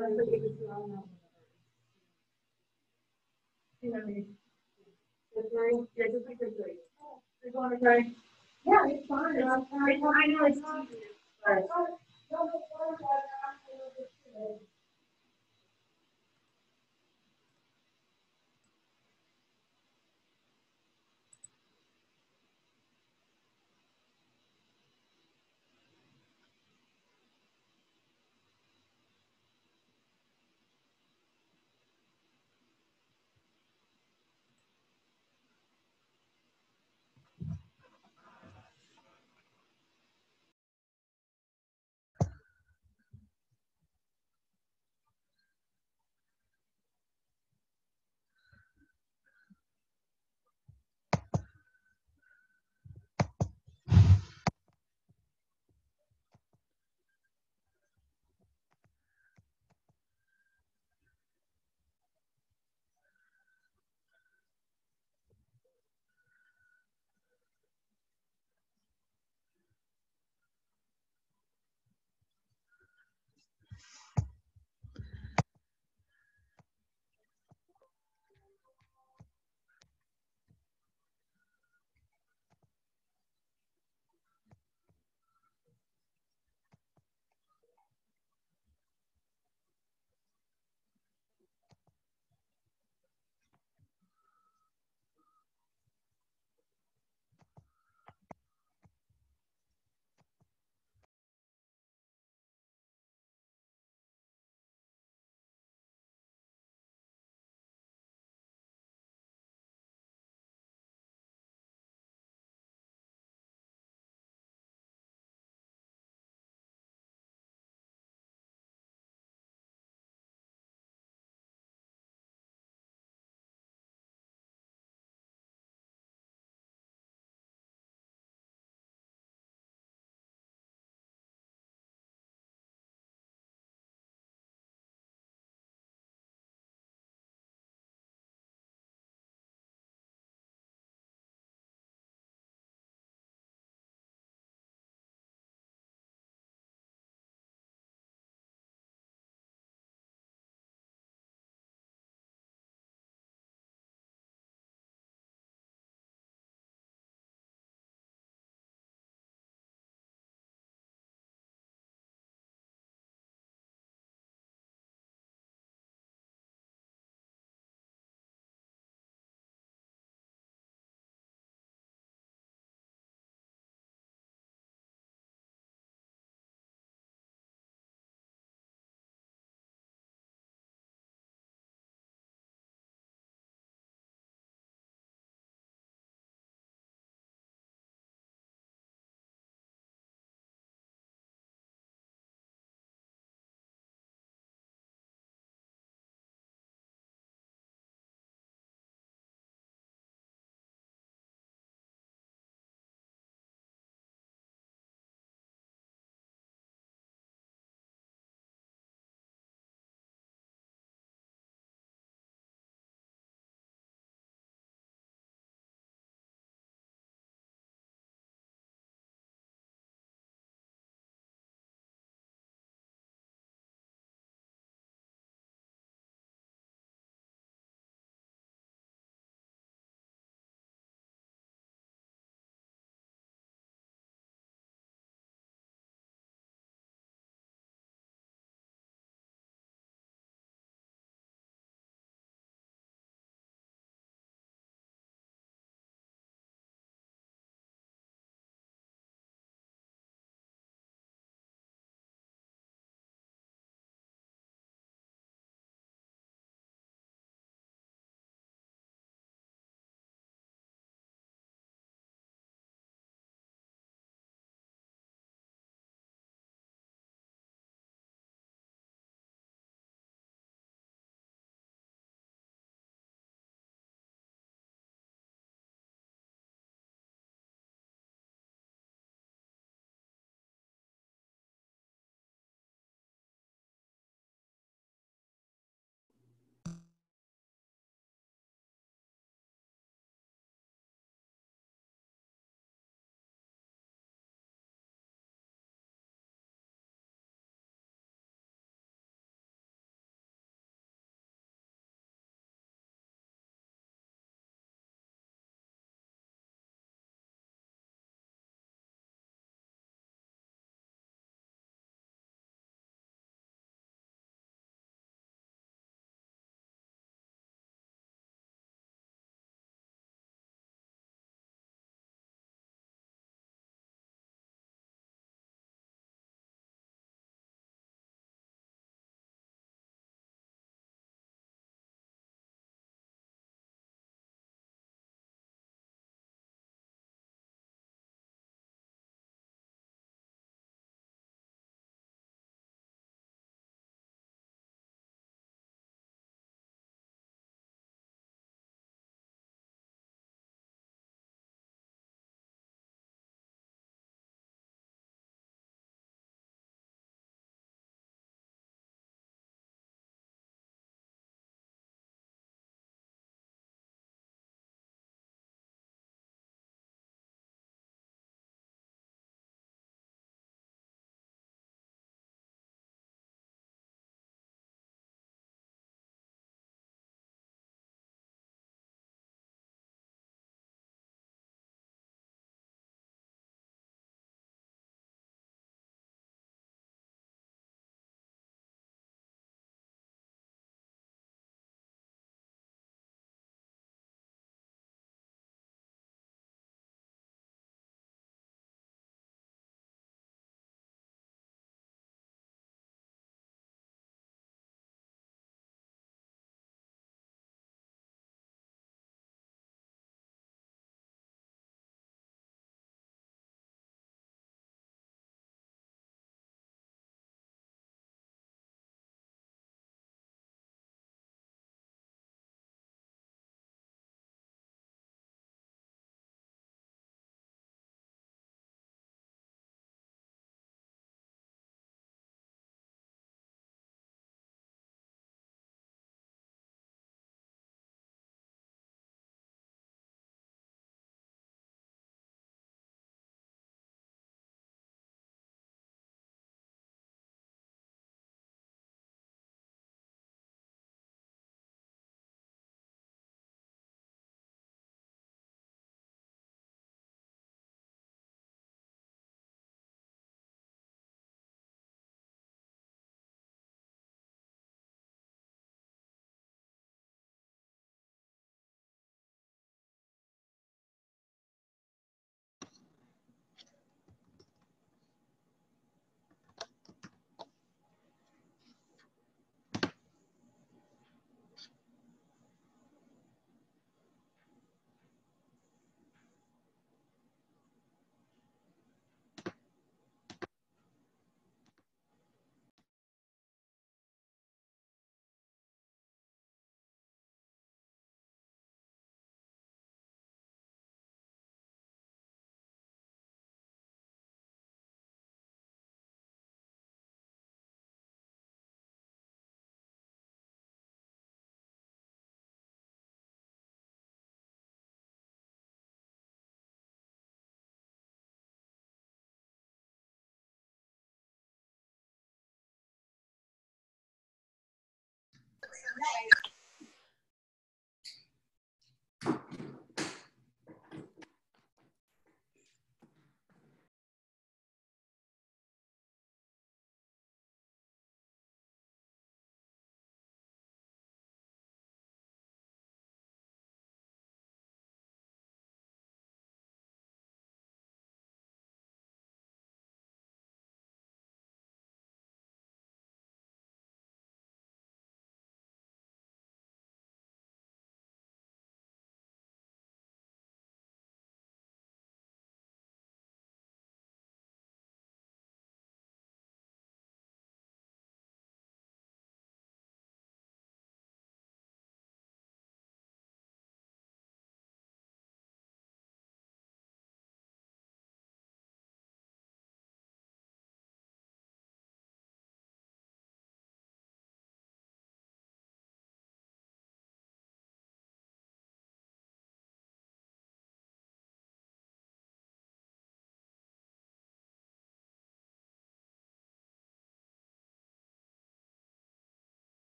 Yeah, it's fine. I know it's easy, but.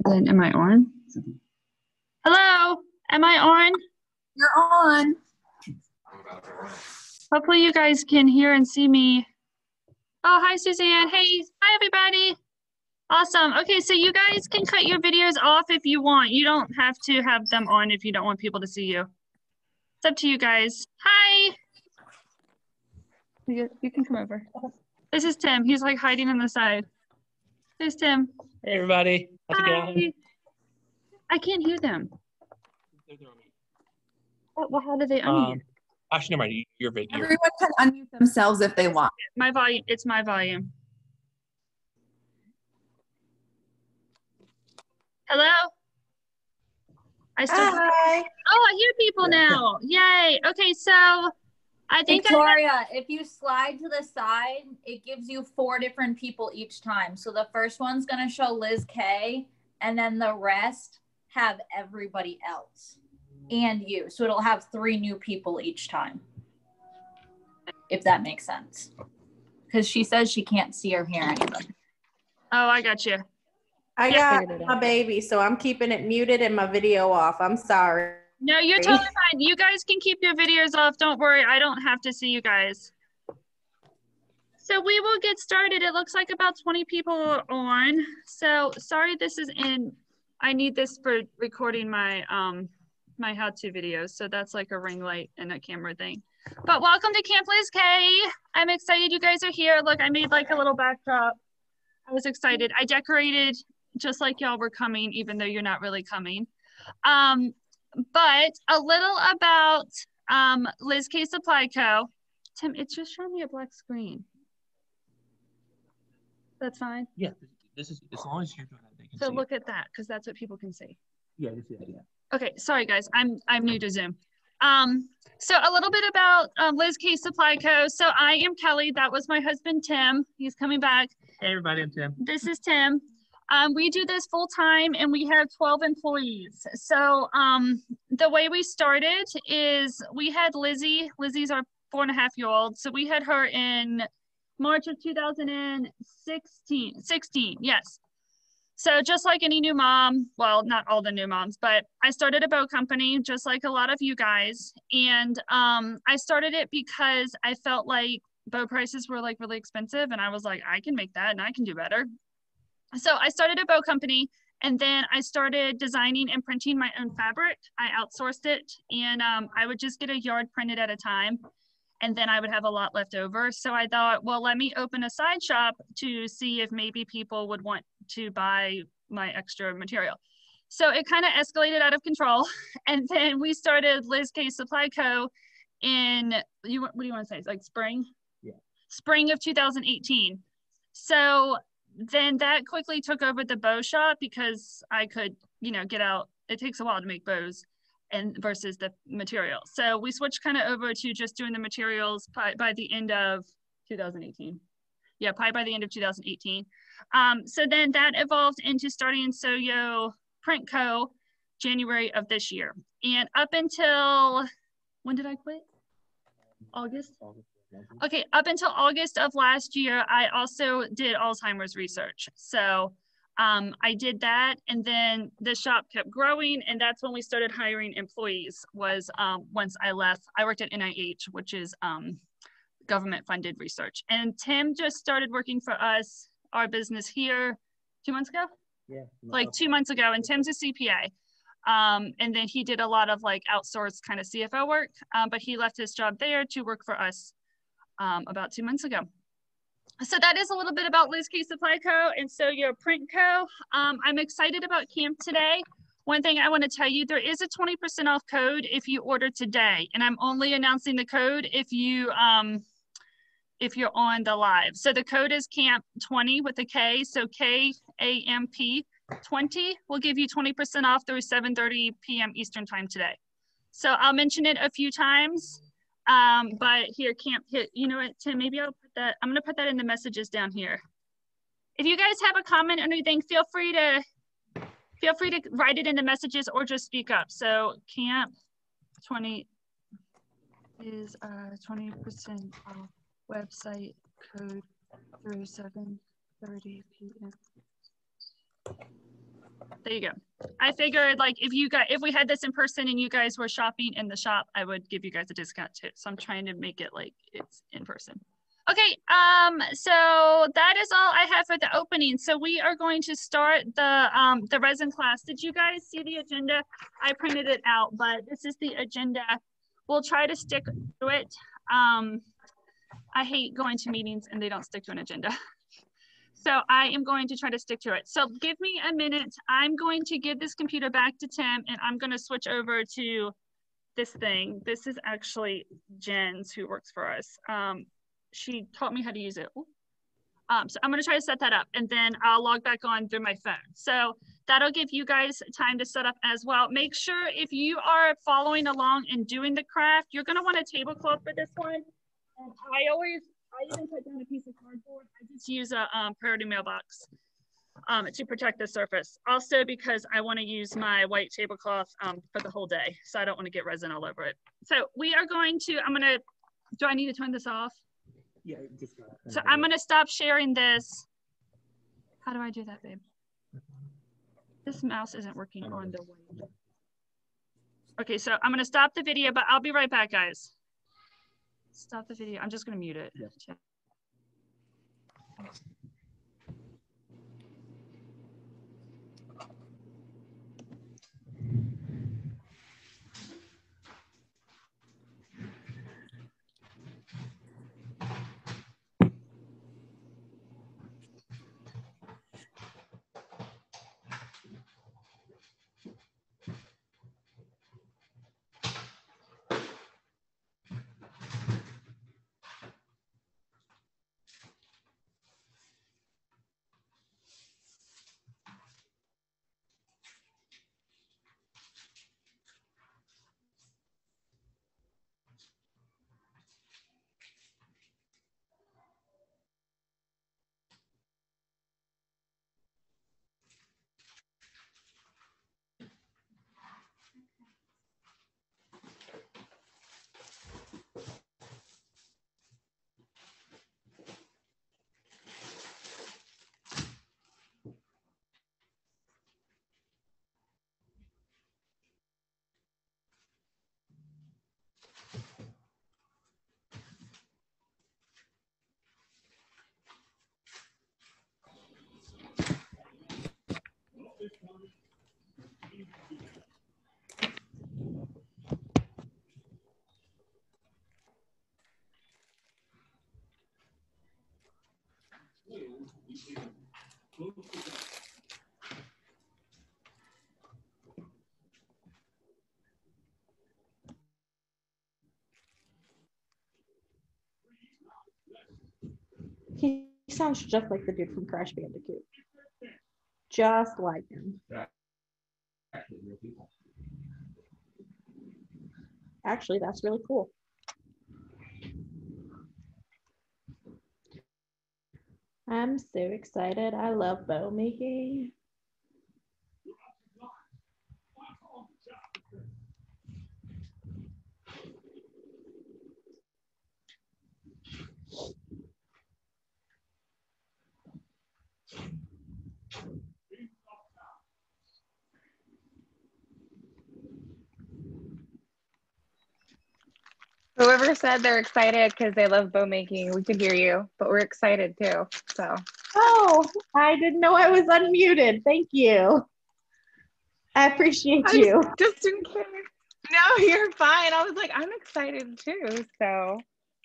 Then am I on? Hello, am I on? You're on. Hopefully you guys can hear and see me. Oh, hi Suzanne. Hey, hi everybody. Awesome. Okay, so you guys can cut your videos off if you want. You don't have to have them on if you don't want people to see you. It's up to you guys. Hi. You can come over. This is Tim. He's like hiding on the side. There's Tim. Hey everybody. How's it Hi. going? I can't hear them. Oh, well, how do they unmute? Actually, never mind. Your video. Everyone can unmute themselves if they want. My volume. It's my volume. Hello? Hi. Oh, I hear people now. Yay. Okay, so I think Victoria, if you slide to the side, it gives you 4 different people each time. So the first one's going to show Liz K, and then the rest have everybody else and you. So it'll have 3 new people each time, if that makes sense. Because she says she can't see or hear anybody. Oh, I got you. I got my baby, so I'm keeping it muted and my video off. I'm sorry. No, you're totally fine. You guys can keep your videos off. Don't worry. I don't have to see you guys. So we will get started. It looks like about 20 people are on. So sorry, this is in, I need this for recording my my how-to videos. So that's like a ring light and a camera thing. But welcome to Kamp LizK. I'm excited you guys are here. Look, I made like a little backdrop. I was excited. I decorated just like y'all were coming, even though you're not really coming. But a little about LizK Supply Co. Tim, it's just showing me a black screen. That's fine. Yeah, this is as long as you're doing that, they can So see look at that, because that's what people can see. Yeah, you see that, yeah. Okay, sorry guys, I'm new to Zoom. So a little bit about LizK Supply Co. So I am Kelly. That was my husband Tim. He's coming back. Hey everybody, I'm Tim. This is Tim. We do this full time and we have 12 employees. So the way we started is we had Lizzie. Lizzie's our 4.5-year-old. So we had her in March of 2016, yes. So just like any new mom, well, not all the new moms, but I started a bow company just like a lot of you guys. And I started it because I felt like bow prices were like really expensive. And I was like, I can make that and I can do better. So I started a bow company and then I started designing and printing my own fabric. I outsourced it and I would just get a yard printed at a time and then I would have a lot left over. So I thought, well, let me open a side shop to see if maybe people would want to buy my extra material. So it kind of escalated out of control. And then we started LizK Supply Co. in, what do you want to say? It's like spring? Yeah. Spring of 2018. So then that quickly took over the bow shop because I could, you know, get out. It takes a while to make bows and versus the material. So we switched kind of over to just doing the materials by the end of 2018. Yeah, probably by the end of 2018. So then that evolved into starting Soyo Print Co. January of this year. And up until, when did I quit? August? Okay, up until August of last year, I also did Alzheimer's research. So I did that, and then the shop kept growing, and that's when we started hiring employees, was once I left. I worked at NIH, which is government funded research. And Tim just started working for us, our business here, 2 months ago? Yeah. Like 2 months ago, and Tim's a CPA. And then he did a lot of like outsourced kind of CFO work, but he left his job there to work for us about 2 months ago. So that is a little bit about LizK Supply Co. and Soyo Print Co. I'm excited about camp today. One thing I want to tell you, there is a 20% off code if you order today, and I'm only announcing the code if you're on the live. So the code is CAMP 20 with a K, so KAMP 20 will give you 20% off through 7:30 p.m. Eastern time today. So I'll mention it a few times, but here, camp hit, you know what, Tim, maybe I'll put that, I'm gonna put that in the messages down here. If you guys have a comment or anything, feel free to write it in the messages or just speak up. So camp 20 is 20% off website code through 7:30 p.m. There you go. I figured like if we had this in person and you guys were shopping in the shop, I would give you guys a discount too. So I'm trying to make it like it's in person. Okay, so that is all I have for the opening. So we are going to start the resin class. Did you guys see the agenda? I printed it out, but this is the agenda. We'll try to stick to it. I hate going to meetings and they don't stick to an agenda. So I am going to try to stick to it. So give me a minute. I'm going to give this computer back to Tim and I'm going to switch over to this thing. This is actually Jen's who works for us. She taught me how to use it. So I'm going to try to set that up and then I'll log back on through my phone. So that'll give you guys time to set up as well. Make sure if you are following along and doing the craft, you're going to want a tablecloth for this one. And I even put down a piece of cardboard. I just use a priority mailbox to protect the surface. Also because I want to use my white tablecloth for the whole day. So I don't want to get resin all over it. So we are going to, do I need to turn this off? Yeah, just so I'm going to stop sharing this. How do I do that, babe? This mouse isn't working on the white. Okay, so I'm going to stop the video, but I'll be right back, guys. Stop the video. I'm just going to mute it. Yeah. He sounds just like the dude from Crash Bandicoot. Just like him. Actually, that's really cool. I'm so excited. I love bow making. Whoever said they're excited because they love bow making, we could hear you, but we're excited too. So. Oh, I didn't know I was unmuted. Thank you. I appreciate you. Just didn't care. No, you're fine. I was like, I'm excited too. So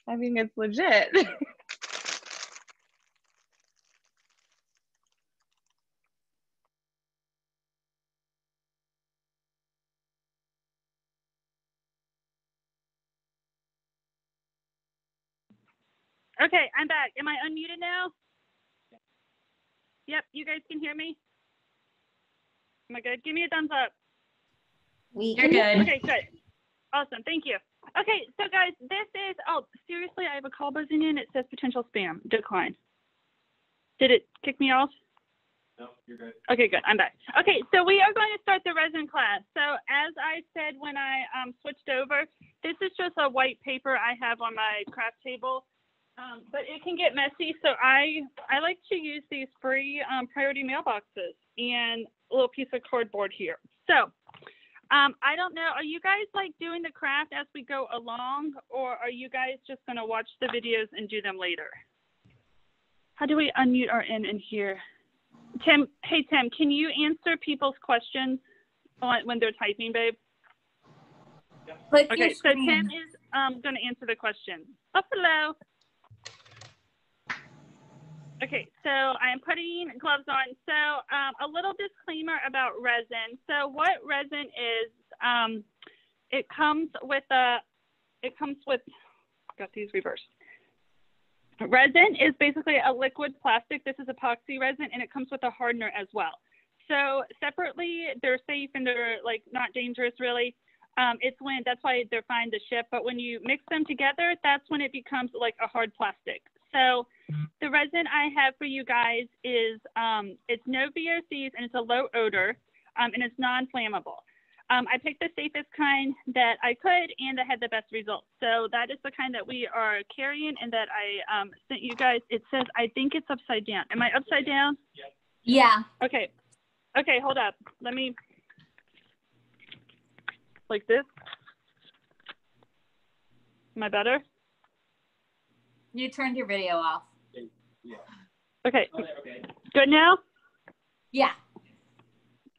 I think it's legit. Okay, I'm back. Am I unmuted now? Yep, you guys can hear me? Am I good? Give me a thumbs up. You're good. Okay, good. Awesome, thank you. Okay, so guys, this is, oh, seriously, I have a call buzzing in. It says potential spam, decline. Did it kick me off? No, you're good. Okay, good, I'm back. Okay, so we are going to start the resin class. So as I said when I switched over, this is just a white paper I have on my craft table. But it can get messy, so I like to use these free priority mailboxes and a little piece of cardboard here. So I don't know, are you guys like doing the craft as we go along, or are you guys just going to watch the videos and do them later? How do we unmute our in here? Tim, hey Tim, can you answer people's questions when they're typing, babe? Click Okay, your so screen. Tim is going to answer the question. Oh, hello. Okay, so I'm putting gloves on. So a little disclaimer about resin. So what resin is, it comes with, got these reversed. Resin is basically a liquid plastic. This is epoxy resin, and it comes with a hardener as well. So separately, they're safe and they're like not dangerous really. That's why they're fine to ship. But when you mix them together, that's when it becomes like a hard plastic. So the resin I have for you guys is, it's no VOCs and it's a low odor, and it's non-flammable. I picked the safest kind that I could, and I had the best results. So that is the kind that we are carrying and that I sent you guys. It says, I think it's upside down. Am I upside down? Yeah. Okay. Okay, hold up. Let me, like this. Am I better? You turned your video off. Okay. Good now? Yeah.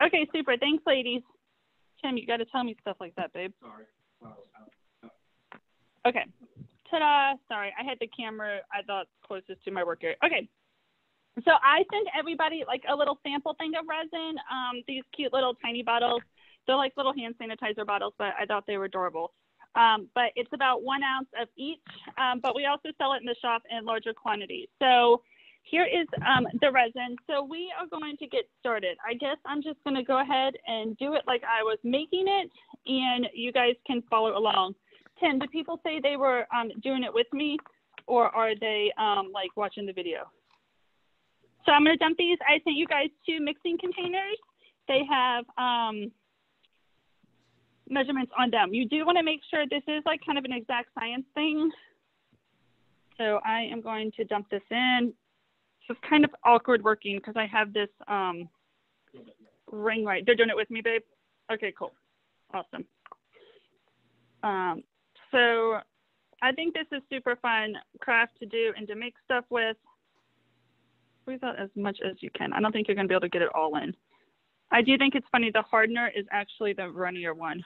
Okay, super. Thanks, ladies. Tim, you got to tell me stuff like that, babe. Sorry. Okay. Ta-da. Sorry, I had the camera, I thought, closest to my work area. Okay. So I sent everybody like a little sample thing of resin, these cute little tiny bottles. They're like little hand sanitizer bottles, but I thought they were adorable. But it's about 1 ounce of each, but we also sell it in the shop in larger quantities. So here is the resin. So we are going to get started. I guess I'm just going to go ahead and do it like I was making it, and you guys can follow along. Tim, did people say they were doing it with me, or are they like watching the video? So I'm going to dump these. I sent you guys 2 mixing containers. They have measurements on them. You do want to make sure this is like kind of an exact science thing. So I am going to dump this in. It's kind of awkward working because I have this ring light. They're doing it with me, babe? Okay, cool. Awesome. So I think this is super fun craft to do and to make stuff with. Squeeze out as much as you can. I don't think you're going to be able to get it all in. I do think it's funny. The hardener is actually the runnier one.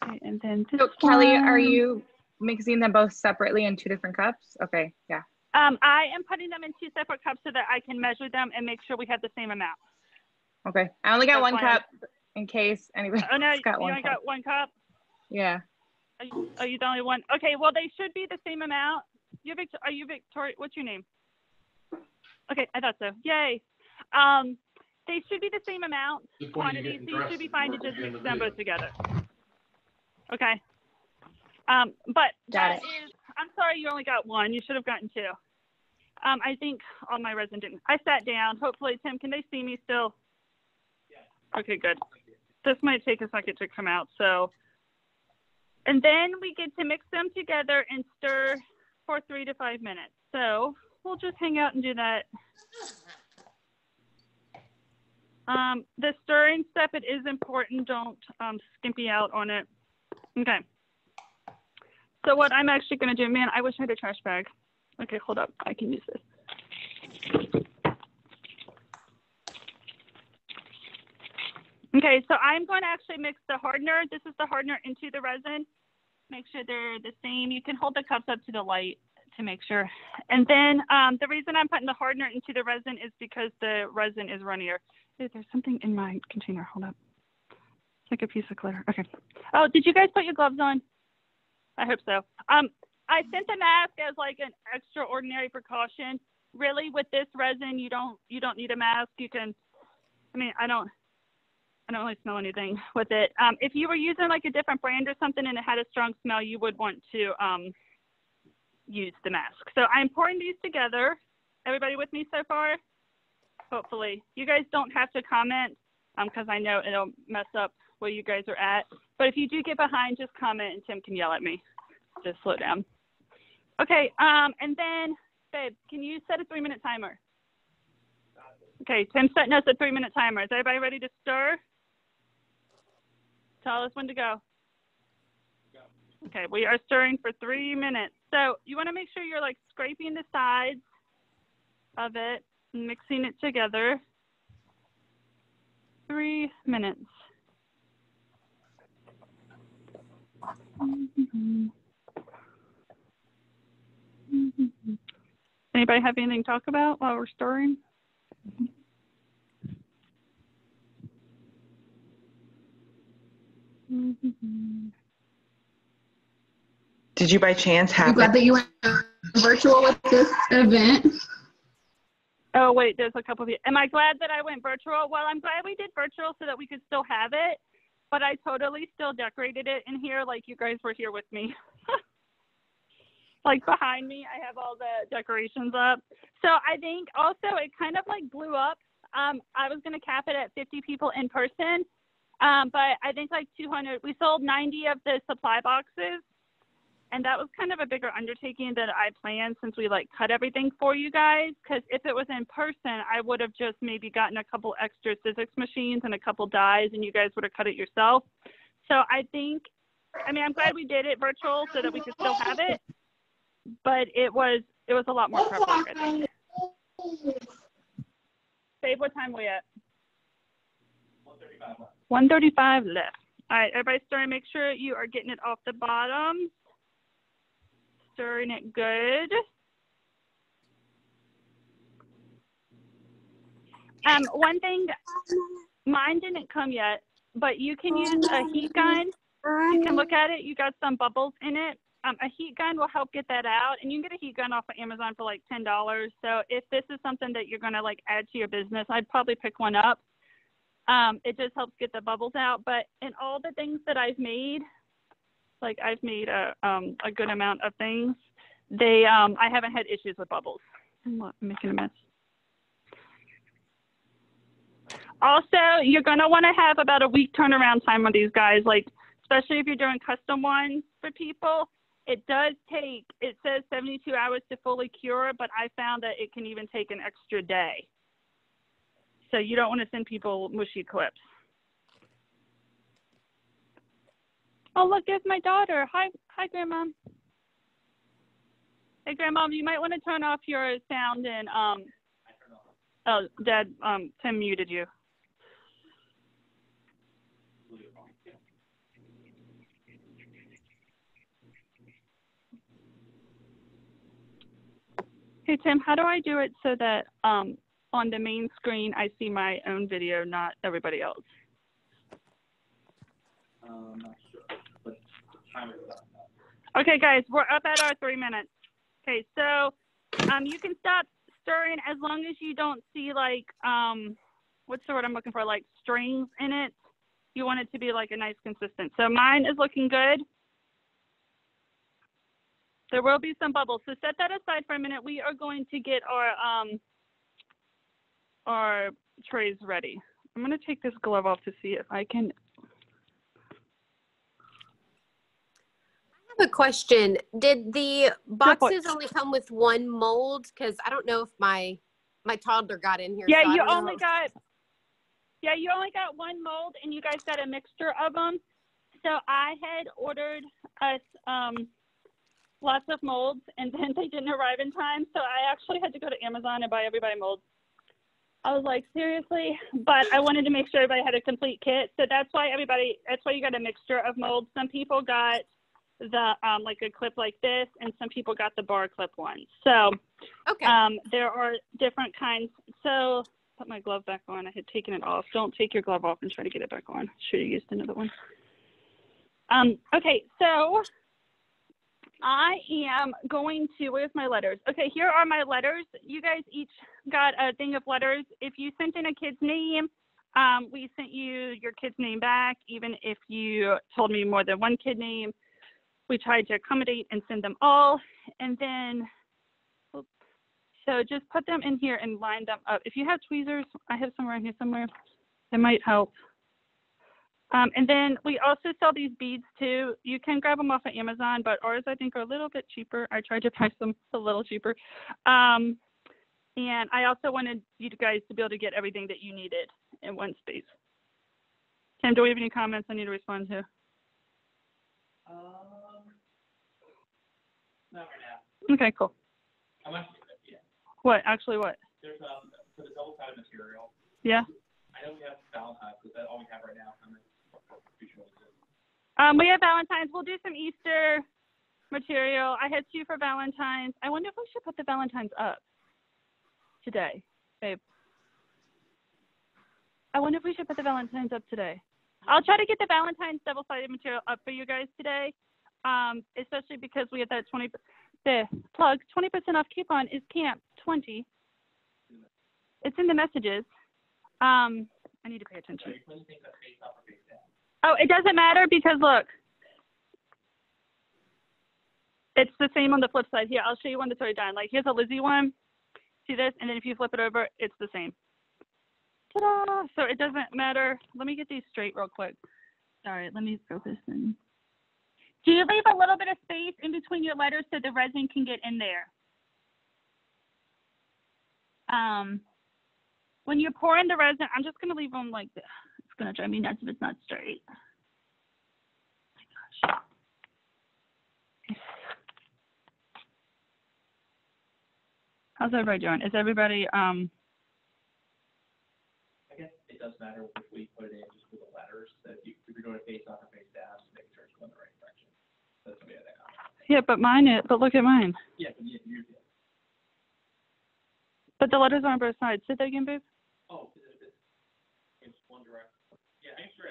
Okay, and then this So Kelly, one. are you mixing them both separately in 2 different cups? Okay, yeah. I am putting them in 2 separate cups so that I can measure them and make sure we have the same amount. Okay, I only got That's 1 cup in case anybody Oh no, got you 1 only cup. got 1 cup? Yeah. Are you the only one? Okay, well, they should be the same amount. Are you Victoria? What's your name? Okay, I thought so. Yay. They should be the same amount quantity, so you should be fine to just mix them both together. Okay. But Got it. I'm sorry you only got one. You should have gotten two. I think all my resin didn't. I sat down. Hopefully, Tim, can they see me still? Yeah. Okay, good. This might take a second to come out, so. And then we get to mix them together and stir for 3 to 5 minutes. So we'll just hang out and do that. The stirring step, it is important. Don't skimpy out on it. Okay. So what I'm actually going to do, man, I wish I had a trash bag. Okay, hold up. I can use this. Okay, so I'm going to actually mix the hardener. This is the hardener into the resin. Make sure they're the same. You can hold the cups up to the light to make sure. And then the reason I'm putting the hardener into the resin is because the resin is runnier. Hey, there's something in my container. Hold up. It's like a piece of glitter. Okay. Oh, did you guys put your gloves on? I hope so. I sent the mask as like an extraordinary precaution. Really, with this resin, you don't need a mask. You can, I mean, I don't really smell anything with it. If you were using like a different brand or something and it had a strong smell, you would want to use the mask. So I'm pouring these together. Everybody with me so far? Hopefully. You guys don't have to comment because I know it'll mess up where you guys are at. But if you do get behind, just comment and Tim can yell at me. Just slow down. Okay, and then, babe, can you set a 3-minute timer? Okay, Tim's setting us a 3-minute timer. Is everybody ready to stir? Tell us when to go. Okay, we are stirring for 3 minutes. So you want to make sure you're like scraping the sides of it, and mixing it together. 3 minutes. Anybody have anything to talk about while we're stirring? Did you by chance I'm have glad that you went virtual with this event. Oh, wait, there's a couple of you. Am I glad that I went virtual? Well, I'm glad we did virtual so that we could still have it, but I totally still decorated it in here like you guys were here with me. Like behind me, I have all the decorations up. So I think also it kind of like blew up. I was going to cap it at 50 people in person, but I think like 200, we sold 90 of the supply boxes. And that was kind of a bigger undertaking than I planned since we like cut everything for you guys. Because if it was in person, I would have just maybe gotten a couple extra physics machines and a couple dies and you guys would have cut it yourself. So I think, I mean, I'm glad we did it virtual so that we could still have it. But it was a lot more prep work, I think. Babe, what time are we at? 1:35 left. All right, everybody stirring. Make sure you are getting it off the bottom. Stirring it good. One thing, mine didn't come yet, but you can use a heat gun. You can look at it. You got some bubbles in it. A heat gun will help get that out, and you can get a heat gun off of Amazon for like $10. So if this is something that you're going to like add to your business, I'd probably pick one up. It just helps get the bubbles out. But in all the things that I've made, like I've made a good amount of things, I haven't had issues with bubbles. I'm making a mess. Also, you're going to want to have about a week turnaround time on these guys, like especially if you're doing custom ones for people. It does take, it says 72 hours to fully cure, but I found that it can even take an extra day. So you don't want to send people mushy clips. Oh, look, there's my daughter. Hi, Grandma. Hey, Grandma, you might want to turn off your sound and, oh, Dad, Tim muted you. Hey, Tim, how do I do it so that on the main screen I see my own video, not everybody else? I'm not sure, but the timer's not. Okay, guys, we're up at our 3 minutes. Okay, so you can stop stirring as long as you don't see like, what's the word I'm looking for? Like strings in it. You want it to be like a nice consistent. So mine is looking good. There will be some bubbles. So set that aside for a minute. We are going to get our trays ready. I'm going to take this glove off to see if I can. I have a question. Did the boxes only come with one mold? Because I don't know if my toddler got in here. Yeah, so you only got one mold, and you guys got a mixture of them. So I had ordered us lots of molds, and then they didn't arrive in time. So I actually had to go to Amazon and buy everybody molds. I was like, seriously? But I wanted to make sure everybody had a complete kit. So that's why you got a mixture of molds. Some people got the like a clip like this, and some people got the bar clip one. So okay. There are different kinds. So put my glove back on. I had taken it off. Don't take your glove off and try to get it back on. Should have used another one. Okay, so I am going to, where's my letters? Okay, here are my letters. You guys each got a thing of letters. If you sent in a kid's name, we sent you your kid's name back. Even if you told me more than one kid name, we tried to accommodate and send them all. And then, so just put them in here and line them up. If you have tweezers, I have some around here somewhere. That might help. And then we also sell these beads too. You can grab them off of Amazon, but ours I think are a little bit cheaper. I tried to price them a little cheaper. And I also wanted you guys to be able to get everything that you needed in one space. Tim, do we have any comments I need to respond to? Not right now. Okay, cool. I'm not sure yet. What? Actually what? There's for the double-sided material. Yeah. I know we have Valentine's, because that's all we have right now. We have Valentine's. We'll do some Easter material. I had 2 for Valentine's. I wonder if we should put the Valentine's up today, babe. I wonder if we should put the Valentine's up today. I'll try to get the Valentine's double-sided material up for you guys today, especially because we have that 20% off coupon is Kamp 20. It's in the messages. I need to pay attention. Oh, it doesn't matter because look, it's the same on the flip side. Here, I'll show you one that's already done. Like here's a Lizzie one. See this? And then if you flip it over, it's the same. Ta-da! So it doesn't matter. Let me get these straight real quick. Sorry, let me throw this in. Do you leave a little bit of space in between your letters so the resin can get in there? When you're pouring the resin, I'm just going to leave them like this. It's going to drive me nuts if it's not straight. Oh my gosh. How's everybody doing? Is everybody, I guess it does matter if we put it in just with the letters. That if you're doing a face up or face down, just make sure it's going the right direction. That's the way I think. yeah, but look at mine. Yeah, but you But the letters are on both sides. Say that again, babe. Oh, it's one direction. Yeah, I'm sure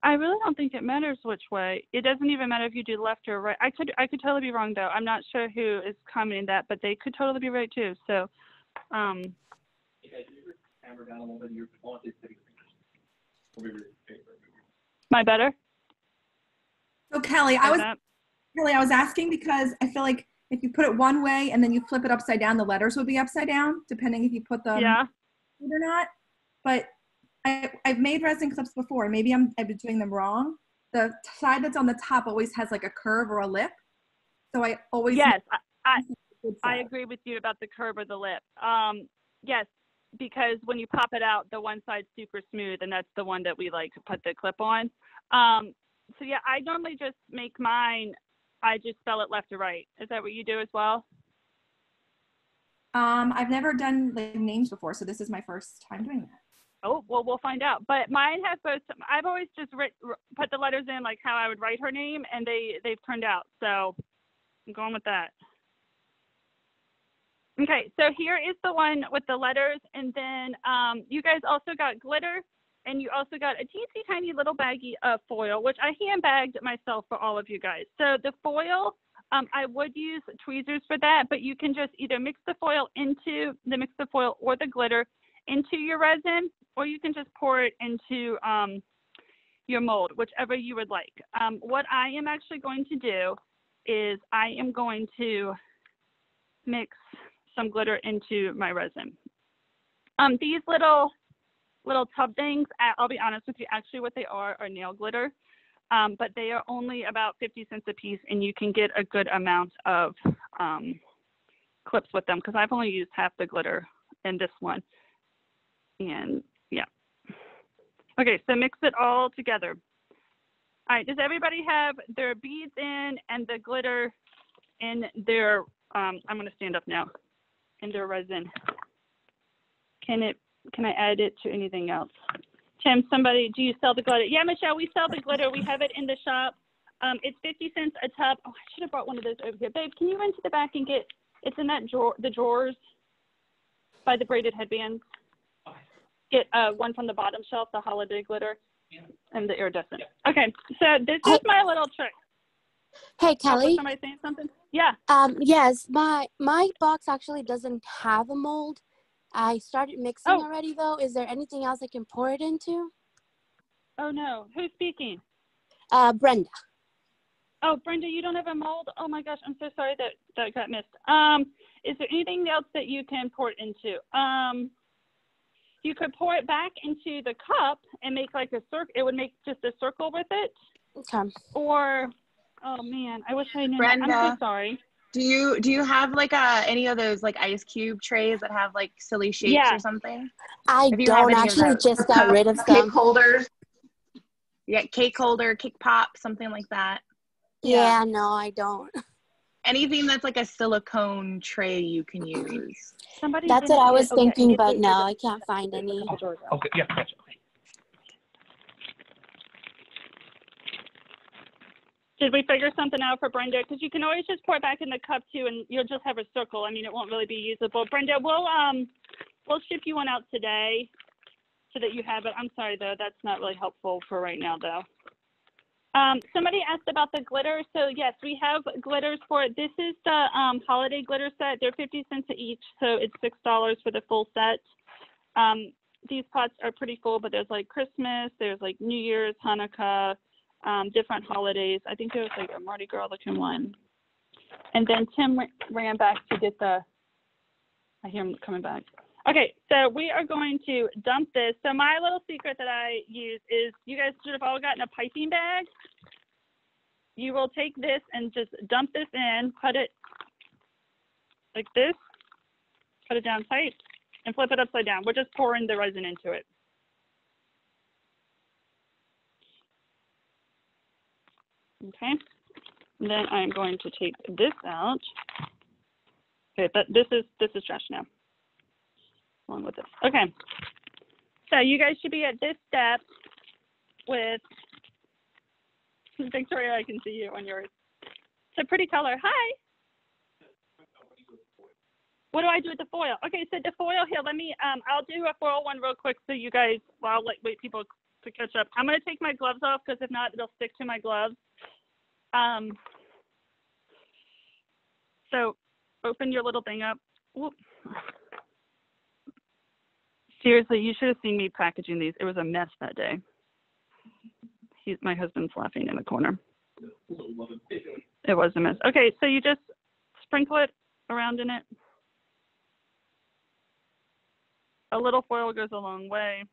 I really don't think it matters which way. It doesn't even matter if you do left or right. I could totally be wrong though. I'm not sure who is commenting that, but they could totally be right too. So, Yeah, do your camera down a little bit. You're on this thing. my better. So Kelly, I was asking because I feel like if you put it one way and then you flip it upside down, the letters would be upside down, depending if you put them or not. But I've made resin clips before. Maybe I've been doing them wrong. The side that's on the top always has like a curve or a lip. So I always I agree with you about the curve or the lip. Yes, because when you pop it out, the one side's super smooth, and that's the one that we like to put the clip on. So yeah, I normally just make mine. I just spell it left to right. Is that what you do as well? I've never done like names before, so this is my first time doing that. Oh, well, we'll find out. But mine has both. I've always just put the letters in like how I would write her name, and they've turned out. So I'm going with that. Okay, so here is the one with the letters, and then you guys also got glitter. And you also got a teensy tiny little baggie of foil, which I hand bagged myself for all of you guys. So the foil, I would use tweezers for that, but you can just either mix the foil or the glitter into your resin, or you can just pour it into your mold, whichever you would like. What I am actually going to do is I am going to mix some glitter into my resin. These little tub things, I'll be honest with you, actually what they are nail glitter, but they are only about 50 cents a piece, and you can get a good amount of clips with them, because I've only used half the glitter in this one. And yeah. Okay, so mix it all together. All right, does everybody have their beads in and the glitter in their, I'm gonna stand up now, in their resin? Can I add it to anything else? Tim, somebody, do you sell the glitter? Yeah, Michelle, we sell the glitter. We have it in the shop. It's 50 cents a tub. Oh, I should have brought one of those over here. Babe, can you run to the back and get, it's in that drawer, the drawers by the braided headbands. Get one from the bottom shelf, the holiday glitter, and the iridescent. Okay, so this is my little trick. Hey, Kelly. Somebody saying something? Yeah. Yes, my box actually doesn't have a mold. I started mixing already, though. Is there anything else I can pour it into? Oh, no. Who's speaking? Brenda. Oh, Brenda, you don't have a mold? Oh, my gosh. I'm so sorry that got missed. Is there anything else that you can pour it into? You could pour it back into the cup and make like a circle. It would make just a circle with it. Okay. Or, oh, man, I wish I knew. Brenda. I'm so sorry. Do you have like any of those like ice cube trays that have like silly shapes or something? I don't actually, just got rid of some. Cake holders. Yeah, cake holder, cake pop, something like that. Yeah, no, I don't. Anything that's like a silicone tray you can use. That's what I was thinking, but no, I can't find any. Okay, yeah, gotcha. Okay. Did we figure something out for Brenda? Because you can always just pour it back in the cup too, and you'll just have a circle. I mean, it won't really be usable. Brenda, we'll ship you one out today so that you have it. I'm sorry though, that's not really helpful for right now though. Somebody asked about the glitter. So yes, we have glitters for it. This is the holiday glitter set. They're 50 cents each, so it's $6 for the full set. These pots are pretty full, but there's like Christmas, there's like New Year's, Hanukkah, different holidays. I think there was like a Mardi Gras looking one. And then Tim ran back to get I hear him coming back. Okay, so we are going to dump this. So my little secret that I use is, you guys should have all gotten a piping bag. You will take this and just dump this in, cut it like this, put it down tight, and flip it upside down. We're just pouring the resin into it. Okay, and then I'm going to take this out. Okay, but this is trash now. Along with this. Okay, so you guys should be at this step with Victoria. I can see you on yours. It's a pretty color. Hi. What do I do with the foil? Okay, so the foil here. Let me. I'll do a foil one real quick so you guys. Well, I'll wait people to catch up. I'm gonna take my gloves off because if not, it'll stick to my gloves. So open your little thing up. Whoop. Seriously, you should have seen me packaging these. It was a mess that day. My husband's laughing in the corner. It was a mess. Okay, so you just sprinkle it around in it. A little foil goes a long way.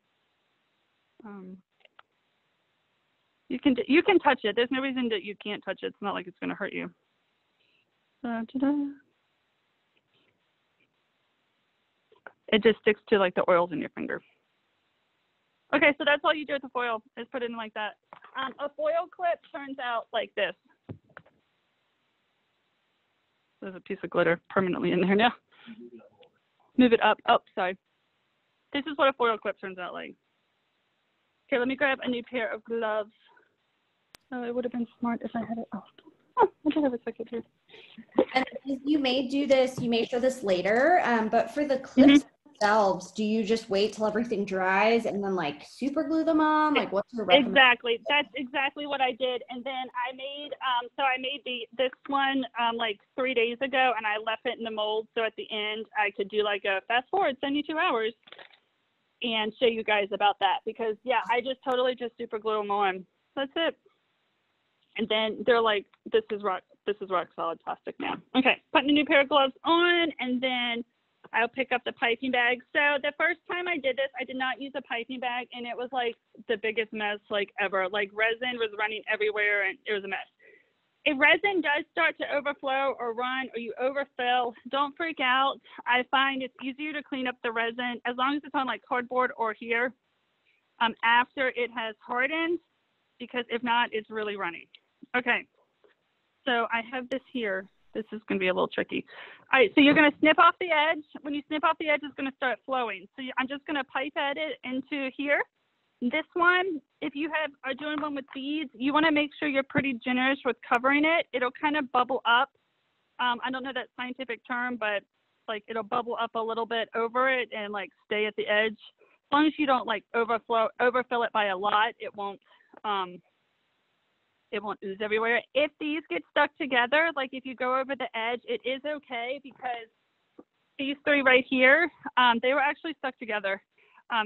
You can touch it. There's no reason that you can't touch it. It's not like it's going to hurt you. It just sticks to like the oils in your finger. Okay, so that's all you do with the foil is put it in like that. A foil clip turns out like this. There's a piece of glitter permanently in there now. Move it up. Oh, sorry. This is what a foil clip turns out like. Okay, let me grab a new pair of gloves. Oh, it would have been smart if I had it. Oh, I do have a second here. And you may do this, you may show this later, but for the clips themselves, do you just wait till everything dries and then like super glue them on? Like what's your recommendation? Exactly. That's exactly what I did. And then I made, so I made this one like 3 days ago, and I left it in the mold. So at the end, I could do like a fast forward 72 hours and show you guys about that, because yeah, I just totally just super glue them on. That's it. And then they're like, this is rock solid plastic now. Okay, putting a new pair of gloves on, and then I'll pick up the piping bag. So the first time I did this, I did not use a piping bag, and it was like the biggest mess like ever. Like resin was running everywhere, and it was a mess. If resin does start to overflow or run, or you overfill, don't freak out. I find it's easier to clean up the resin as long as it's on like cardboard or here after it has hardened, because if not, it's really running. Okay, so I have this here. This is going to be a little tricky. All right, so you're going to snip off the edge. When you snip off the edge, it's going to start flowing. So I'm just going to pipette it into here. This one, if you are doing one with beads, you want to make sure you're pretty generous with covering it. It'll kind of bubble up. I don't know that scientific term, but like it'll bubble up a little bit over it and like stay at the edge. As long as you don't like overfill it by a lot, it won't ooze everywhere. If these get stuck together, like if you go over the edge, it is okay, because these three right here, they were actually stuck together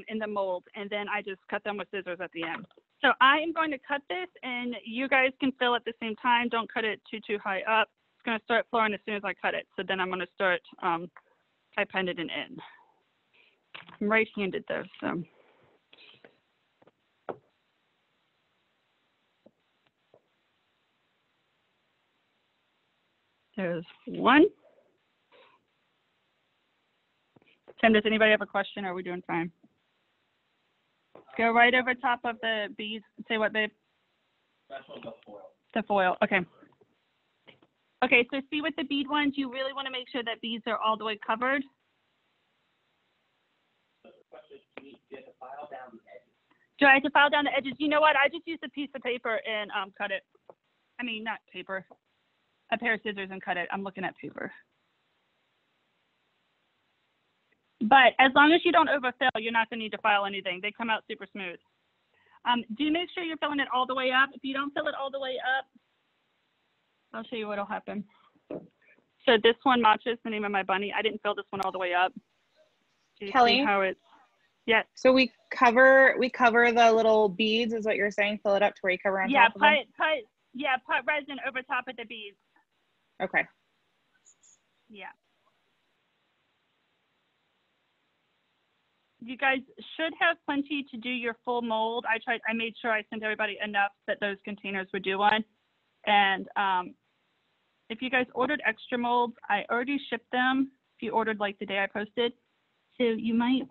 in the mold, and then I just cut them with scissors at the end. So I am going to cut this, and you guys can fill at the same time. Don't cut it too high up. It's going to start flowing as soon as I cut it. So then I'm going to start pipetting it in. I'm right-handed though, so. There's one. Tim, does anybody have a question, or are we doing fine? Go right over top of the beads. Say what, babe? That's on the foil. The foil, okay. Okay, so see with the bead ones, you really want to make sure that beads are all the way covered. So the question is, do you have to file down the edges? Do I have to file down the edges? You know what? I just used a piece of paper and cut it. I mean, not paper. A pair of scissors and cut it. I'm looking at paper. But as long as you don't overfill, you're not going to need to file anything. They come out super smooth. Do make sure you're filling it all the way up. If you don't fill it all the way up, I'll show you what'll happen. So this one, Matcha, is the name of my bunny. I didn't fill this one all the way up. Do you Kelly, see how it's, yes. So we cover the little beads, is what you're saying? Fill it up to where you cover on top of them? Put resin over top of the beads. Okay. Yeah. You guys should have plenty to do your full mold. I made sure I sent everybody enough that those containers would do one. And if you guys ordered extra molds, I already shipped them. If you ordered like the day I posted. So you might,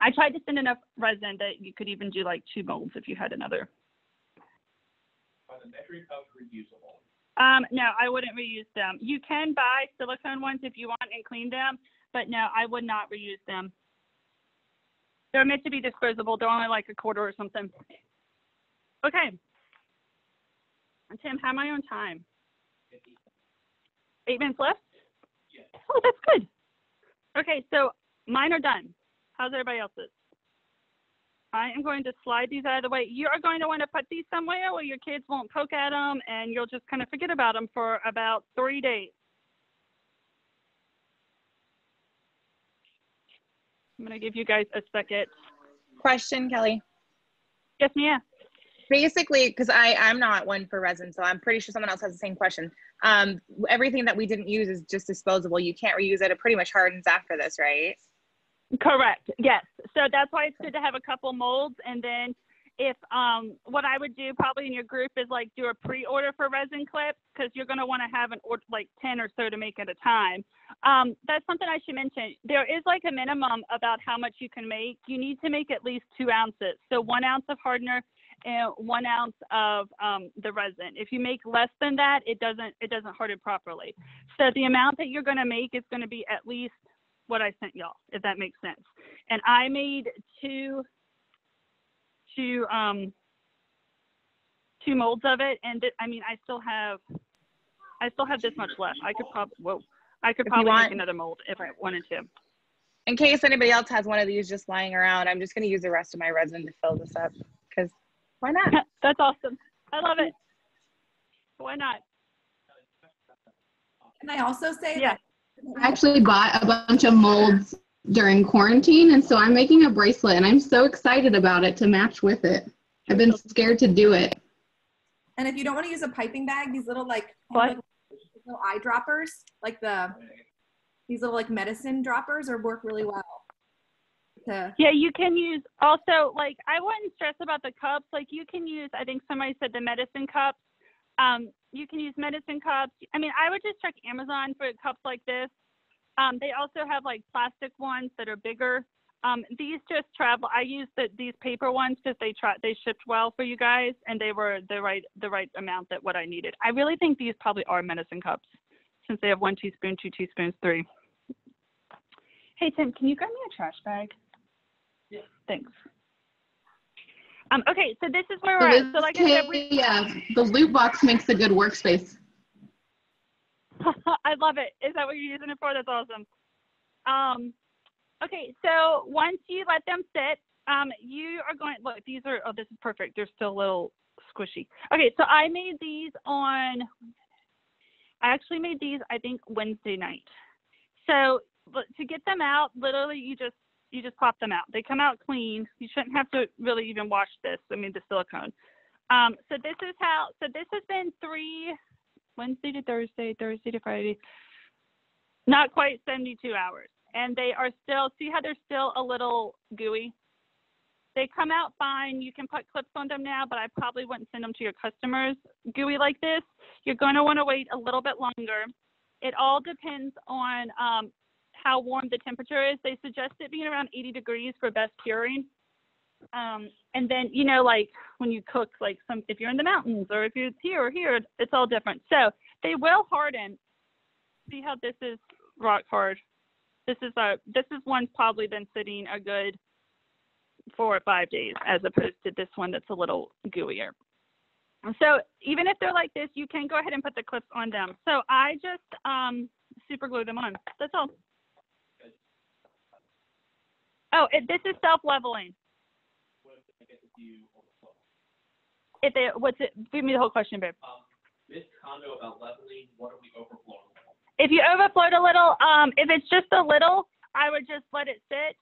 I tried to send enough resin that you could even do like 2 molds if you had another. Are the measuring cups reusable? No, I wouldn't reuse them. You can buy silicone ones if you want and clean them, but no, I would not reuse them. They're meant to be disposable. They're only like a quarter or something. Okay. And Tim, how am I on time? 8 minutes left? Yeah. Oh, that's good. Okay, so mine are done. How's everybody else's? I am going to slide these out of the way. You are going to want to put these somewhere where your kids won't poke at them, and you'll just kind of forget about them for about 3 days. I'm going to give you guys a second. Question, Kelly. Yes, Mia. Basically, because I'm not one for resin, so I'm pretty sure someone else has the same question. Everything that we didn't use is just disposable. You can't reuse it. It pretty much hardens after this, right? Correct. Yes. So that's why it's good to have a couple molds. And then if what I would do probably in your group is like do a pre-order for resin clips, because you're going to want to have an order like 10 or so to make at a time. That's something I should mention. There is like a minimum about how much you can make. You need to make at least 2 ounces. So 1 ounce of hardener and 1 ounce of the resin. If you make less than that, it doesn't harden properly. So the amount that you're going to make is going to be at least what I sent y'all, if that makes sense. And I made two molds of it, and I mean I still have this much left. I could probably make another mold if I wanted to. In case anybody else has one of these just lying around, I'm just going to use the rest of my resin to fill this up because why not? That's awesome. I love it. Why not? Can I also say that I actually bought a bunch of molds during quarantine, and so I'm making a bracelet, and I'm so excited about it to match with it. I've been scared to do it. And if you don't want to use a piping bag, these little little eyedroppers, like these little like medicine droppers, work really well. Yeah, you can use also, like, I wouldn't stress about the cups. Like, you can use, I think somebody said the medicine cups. You can use medicine cups. I mean, I would just check Amazon for cups like this. They also have like plastic ones that are bigger. These just travel. I used these paper ones because they shipped well for you guys, and they were the right amount that what I needed. I really think these probably are medicine cups since they have 1 teaspoon, 2 teaspoons, 3. Hey Tim, can you grab me a trash bag? Yeah. Thanks. Okay, so this is where we're at. So like I said, the loot box makes a good workspace. I love it. Is that what you're using it for? That's awesome. Okay, so once you let them sit, you are going, look, these are, this is perfect. They're still a little squishy. Okay, so I actually made these, I think, Wednesday night. So to get them out, literally you just pop them out. They come out clean. You shouldn't have to really even wash this. I mean, the silicone. So this has been Wednesday to Thursday, Thursday to Friday, not quite 72 hours. And they are still, see how they're still a little gooey? They come out fine. You can put clips on them now, but I probably wouldn't send them to your customers gooey like this. You're going to want to wait a little bit longer. It all depends on how warm the temperature is. They suggest it being around 80 degrees for best curing. And then, you know, like when you cook, like if you're in the mountains or if you're here or here, it's all different. So they will harden. See how this is rock hard. This is one's probably been sitting a good 4 or 5 days as opposed to this one that's a little gooier. So even if they're like this, you can go ahead and put the clips on them. So I just super glue them on. That's all. Oh, this is self-leveling. Give me the whole question, babe. This condo about leveling, what are we overflowing? If you overflowed a little, if it's just a little, I would just let it sit.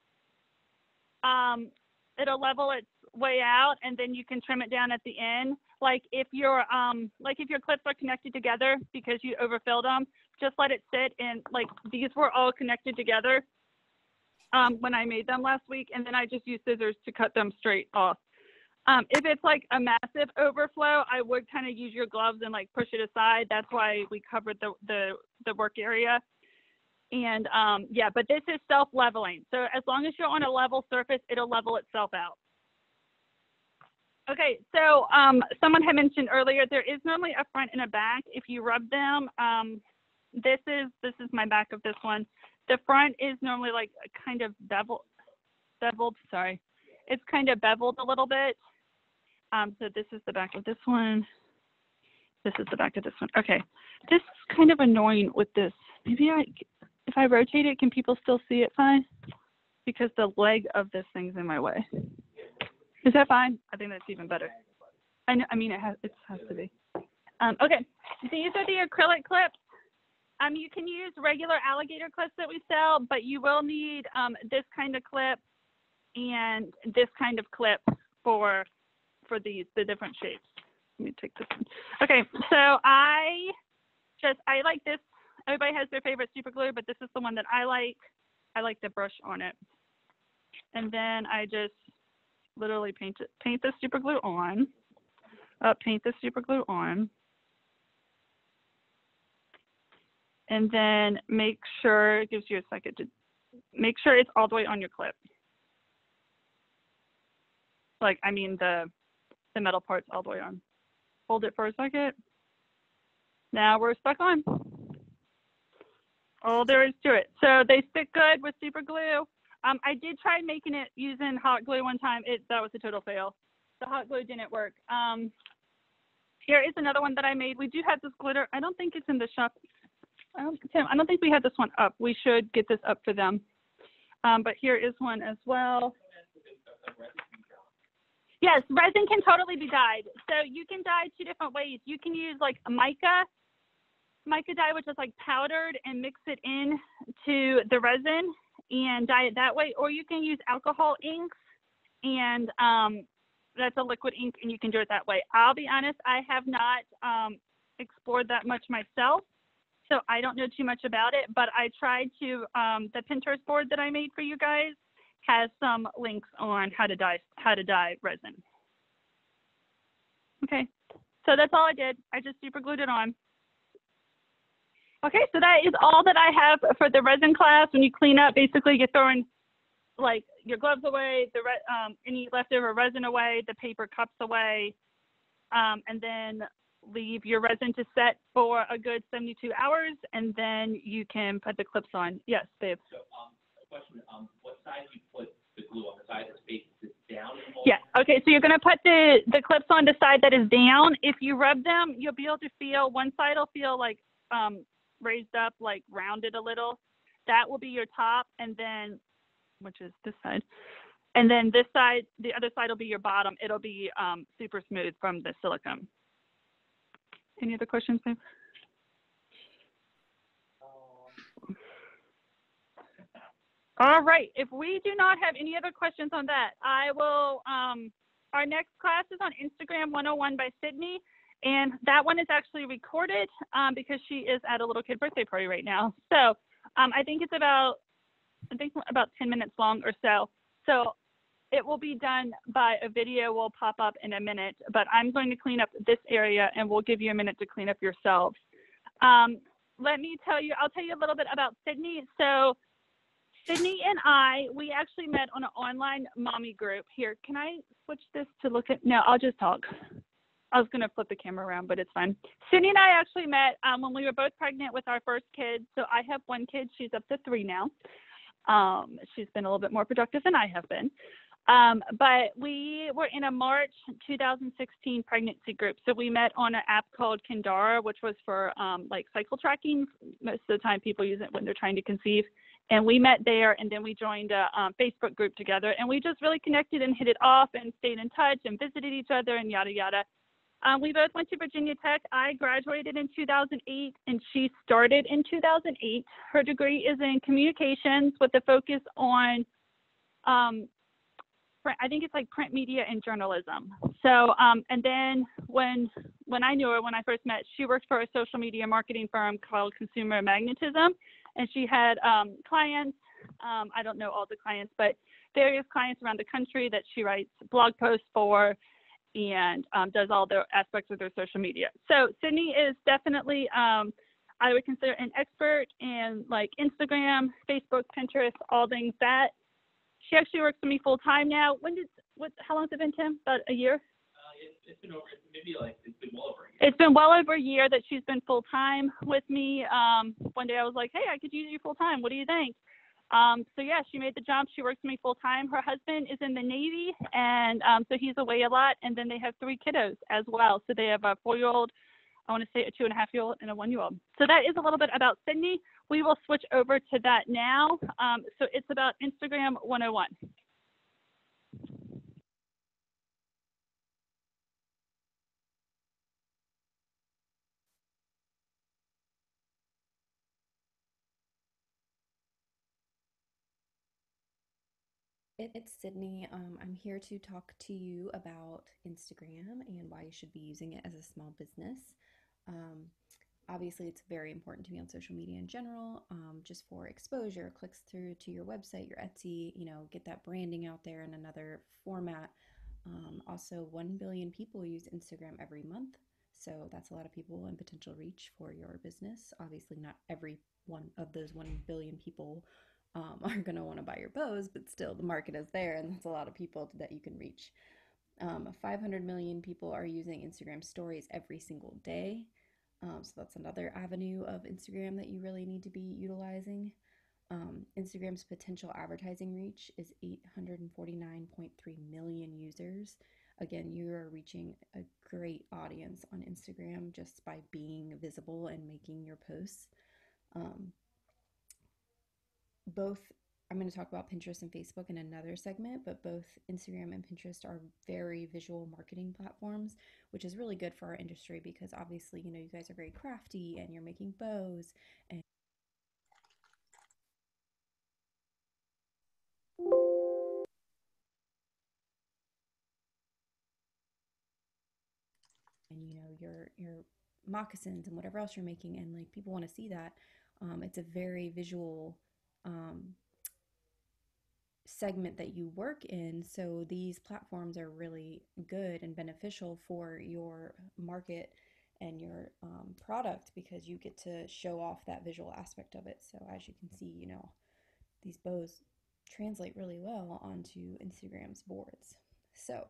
It'll level its way out, and then you can trim it down at the end. Like if your clips are connected together because you overfilled them, just let it sit. And like these were all connected together when I made them last week, and then I just used scissors to cut them straight off. If it's like a massive overflow, I would kind of use your gloves and like push it aside. That's why we covered the work area. And yeah, but this is self-leveling. So as long as you're on a level surface, it'll level itself out. Okay, so someone had mentioned earlier, there is normally a front and a back. If you rub them, this is my back of this one. The front is normally like kind of beveled, sorry. It's kind of beveled a little bit. So this is the back of this one. This is the back of this one. Okay, this is kind of annoying with this. Maybe if I rotate it, can people still see it fine? Because the leg of this thing's in my way. Is that fine? I think that's even better. I mean, it has to be. Okay, these are the acrylic clips. You can use regular alligator clips that we sell, but you will need this kind of clip and this kind of clip for the different shapes. Let me take this one. Okay, so I like this. Everybody has their favorite super glue, but this is the one that I like. I like the brush on it. And then I just literally paint the super glue on. Paint the super glue on. And then make sure, it gives you a second to make sure it's all the way on your clip. Like, I mean the metal part's all the way on. Hold it for a second. Now we're stuck on. All there is to it. So they stick good with super glue. I did try making it using hot glue one time. That was a total fail. The hot glue didn't work. Here is another one that I made. We do have this glitter. I don't think it's in the shop. Tim, I don't think we have this one up. We should get this up for them. But here is one as well. Yes, resin can totally be dyed. So you can dye 2 different ways. You can use like a mica dye, which is like powdered, and mix it in to the resin and dye it that way. Or you can use alcohol inks, and that's a liquid ink, and you can do it that way. I'll be honest, I have not explored that much myself, so I don't know too much about it, but I tried to, the Pinterest board that I made for you guys has some links on how to dye resin. Okay, so that's all I did. I just super glued it on. Okay, so that is all that I have for the resin class. When you clean up, basically you're throwing like your gloves away, any leftover resin away, the paper cups away, and then leave your resin to set for a good 72 hours, and then you can put the clips on. Yes, babe. So, question, what side do you put the glue on? The side that's faces down? Yeah, okay, so you're gonna put the clips on the side that is down. If you rub them, you'll be able to feel, one side will feel like raised up, like rounded a little. That will be your top, and then, which is this side. And then this side, the other side will be your bottom. It'll be super smooth from the silicone. Any other questions, babe? All right, if we do not have any other questions on that, I will, our next class is on Instagram 101 by Sydney, and that one is actually recorded because she is at a little kid birthday party right now. So I think it's about 10 minutes long or so. So it will be done by a video will pop up in a minute, but I'm going to clean up this area and we'll give you a minute to clean up yourselves. Let me tell you, I'll tell you a little bit about Sydney. So Sydney and we actually met on an online mommy group. Here, can I switch this to look at, no, I'll just talk. I was going to flip the camera around, but it's fine. Sydney and I actually met when we were both pregnant with our first kid. So I have 1 kid, she's up to 3 now. She's been a little bit more productive than I have been. But we were in a March 2016 pregnancy group. So we met on an app called Kindara, which was for like cycle tracking. Most of the time people use it when they're trying to conceive. And we met there, and then we joined a Facebook group together, and we just really connected and hit it off and stayed in touch and visited each other and yada, yada. We both went to Virginia Tech. I graduated in 2008, and she started in 2008. Her degree is in communications with a focus on, I think it's like print media and journalism. So, and then when I knew her, when I first met, she worked for a social media marketing firm called Consumer Magnetism, and she had clients. I don't know all the clients, but various clients around the country that she writes blog posts for, and does all the aspects of their social media. So Sydney is definitely, I would consider an expert in like Instagram, Facebook, Pinterest, all things that. She actually works for me full time now. How long has it been, Tim? About a year? It's been well over a year. It's been well over a year that she's been full time with me. One day I was like, hey, I could use you full time. What do you think? So yeah, she made the jump. She works for me full time. Her husband is in the Navy, and so he's away a lot. And then they have 3 kiddos as well. So they have a 4-year-old, I want to say a 2.5-year-old, and a 1-year-old. So that is a little bit about Sydney. We will switch over to that now. So it's about Instagram 101. It's Sydney. I'm here to talk to you about Instagram and why you should be using it as a small business. Obviously, it's very important to be on social media in general, just for exposure, clicks through to your website, your Etsy, get that branding out there in another format. Also, 1 billion people use Instagram every month. So that's a lot of people and potential reach for your business. Obviously, not every one of those 1 billion people are going to want to buy your bows, but still the market is there, and that's a lot of people that you can reach. 500 million people are using Instagram stories every single day. So that's another avenue of Instagram that you really need to be utilizing. Instagram's potential advertising reach is 849.3 million users. Again, you are reaching a great audience on Instagram just by being visible and making your posts. Both I'm going to talk about Pinterest and Facebook in another segment, but both Instagram and Pinterest are very visual marketing platforms, which is really good for our industry because obviously, you guys are very crafty and you're making bows and your moccasins and whatever else you're making, and like people want to see that. It's a very visual segment that you work in, so these platforms are really good and beneficial for your market and your product because you get to show off that visual aspect of it. So as you can see, these bows translate really well onto Instagram's boards. So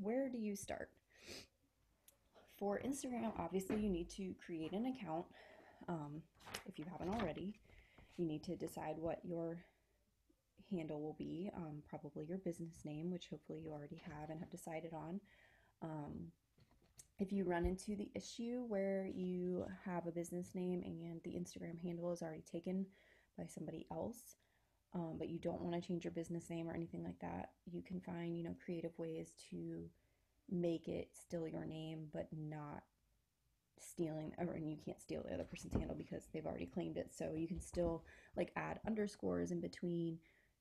where do you start? For Instagram, obviously you need to create an account. If you haven't already, you need to decide what your handle will be, probably your business name, which hopefully you already have and have decided on. If you run into the issue where you have a business name and the Instagram handle is already taken by somebody else, but you don't want to change your business name or anything like that, you can find, creative ways to make it still your name, but not stealing, or and you can't steal the other person's handle because they've already claimed it. So you can still like add underscores in between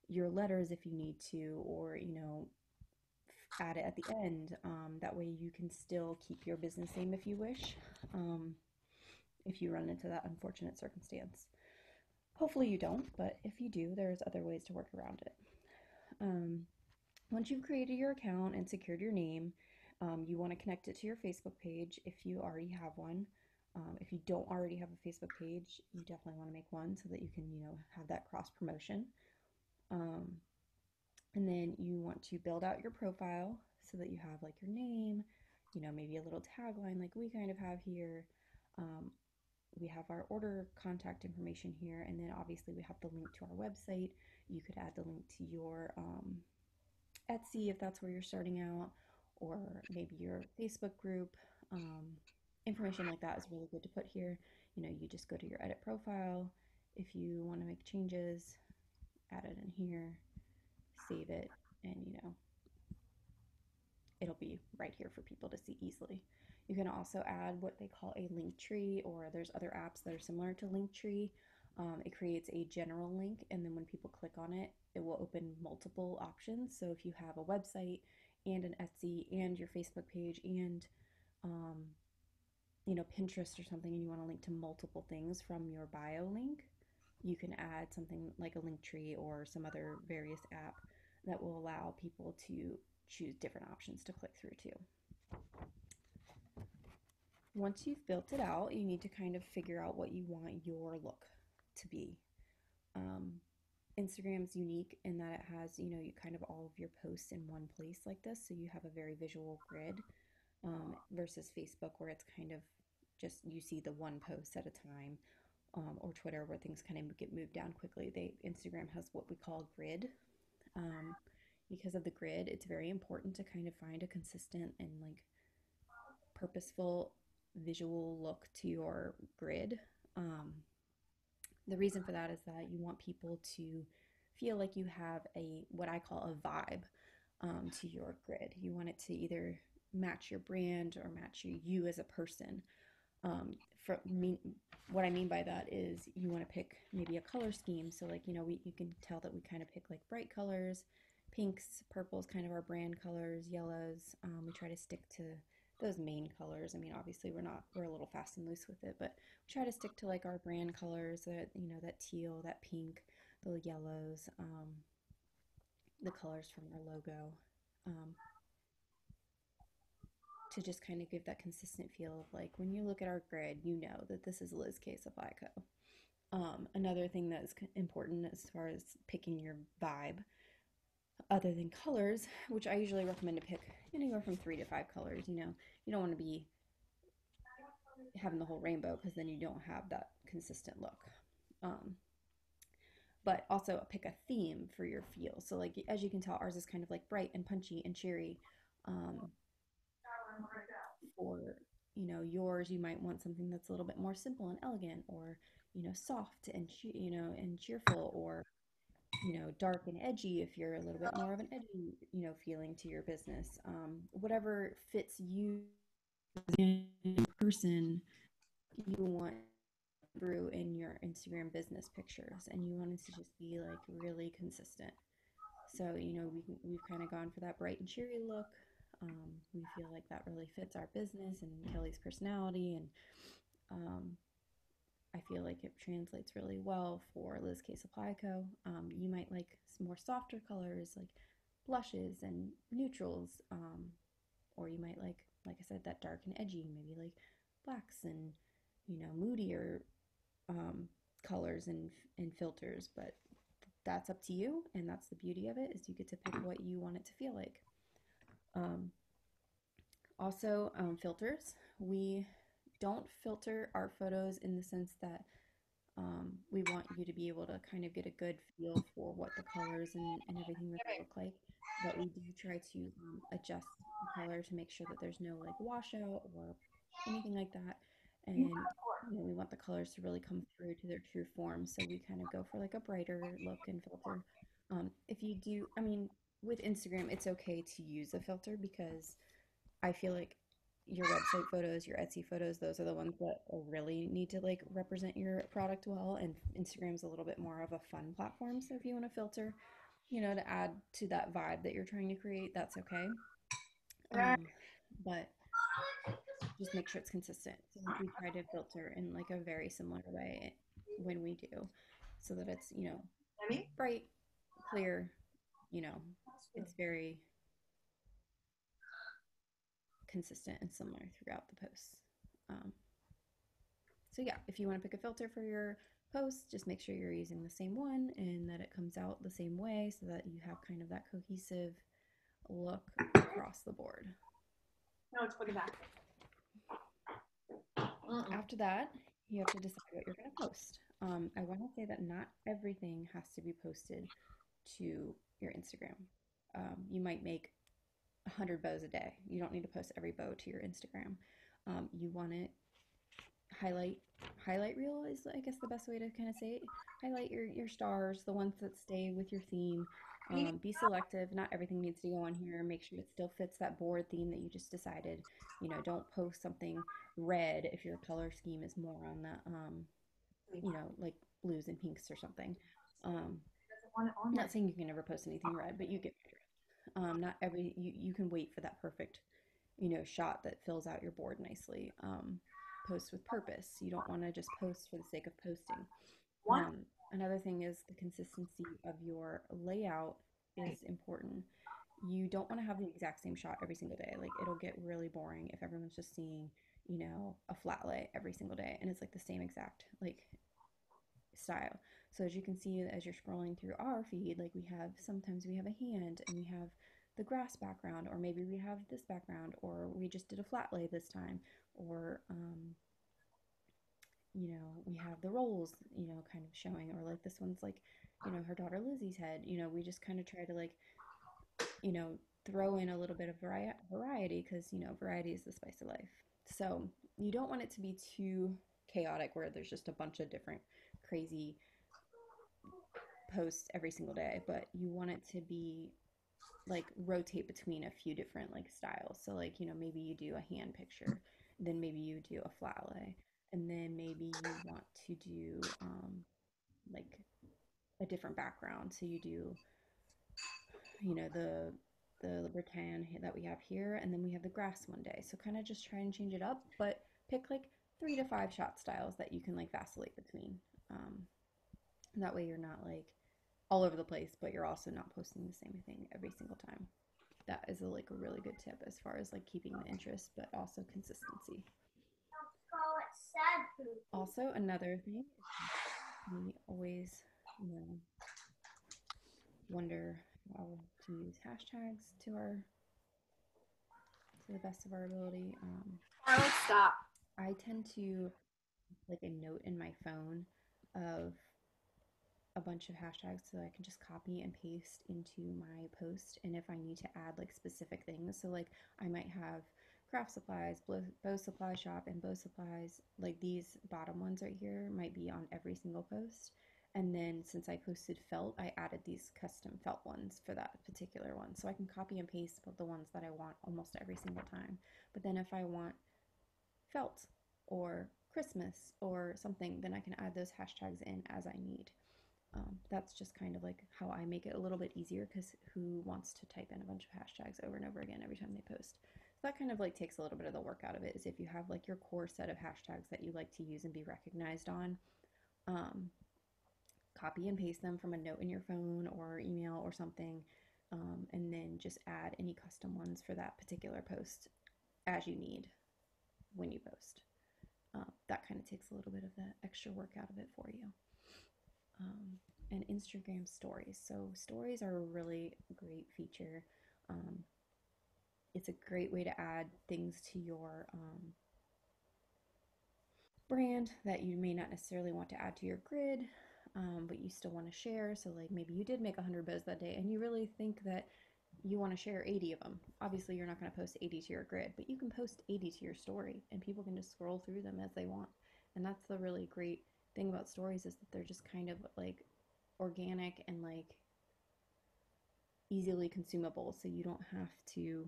your letters if you need to, or add it at the end. That way you can still keep your business name if you wish, if you run into that unfortunate circumstance. Hopefully you don't, but if you do, there's other ways to work around it. Once you've created your account and secured your name, you want to connect it to your Facebook page if you already have one. If you don't already have a Facebook page, you definitely want to make one so that you can, have that cross promotion. And then you want to build out your profile so that you have like your name, maybe a little tagline like we kind of have here. We have our order contact information here, and then obviously we have the link to our website. You could add the link to your Etsy if that's where you're starting out, or maybe your Facebook group. Information like that is really good to put here. You just go to your edit profile. If you want to make changes, add it in here, save it, and it'll be right here for people to see easily. You can also add what they call a link tree, or there's other apps that are similar to Linktree. It creates a general link, and then when people click on it, it will open multiple options. So if you have a website and an Etsy and your Facebook page and Pinterest or something, and you want to link to multiple things from your bio link, you can add something like a link tree or some other various app that will allow people to choose different options to click through to. Once you've built it out, you need to kind of figure out what you want your look to be. Instagram's unique in that it has, you kind of all of your posts in one place like this, so you have a very visual grid, versus Facebook where it's kind of just you see the one post at a time, or Twitter where things kind of get moved down quickly. Instagram has what we call grid. Because of the grid, it's very important to kind of find a consistent and like purposeful visual look to your grid. The reason for that is that you want people to feel like you have what I call a vibe, to your grid. You want it to either match your brand or match you as a person. For me, what I mean by that is you want to pick maybe a color scheme. So like, you can tell that we kind of pick like bright colors, pinks, purples, kind of our brand colors, yellows. We try to stick to those main colors. I mean, obviously we're a little fast and loose with it, but we try to stick to like our brand colors, that, that teal, that pink, the yellows, the colors from our logo, to just kind of give that consistent feel of like when you look at our grid, you know that this is LizK Supply Co. Another thing that is important as far as picking your vibe, other than colors, which I usually recommend to pick anywhere from 3 to 5 colors. You don't want to be having the whole rainbow because then you don't have that consistent look. but also pick a theme for your feel. So like as you can tell, ours is kind of like bright and punchy and cheery. For yours, you might want something that's a little bit more simple and elegant, or soft and and cheerful, or dark and edgy if you're a little bit more of an edgy feeling to your business. Whatever fits you in person, you want through in your Instagram business pictures, and you want it to just be like really consistent. So we've kind of gone for that bright and cheery look. We feel like that really fits our business and Kelly's personality, and I feel like it translates really well for LizK Supply Co. You might like some more softer colors like blushes and neutrals, or you might like I said, that dark and edgy, maybe like blacks and moodier colors and filters. But that's up to you, and that's the beauty of it, is you get to pick what you want it to feel like. Also, filters. We don't filter our photos in the sense that we want you to be able to kind of get a good feel for what the colors and everything really look like. But we do try to adjust the color to make sure that there's no like washout or anything like that. And we want the colors to really come through to their true form. So we kind of go for like a brighter look and filter. If you do, I mean, with Instagram, it's okay to use a filter, because I feel like your website photos, your Etsy photos, those are the ones that really need to like represent your product well. And Instagram's a little bit more of a fun platform. So if you want to filter, to add to that vibe that you're trying to create, that's okay. But just make sure it's consistent. So we try to filter in like a very similar way when we do, so that it's, bright, clear, it's very consistent and similar throughout the posts. So yeah, if you want to pick a filter for your post, just make sure you're using the same one and that it comes out the same way, so that you have kind of that cohesive look across the board. No, it's putting back. After that, you have to decide what you're going to post. I want to say that not everything has to be posted to your Instagram. You might make 100 bows a day. You don't need to post every bow to your Instagram. You want to highlight reel is, I guess, the best way to kind of say it. Highlight your stars, the ones that stay with your theme. Be selective. Not everything needs to go on here. Make sure it still fits that board theme that you just decided. Don't post something red if your color scheme is more on the like blues and pinks or something. Not saying you can never post anything red, but you get my drift. Not every you can wait for that perfect shot that fills out your board nicely. Post with purpose. You don't want to just post for the sake of posting. Another thing is the consistency of your layout is important. You don't want to have the exact same shot every single day. Like, it'll get really boring if everyone's just seeing, a flat lay every single day and it's like the same exact like style. So as you can see, as you're scrolling through our feed, like sometimes we have a hand and we have the grass background, or maybe we have this background, or we just did a flat lay this time, or we have the rolls, kind of showing, or like this one's like, her daughter Lizzie's head. We just kind of try to like, throw in a little bit of variety, because, variety is the spice of life. So you don't want it to be too chaotic where there's just a bunch of different crazy posts every single day, but you want it to be like rotate between a few different like styles. So like, maybe you do a hand picture, then maybe you do a flat lay, and then maybe you want to do like a different background. So you do, the rattan that we have here, and then we have the grass one day. So kind of just try and change it up, but pick like 3 to 5 shot styles that you can like vacillate between. That way you're not like all over the place, but you're also not posting the same thing every single time. That is like a really good tip as far as like keeping the interest, but also consistency. Also, another thing, we always, wonder how to use hashtags to the best of our ability. Stop. I tend to like a note in my phone of a bunch of hashtags so I can just copy and paste into my post. And if I need to add like specific things, so like I might have craft supplies, bow supply shop, and bow supplies, like these bottom ones right here might be on every single post. And then since I posted felt, I added these custom felt ones for that particular one. So I can copy and paste the ones that I want almost every single time. But then if I want felt or Christmas or something, then I can add those hashtags in as I need. That's just kind of like how I make it a little bit easier, because who wants to type in a bunch of hashtags over and over again every time they post? So that kind of like takes a little bit of the work out of it, is if you have like your core set of hashtags that you like to use and be recognized on, copy and paste them from a note in your phone or email or something, and then just add any custom ones for that particular post as you need when you post. That kind of takes a little bit of the extra work out of it for you. And Instagram stories. So stories are a really great feature. It's a great way to add things to your brand that you may not necessarily want to add to your grid, but you still want to share. So like maybe you did make 100 bows that day and you really think that you want to share 80 of them. Obviously you're not going to post 80 to your grid, but you can post 80 to your story and people can just scroll through them as they want. And that's the really great thing about stories, is that they're just kind of like organic and like easily consumable, so you don't have to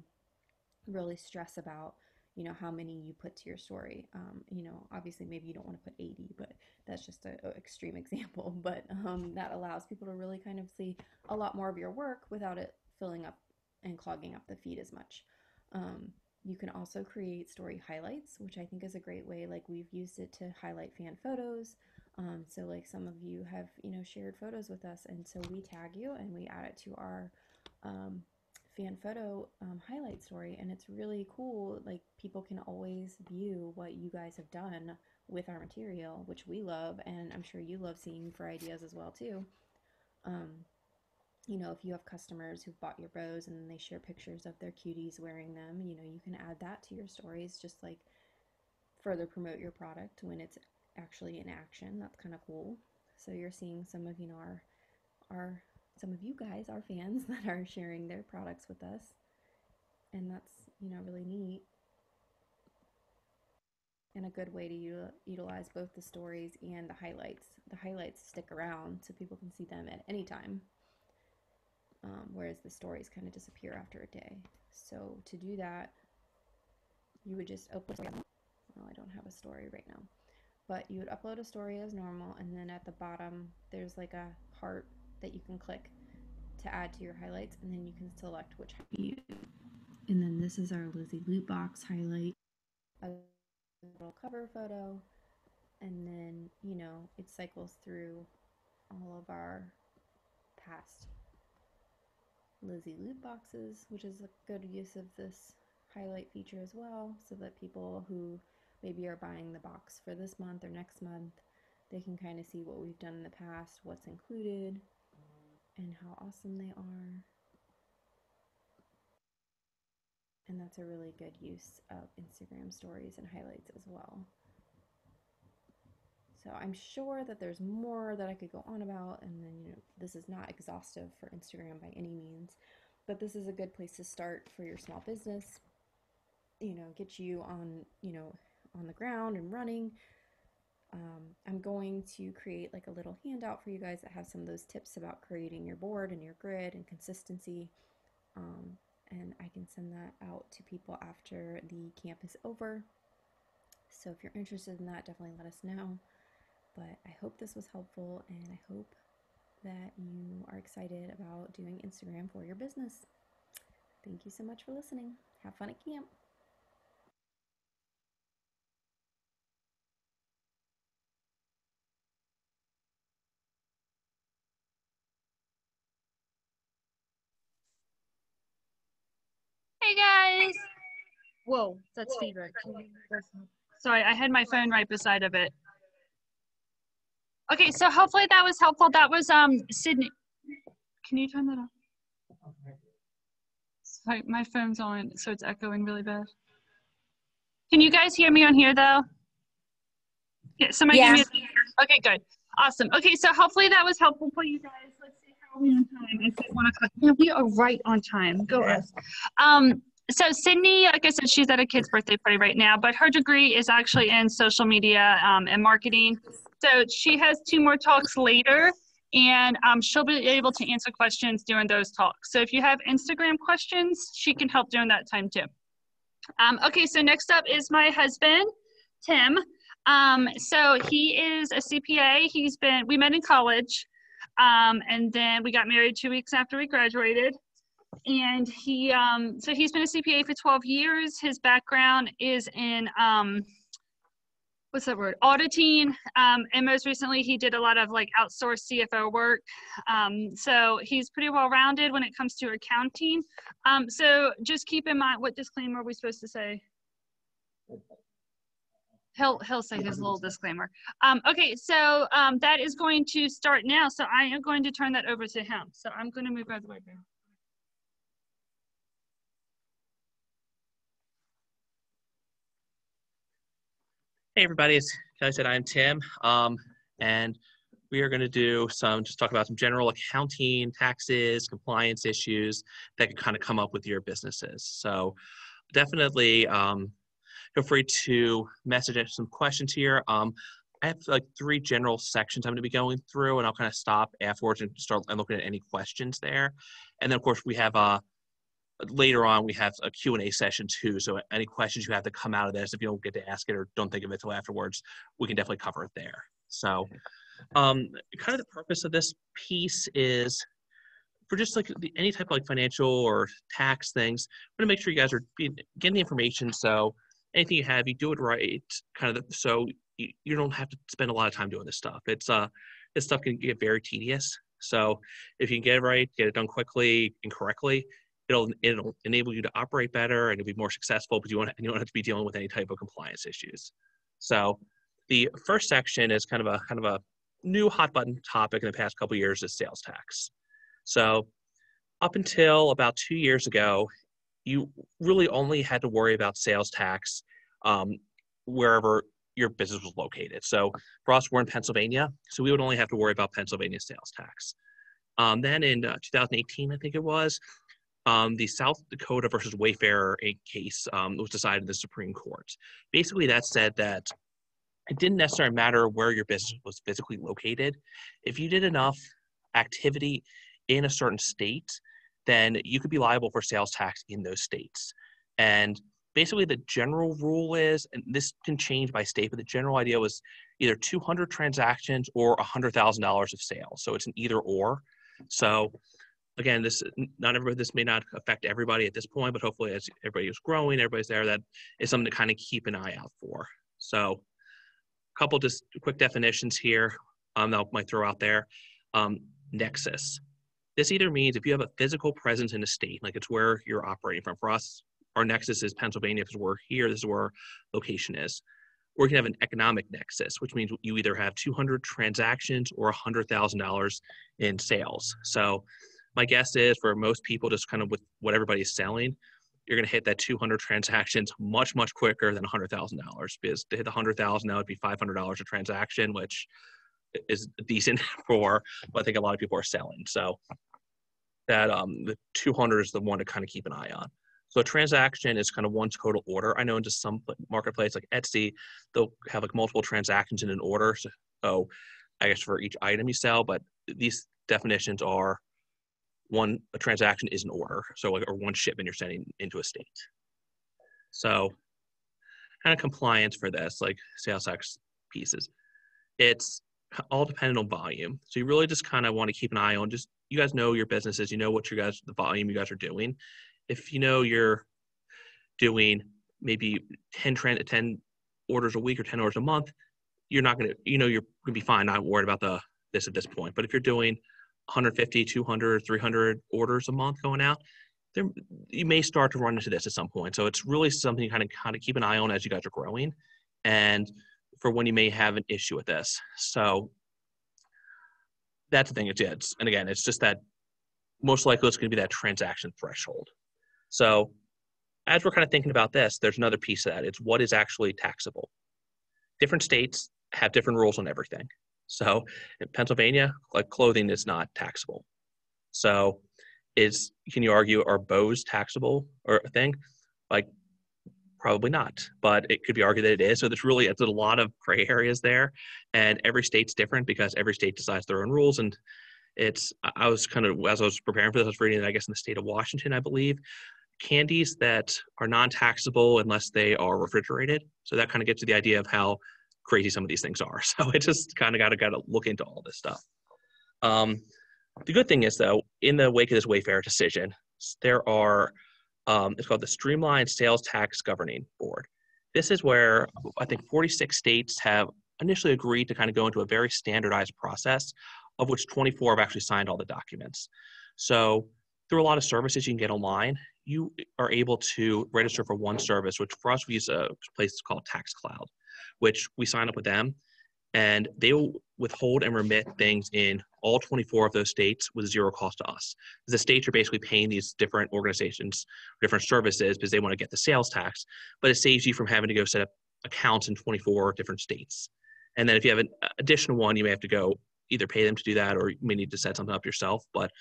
really stress about, you know, how many you put to your story. You know, obviously maybe you don't want to put 80, but that's just an extreme example, but that allows people to really kind of see a lot more of your work without it filling up and clogging up the feed as much. You can also create story highlights, which I think is a great way. Like we've used it to highlight fan photos. So like some of you have, you know, shared photos with us, and so we tag you and we add it to our fan photo highlight story, and it's really cool. Like people can always view what you guys have done with our material, which we love, and I'm sure you love seeing for ideas as well too. You know, if you have customers who've bought your bows and they share pictures of their cuties wearing them, you know, you can add that to your stories, just like further promote your product when it's actually in action. That's kind of cool. So you're seeing some of, you know, some of you guys, our fans, that are sharing their products with us, and that's, you know, really neat and a good way to utilize both the stories and the highlights. The highlights stick around so people can see them at any time, whereas the stories kind of disappear after a day. So to do that, you would just upload. Well, I don't have a story right now, but you would upload a story as normal, and then at the bottom there's like a heart that you can click to add to your highlights, and then you can select which you. And then this is our Lizzie loot box highlight, a little cover photo, and then, you know, it cycles through all of our past Lizzie loot boxes, which is a good use of this highlight feature as well, so that people who maybe are buying the box for this month or next month, they can kind of see what we've done in the past, what's included, and how awesome they are. And that's a really good use of Instagram stories and highlights as well. So I'm sure that there's more that I could go on about, and then, you know, this is not exhaustive for Instagram by any means, but this is a good place to start for your small business, you know, get you on, you know, on the ground and running. I'm going to create like a little handout for you guys that have some of those tips about creating your board and your grid and consistency. And I can send that out to people after the camp is over. So if you're interested in that, definitely let us know. But I hope this was helpful, and I hope that you are excited about doing Instagram for your business. Thank you so much for listening. Have fun at camp. Hey guys! Whoa, that's feedback. Sorry, I had my phone right beside of it. Okay, so hopefully that was helpful. That was Sydney. Can you turn that off? Sorry, my phone's on, so it's echoing really bad. Can you guys hear me on here though? Yeah, somebody give me a... Okay, good. Awesome. Okay, so hopefully that was helpful for you guys. Let's see, how are we on time? I said 1 o'clock. Yeah, we are right on time. Go us. So Sydney, like I said, she's at a kid's birthday party right now, but her degree is actually in social media and marketing. So she has 2 more talks later, and she'll be able to answer questions during those talks. So if you have Instagram questions, she can help during that time too. Okay, so next up is my husband, Tim. So he is a CPA. We met in college, and then we got married 2 weeks after we graduated. And so he's been a CPA for 12 years. His background is in, what's that word? Auditing. And most recently he did a lot of like outsourced CFO work. So he's pretty well-rounded when it comes to accounting. So just keep in mind, what disclaimer are we supposed to say? He'll say his little disclaimer. Okay, so that is going to start now. So I am going to turn that over to him. So I'm going to move out of the way now. Hey everybody, as Kelly said, I'm Tim, and we are going to just talk about some general accounting, taxes, compliance issues that can kind of come up with your businesses. So definitely feel free to message us some questions here. I have like 3 general sections I'm going to be going through, and I'll kind of stop afterwards and start looking at any questions there. And then of course we have later on, we have a Q&A session too. So any questions you have to come out of this, if you don't get to ask it or don't think of it till afterwards, we can definitely cover it there. So kind of the purpose of this piece is for just like any type of like financial or tax things, we're gonna make sure you guys are getting the information. So anything you have, you do it right, kind of, so you don't have to spend a lot of time doing this stuff. This stuff can get very tedious. So if you can get it right, get it done quickly and correctly, it'll enable you to operate better and you'll be more successful, but you don't have to be dealing with any type of compliance issues. So the first section is kind of a new hot button topic in the past couple of years is sales tax. So up until about 2 years ago, you really only had to worry about sales tax wherever your business was located. So for us, we're in Pennsylvania, so we would only have to worry about Pennsylvania sales tax. Then in 2018, I think it was, the South Dakota versus Wayfarer case was decided in the Supreme Court. Basically, that said that it didn't necessarily matter where your business was physically located. If you did enough activity in a certain state, then you could be liable for sales tax in those states. And basically the general rule is, and this can change by state, but the general idea was either 200 transactions or $100,000 of sales. So it's an either or. So again, this may not affect everybody at this point, but hopefully as everybody is growing, everybody's there, that is something to kind of keep an eye out for. So a couple just quick definitions here that I might throw out there. Nexus. This either means if you have a physical presence in a state, like it's where you're operating from. For us, our nexus is Pennsylvania because we're here, this is where our location is. Or you can have an economic nexus, which means you either have 200 transactions or $100,000 in sales. So my guess is for most people, just kind of with what everybody's selling, you're going to hit that 200 transactions much, much quicker than $100,000, because to hit the 100,000, that would be $500 a transaction, which is decent for what I think a lot of people are selling. So that the 200 is the one to kind of keep an eye on. So a transaction is kind of one total order. I know in just some marketplace like Etsy, they'll have like multiple transactions in an order. So I guess for each item you sell, but these definitions are a transaction is an order. So like, or one shipment you're sending into a state. So kind of compliance for this, like sales tax pieces. It's all dependent on volume. So you really just kind of want to keep an eye on just, you guys know your businesses, you know what the volume you guys are doing. If you know you're doing maybe 10 orders a week or 10 orders a month, you're not going to, you're going to be fine, not worried about this at this point. But if you're doing 150, 200, 300 orders a month going out, you may start to run into this at some point. So it's really something you kind of keep an eye on as you guys are growing, and for when you may have an issue with this. So that's the thing. And again, it's just that most likely it's going to be that transaction threshold. So as we're kind of thinking about this, there's another piece of that. It's what is actually taxable. Different states have different rules on everything. So in Pennsylvania, like clothing is not taxable. So can you argue, are bows taxable or a thing? Like, probably not, but it could be argued that it is. So it's a lot of gray areas there, and every state's different because every state decides their own rules. And I was kind of, as I was preparing for this, I was reading that, I guess in the state of Washington, I believe, candies that are non-taxable unless they are refrigerated. So that kind of gets to the idea of how crazy some of these things are. So it just kind of got to look into all this stuff. The good thing is, though, in the wake of this Wayfair decision, there are, it's called the Streamlined Sales Tax Governing Board. This is where I think 46 states have initially agreed to kind of go into a very standardized process, of which 24 have actually signed all the documents. So through a lot of services you can get online, you are able to register for one service, which for us we use a place called TaxCloud, which we sign up with them, and they will withhold and remit things in all 24 of those states with zero cost to us. The states are basically paying these different organizations, different services, because they want to get the sales tax, but it saves you from having to go set up accounts in 24 different states. And then if you have an additional one, you may have to go either pay them to do that, or you may need to set something up yourself. But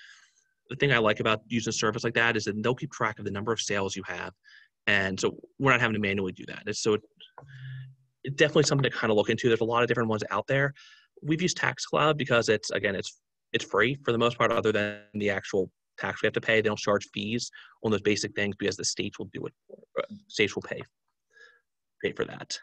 the thing I like about using a service like that is that they'll keep track of the number of sales you have. And so we're not having to manually do that. It's definitely something to kind of look into. There's a lot of different ones out there. We've used TaxCloud because it's free for the most part, other than the actual tax we have to pay. They don't charge fees on those basic things because the states will do it. States will pay for that.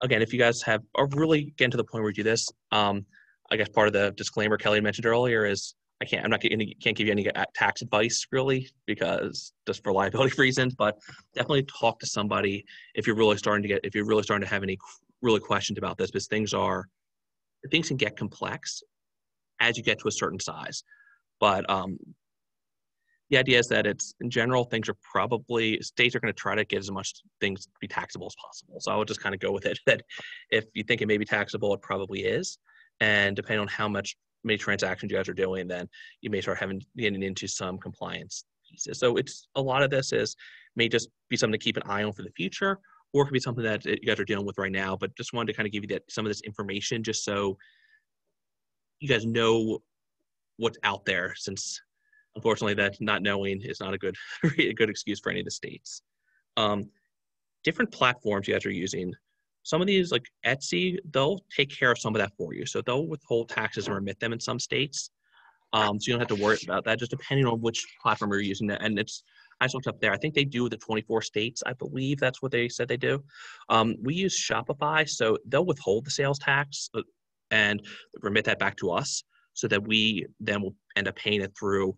Again, if you guys are really getting to the point where you do this, I guess part of the disclaimer Kelly mentioned earlier is can't give you any tax advice really, because just for liability reasons, but definitely talk to somebody if you're really starting to have any really questions about this, because things can get complex as you get to a certain size. But the idea is that in general, states are going to try to get as much things to be taxable as possible. So I would just kind of go with it that if you think it may be taxable, it probably is. And depending on how many transactions you guys are doing, then you may start getting into some compliance pieces. So a lot of this may just be something to keep an eye on for the future, or it could be something that you guys are dealing with right now. But just wanted to kind of give you some of this information just so you guys know what's out there, since unfortunately that not knowing is not a good excuse for any of the states. Different platforms you guys are using. Some of these, like Etsy, they'll take care of some of that for you. So they'll withhold taxes and remit them in some states. So you don't have to worry about that, just depending on which platform you're using. And I just looked up there. I think they do the 24 states. I believe that's what they said they do. We use Shopify, so they'll withhold the sales tax and remit that back to us, so that we then will end up paying it through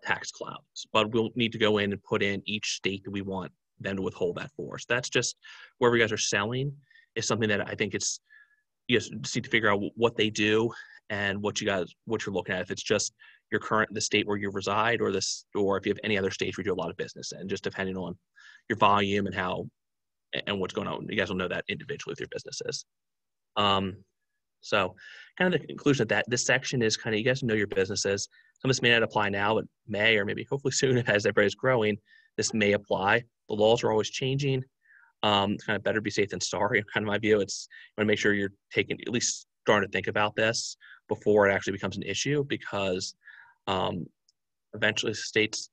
TaxCloud. But we'll need to go in and put in each state that we want them to withhold that for. So that's just wherever you guys are selling is something that I think you just need to figure out what they do and what you're looking at. If it's just the state where you reside, or if you have any other states where you do a lot of business in, just depending on your volume and what's going on. You guys will know that individually with your businesses. So kind of the conclusion of that, this section is kind of, you guys know your businesses. Some of this may not apply now, but may, or maybe hopefully soon, as everybody's growing, this may apply. The laws are always changing. Kind of better be safe than sorry, kind of my view. You want to make sure you're at least starting to think about this before it actually becomes an issue, because eventually states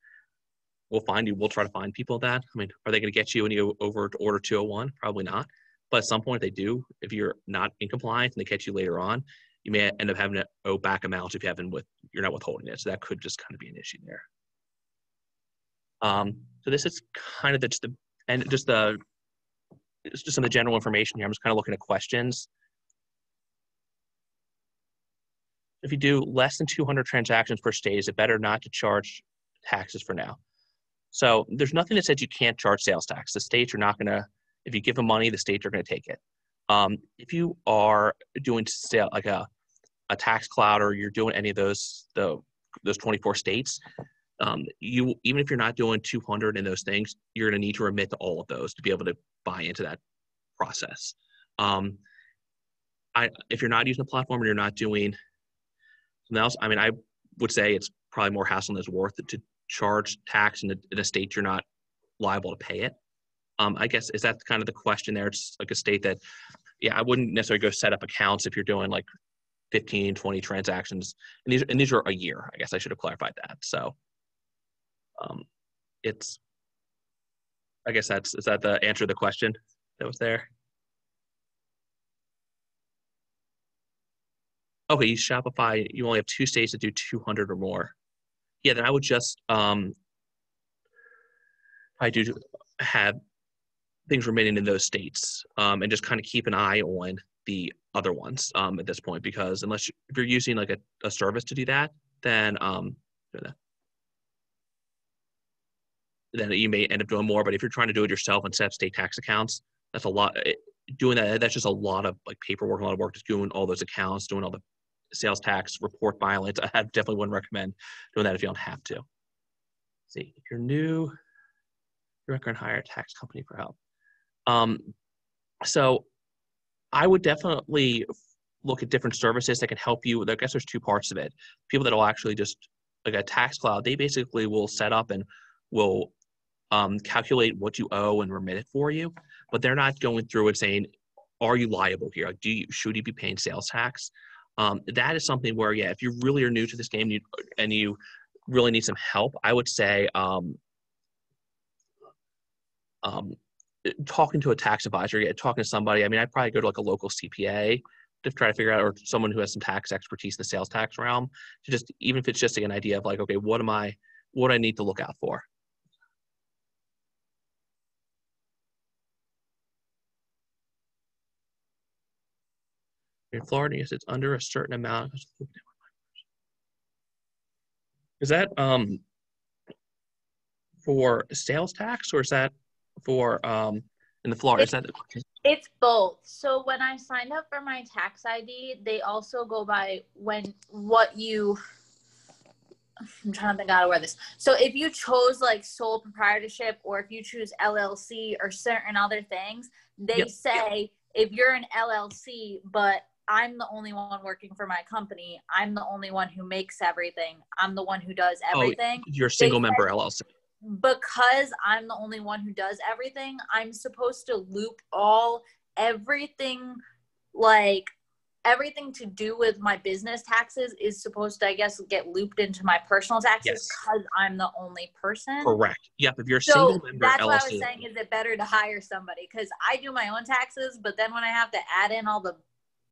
will find you. We'll try to find people that. I mean, are they going to get you when you go over to Order 201? Probably not. But at some point they do. If you're not in compliance and they catch you later on, you may end up having to owe back amounts if you're not withholding it. So that could just kind of be an issue there. So this is kind of it's just some of the general information here. I'm just kind of looking at questions. If you do less than 200 transactions per state, is it better not to charge taxes for now? So there's nothing that says you can't charge sales tax. The states are not going to, if you give them money, the states are going to take it. If you are doing like a TaxCloud, or you're doing any of those 24 states, even if you're not doing 200 in those things, you're going to need to remit to all of those to be able to buy into that process. If you're not using a platform and you're not doing something else, I mean, I would say it's probably more hassle than it's worth it to charge tax in a state you're not liable to pay it. I guess, is that kind of the question there? It's like a state that yeah, I wouldn't necessarily go set up accounts if you're doing like 15, 20 transactions. And these are a year. I guess I should have clarified that. So I guess is that the answer to the question that was there? Okay, you Shopify, you only have 2 states that do 200 or more. Yeah, then I would just, I do have things remaining in those states, and just kind of keep an eye on the other ones at this point, because if you're using like a service to do that, then you may end up doing more. But if you're trying to do it yourself and set up state tax accounts, that's a lot. Doing that, that's just a lot of like paperwork, a lot of work, just doing all those accounts, doing all the sales tax report filings. I definitely wouldn't recommend doing that if you don't have to. See, if you're new, you recommend hire a tax company for help. So I would definitely look at different services that can help you. I guess there's 2 parts of it. People that will actually just, like a tax cloud, they basically will set up and will calculate what you owe and remit it for you, but they're not going through and saying, are you liable here? Like, should you be paying sales tax? That is something where, yeah, if you really are new to this game and you really need some help, I would say talking to a tax advisor, talking to somebody. I mean, I'd probably go to like a local CPA to try to figure out, or someone who has some tax expertise in the sales tax realm, to just, even if it's just an idea of like, okay, what do I need to look out for? In Florida, yes, it's under a certain amount. Is that for sales tax, or is that for in the Florida? Is that the question? It's both. So when I signed up for my tax ID, they also go by I'm trying to think out of where this. So if you chose like sole proprietorship, or if you choose LLC or certain other things, they say if you're an LLC, but I'm the only one working for my company, I'm the only one who makes everything, I'm the one who does everything. You're a single member LLC. Because I'm the only one who does everything, I'm supposed to loop everything to do with my business taxes is supposed to, I guess, get looped into my personal taxes because I'm the only person. Correct. Yep. If you're a single member that's LLC. What I was saying, is it better to hire somebody? Because I do my own taxes, but then when I have to add in all the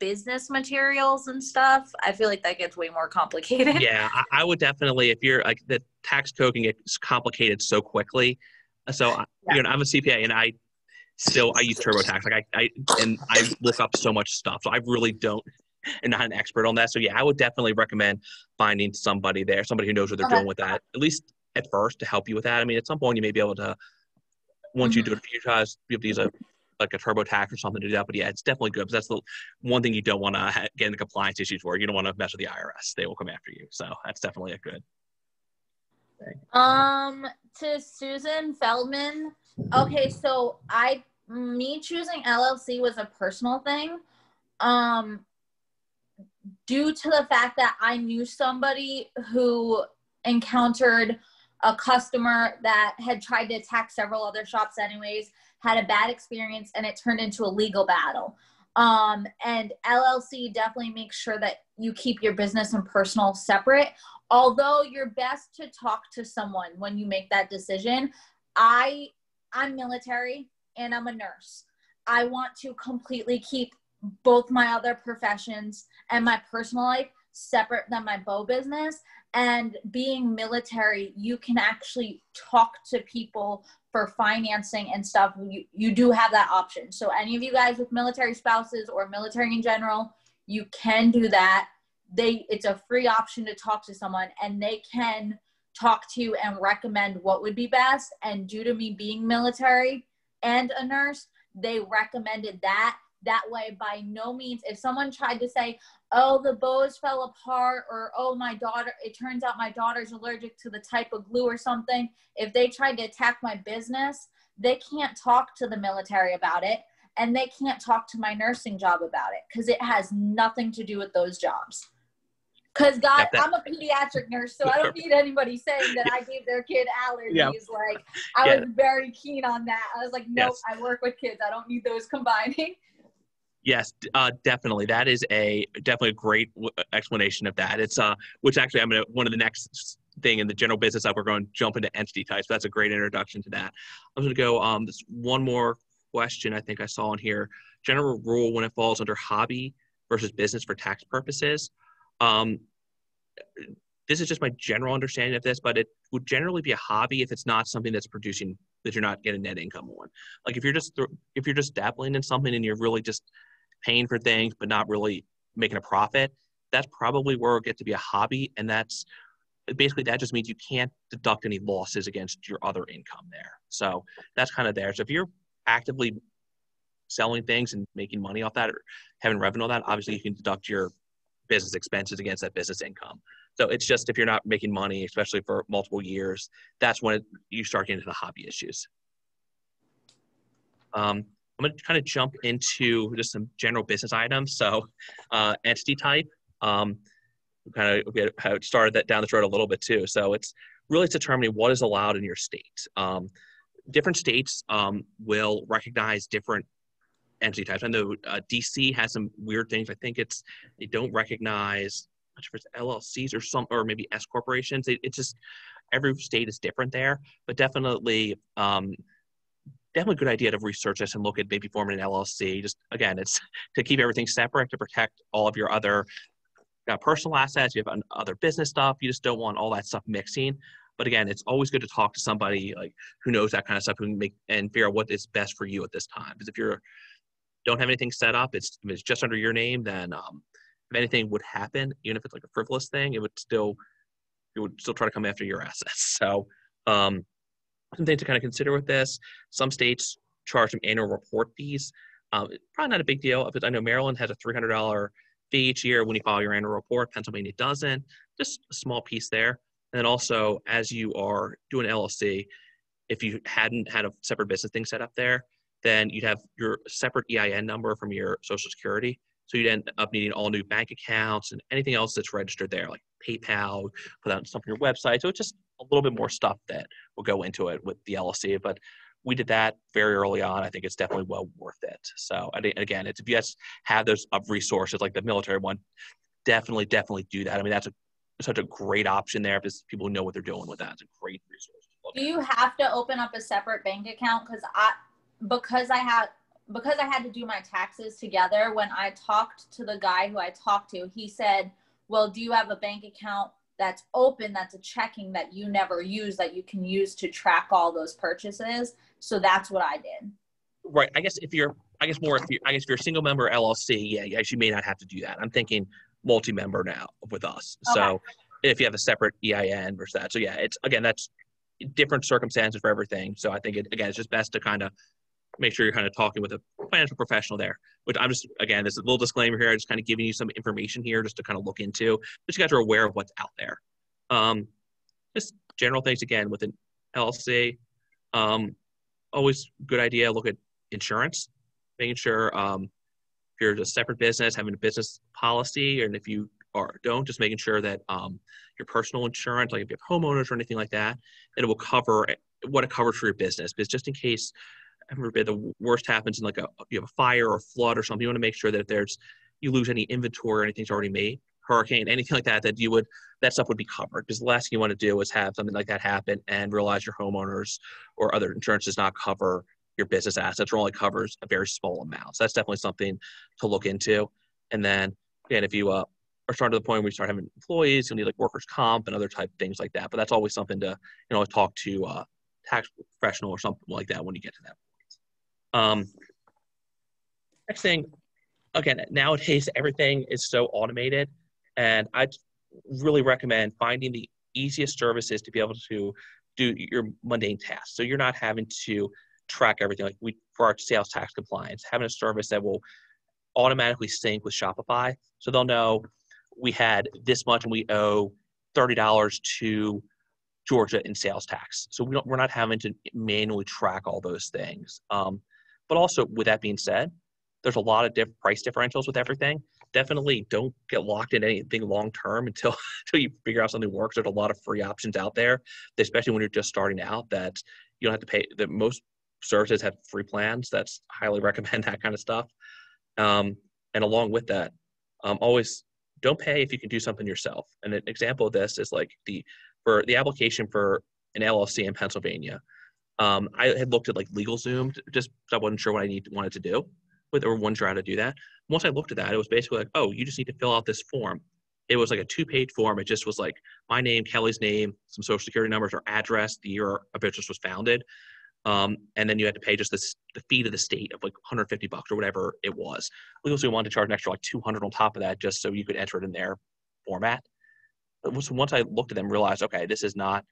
business materials and stuff, I feel like that gets way more complicated. Yeah, I would definitely, if you're like, the tax code can get complicated so quickly. So I'm a CPA, and I use TurboTax. Like I look up so much stuff. So I really am not an expert on that. So yeah, I would definitely recommend finding somebody who knows what they're doing with that, at least at first, to help you with that. I mean, at some point you may be able to, once you do it a few times, be able to use a TurboTax or something to do that. But yeah, it's definitely good, because that's the one thing you don't want to get into compliance issues for. You don't want to mess with the IRS. They will come after you. So that's definitely a good thing. To Susan Feldman. Okay, so me choosing LLC was a personal thing. Due to the fact that I knew somebody who encountered a customer that had tried to attack several other shops anyways, had a bad experience, and it turned into a legal battle. And LLC definitely makes sure that you keep your business and personal separate. Although you're best to talk to someone when you make that decision. I'm military and I'm a nurse. I want to completely keep both my other professions and my personal life separate than my bow business. And being military, you can actually talk to people for financing and stuff. You do have that option. So any of you guys with military spouses or military in general, you can do that. It's a free option to talk to someone, and they can talk to you and recommend what would be best. And due to me being military and a nurse, they recommended that. That way, by no means, if someone tried to say, oh, the bows fell apart, or, oh, it turns out my daughter's allergic to the type of glue or something, if they tried to attack my business, they can't talk to the military about it, and they can't talk to my nursing job about it, because it has nothing to do with those jobs. Because I'm a pediatric nurse, so I don't need anybody saying that I gave their kid allergies. Yeah. Like, I was very keen on that. I was like, nope, I work with kids. I don't need those combining. Yes, definitely. That is definitely a great explanation of that. It's which actually one of the next thing in the general business we're going to jump into entity types. That's a great introduction to that. I'm going to go this one more question I think I saw in here. General rule when it falls under hobby versus business for tax purposes. This is just my general understanding of this, but it would generally be a hobby if it's not something that's producing that you're not getting net income on. Like if you're just dabbling in something and you're really just paying for things but not really making a profit, that's probably where it'll get to be a hobby. And that's basically, that just means you can't deduct any losses against your other income there. So that's kind of there. So if you're actively selling things and making money off that or having revenue on that, obviously you can deduct your business expenses against that business income. So it's just if you're not making money, especially for multiple years, that's when you start getting into the hobby issues. I'm going to kind of jump into just some general business items. So entity type, kind of started that down this road a little bit too. So it's really determining what is allowed in your state. Different states will recognize different entity types. I know DC has some weird things. I think they don't recognize much if it's LLCs or maybe S corporations. It's just every state is different there, but definitely a good idea to research this and look at maybe forming an LLC. Just again, it's to keep everything separate to protect all of your other personal assets. You have other business stuff. You just don't want all that stuff mixing. But again, it's always good to talk to somebody like who knows that kind of stuff, who can and figure out what is best for you at this time. Because if you don't have anything set up, it's just under your name, then if anything would happen, even if it's like a frivolous thing, it would still try to come after your assets. So some things to kind of consider with this. Some states charge some annual report fees. Probably not a big deal. I know Maryland has a $300 fee each year when you file your annual report. Pennsylvania doesn't. Just a small piece there. And then also, as you are doing LLC, if you hadn't had a separate business thing set up there, then you'd have your separate EIN number from your Social Security. So you'd end up needing all new bank accounts and anything else that's registered there, like PayPal, put out stuff on your website. So it's just a little bit more stuff that will go into it with the LLC. But we did that very early on. I think it's definitely well worth it. So again, if you guys have those resources like the military one, definitely do that. I mean, that's such a great option there because people know what they're doing with that. It's a great resource. Do you have to open up a separate bank account? Because I had to do my taxes together, when I talked to the guy who I talked to, he said, well, do you have a bank account that's open, that's a checking that you never use, that you can use to track all those purchases? So that's what I did. Right. If you're a single member LLC, you may not have to do that. I'm thinking multi-member now with us. Okay. So if you have a separate EIN versus that. So that's different circumstances for everything. So I think it's just best to kind of make sure you're kind of talking with a financial professional there, which I'm just, again, there's a little disclaimer here. I'm just kind of giving you some information here just to kind of look into, just you guys are aware of what's out there. Just general things, again, with an LLC, always good idea, look at insurance, making sure if you're a separate business, having a business policy, and if you don't, just making sure that your personal insurance, like if you have homeowners or anything like that, it will cover what it covers for your business. Because just in case the worst happens in you have a fire or a flood or something, you want to make sure that if you lose any inventory or anything's already made, hurricane, anything like that, that stuff would be covered. Because the last thing you want to do is have something like that happen and realize your homeowners or other insurance does not cover your business assets or only covers a very small amount. So that's definitely something to look into. And then again, if you are starting to the point where you start having employees, you'll need like workers' comp and other type things like that. But that's always something to talk to a tax professional or something like that when you get to that point. Next thing, again, nowadays everything is so automated, and I really recommend finding the easiest services to be able to do your mundane tasks. So you're not having to track everything like for our sales tax compliance, having a service that will automatically sync with Shopify. So they'll know we had this much and we owe $30 to Georgia in sales tax. So we're not having to manually track all those things. But also, with that being said, there's a lot of price differentials with everything. Definitely don't get locked in anything long-term until you figure out something works. There's a lot of free options out there, especially when you're just starting out, that you don't have to pay. That most services have free plans. That's highly recommend that kind of stuff. And along with that, always don't pay if you can do something yourself. And an example of this is like for the application for an LLC in Pennsylvania. I had looked at like LegalZoom just because I wasn't sure what I wanted to do with, or wasn't sure how to do that. Once I looked at that, it was basically like, oh, you just need to fill out this form. It was like a 2-page form. It just was like my name, Kelly's name, some social security numbers or address, the year a business was founded. And then you had to pay just the fee to the state of like $150 or whatever it was. LegalZoom wanted to charge an extra like $200 on top of that just so you could enter it in their format. But once I looked at them, realized, okay, this is not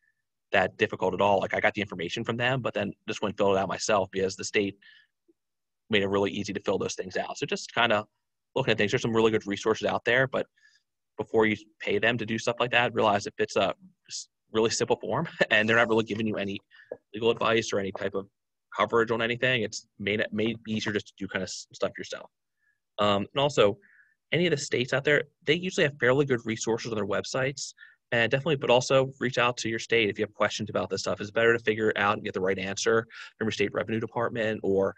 that difficult at all. Like I got the information from them, but then just went and filled it out myself because the state made it really easy to fill those things out. So just kind of looking at things. There's some really good resources out there, but before you pay them to do stuff like that, realize if it's a really simple form and they're not really giving you any legal advice or any type of coverage on anything, it's made easier just to do kind of stuff yourself. And also, any of the states out there, they usually have fairly good resources on their websites. And definitely, but also reach out to your state if you have questions about this stuff. It's better to figure it out and get the right answer from your state revenue department or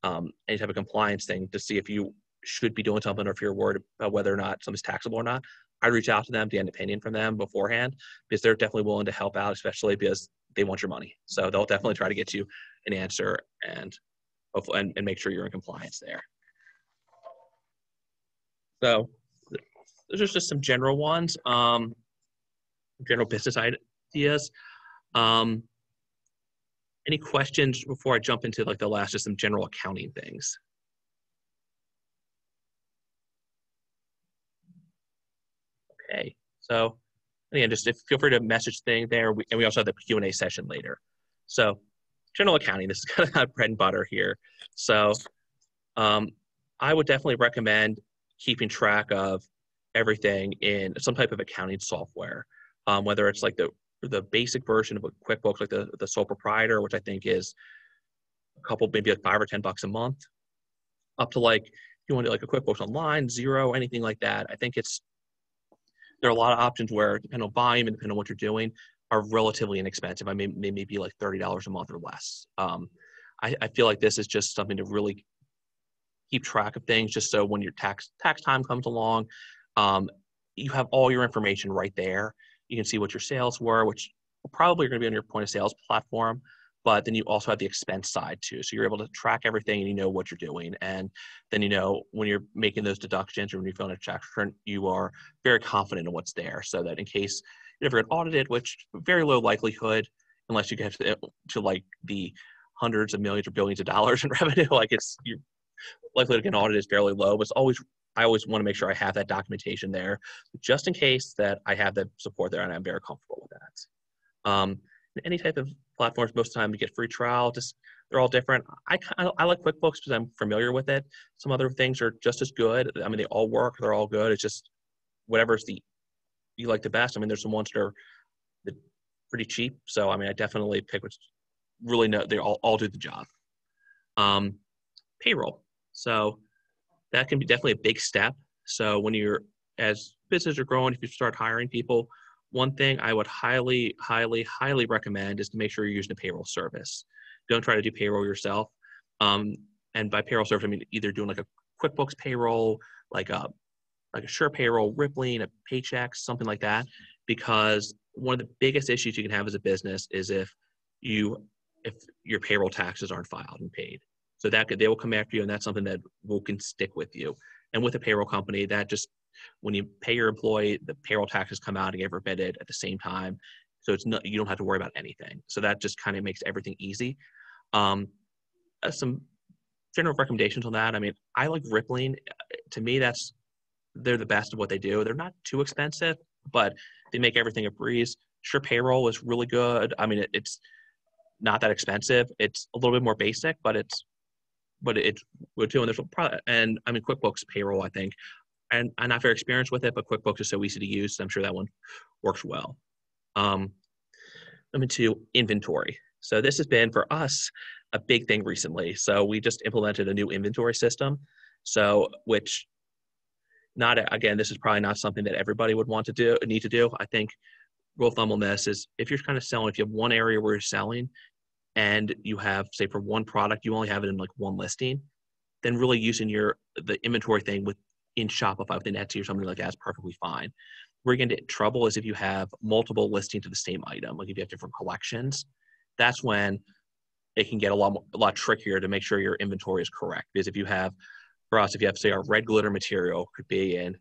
any type of compliance thing to see if you should be doing something or if you're worried about whether or not something's taxable or not. I'd reach out to them to get an opinion from them beforehand because they're definitely willing to help out, especially because they want your money. So they'll definitely try to get you an answer and hopefully and make sure you're in compliance there. So those are just some general ones. General business ideas. Any questions before I jump into like the last, just some general accounting things? Okay, so again, just feel free to message thing there, and we also have the Q&A session later. So general accounting, this is kind of bread and butter here. So I would definitely recommend keeping track of everything in some type of accounting software. Whether it's like the basic version of a QuickBooks, like the sole proprietor, which I think is a couple, maybe like $5 or $10 a month, up to like, if you want to do like a QuickBooks Online, Xero, anything like that. I think there are a lot of options where, depending on volume and depending on what you're doing, are relatively inexpensive. I mean, maybe like $30 a month or less. I feel like this is just something to really keep track of things, just so when your tax time comes along, you have all your information right there. You can see what your sales were, which probably are going to be on your point of sales platform, but then you also have the expense side too. So you're able to track everything and you know what you're doing. And then you know when you're making those deductions or when you're filling a tax return, you are very confident in what's there so that in case you ever get audited, which very low likelihood, unless you get to like the hundreds of millions or billions of dollars in revenue, like you're likely to get audited is fairly low, but I always want to make sure I have that documentation there just in case that I have that support there and I'm very comfortable with that. Any type of platforms, most of the time you get free trial, they're all different. I like QuickBooks because I'm familiar with it. Some other things are just as good. I mean, they all work, they're all good. It's just whatever's you like the best. I mean, there's some ones that are pretty cheap. So, I mean, I definitely pick what's really they all do the job. Payroll. So that can be definitely a big step. So when as businesses are growing, if you start hiring people, one thing I would highly, highly, highly recommend is to make sure you're using a payroll service. Don't try to do payroll yourself. And by payroll service, I mean either doing like a QuickBooks payroll, like a Sure Payroll, Rippling, a Paychex, something like that. Because one of the biggest issues you can have as a business is if your payroll taxes aren't filed and paid. So they will come after you, and that's something that can stick with you. And with a payroll company, that just when you pay your employee, the payroll taxes come out and get remitted at the same time. So you don't have to worry about anything. So that just kind of makes everything easy. Some general recommendations on that. I mean, I like Rippling. To me, they're the best of what they do. They're not too expensive, but they make everything a breeze. Sure Payroll is really good. I mean, it's not that expensive. It's a little bit more basic, but it's good too. And I mean, QuickBooks Payroll, I think, and I'm not very experienced with it, but QuickBooks is so easy to use. So I'm sure that one works well. Number 2, inventory. So this has been for us a big thing recently. So we just implemented a new inventory system. So which again, this is probably not something that everybody would need to do. I think rule of thumb on this is if you're kind of selling, if you have one area where you're selling and you have, say for one product, you only have it in like one listing, then really using the inventory thing in Shopify within Etsy or something like that is perfectly fine. Where you get into trouble is if you have multiple listings of the same item, like if you have different collections, that's when it can get a lot trickier to make sure your inventory is correct. Because if you have, for us, if you have, say, our red glitter material could be in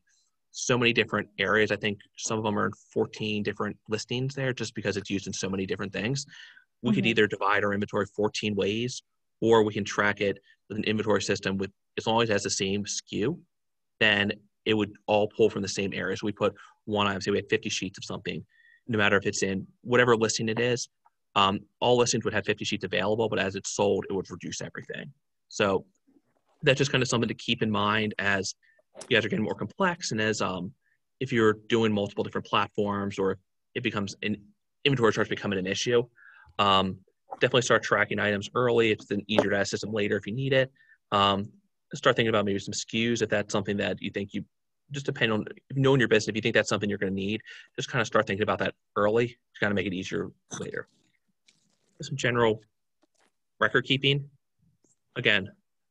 so many different areas. I think some of them are in 14 different listings there just because it's used in so many different things. We could either divide our inventory 14 ways, or we can track it with an inventory system with, as long as it has the same SKU, then it would all pull from the same area. So we put one item, say we had 50 sheets of something, no matter if it's in whatever listing it is, all listings would have 50 sheets available, but as it's sold, it would reduce everything. So that's just kind of something to keep in mind as you guys are getting more complex, and as if you're doing multiple different platforms, or it becomes inventory starts becoming an issue. Definitely start tracking items early. It's then easier to add system later if you need it. Start thinking about maybe some SKUs if that's something that you think you just depend on knowing your business. If you think that's something you're going to need, just kind of start thinking about that early to kind of make it easier later. Some general record keeping. Again,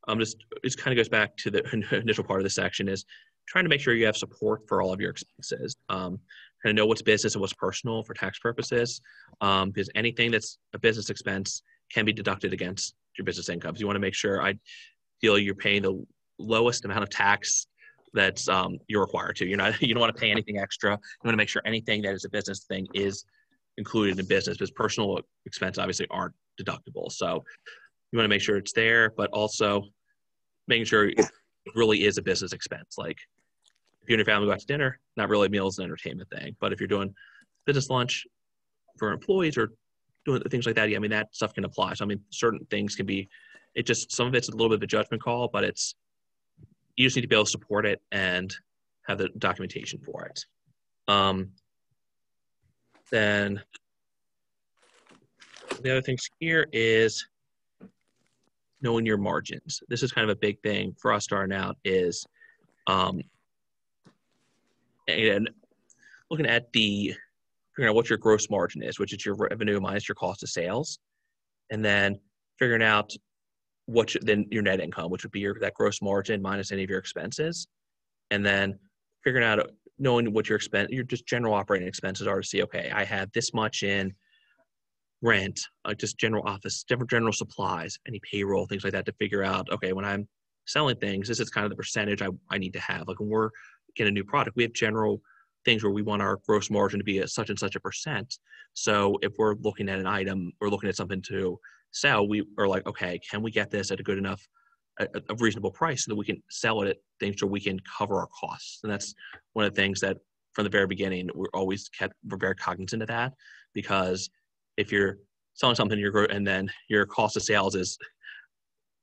it kind of goes back to the initial part of the section is trying to make sure you have support for all of your expenses. Kind of know what's business and what's personal for tax purposes, because anything that's a business expense can be deducted against your business incomes. You want to make sure you're paying the lowest amount of tax that's you're required to. You don't want to pay anything extra. You want to make sure anything that is a business thing is included in business, because personal expenses obviously aren't deductible. So you want to make sure it's there, but also making sure it really is a business expense. Like if you and your family go out to dinner, not really meals and entertainment thing, but if you're doing business lunch for employees or doing things like that, yeah, I mean, that stuff can apply. So I mean, certain things can be, some of it's a little bit of a judgment call, but you just need to be able to support it and have the documentation for it. Then the other things here is knowing your margins. This is kind of a big thing for us starting out is, and looking at figuring out what your gross margin is, which is your revenue minus your cost of sales, and then figuring out then your net income, which would be that gross margin minus any of your expenses, and then figuring out knowing what your just general operating expenses are to see, okay, I have this much in rent, just general office, different general supplies, any payroll, things like that, to figure out, okay, when I'm selling things, this is kind of the percentage I need to have. Like when we're getting a new product, we have general things where we want our gross margin to be at such and such a percent. So if we're looking at an item or looking at something to sell, we are like, okay, can we get this at a good enough, a reasonable price so that we can sell it at things so we can cover our costs? And that's one of the things that from the very beginning, we're very cognizant of that, because if you're selling something and then your cost of sales is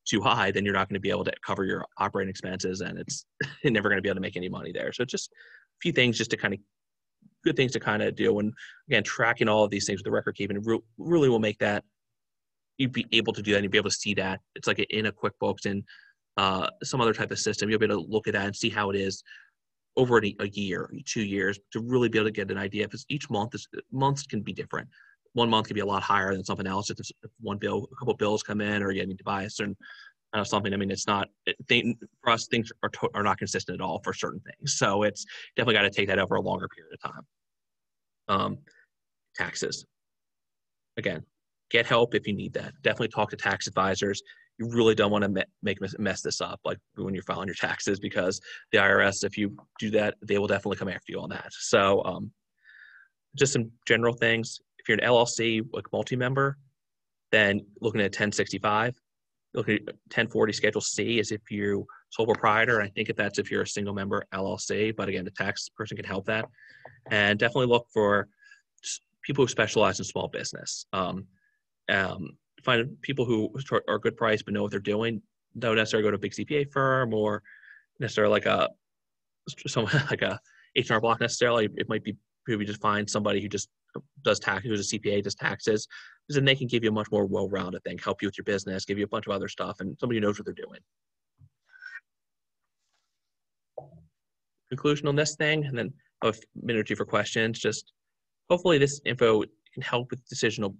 too high, then you're not going to be able to cover your operating expenses, and it's never going to be able to make any money there. So just a few things just to kind of good things to kind of do. And again, tracking all of these things with the record keeping really will make that you'd be able to do that and you'd be able to see that. It's like in a QuickBooks and some other type of system, you'll be able to look at that and see how it is over a year, 2 years, to really be able to get an idea. Because each months can be different. One month can be a lot higher than something else. If a couple bills come in, or you need to buy a certain something. I mean, it's not for us. Things are not consistent at all for certain things. So it's definitely got to take that over a longer period of time. Taxes. Again, get help if you need that. Definitely talk to tax advisors. You really don't want to mess this up, like when you're filing your taxes, because the IRS, if you do that, they will definitely come after you on that. So just some general things. If you're an LLC, like multi-member, then looking at 1065, looking at 1040 Schedule C is if you're sole proprietor. And I think if you're a single member LLC, but again, the tax person can help that. And definitely look for people who specialize in small business. Find people who are good price but know what they're doing. Don't necessarily go to a big CPA firm or necessarily like a H&R Block necessarily. It might be maybe just find somebody who just does tax, who's a CPA, does taxes, because then they can give you a much more well-rounded thing, help you with your business, give you a bunch of other stuff, and somebody who knows what they're doing. Conclusion on this thing, and then a minute or two for questions. Just hopefully this info can help with decisional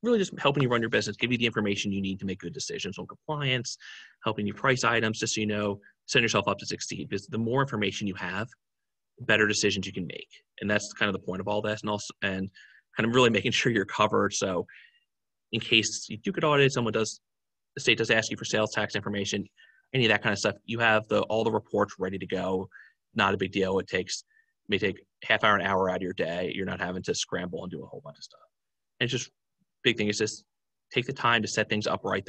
really just helping you run your business, give you the information you need to make good decisions on compliance, helping you price items just so you know, set yourself up to succeed. Because the more information you have, the better decisions you can make. And that's kind of the point of all this. And also, and kind of really making sure you're covered. So in case you do get audited, the state does ask you for sales tax information, any of that kind of stuff, you have all the reports ready to go. Not a big deal. May take half hour, an hour out of your day. You're not having to scramble and do a whole bunch of stuff. And it's just big thing is just take the time to set things up right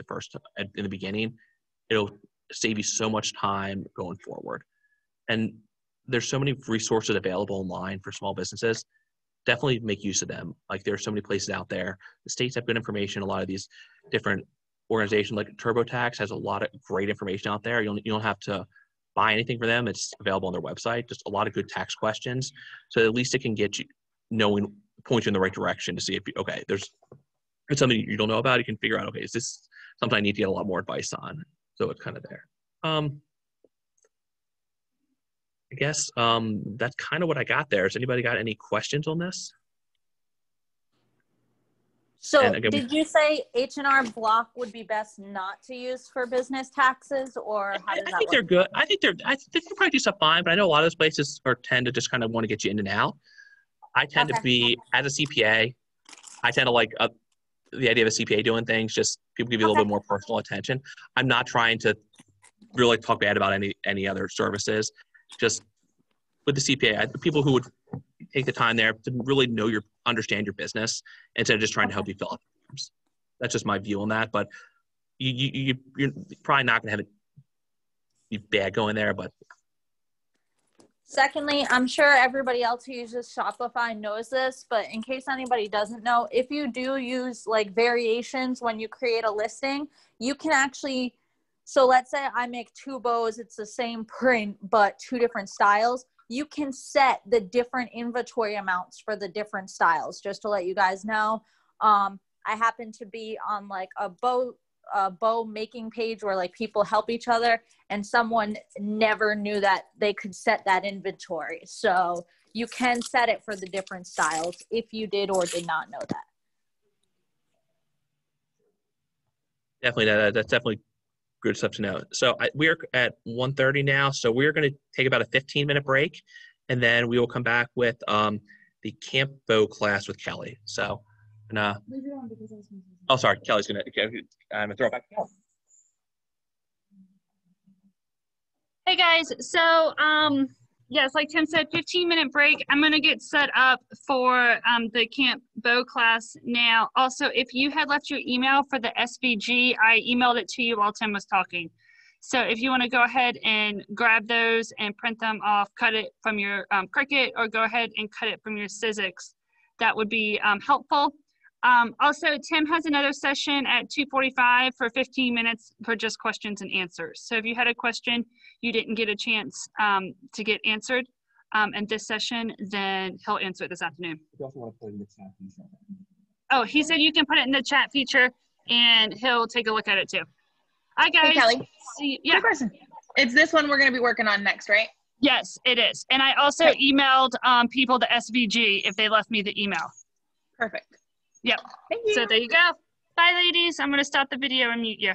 in the beginning. It'll save you so much time going forward. And there's so many resources available online for small businesses. Definitely make use of them. Like there are so many places out there. The states have good information. A lot of these different organizations like TurboTax has a lot of great information out there. You don't have to buy anything for them. It's available on their website. Just a lot of good tax questions. So at least it can get you point you in the right direction to see if it's something you don't know about. You can figure out, okay, is this something I need to get a lot more advice on? So it's kind of there. I guess that's kind of what I got there. Has anybody got any questions on this? So again, did you say H&R Block would be best not to use for business taxes, or how does that work? They're good. I think they probably do stuff fine, but I know a lot of those places tend to just kind of want to get you in and out. I tend to be, as a CPA, I tend to like the idea of a CPA doing things, just people give you a little bit more personal attention. I'm not trying to really talk bad about any other services. Just with the CPA, people who would take the time there to really understand your business instead of just trying to help you fill out forms. That's just my view on that. But you're probably not going to have it be bad going there. But secondly, I'm sure everybody else who uses Shopify knows this, but in case anybody doesn't know, if you do use like variations when you create a listing, you can actually, so let's say I make 2 bows, it's the same print, but 2 different styles. You can set the different inventory amounts for the different styles, just to let you guys know. I happen to be on like a bow making page where like people help each other, and someone never knew that they could set that inventory. So you can set it for the different styles if you did or did not know that. Definitely, that's definitely good stuff to know. So we're at 1:30 now, so we're going to take about a 15-minute break, and then we will come back with the Kamp Bow class with Kelly. So, oh, sorry, Kelly's going to throw it back to Kelly. Hey guys, so yes, like Tim said, 15-minute break. I'm gonna get set up for the Kamp Bow class now. Also, if you had left your email for the SVG, I emailed it to you while Tim was talking. So if you want to go ahead and grab those and print them off, cut it from your Cricut, or go ahead and cut it from your Sizzix, that would be helpful. Also, Tim has another session at 2:45 for 15 minutes for just questions and answers. So if you had a question you didn't get a chance to get answered in this session, then he'll answer it this afternoon. Oh, he said you can put it in the chat feature and he'll take a look at it too. Hi guys. Hey, Kelly. Yeah. Good question. It's this one we're going to be working on next, right? Yes, it is. And I also emailed people to SVG if they left me the email. Perfect. Yep. Thank you. So there you go. Bye, ladies. I'm going to stop the video and mute you.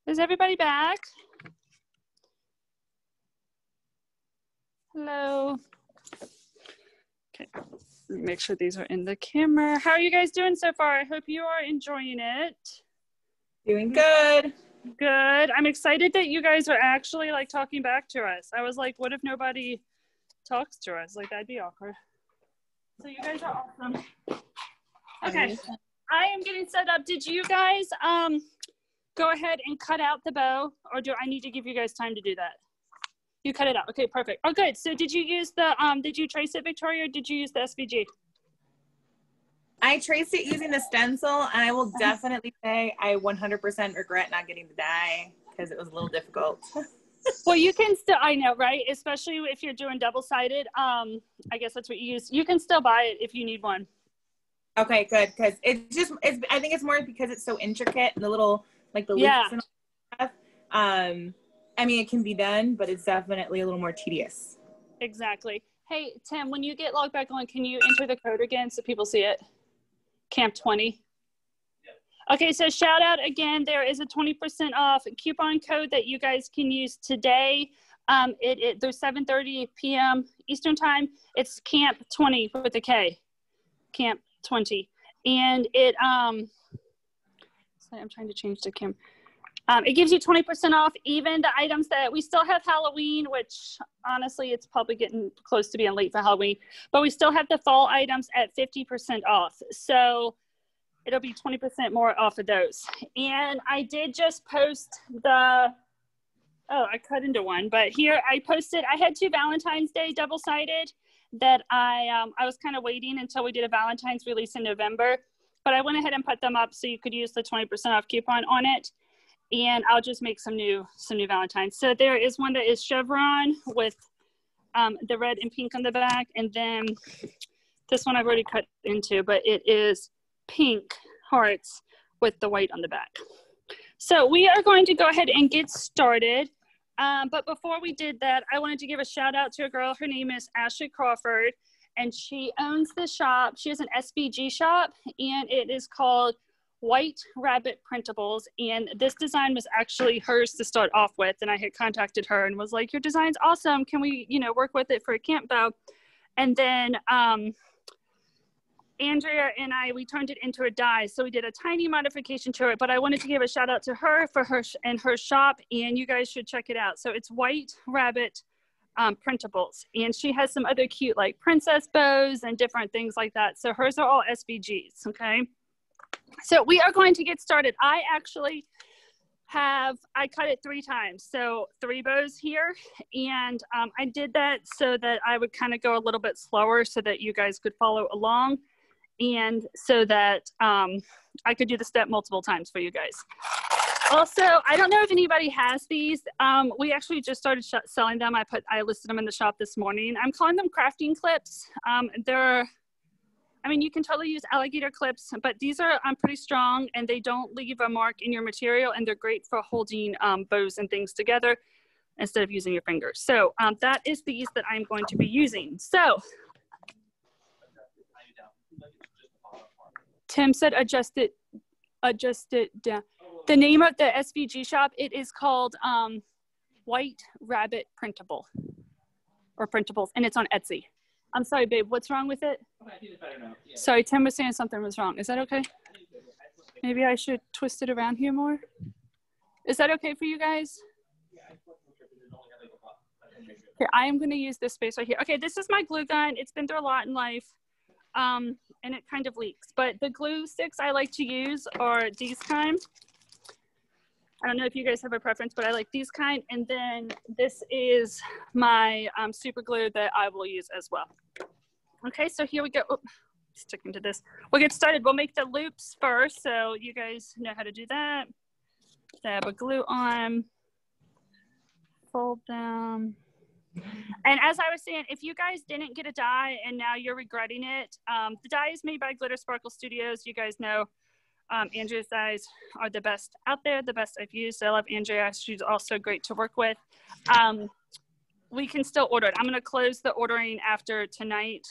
Is everybody back? Hello. Okay, make sure these are in the camera. How are you guys doing so far? I hope you are enjoying it. Doing good. Good. I'm excited that you guys are actually like talking back to us. I was like, what if nobody talks to us? Like, that'd be awkward. So you guys are awesome. Okay, I am getting set up. Did you guys go ahead and cut out the bow, or do I need to give you guys time to do that? You cut it out. Okay, perfect. Oh, good. So did you use the, did you trace it, Victoria, or did you use the SVG? I traced it using the stencil, and I will definitely say I 100% regret not getting the die because it was a little difficult. Well, you can still, I know, right? Especially if you're doing double-sided. I guess that's what you use. You can still buy it if you need one. Okay, good, because I think it's more because it's so intricate and the little, like the loops and all that stuff. I mean, it can be done, but it's definitely a little more tedious. Exactly. Hey, Tim, when you get logged back on, can you enter the code again so people see it? Kamp 20. Okay, so shout out again. There is a 20% off coupon code that you guys can use today. There's 7:30 p.m. Eastern time. It's Kamp 20 with a K. Kamp 20. And it, sorry, I'm trying to change to Kim. It gives you 20% off even the items that we still have Halloween, which honestly, it's probably getting close to being late for Halloween, but we still have the fall items at 50% off. So it'll be 20% more off of those. And I did just post the, oh, I cut into one, but here I posted, I had 2 Valentine's Day double-sided that I was kind of waiting until we did a Valentine's release in November, but I went ahead and put them up so you could use the 20% off coupon on it. And I'll just make some new Valentines. So there is one that is chevron with the red and pink on the back. And then this one I've already cut into, but it is pink hearts with the white on the back. So we are going to go ahead and get started. But before we did that, I wanted to give a shout out to a girl. Her name is Ashley Crawford, and she owns the shop. She has an SVG shop, and it is called White Rabbit Printables. And this design was actually hers to start off with. And I had contacted her and was like, your design's awesome. Can we, work with it for a camp bow? And then Andrea and we turned it into a die. So we did a tiny modification to it, but I wanted to give a shout out to her for her and her shop, and you guys should check it out. So it's White Rabbit Printables, and she has some other cute like princess bows and different things like that. So hers are all SVGs, okay? So we are going to get started. I actually I cut it 3 times. So 3 bows here. And I did that so that I would kind of go a little bit slower so that you guys could follow along. And so that I could do the step multiple times for you guys. Also, I don't know if anybody has these. We actually just started selling them. I listed them in the shop this morning. I'm calling them crafting clips. You can totally use alligator clips, but these are pretty strong and they don't leave a mark in your material, and they're great for holding bows and things together instead of using your fingers. So that is these that I'm going to be using. So Tim said adjust it down. The name of the SVG shop, it is called White Rabbit Printable or Printables, and it's on Etsy. I'm sorry, babe, what's wrong with it? Okay, I think it's better now. Yeah. Sorry, Tim was saying something was wrong. Is that okay? Maybe I should twist it around here more. Is that okay for you guys? Here, I am gonna use this space right here. Okay, this is my glue gun. It's been through a lot in life, and it kind of leaks. But the glue sticks I like to use are these kind. I don't know if you guys have a preference, but I like these kind. And then this is my super glue that I will use as well. Okay, so here we go. Oh, sticking to this. We'll get started. We'll make the loops first, so you guys know how to do that. Dab a glue on, fold down. And as I was saying, if you guys didn't get a die and now you're regretting it, the die is made by Glitter Sparkle Studios. You guys know Andrea's dies are the best out there, the best I've used. I love Andrea. She's also great to work with. We can still order it. I'm going to close the ordering after tonight.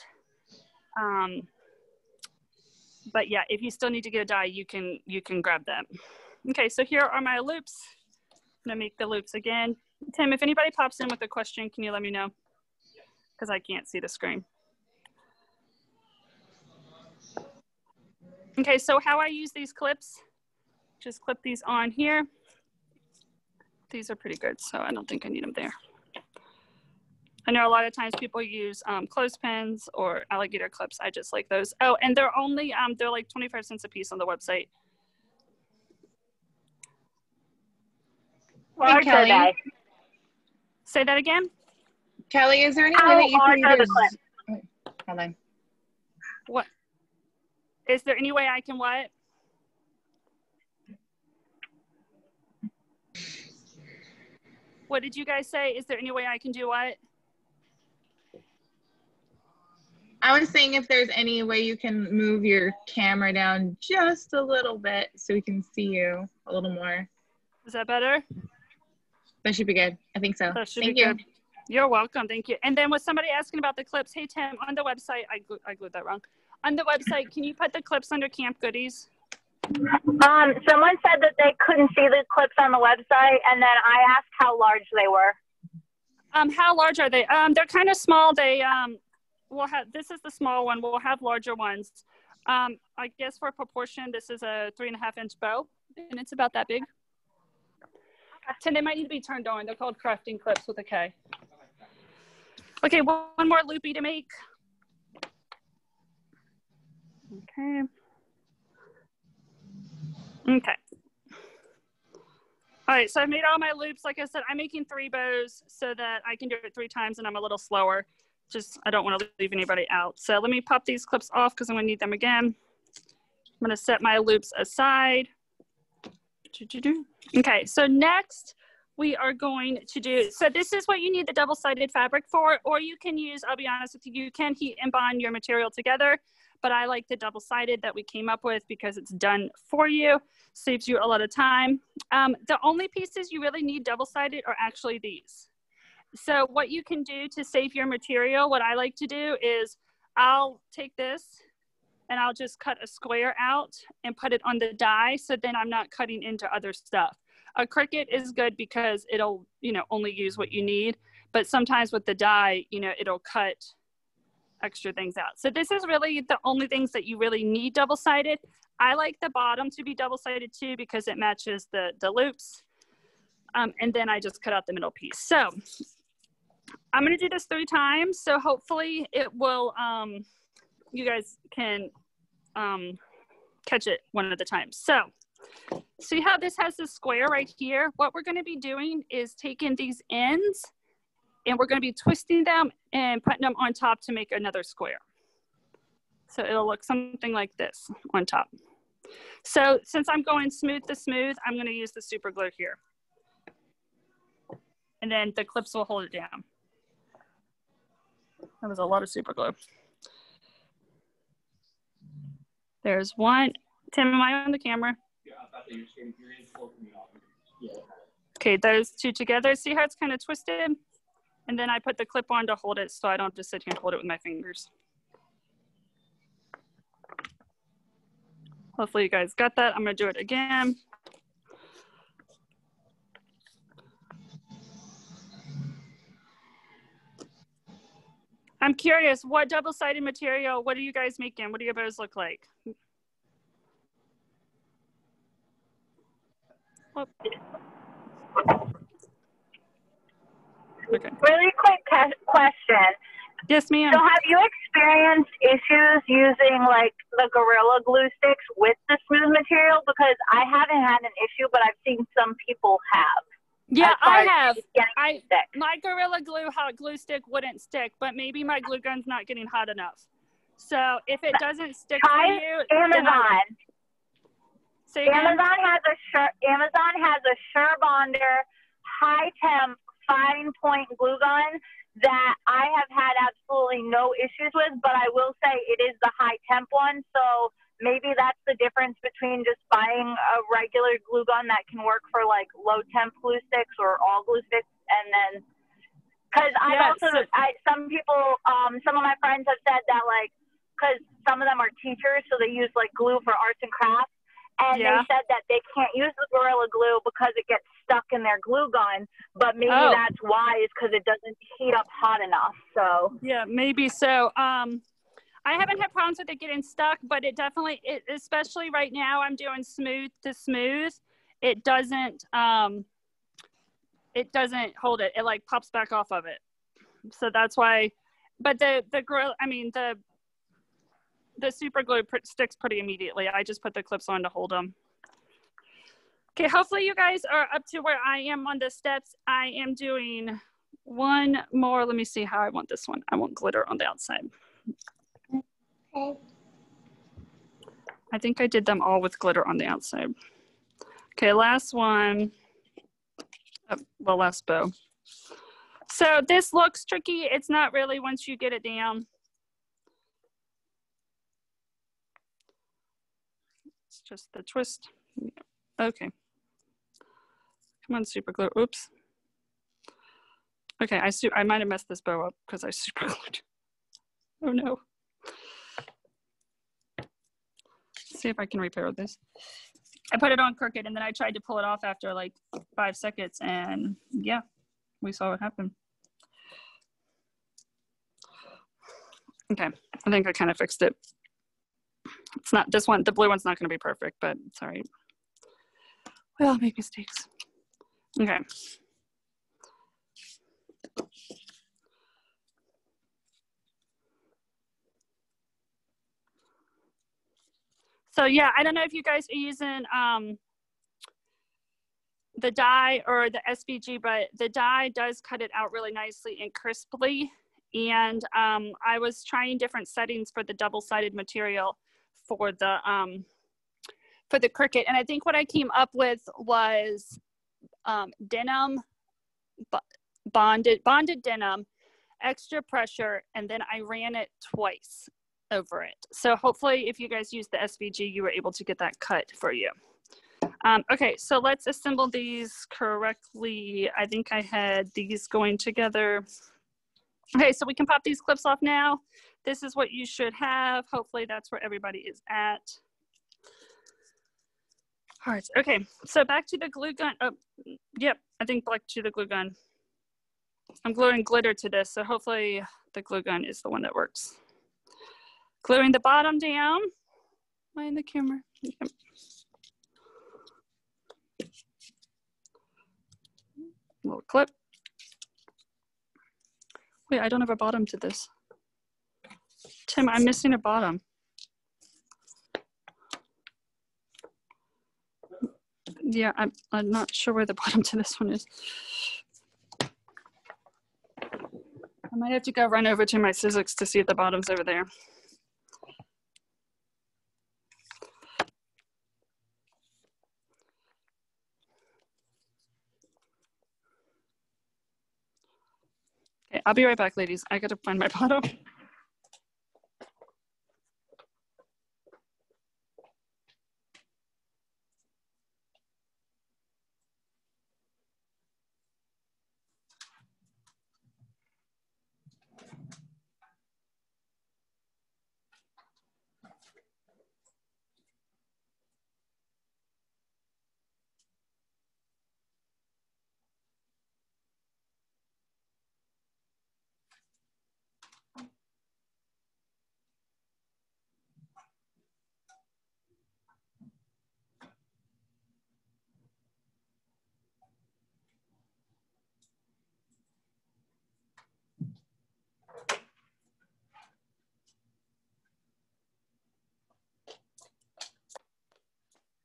But yeah, if you still need to get a die, you can grab them. Okay, so here are my loops. gonna make the loops again. Tim, if anybody pops in with a question, can you let me know? Because I can't see the screen. Okay, so how I use these clips, just clip these on here. These are pretty good, so I don't think I need them there. I know a lot of times people use clothespins or alligator clips. I just like those. Oh, and they're only, they're like 25 cents a piece on the website. Hey, Kelly. Say that again? Kelly, is there any way that you can either... Hold on. What? Is there any way I can what? What did you guys say? Is there any way I can do what? I was saying if there's any way you can move your camera down just a little bit so we can see you a little more. Is that better? That should be good. I think so. That should Thank be you. good. You're welcome. Thank you. And then was somebody asking about the clips? Hey, Tim, on the website, I glued that wrong. On the website, can you put the clips under Camp Goodies? Someone said that they couldn't see the clips on the website, and then I asked how large they were. How large are they? They're kind of small. They we'll have, this is the small one. We'll have larger ones. I guess for proportion, this is a 3.5-inch bow, and it's about that big. And they might need to be turned on. They're called crafting clips with a K. Okay, one more loopy to make. Okay. Okay. All right, so I've made all my loops. Like I said, I'm making 3 bows so that I can do it 3 times and I'm a little slower. Just, I don't want to leave anybody out. So let me pop these clips off because I'm going to need them again. I'm going to set my loops aside. Okay, so next we are going to do, so this is what you need the double-sided fabric for, or you can use, I'll be honest with you, you can heat and bond your material together, but I like the double-sided that we came up with because it's done for you, saves you a lot of time. The only pieces you really need double-sided are actually these. So what you can do to save your material, what I like to do is I'll take this and I'll just cut a square out and put it on the die, so then I'm not cutting into other stuff. A Cricut is good because it'll, you know, only use what you need, but sometimes with the die, you know, it'll cut extra things out. So this is really the only things that you really need double-sided. I like the bottom to be double-sided too because it matches the loops. And then I just cut out the middle piece. So I'm gonna do this 3 times. So hopefully it will, you guys can catch it one at a time. So see how this has this square right here? What we're gonna be doing is taking these ends and we're gonna be twisting them and putting them on top to make another square. So it'll look something like this on top. So since I'm going smooth to smooth, I'm gonna use the super glue here. And then the clips will hold it down. That was a lot of super glue. There's one. Tim, am I on the camera? Okay, those 2 together. See how it's kind of twisted? And then I put the clip on to hold it so I don't just sit here and hold it with my fingers. Hopefully you guys got that. I'm gonna do it again. I'm curious, what double-sided material, what are you guys making? What do your bows look like? Oh. Okay. Really quick question. Yes, ma'am. So have you experienced issues using like the Gorilla Glue sticks with the smooth material? Because I haven't had an issue, but I've seen some people have. Yeah, I have. My Gorilla Glue hot glue stick wouldn't stick, but maybe my glue gun's not getting hot enough. So if it doesn't stick for you, Amazon. Say again? Amazon has a SureBonder high temp fine point glue gun that I have had absolutely no issues with, but I will say it is the high temp one. So maybe that's the difference between just buying a regular glue gun that can work for like low temp glue sticks or all glue sticks, and then because some people, some of my friends have said that like, because some of them are teachers, so they use like glue for arts and crafts, and they said that they can't use the Gorilla Glue because it gets stuck in their glue gun, but maybe that's why, is because it doesn't heat up hot enough. So yeah, maybe so. I haven't had problems with it getting stuck, but it definitely, especially right now, I'm doing smooth to smooth. It doesn't hold it. It like pops back off of it. So that's why, but the super glue sticks pretty immediately. I just put the clips on to hold them. Okay, hopefully you guys are up to where I am on the steps. I am doing one more. Let me see how I want this one. I want glitter on the outside. Okay. I think I did them all with glitter on the outside. Okay, last one. Well, last bow. So this looks tricky. It's not really once you get it down. It's just the twist. Okay. Come on, super glue. Oops. Okay, I might have messed this bow up because I super glued. Oh no. Let's see if I can repair this. I put it on crooked and then I tried to pull it off after like 5 seconds, and yeah, we saw what happened. Okay, I think I kind of fixed it. It's not this one, the blue one's not going to be perfect, but it's all right. We all make mistakes. Okay. So yeah, I don't know if you guys are using the dye or the SVG, but the dye does cut it out really nicely and crisply. And I was trying different settings for the double-sided material for the Cricut. And I think what I came up with was denim, bonded denim, extra pressure, and then I ran it twice over it. So hopefully if you guys use the SVG, you were able to get that cut for you. Okay, so let's assemble these correctly. I think I had these going together. Okay, so we can pop these clips off now. This is what you should have. Hopefully that's where everybody is at. All right, okay, so back to the glue gun. Oh, yep, I think back to the glue gun. I'm gluing glitter to this, so hopefully the glue gun is the one that works. Gluing the bottom down. Am I in the camera? Yep. Little clip. Wait, I don't have a bottom to this. Tim, I'm missing a bottom. Yeah, I'm not sure where the bottom to this one is. I might have to go run over to my Sizzix to see if the bottom's over there. Okay, I'll be right back, ladies. I gotta find my bottom.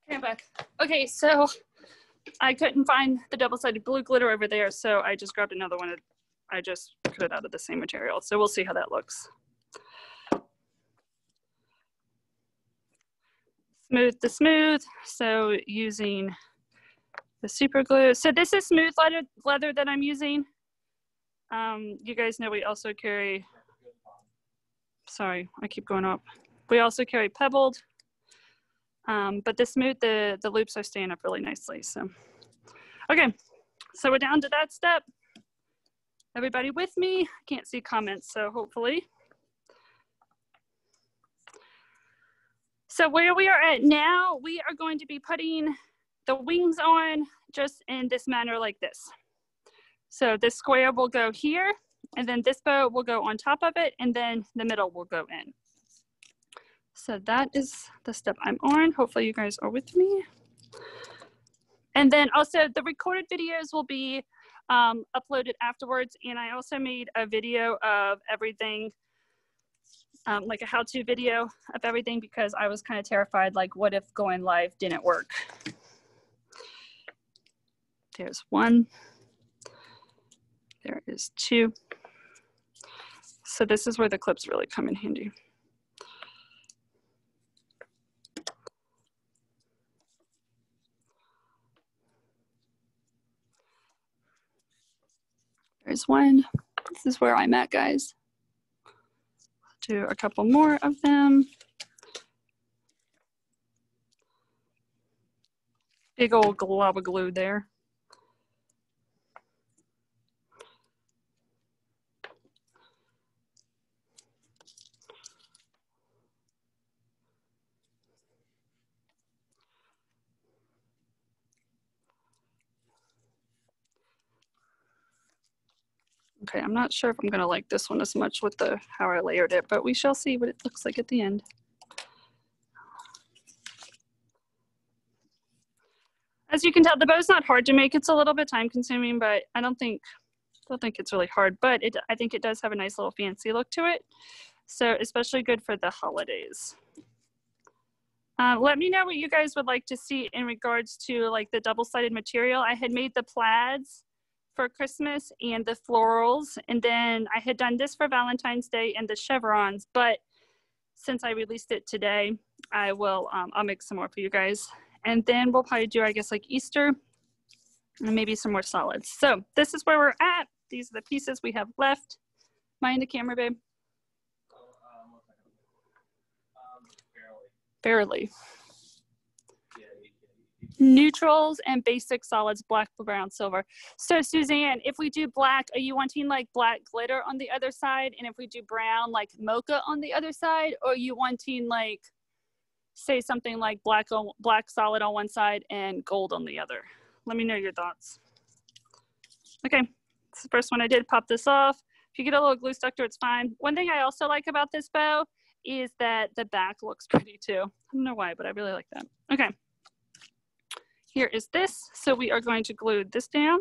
Okay, I'm back. Okay, so I couldn't find the double-sided blue glitter over there, so I just grabbed another one. I just cut it out of the same material, so we'll see how that looks. Smooth to smooth, so using the super glue. So this is smooth leather that I'm using. You guys know we also carry, sorry, I keep going up. We also carry pebbled, but the smooth, the loops are staying up really nicely, so. Okay, so we're down to that step. Everybody with me? Can't see comments, so hopefully. So where we are at now, we are going to be putting the wings on just in this manner like this. So this square will go here, and then this bow will go on top of it, and then the middle will go in. So that is the step I'm on. Hopefully you guys are with me. And then also the recorded videos will be uploaded afterwards. And I also made a video of everything, like a how-to video of everything, because I was kind of terrified, like what if going live didn't work? There's one. There is two. So this is where the clips really come in handy. There's one. This is where I'm at, guys. Do a couple more of them. Big old glob of glue there. Okay, I'm not sure if I'm gonna like this one as much with the how I layered it, but we shall see what it looks like at the end. As you can tell, the bow's not hard to make. It's a little bit time consuming, but I don't think it's really hard, but I think it does have a nice little fancy look to it. So especially good for the holidays. Let me know what you guys would like to see in regards to like the double-sided material. I had made the plaids for Christmas and the florals, and then I had done this for Valentine's Day and the chevrons, but since I released it today, I will I'll make some more for you guys, and then we'll probably do, I guess, like Easter and maybe some more solids. So this is where we're at. These are the pieces we have left. Mind the camera, babe? Barely. Neutrals and basic solids, black, brown, silver. So Suzanne, if we do black, are you wanting like black glitter on the other side? And if we do brown, like mocha on the other side? Or are you wanting like, say something like black solid on one side and gold on the other? Let me know your thoughts. Okay, this is the first one I did. Pop this off. If you get a little glue stuck to it, it's fine. One thing I also like about this bow is that the back looks pretty too. I don't know why, but I really like that. Okay. Here is this. So we are going to glue this down.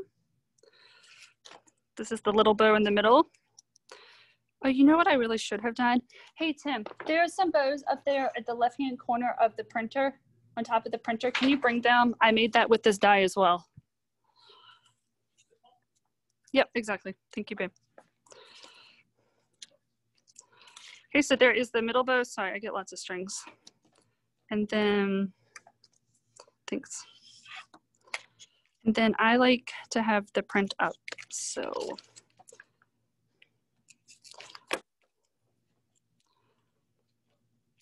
This is the little bow in the middle. Oh, you know what I really should have done? Hey, Tim, there are some bows up there at the left-hand corner of the printer, on top of the printer. Can you bring them? I made that with this die as well. Yep, exactly. Thank you, babe. Okay, so there is the middle bow. Sorry, I get lots of strings. And then, thanks. And then I like to have the print up, so.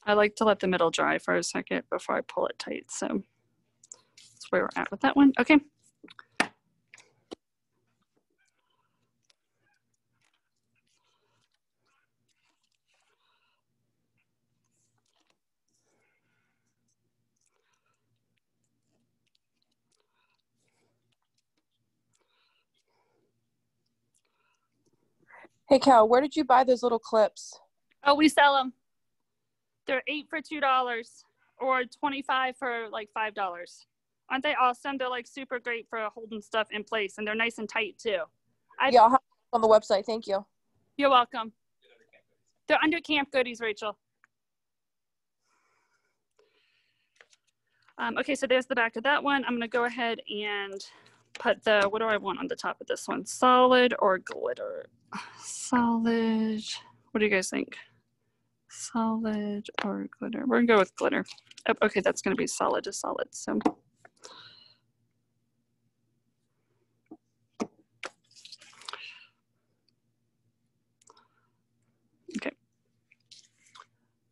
I like to let the middle dry for a second before I pull it tight, so that's where we're at with that one. Okay. Hey, Cal, where did you buy those little clips? Oh, we sell them. They're 8 for $2 or 25 for like $5. Aren't they awesome? They're like super great for holding stuff in place, and they're nice and tight too. Yeah, I'll have it on the website. Thank you. You're welcome. They're under Kamp Goodies, Rachel. Okay, so there's the back of that one. I'm gonna go ahead and put the, what do I want on the top of this one? Solid or glitter? Solid. What do you guys think? Solid or glitter? We're gonna go with glitter. Oh, okay, that's gonna be solid to solid, so. Okay.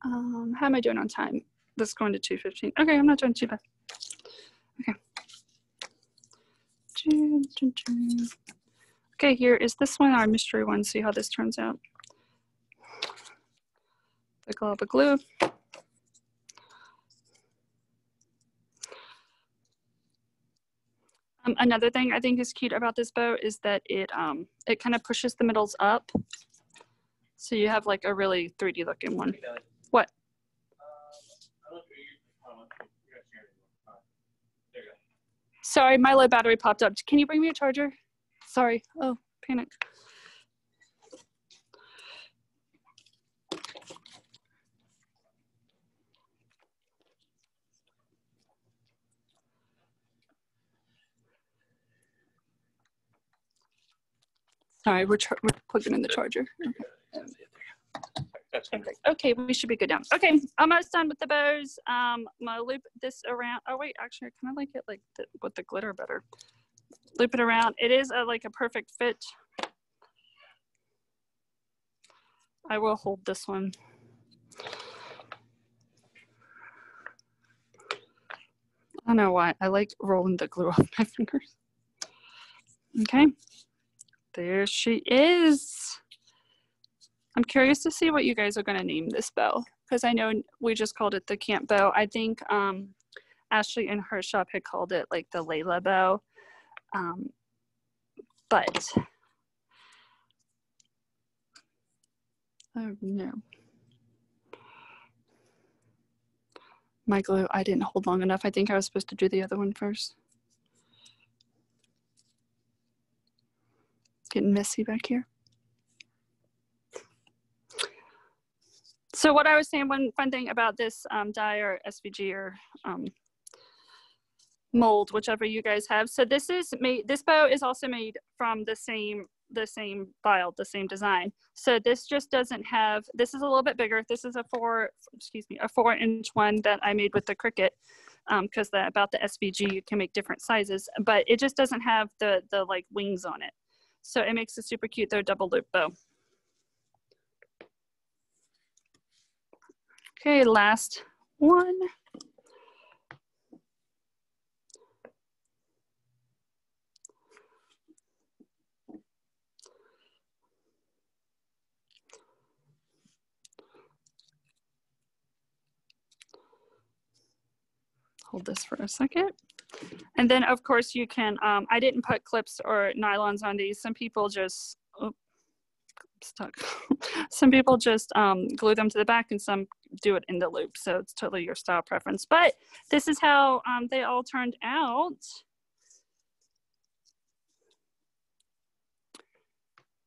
How am I doing on time? This is going to 2:15. Okay, I'm not doing too bad. Okay. Okay, here is this one, our mystery one. See how this turns out. The glob of glue. Another thing I think is cute about this bow is that it kind of pushes the middles up. So you have like a really 3D looking one. What? Sorry, my low battery popped up. Can you bring me a charger? Sorry. Oh, panic. Sorry, we're plugging in the charger. Okay, we should be good now. Okay, almost done with the bows. I'm gonna loop this around. Oh wait, actually, I kind of like it like with the glitter better. Loop it around. It is like a perfect fit. I will hold this one. I don't know why. I like rolling the glue off my fingers. Okay, there she is. I'm curious to see what you guys are going to name this bow, because I know we just called it the Kamp bow. I think Ashley in her shop had called it like the Layla bow. But oh no. My glue, I didn't hold long enough. I think I was supposed to do the other one first. Getting messy back here. So what I was saying, one fun thing about this die or SVG or mold, whichever you guys have. So this is made. This bow is also made from the same file, the same design. So this just doesn't have. This is a little bit bigger. This is a 4-inch one that I made with the Cricut, because about the SVG you can make different sizes, but it just doesn't have the like wings on it. So it makes a super cute double loop bow. Okay, last one. Hold this for a second. And then of course you can, I didn't put clips or nylons on these. Some people just, oh, stuck. Some people just glue them to the back and some do it in the loop. So it's totally your style preference. But this is how they all turned out.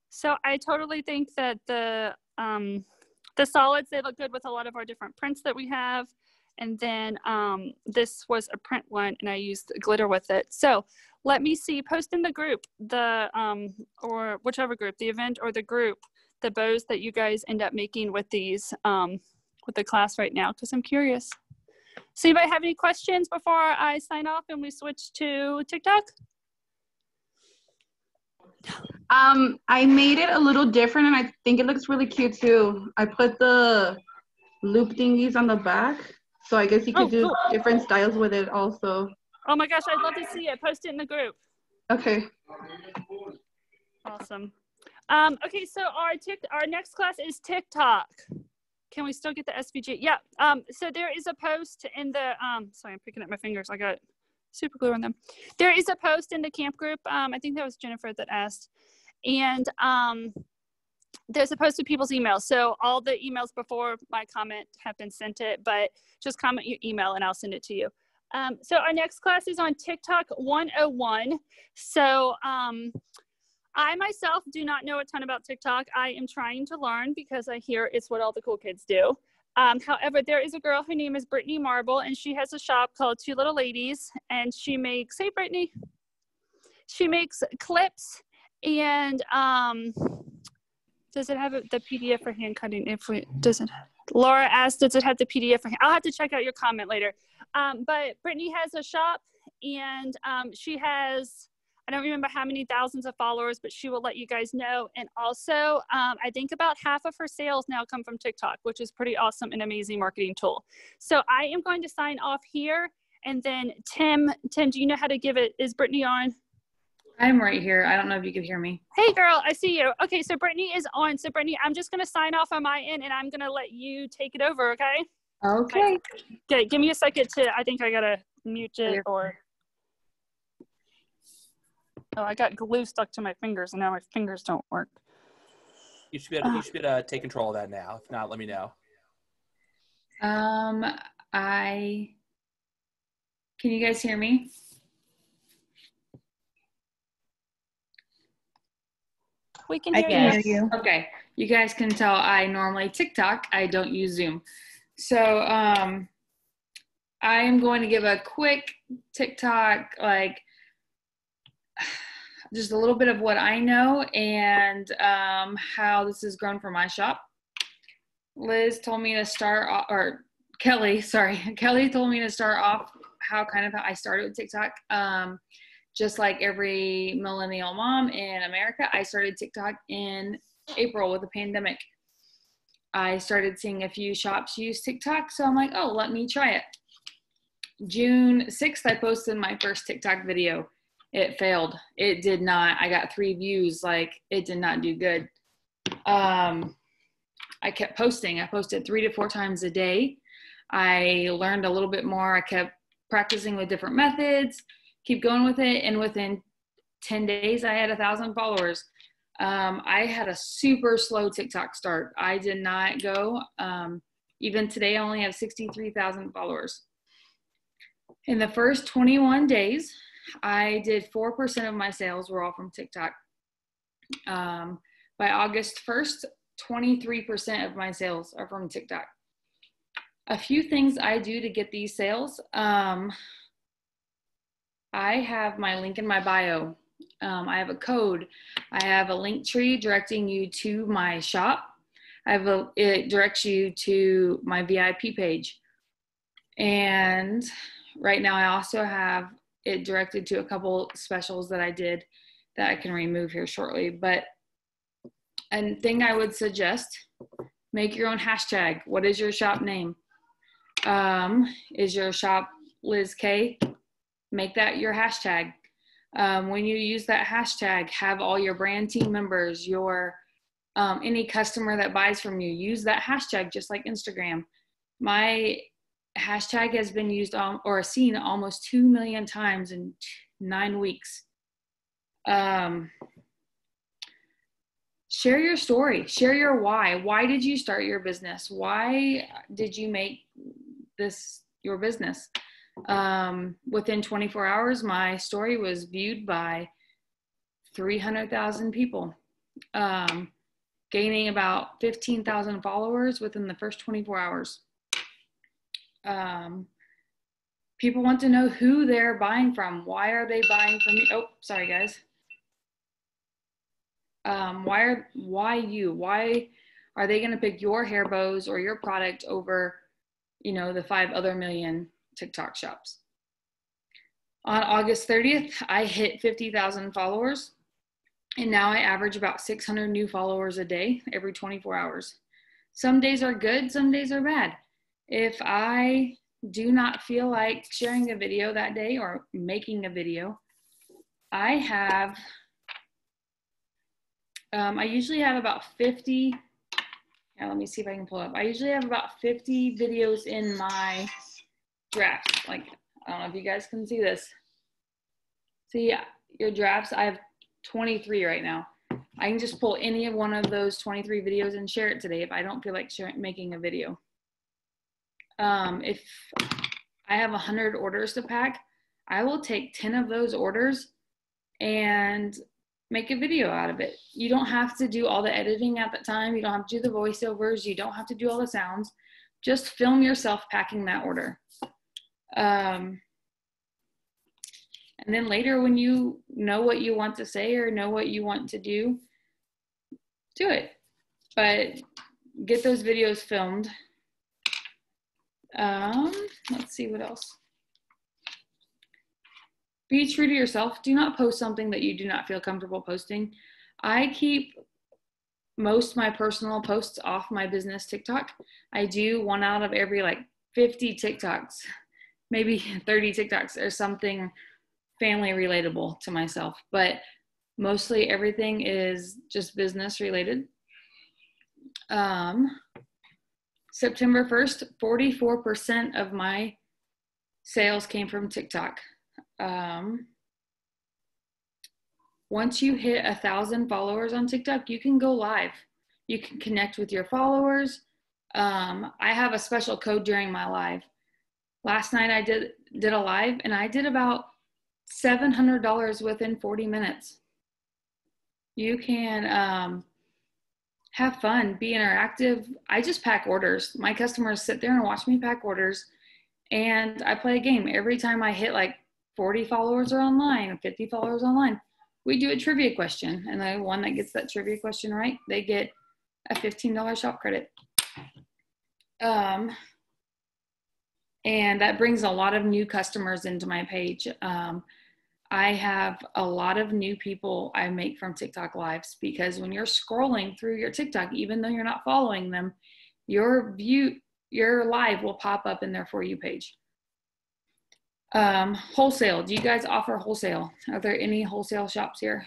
So I totally think that the solids, they look good with a lot of our different prints that we have. And then this was a print one and I used glitter with it. So let me see, post in the group, or whichever group, the event or the group, the bows that you guys end up making with these, with the class right now, because I'm curious. So anybody have any questions before I sign off and we switch to TikTok? I made it a little different and I think it looks really cute too. I put the loop thingies on the back. So I guess you could do different styles with it also. Oh my gosh, I'd love to see it. Post it in the group. Okay. Awesome. Okay, so our next class is TikTok. Can we still get the SVG? Yeah. So there is a post in the, sorry, I'm picking up my fingers. I got super glue on them. There is a post in the camp group. I think that was Jennifer that asked. And there's a post with people's emails. So all the emails before my comment have been sent it, but just comment your email and I'll send it to you. So our next class is on TikTok 101. So I myself do not know a ton about TikTok. I am trying to learn because I hear it's what all the cool kids do. However, there is a girl, her name is Brittany Marble, and she has a shop called Two Little Ladies, and she makes, hey Brittany, she makes clips and does it have the PDF for hand cutting? If we doesn't, Laura asked, does it have the PDF for hand? I'll have to check out your comment later. But Brittany has a shop and she has, I don't remember how many thousands of followers, but she will let you guys know. And also, I think about half of her sales now come from TikTok, which is pretty awesome and amazing marketing tool. So I am going to sign off here. And then Tim, do you know how to give it? Is Brittany on? I'm right here. I don't know if you can hear me. Hey girl, I see you. Okay, so Brittany is on. So Brittany, I'm just gonna sign off on my end and I'm gonna let you take it over, okay? Okay. Okay, give me a second to, I think I gotta mute it or. Oh, I got glue stuck to my fingers, and now my fingers don't work. You should be able to take control of that now. If not, let me know. Can you guys hear me? We can hear you. Okay, you guys can tell I normally TikTok. I don't use Zoom. So I am going to give a quick TikTok, like just a little bit of what I know and how this has grown for my shop. Liz told me to start off, or Kelly told me to start off how I started with TikTok. Just like every millennial mom in America, I started TikTok in April with the pandemic. I started seeing a few shops use TikTok, so I'm like, oh, let me try it. June 6th, I posted my first TikTok video. It failed. It did not. I got 3 views. Like, it did not do good. I kept posting. I posted 3 to 4 times a day. I learned a little bit more. I kept practicing with different methods, keep going with it. And within 10 days, I had 1,000 followers. I had a super slow TikTok start. I did not go. Even today, I only have 63,000 followers. In the first 21 days, I did 4% of my sales were all from TikTok. By August 1st, 23% of my sales are from TikTok. A few things I do to get these sales. I have my link in my bio. I have a code. I have a link tree directing you to my shop. It directs you to my VIP page. And right now I also have it directed to a couple specials that I did that I can remove here shortly. But a thing I would suggest, make your own hashtag. What is your shop name? Is your shop LizK? Make that your hashtag. When you use that hashtag, have all your brand team members, your any customer that buys from you, use that hashtag just like Instagram. My hashtag has been used or seen almost 2 million times in 9 weeks. Share your story. Share your why. Why did you start your business? Why did you make this your business? Within 24 hours, my story was viewed by 300,000 people, gaining about 15,000 followers within the first 24 hours. People want to know who they're buying from. Why are they buying from me? Oh, sorry, guys. Why you? Why are they going to pick your hair bows or your product over, the 5 other million TikTok shops? On August 30th, I hit 50,000 followers, and now I average about 600 new followers a day every 24 hours. Some days are good, some days are bad. If I do not feel like sharing a video that day or making a video, I usually have about 50. Let me see if I can pull up. I usually have about 50 videos in my drafts. Like, I don't know if you guys can see this. See your drafts? I have 23 right now. I can just pull any of one of those 23 videos and share it today if I don't feel like making a video. If I have 100 orders to pack, I will take 10 of those orders and make a video out of it. You don't have to do all the editing at the time. You don't have to do the voiceovers. You don't have to do all the sounds. Just film yourself packing that order. And then later when you know what you want to say or know what you want to do it. But get those videos filmed. Let's see what else. Be true to yourself. Do not post something that you do not feel comfortable posting. I keep most of my personal posts off my business TikTok. I do 1 out of every 50 TikToks, maybe 30 TikToks or something family relatable to myself, but mostly everything is just business related. September 1st, 44% of my sales came from TikTok. once you hit 1,000 followers on TikTok, you can go live. You can connect with your followers. I have a special code during my live. Last night I did a live and I did about $700 within 40 minutes. You can have fun, be interactive. I just pack orders. My customers sit there and watch me pack orders, and I play a game. Every time I hit like 40 followers are online, 50 followers online, we do a trivia question, and the one that gets that trivia question right, they get a $15 shop credit. And that brings a lot of new customers into my page. I have a lot of new people I make from TikTok lives, because when you're scrolling through your TikTok, even though you're not following them, your live will pop up in their For You page. Wholesale. Do you guys offer wholesale? Are there any wholesale shops here?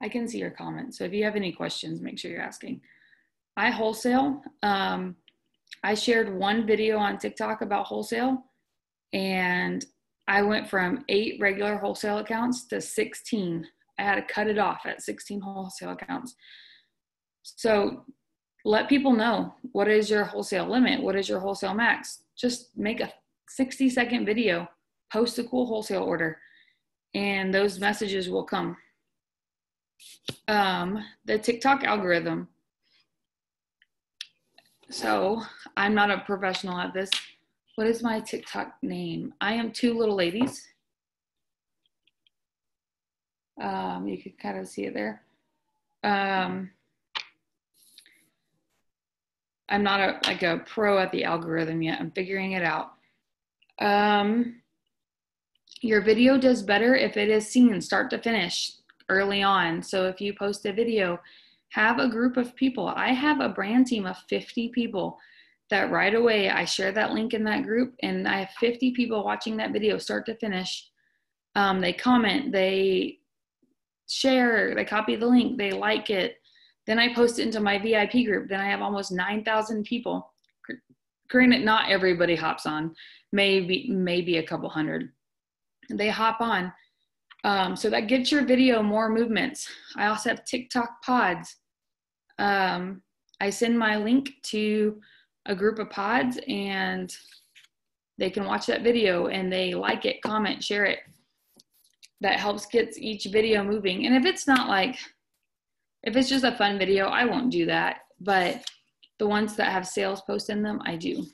I can see your comments. So if you have any questions, make sure you're asking. I wholesale. I shared one video on TikTok about wholesale, and I went from 8 regular wholesale accounts to 16. I had to cut it off at 16 wholesale accounts. So let people know, what is your wholesale limit? What is your wholesale max? Just make a 60-second video, post a cool wholesale order, and those messages will come. The TikTok algorithm. So I'm not a professional at this. What is my TikTok name? I am Two Little Ladies. You can kind of see it there. I'm not a pro at the algorithm yet. I'm figuring it out. Your video does better if it is seen start to finish early on. So if you post a video, have a group of people. I have a brand team of 50 people that right away I share that link in that group, and I have 50 people watching that video start to finish. They comment, they share, they copy the link, they like it. Then I post it into my VIP group. Then I have almost 9,000 people. Granted, not everybody hops on, maybe a couple hundred. They hop on. So that gives your video more movements. I also have TikTok pods. I send my link to a group of pods, and they can watch that video and they like it, comment, share it. That helps get each video moving. And if it's just a fun video, I won't do that. But the ones that have sales posts in them, I do.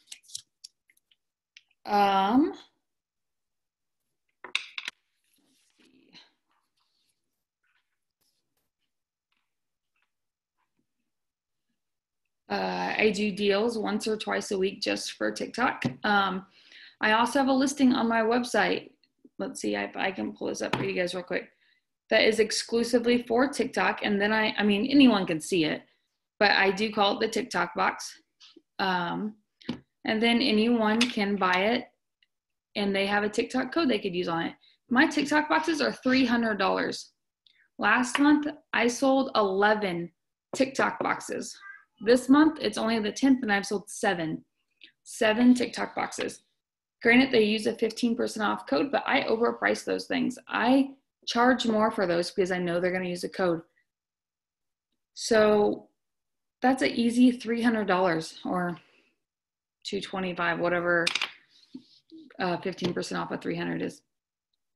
I do deals once or twice a week just for TikTok. I also have a listing on my website. Let's see if I can pull this up for you guys real quick. That is exclusively for TikTok. And then I mean, anyone can see it, but I do call it the TikTok box. And then anyone can buy it, and they have a TikTok code they could use on it. My TikTok boxes are $300. Last month, I sold 11 TikTok boxes. This month, it's only the 10th, and I've sold 7 TikTok boxes. Granted, they use a 15% off code, but I overprice those things. I charge more for those because I know they're going to use a code. So that's an easy $300 or $225, whatever 15% off of 300 is.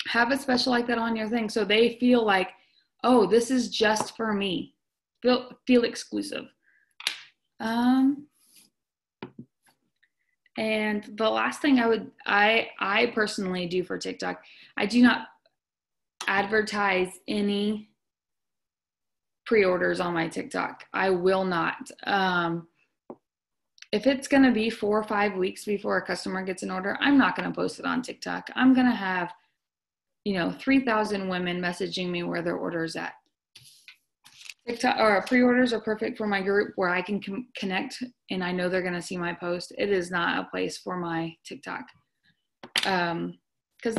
Have a special like that on your thing so they feel like, oh, this is just for me. Feel exclusive. And the last thing I personally do for TikTok, I do not advertise any pre-orders on my TikTok. I will not. If it's going to be 4 or 5 weeks before a customer gets an order, I'm not going to post it on TikTok. I'm going to have, 3,000 women messaging me where their order is at. TikTok or pre-orders are perfect for my group where I can connect and I know they're going to see my post. It is not a place for my TikTok because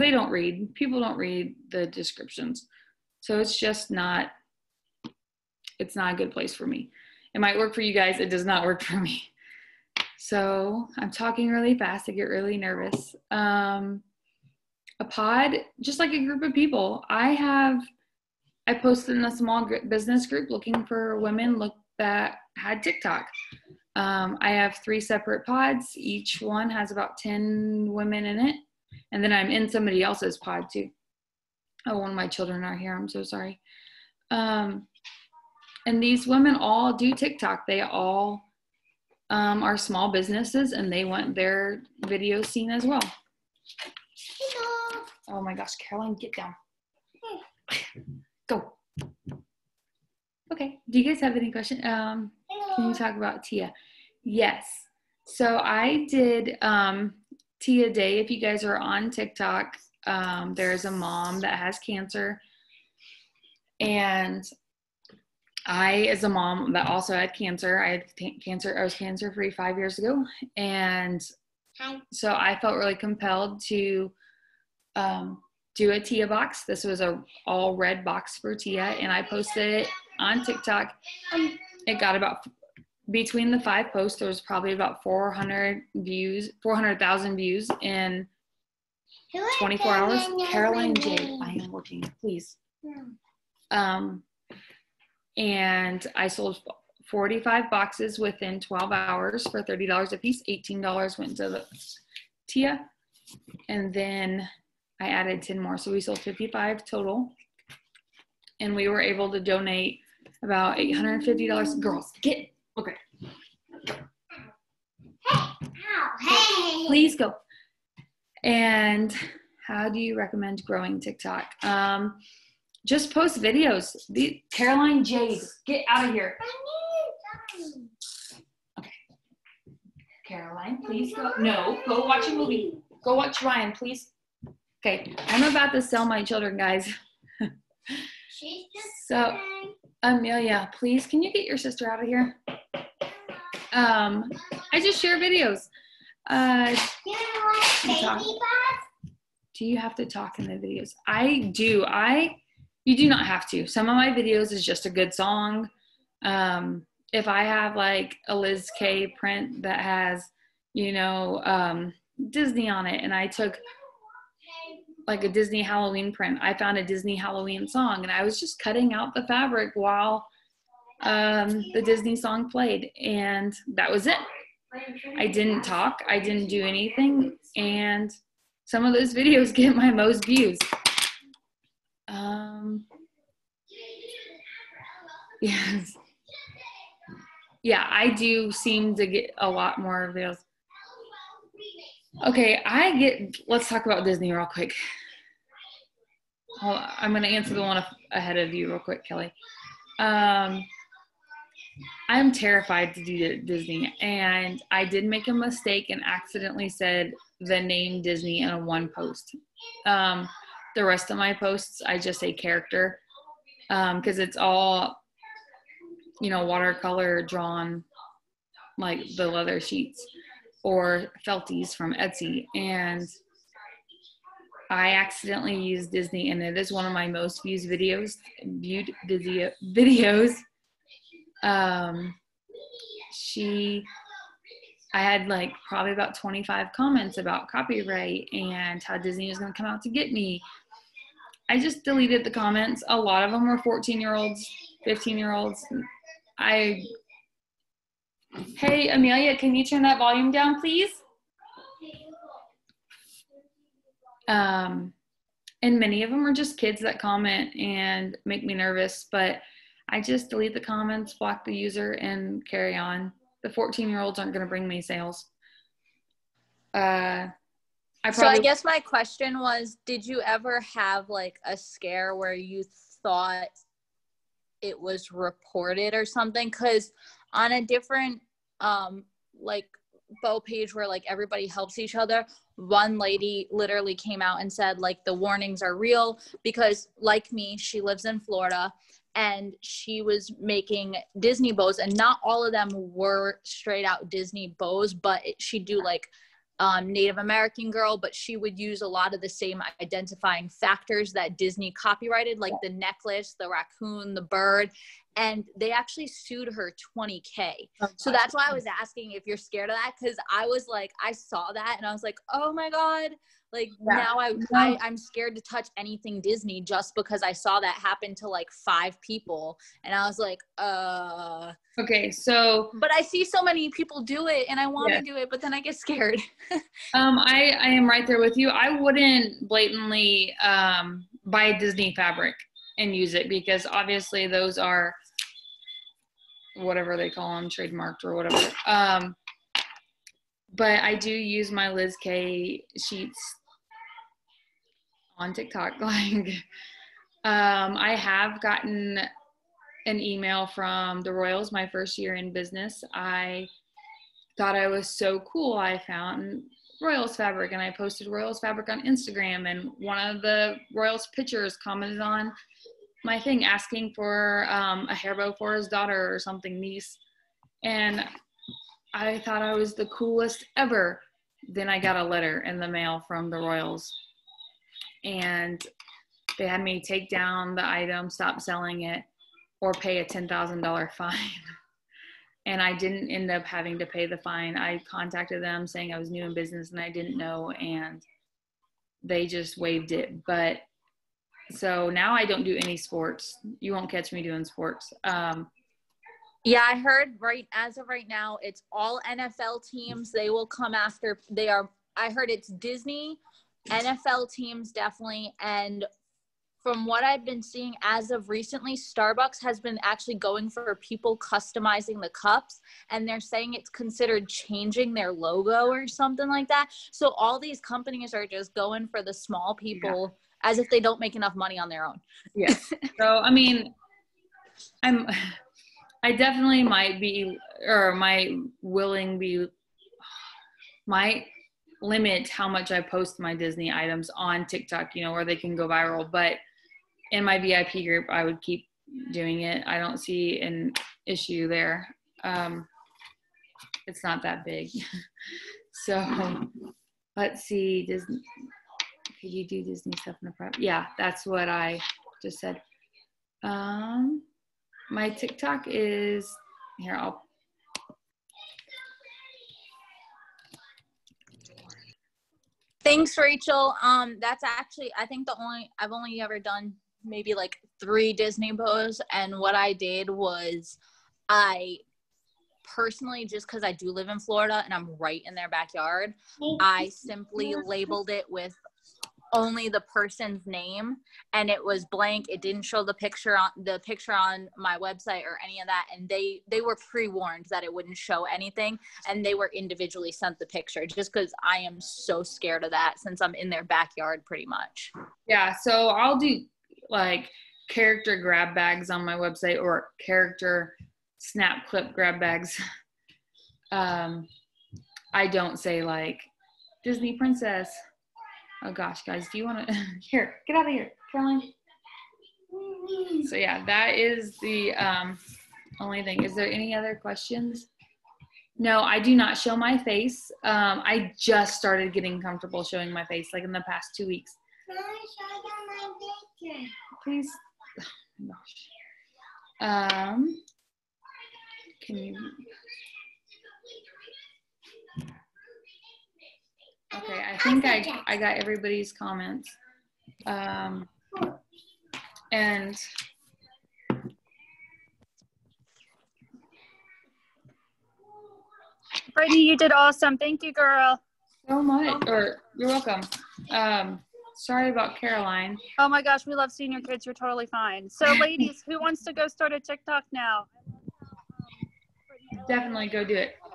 people don't read the descriptions. So it's just not a good place for me. It might work for you guys. It does not work for me. So I'm talking really fast. I get really nervous. a pod, just like a group of people. I posted in a small business group looking for women that had TikTok. I have 3 separate pods. Each one has about 10 women in it. And then I'm in somebody else's pod too. Oh, one of my children are here. I'm so sorry. And these women all do TikTok. They all are small businesses and they want their videos seen as well. Hello. Oh my gosh, Caroline, get down. Go. Okay. Do you guys have any questions? Can you talk about Tia? Yes. So I did Tia Day. If you guys are on TikTok, there's a mom that has cancer. And I, as a mom that also had cancer, I was cancer free 5 years ago. And so I felt really compelled to do a Tia box. This was a all red box for Tia, and I posted it on TikTok. It got about, between the 5 posts, there was probably about 400,000 views in 24 hours. Caroline Jade, I am working, please. And I sold 45 boxes within 12 hours for $30 a piece. $18 went to the Tia. And then I added 10 more. So we sold 55 total. And we were able to donate about $850. Girls, get, okay. Hey. Please go. And how do you recommend growing TikTok? Just post videos. Caroline Jade, get out of here. Okay. Caroline, please go. No, go watch a movie. Go watch Ryan, please. Okay, I'm about to sell my children, guys. So, Amelia, please, can you get your sister out of here? I just share videos. Do you have to talk in the videos? I do. You do not have to. Some of my videos is just a good song. If I have like a LizK print that has, Disney on it, and I took like a Disney Halloween print, I found a Disney Halloween song, and I was just cutting out the fabric while the Disney song played, and that was it. I didn't talk. I didn't do anything, and some of those videos get my most views. Yes. Yeah, I do seem to get a lot more videos. Okay, let's talk about Disney real quick. I'm going to answer the one ahead of you real quick, Kelly. I'm terrified to do Disney, and I did make a mistake and accidentally said the name Disney in one post. The rest of my posts, I just say character, because it's all, watercolor drawn, like the leather sheets or felties from Etsy, and I accidentally used Disney, and it is one of my most viewed videos. I had like probably about 25 comments about copyright and how Disney was going to come out to get me. I just deleted the comments. A lot of them were 14-year-olds, 15-year-olds. Hey, Amelia, can you turn that volume down, please? And many of them are just kids that comment and make me nervous, but I just delete the comments, block the user, and carry on. The 14-year-olds aren't going to bring me sales. So I guess my question was, did you ever have like a scare where you thought it was reported or something? Because on a different like bow page where like everybody helps each other, one lady literally came out and said like the warnings are real, because like me, she lives in Florida and she was making Disney bows, and not all of them were straight out Disney bows, but she'd do like Native American girl, but she would use a lot of the same identifying factors that Disney copyrighted, like the necklace, the raccoon, the bird. and they actually sued her $20K. So that's why I was asking if you're scared of that, because I was like, I saw that and I was like, oh my God. Like now I'm scared to touch anything Disney just because I saw that happen to like 5 people. And I was like, Okay, so. But I see so many people do it and I want to do it, but then I get scared. I am right there with you. I wouldn't blatantly buy Disney fabric and use it, because obviously those are whatever they call them, trademarked or whatever. But I do use my LizK sheets on TikTok. Like, I have gotten an email from the Royals my first year in business. I thought I was so cool. I found Royals fabric and I posted Royals fabric on Instagram, and one of the Royals pitchers commented on my thing asking for a hair bow for his daughter or something, niece. And I thought I was the coolest ever. Then I got a letter in the mail from the Royals, and they had me take down the item, stop selling it, or pay a $10,000 fine. And I didn't end up having to pay the fine. I contacted them saying I was new in business and I didn't know, and they just waived it. But so now I don't do any sports. You won't catch me doing sports. Yeah, I heard as of right now, it's all NFL teams. They will come after. I heard it's Disney, NFL teams definitely, and from what I've been seeing as of recently, Starbucks has been actually going for people customizing the cups, and they're saying it's considered changing their logo or something like that. So all these companies are just going for the small people as if they don't make enough money on their own. Yeah. So, I mean, I definitely might limit how much I post my Disney items on TikTok, where they can go viral. But in my VIP group, I would keep doing it. I don't see an issue there. It's not that big. So let's see, Disney. Could you do Disney stuff in the prep? Yeah, that's what I just said. My TikTok is here. Thanks, Rachel. That's actually, I think I've only ever done maybe like 3 Disney bows, and what I did was I personally, just because I do live in Florida and I'm right in their backyard, I simply labeled it with only the person's name, and it was blank. It didn't show the picture on my website or any of that, and they were pre-warned that it wouldn't show anything, and they were individually sent the picture, just because I am so scared of that since I'm in their backyard pretty much. Yeah, so I'll do like character grab bags on my website, or character snap clip grab bags. I don't say like Disney princess. Oh gosh, guys, do you want to, here, get out of here, Caroline. So yeah, that is the only thing. Is there any other questions? No, I do not show my face. I just started getting comfortable showing my face, like in the past 2 weeks. Please, oh my gosh. Can you? Okay, I think I got everybody's comments. And Brittany, you did awesome. Thank you, girl. So much. Or you're welcome. Sorry about Caroline. Oh my gosh, we love seeing your kids. You're totally fine. So ladies, who wants to go start a TikTok now? Definitely go do it. I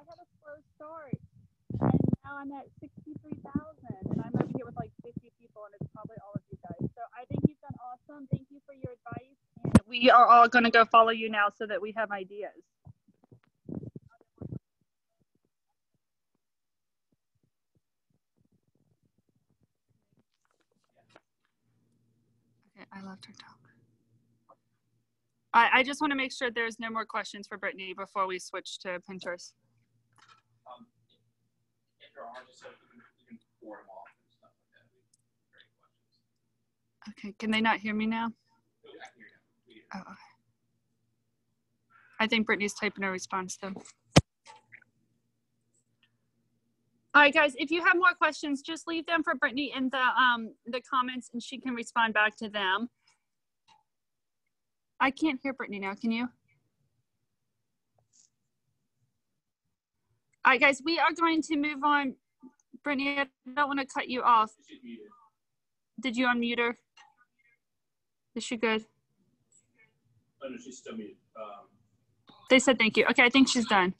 had a slow start, and now I'm at 63,000, and I'm over here with like 50 people, and it's probably all of you guys. So I think you've done awesome. Thank you for your advice. And we are all going to go follow you now so that we have ideas. Okay, I love TikTok. I just want to make sure there's no more questions for Brittany before we switch to Pinterest. If there are, just so we can board them off and stuff like that. Okay, can they not hear me now? I can hear you. Oh, okay. think Brittany's typing a response though. All right, guys, if you have more questions, just leave them for Brittany in the comments and she can respond back to them. I can't hear Brittany now, can you? All right, guys, we are going to move on. Brittany, I don't want to cut you off. Did you unmute her? Is she good? Oh, no, she's still muted. They said thank you. Okay, I think she's done.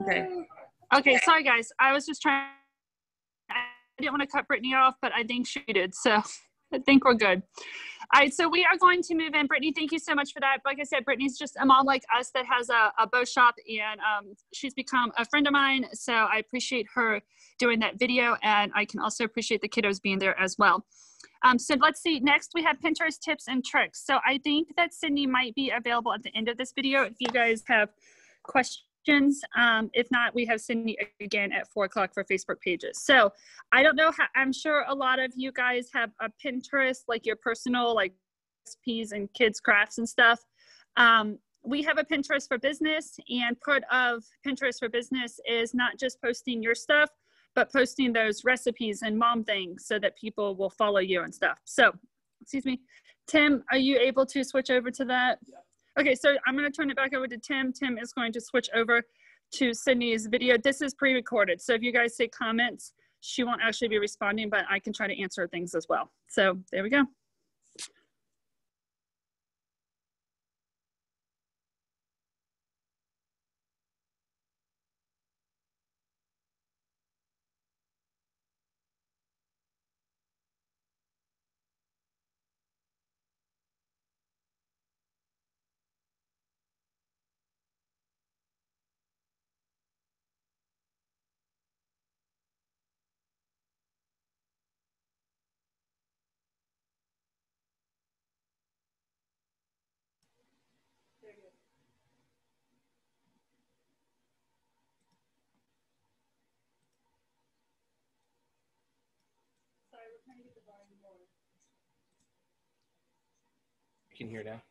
Okay. Okay, sorry, guys. I was just trying. I didn't want to cut Brittany off, but I think she did. So I think we're good. All right, so we are going to move in. Brittany, thank you so much for that. Like I said, Brittany's just a mom like us that has a bow shop, and she's become a friend of mine. So I appreciate her doing that video, and I can also appreciate the kiddos being there as well. So let's see, next we have Pinterest tips and tricks. So I think that Sydney might be available at the end of this video if you guys have questions. If not, we have Sydney again at 4 o'clock for Facebook pages. So I don't know how, I'm sure a lot of you guys have a Pinterest, like your personal, like recipes and kids crafts and stuff. We have a Pinterest for business, and part of Pinterest for business is not just posting your stuff, but posting those recipes and mom things so that people will follow you and stuff. So, excuse me, Tim, are you able to switch over to that? Yeah. Okay, so I'm going to turn it back over to Tim. Tim is going to switch over to Sydney's video. This is pre-recorded, so if you guys say comments, she won't actually be responding, but I can try to answer things as well. So there we go. You can hear now.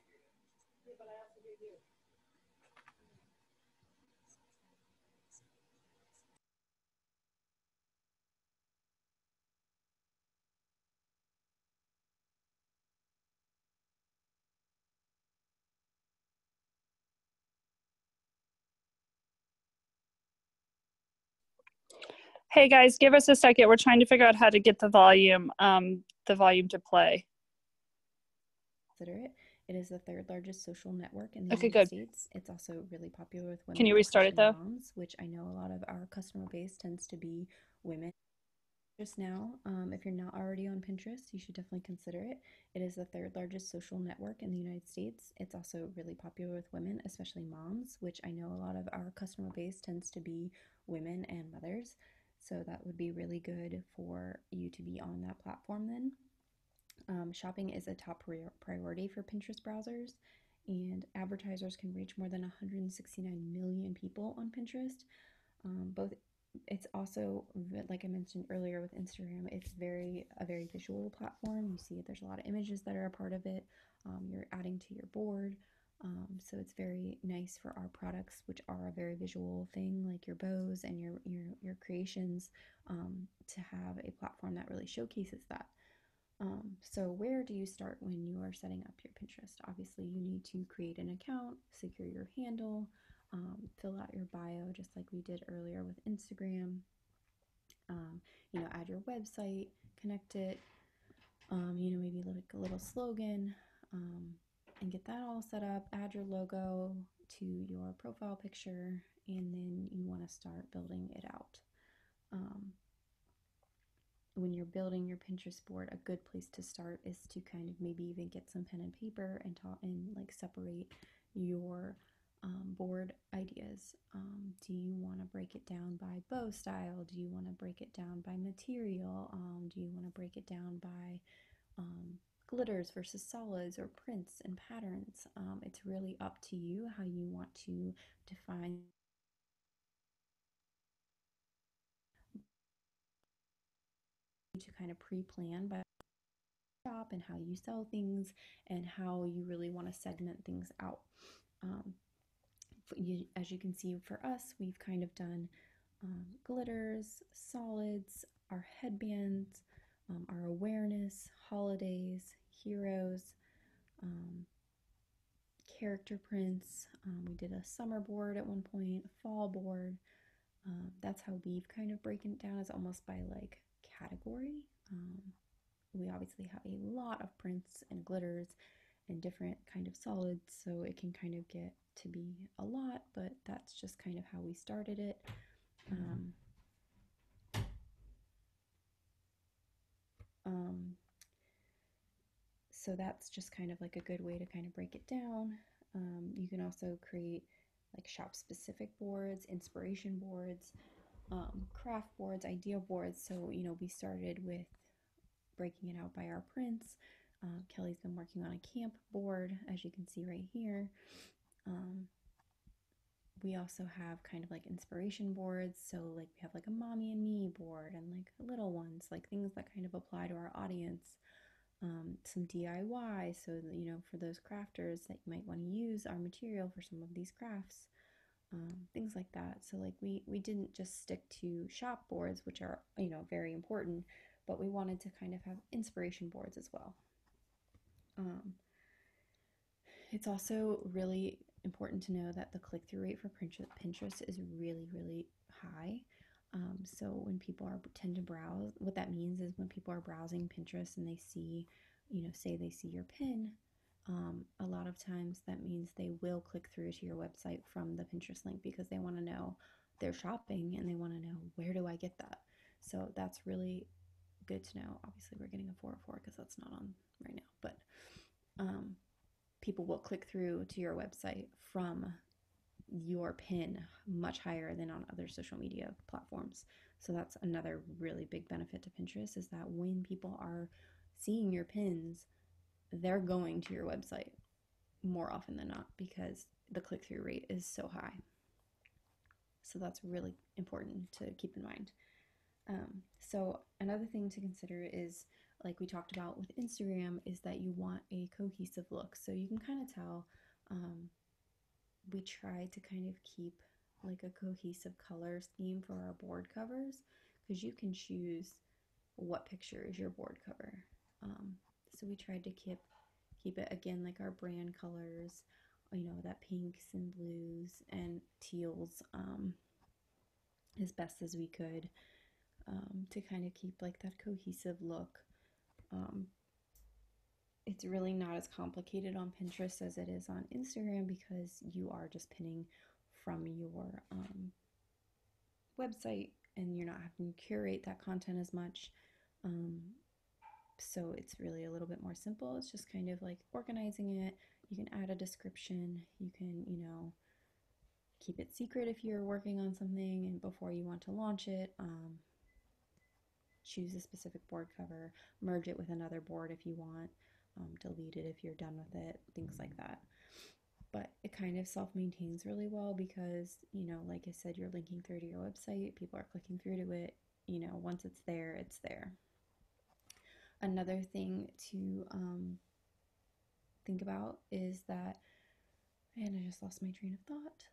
Hey guys, give us a second. We're trying to figure out how to get the volume to play. Consider it. It is the third largest social network in the United States. It's also really popular with women. Can you restart it though? Moms, which I know a lot of our customer base tends to be women. Just now, if you're not already on Pinterest, you should definitely consider it. It is the third largest social network in the United States. It's also really popular with women, especially moms, which I know a lot of our customer base tends to be women and mothers. So that would be really good for you to be on that platform then. Shopping is a top priority for Pinterest browsers, and advertisers can reach more than 169 million people on Pinterest. It's also, like I mentioned earlier with Instagram, it's a very visual platform. You see there's a lot of images that are a part of it. You're adding to your board. So it's very nice for our products, which are a very visual thing, like your bows and your creations, to have a platform that really showcases that. So where do you start when you are setting up your Pinterest? Obviously, you need to create an account, secure your handle, fill out your bio just like we did earlier with Instagram. Add your website, connect it, maybe like a little slogan, and get that all set up. Add your logo to your profile picture, and then you want to start building it out. When you're building your Pinterest board, a good place to start is to kind of maybe even get some pen and paper and like separate your board ideas. Do you want to break it down by bow style? Do you want to break it down by material? Do you want to break it down by glitters versus solids or prints and patterns? It's really up to you how you want to define to kind of pre-plan by shop and how you sell things and how you really want to segment things out. as you can see for us, we've kind of done glitters, solids, our headbands, our awareness, holidays, heroes, character prints. We did a summer board at one point, a fall board. That's how we've kind of broken it down, as almost by like category. We obviously have a lot of prints and glitters and different kind of solids, so it can kind of get to be a lot, but that's just kind of how we started it. So that's just kind of like a good way to kind of break it down. You can also create like shop specific boards, inspiration boards, craft boards, idea boards. So, you know, we started with breaking it out by our prints. Kelly's been working on a camp board, as you can see right here. We also have kind of like inspiration boards. So like we have like a mommy and me board and like little ones, like things that kind of apply to our audience. Some DIY, so that, you know, for those crafters that you might want to use our material for some of these crafts, things like that. So like we didn't just stick to shop boards, which are, you know, very important, but we wanted to kind of have inspiration boards as well. It's also really important to know that the click-through rate for Pinterest is really, really high. So when people tend to browse, what that means is when people are browsing Pinterest and they see, you know, say they see your pin, a lot of times that means they will click through to your website from the Pinterest link because they want to know they're shopping and they want to know, where do I get that? So that's really good to know. Obviously we're getting a 404 because that's not on right now, but people will click through to your website from your pin much higher than on other social media platforms. So that's another really big benefit to Pinterest, is that when people are seeing your pins, they're going to your website more often than not because the click-through rate is so high. So that's really important to keep in mind. So another thing to consider is, like we talked about with Instagram, is that you want a cohesive look. So you can kind of tell, we try to kind of keep like a cohesive color scheme for our board covers, because you can choose what picture is your board cover. So we tried to keep it, again, like our brand colors, you know, that pinks and blues and teals, as best as we could, to kind of keep like that cohesive look. It's really not as complicated on Pinterest as it is on Instagram because you are just pinning from your website and you're not having to curate that content as much. So it's really a little bit more simple. It's just kind of like organizing it. You can add a description. You can, you know, keep it secret if you're working on something and before you want to launch it. Choose a specific board cover, merge it with another board if you want, delete it if you're done with it, things like that. But it kind of self-maintains really well because, you know, like I said, you're linking through to your website, people are clicking through to it, you know, once it's there, it's there. Another thing to think about is that, and I just lost my train of thought.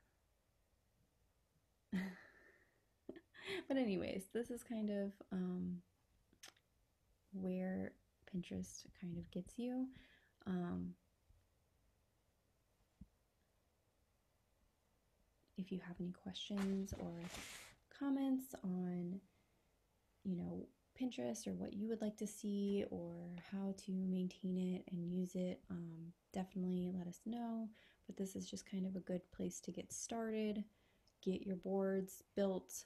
But anyways, this is kind of where Pinterest kind of gets you. If you have any questions or comments on, you know, Pinterest or what you would like to see or how to maintain it and use it, definitely let us know. But this is just kind of a good place to get started, get your boards built.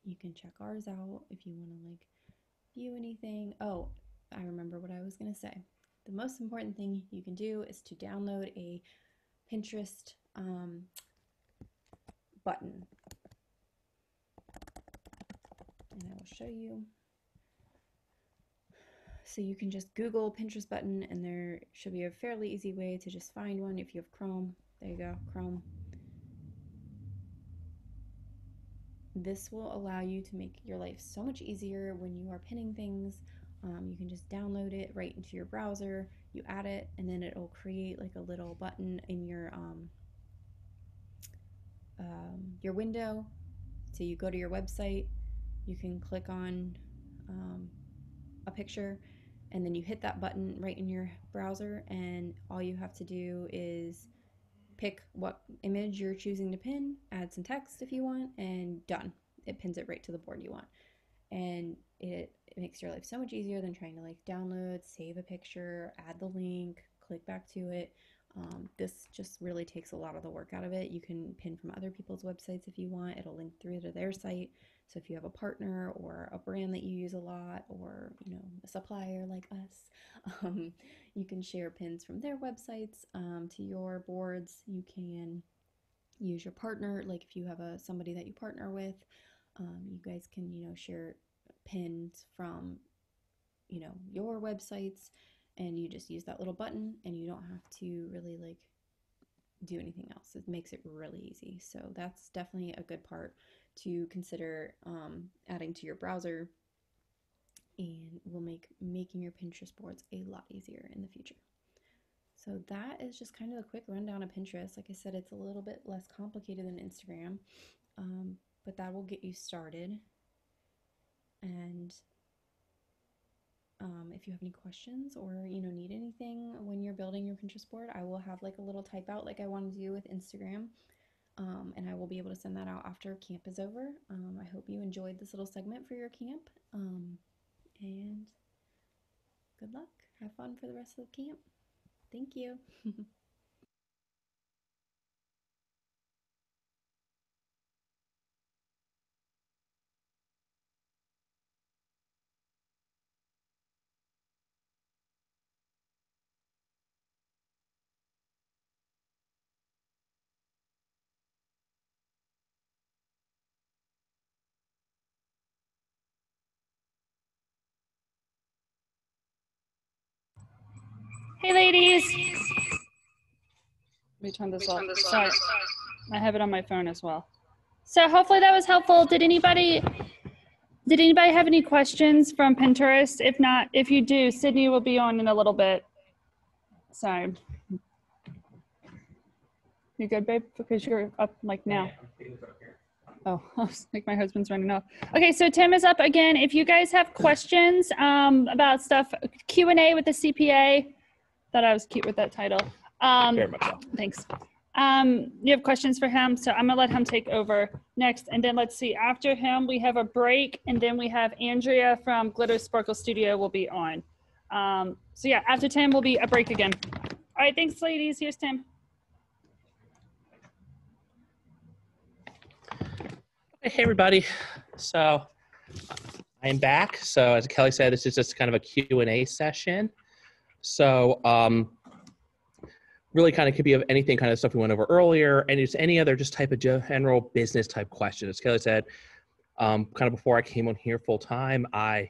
You can check ours out if you want to like view anything. Oh, I remember what I was going to say. The most important thing you can do is to download a Pinterest button. And I will show you. So you can just Google Pinterest button and there should be a fairly easy way to just find one if you have Chrome. There you go, Chrome. This will allow you to make your life so much easier when you are pinning things You can just download it right into your browser, you add it, and then it'll create like a little button in your window. So you go to your website, you can click on a picture, and then you hit that button right in your browser, and all you have to do is pick what image you're choosing to pin, add some text if you want, and done. It pins it right to the board you want. And it makes your life so much easier than trying to like download, save a picture, add the link, click back to it. This just really takes a lot of the work out of it. You can pin from other people's websites if you want. It'll link through to their site. So if you have a partner or a brand that you use a lot, or a supplier like us, you can share pins from their websites to your boards. You can use your partner, like if you have somebody that you partner with, you guys can share pins from your websites, and you just use that little button, and you don't have to really like do anything else. It makes it really easy. So that's definitely a good part to consider adding to your browser, and will make making your Pinterest boards a lot easier in the future. So that is just kind of a quick rundown of Pinterest. Like I said, it's a little bit less complicated than Instagram, but that will get you started. And if you have any questions or need anything when you're building your Pinterest board, I will have like a little type out like I want to do with Instagram, and I will be able to send that out after camp is over. I hope you enjoyed this little segment for your camp, and good luck. Have fun for the rest of the camp. Thank you. Hey, ladies. Let me turn this off. Sorry. I have it on my phone as well. So hopefully that was helpful. Did anybody have any questions from Pinterest? If not, if you do, Sydney will be on in a little bit. Sorry. You good, babe? Because you're up like now. Oh, I was like my husband's running off. Okay, so Tim is up again. If you guys have questions about stuff, Q&A with the CPA. Thought I was cute with that title. Very much so. Thanks. You have questions for him, so I'm gonna let him take over next. And then let's see, after him, we have a break, and then we have Andrea from Glitter Sparkle Studio will be on. So yeah, after Tim will be a break again. All right, thanks, ladies. Here's Tim. Hey, everybody. So I am back. So as Kelly said, this is just kind of a Q&A session. So really kind of could be of anything kind of stuff we went over earlier, and just any other just type of general business type question. As Kelly said, kind of before I came on here full time, I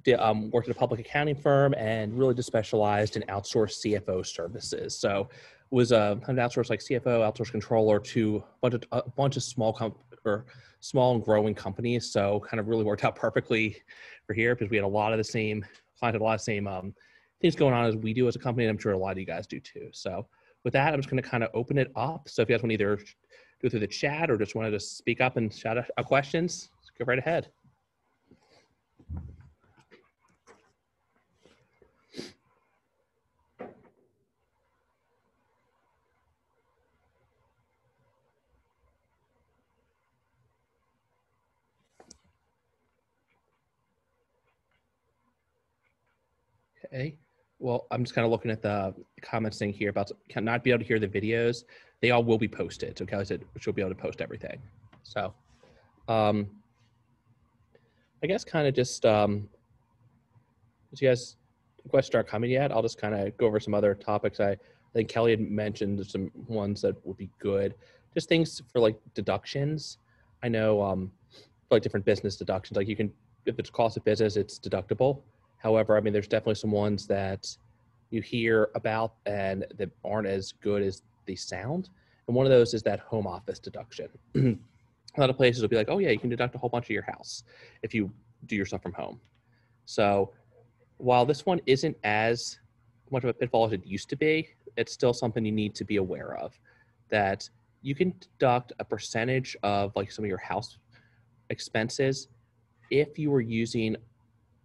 did, worked at a public accounting firm and really just specialized in outsourced CFO services. So was kind of outsourced like CFO, outsourced controller to a bunch of small and growing companies. So kind of really worked out perfectly for here because we had a lot of the same clients, a lot of the same things going on as we do as a company, and I'm sure a lot of you guys do too. So with that, I'm just going to kind of open it up. So if you guys want to either do it through the chat or just wanted to speak up and shout out questions, go right ahead. Okay. Well, I'm just kind of looking at the comments thing here about not be able to hear the videos. They all will be posted. So Kelly said she'll be able to post everything. So I guess kind of just, as you guys questions aren't coming yet, I'll just kind of go over some other topics. I think Kelly had mentioned some ones that would be good. Just things for like deductions. I know for like different business deductions, like you can, if it's cost of business, it's deductible. However, I mean, there's definitely some ones that you hear about and that aren't as good as they sound. And one of those is that home office deduction. A lot of places will be like, oh yeah, you can deduct a whole bunch of your house if you do your stuff from home. So while this one isn't as much of a pitfall as it used to be, it's still something you need to be aware of, that you can deduct a percentage of like some of your house expenses if you were using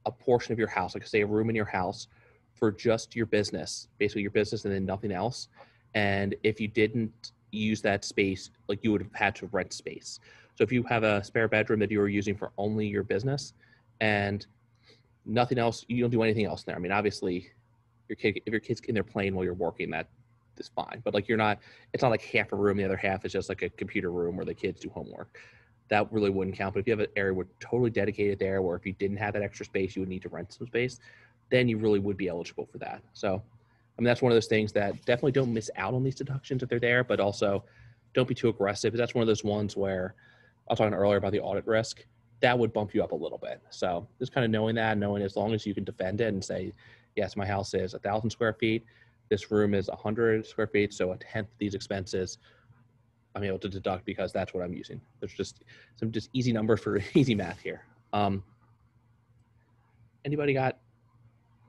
a portion of your house, like say a room in your house, for just your business, basically your business and then nothing else. And if you didn't use that space, like you would have had to rent space. So if you have a spare bedroom that you are using for only your business and nothing else, you don't do anything else in there. I mean, obviously, if your kid's in there playing while you're working, that is fine. But like it's not like half a room, the other half is just like a computer room where the kids do homework. That really wouldn't count. But if you have an area where totally dedicated there, where if you didn't have that extra space, you would need to rent some space, then you really would be eligible for that. So, I mean, that's one of those things that definitely don't miss out on these deductions if they're there, but also don't be too aggressive. That's one of those ones where I was talking earlier about the audit risk. That would bump you up a little bit. So just kind of knowing as long as you can defend it and say, yes, my house is 1,000 square feet. This room is 100 square feet. So a tenth of these expenses I'm able to deduct because that's what I'm using. There's just some easy numbers for easy math here. Anybody got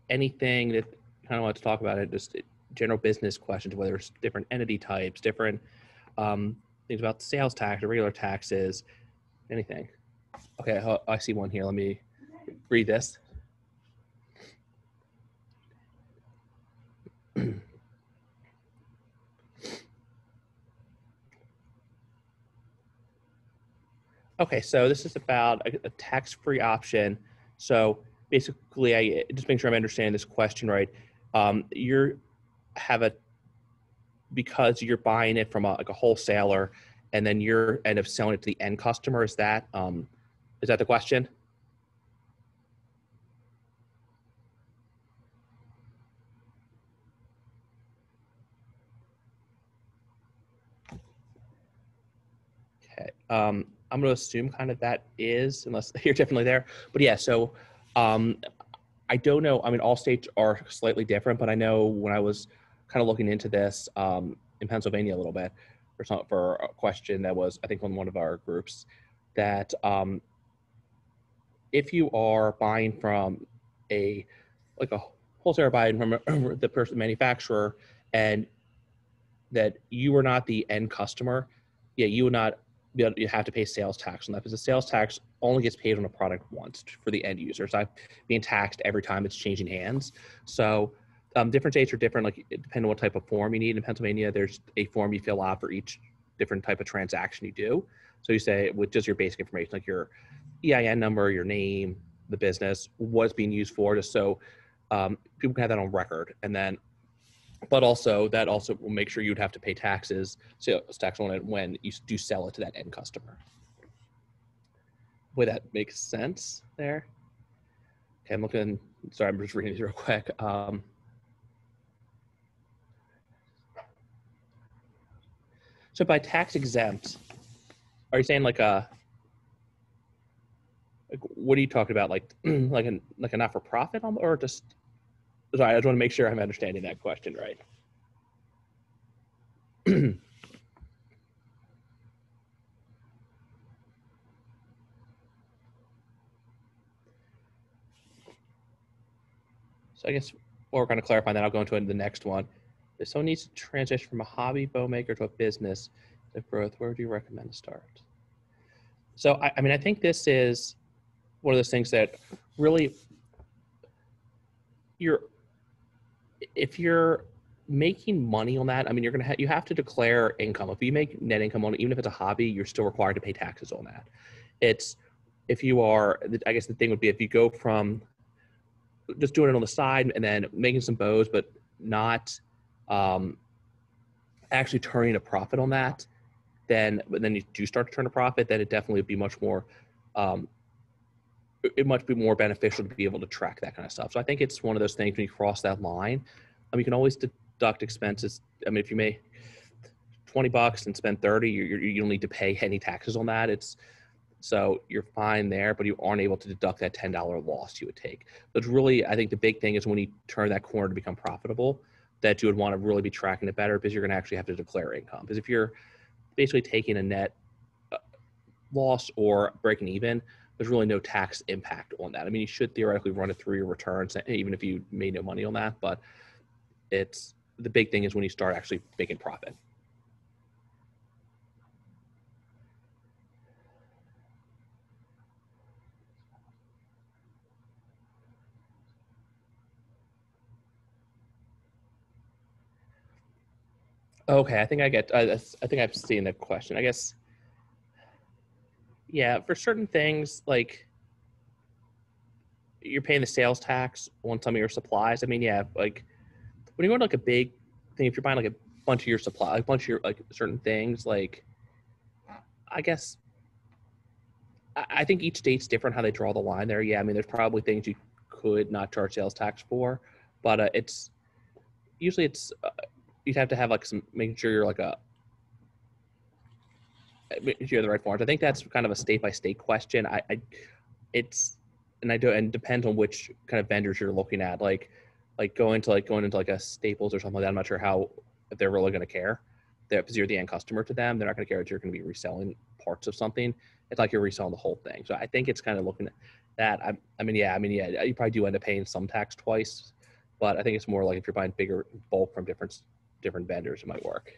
anything that kind of want to talk about it? Just general business questions, whether it's different entity types, different things about sales tax or regular taxes, anything. Okay, I see one here. Let me read this. Okay, so this is about a tax-free option. So basically, I just make sure I'm understanding this question right. Because you're buying it from a wholesaler, and then you're end up selling it to the end customer. Is that the question? Okay. I'm going to assume kind of that is, unless you're definitely there. But yeah, so I don't know. I mean, all states are slightly different, but I know when I was kind of looking into this in Pennsylvania a little bit for a question that was, I think, on one of our groups, that if you are buying from a wholesaler buying from the person manufacturer and that you are not the end customer, yeah, you would not be able, you have to pay sales tax on that because the sales tax only gets paid on a product once for the end user. It's not being taxed every time it's changing hands. So different states are different, like depending on what type of form you need. In Pennsylvania, there's a form you fill out for each different type of transaction you do. So you say with just your basic information, like your EIN number, your name, the business, what it's being used for, just so people can have that on record. And then but also that also will make sure you'd have to pay taxes, sales tax on it when you do sell it to that end customer. Boy, that makes sense there. Okay, I'm looking, sorry, I'm just reading these real quick. So by tax exempt, are you saying like what are you talking about? Like like a not-for-profit or just, sorry, I just want to make sure I'm understanding that question right. So I guess we're going to clarify that. I'll go into the next one. If someone needs to transition from a hobby bow maker to a business of growth, where would you recommend to start? So, I mean, I think this is one of those things that really if you're making money on that, I mean, you have to declare income. If you make net income on it, even if it's a hobby, you're still required to pay taxes on that. If you are, I guess the thing would be if you go from just doing it on the side and then making some bows, but not actually turning a profit on that, then you do start to turn a profit, then it definitely would be much more, it might be more beneficial to be able to track that kind of stuff. So I think it's one of those things when you cross that line, you can always deduct expenses. I mean, if you make $20 and spend 30, you don't need to pay any taxes on that. So you're fine there, but you aren't able to deduct that $10 loss you would take. But really, I think the big thing is when you turn that corner to become profitable, that you would want to really be tracking it better because you're going to actually have to declare income. Because if you're basically taking a net loss or breaking even, there's really no tax impact on that. I mean, you should theoretically run it through your returns, even if you made no money on that, but it's the big thing is when you start actually making profit. Okay, I think I think I've seen the question. I guess, yeah, for certain things, like you're paying the sales tax on some of your supplies. I mean, yeah, like when you go to like a big thing, if you're buying like a bunch of your supply, a bunch of your like certain things, like I guess I think each state's different how they draw the line there. Yeah, I mean, there's probably things you could not charge sales tax for, but it's usually you'd have to have like some making sure you're like you're the right forms. I think that's kind of a state by state question. And depends on which kind of vendors you're looking at. Like going into like a Staples or something like that. I'm not sure if they're really going to care. Because you're the end customer to them, they're not going to care that you're going to be reselling parts of something. It's like you're reselling the whole thing. So I think it's kind of looking at that. I mean, you probably do end up paying some tax twice, but I think it's more like if you're buying bigger bulk from different vendors, it might work.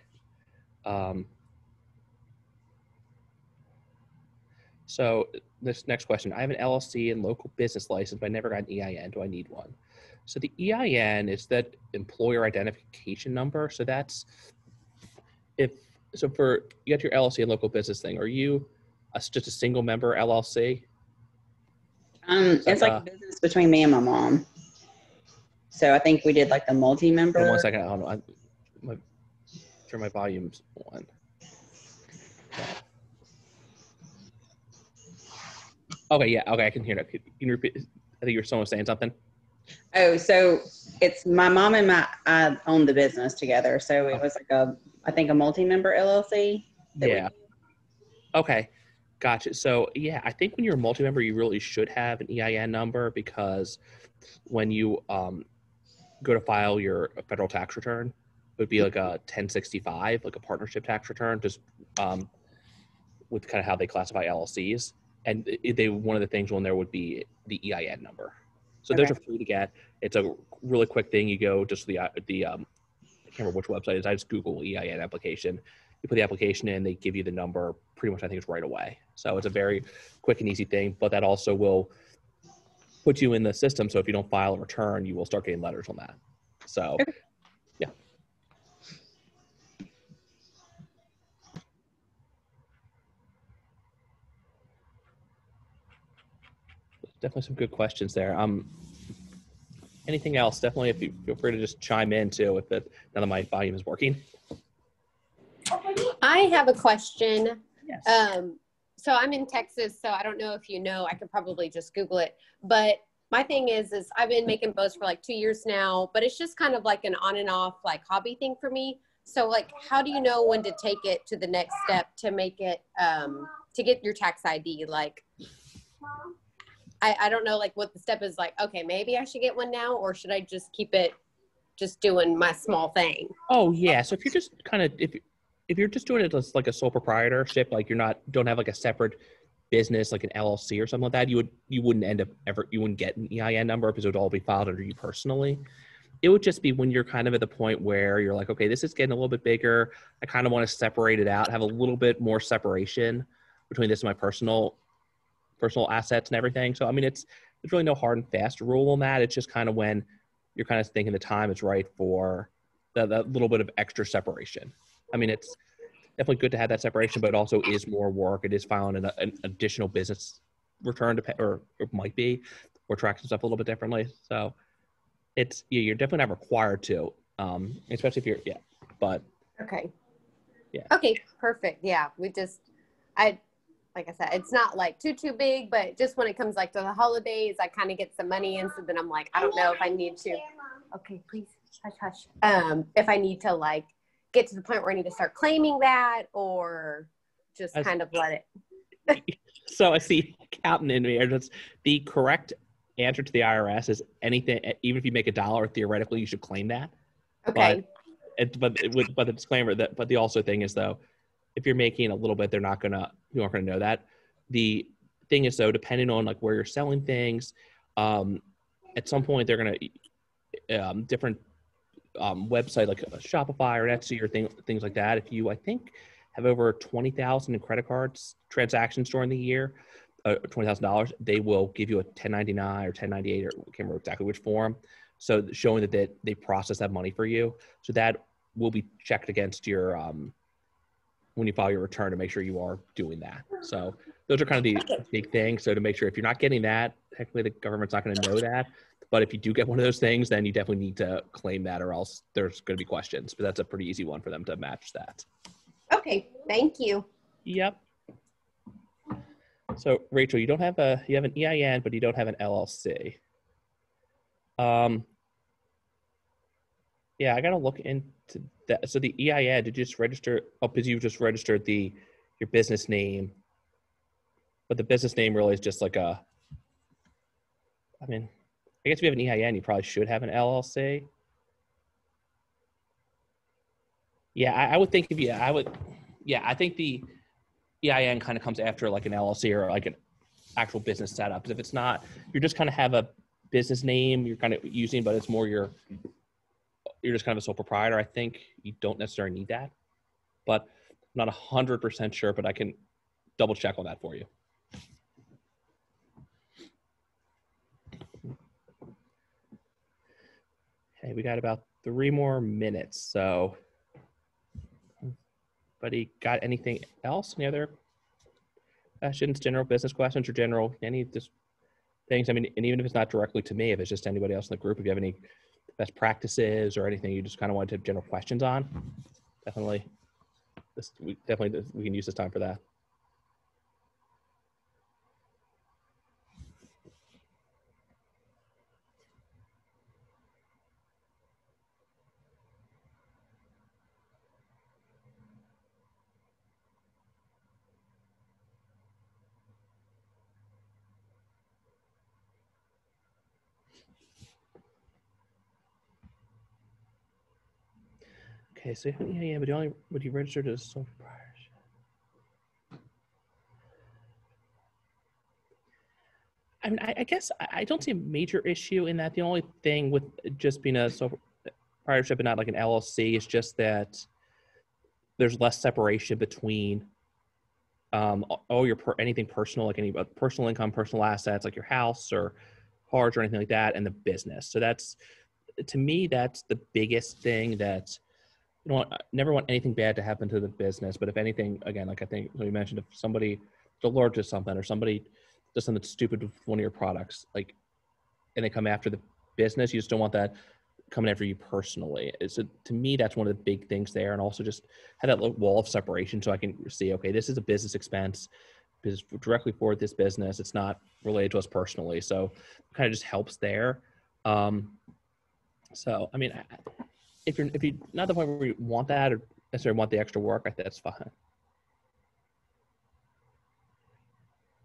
So this next question, I have an LLC and local business license, but I never got an EIN. Do I need one? So the EIN is that employer identification number. So that's for you got your LLC and local business thing. Are you just a single member LLC? It's like a business between me and my mom. So I think we did like the multi-member. 1 second. Hold on. Turn my volumes on. Okay, yeah, okay, I can hear that. Can you repeat? I think someone was saying something. Oh, so it's my mom and I own the business together. So it was like I think a multi-member LLC. Yeah. Okay, gotcha. So yeah, I think when you're a multi-member, you really should have an EIN number because when you go to file your federal tax return, it would be like a 1065, like a partnership tax return, just with kind of how they classify LLCs. And one of the things on there would be the EIN number. So those are free to get. It's a really quick thing. You go just I can't remember which website it is. I just Google EIN application. You put the application in, they give you the number pretty much, I think it's right away. So it's a very quick and easy thing, but that also will put you in the system. So if you don't file a return, you will start getting letters on that. So yeah. Definitely some good questions there. Anything else? Definitely, if you feel free to just chime in too. Now that my volume is working. I have a question. Yes. So I'm in Texas, so I don't know if you know. I could probably just Google it. But my thing is I've been making bows for like 2 years now, but it's just kind of like an on and off like hobby thing for me. So like, how do you know when to take it to the next step to make it to get your tax ID? Like. I don't know like what the step is like, okay, maybe I should get one now, or should I just keep it just doing my small thing? Oh yeah. So if you're just kind of, if you're just doing it as like a sole proprietorship, like don't have like a separate business, like an LLC or something like that, you wouldn't get an EIN number because it would all be filed under you personally. It would just be when you're kind of at the point where you're like, okay, this is getting a little bit bigger. I kind of want to separate it out, have a little bit more separation between this and my personal assets and everything. So, I mean, there's really no hard and fast rule on that. It's just kind of when you're kind of thinking the time is right for that little bit of extra separation. I mean, it's definitely good to have that separation, but it also is more work. It is filing an additional business return or it might be, or tracking stuff a little bit differently. So you're definitely not required to, especially if you're, but. Okay. Yeah. Okay, perfect. Yeah. Like I said, it's not like too big, but just when it comes like to the holidays, I kind of get some money in. So then I'm like, I don't know if I need to. Okay, please hush. If I need to like get to the point where I need to start claiming that, or just kind of let it. So I see accountant in me. The correct answer to the IRS is anything, even if you make $1, theoretically you should claim that. Okay. But the disclaimer but the also thing is though, if you're making a little bit, you aren't gonna know that. The thing is, though, depending on like where you're selling things, at some point they're going to different website like a Shopify or Etsy or things like that. If you, I think, have over 20,000 in credit cards transactions during the year, $20,000, they will give you a 1099 or 1098 or I can't remember exactly which form. So showing that they process that money for you. So that will be checked against your when you file your return to make sure you are doing that. So those are kind of the big things. So to make sure if you're not getting that, technically the government's not going to know that. But if you do get one of those things, then you definitely need to claim that, or else there's going to be questions. But that's a pretty easy one for them to match that. Okay, thank you. Yep. So Rachel, you have an EIN, but you don't have an LLC. Yeah, I got to look into that. So the EIN, did you just register? Oh, because you just registered your business name, but the business name really is just like I mean, I guess if you have an EIN, you probably should have an LLC. Yeah, I would think I think the EIN kind of comes after like an LLC or like an actual business setup. Because if it's not, you're just kind of have a business name you're kind of using, but it's more you're just kind of a sole proprietor. I think you don't necessarily need that, but I'm not 100% sure, but I can double check on that for you. Okay, we got about 3 more minutes. So, buddy, got anything else? Any other questions, general business questions, or general any just things? I mean, and even if it's not directly to me, if it's just anybody else in the group, if you have any best practices or anything you just kind of want to have general questions on, definitely we can use this time for that. Okay, so yeah, but would you register as sole proprietorship? I mean, I guess I don't see a major issue in that. The only thing with just being a sole proprietorship and not like an LLC is just that there's less separation between all your anything personal, like any personal income, personal assets, like your house or cars or anything like that, and the business. So that's, to me, that's the biggest thing that never want anything bad to happen to the business. But if anything, again, like I think we mentioned, if somebody allergic to something or somebody does something stupid with one of your products, like, and they come after the business, you just don't want that coming after you personally. So to me, that's one of the big things there. And also just have that wall of separation so I can see, okay, this is a business expense because directly for this business, it's not related to us personally. So it kind of just helps there. So, I mean, if you're not the point where you want that or necessarily want the extra work, I think that's fine.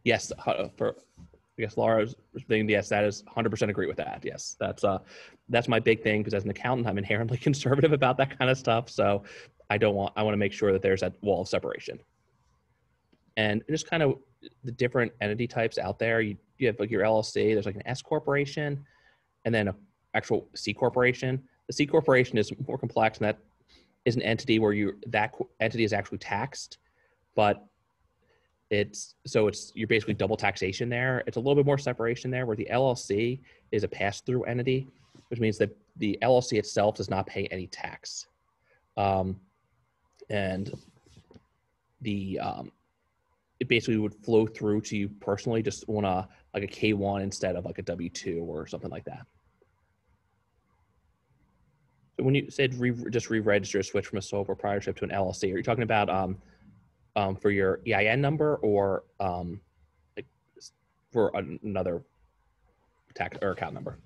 Yes, I guess Laura's thing. Yes, that is 100% agree with that. Yes, that's my big thing because as an accountant, I'm inherently conservative about that kind of stuff. So I want to make sure that there's that wall of separation. And just kind of the different entity types out there. You have like your LLC. There's like an S corporation, and then an actual C corporation. The C corporation is more complex, and that is an entity where that entity is actually taxed, but you're basically double taxation there. It's a little bit more separation there, where the LLC is a pass-through entity, which means that the LLC itself does not pay any tax, and it basically would flow through to you personally, just on like a K1 instead of like a W2 or something like that. So when you said just re-register, switch from a sole proprietorship to an LLC, are you talking about for your EIN number or like for another tax or account number?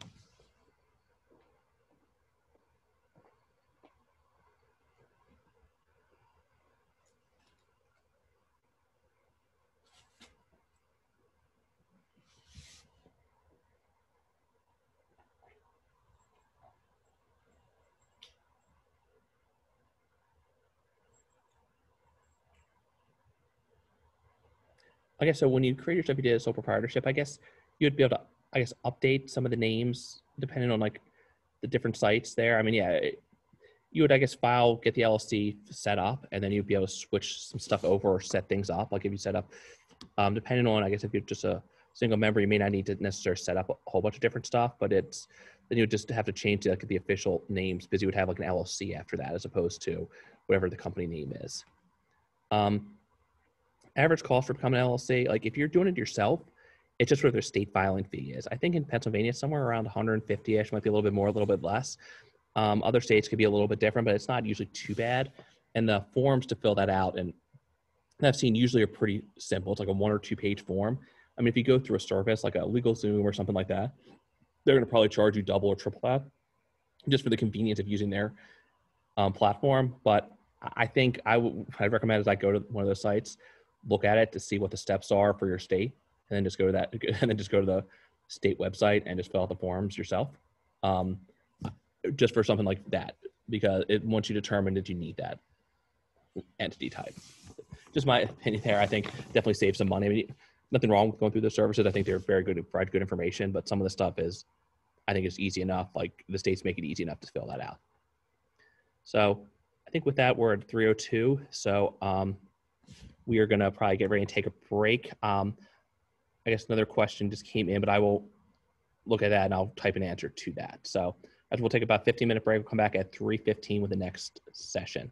I guess so when you create your stuff, you did a sole proprietorship, I guess you'd be able to, I guess, update some of the names depending on like the different sites there. I mean, yeah, you would, I guess, get the LLC set up, and then you'd be able to switch some stuff over or set things up. Like if you set up, depending on, I guess, if you're just a single member, you may not need to necessarily set up a whole bunch of different stuff, but then you would just have to change like the official names because you would have like an LLC after that as opposed to whatever the company name is. Average cost for becoming an LLC, like if you're doing it yourself, it's just where their state filing fee is. I think in Pennsylvania, somewhere around 150-ish, might be a little bit more, a little bit less. Other states could be a little bit different, but it's not usually too bad. And the forms to fill that out, and I've seen usually are pretty simple. It's like a 1 or 2 page form. I mean, if you go through a service like a LegalZoom or something like that, they're going to probably charge you double or triple that just for the convenience of using their platform. But I think I'd recommend as I go to one of those sites, look at it to see what the steps are for your state, and then just go to that, and then just go to the state website and just fill out the forms yourself. Just for something like that, because once you determine that you need that entity type. Just my opinion there. I think definitely save some money. I mean, nothing wrong with going through the services. I think they're very good to provide good information, but some of the stuff is, I think it's easy enough. Like the states make it easy enough to fill that out. So I think with that, we're at 3:02. So we are going to probably get ready and take a break. I guess another question just came in, but I will look at that and I'll type an answer to that. So we'll take about a 15-minute break. We'll come back at 3:15 with the next session.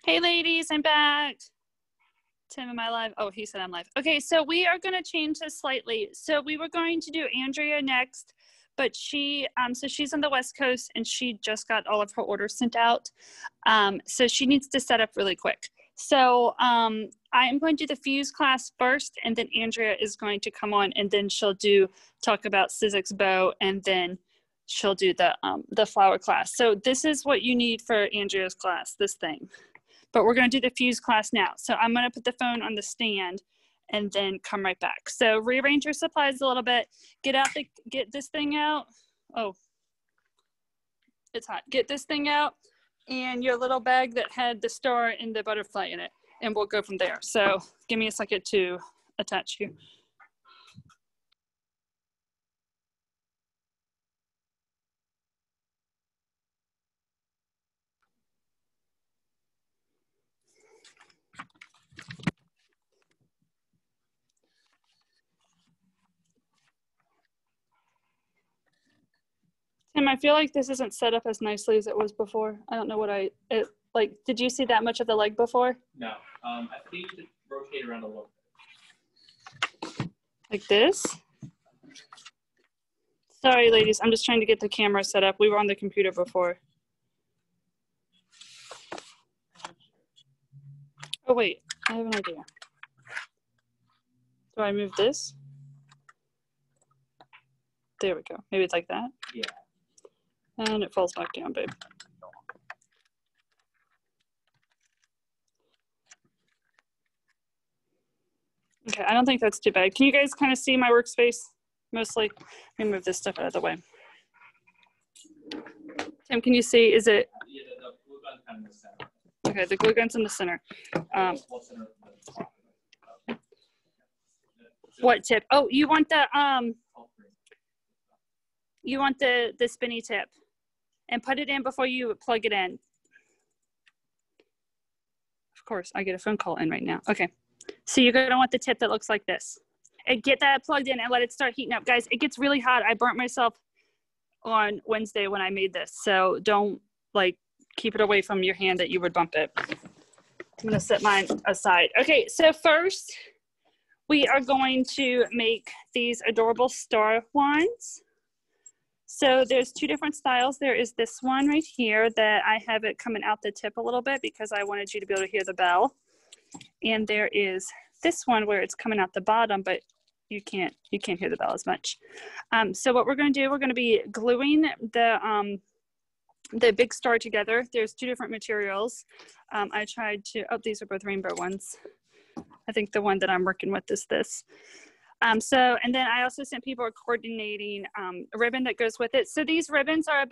Hey ladies, I'm back. Tim, am I live? Oh, he said I'm live. Okay, so we are going to change this slightly. So we were going to do Andrea next, but she, so she's on the West Coast and she just got all of her orders sent out. So she needs to set up really quick. So I am going to do the Fuse class first, and then Andrea is going to come on, and then she'll talk about Sizzix Bow, and then she'll do the flower class. So this is what you need for Andrea's class, this thing. But we're going to do the Fuse class now. So I'm going to put the phone on the stand and then come right back. So rearrange your supplies a little bit. Get this thing out. Oh, it's hot. Get this thing out and your little bag that had the star and the butterfly in it, and we'll go from there. So give me a second to attach you. Tim, I feel like this isn't set up as nicely as it was before. I don't know what like, did you see that much of the leg before? No, I think you should rotate around a little bit. Like this? Sorry, ladies, I'm just trying to get the camera set up. We were on the computer before. Oh wait, I have an idea. Do I move this? There we go. Maybe it's like that? Yeah. And it falls back down, babe. Okay, I don't think that's too bad. Can you guys kind of see my workspace? Mostly. Let me move this stuff out of the way. Tim, can you see? Is it? Yeah, the glue gun's kind of in the center. Okay, the glue gun's in the center. What tip? Oh, you want the spinny tip, and put it in before you plug it in. Of course, I get a phone call in right now. Okay, so you're gonna want the tip that looks like this, and get that plugged in and let it start heating up, guys. It gets really hot. I burnt myself on Wednesday when I made this, so don't keep it away from your hand that you would bump it. I'm gonna set mine aside. Okay, so first we are going to make these adorable star wands. So there's two different styles. There is this one right here that I have it coming out the tip a little bit because I wanted you to be able to hear the bell. And there is this one where it's coming out the bottom, but you can't hear the bell as much. So what we're going to do, we're going to be gluing the big star together. There's two different materials. I tried to, oh, these are both rainbow ones. I think the one that I'm working with is this. And then I also sent people a coordinating ribbon that goes with it. So these ribbons are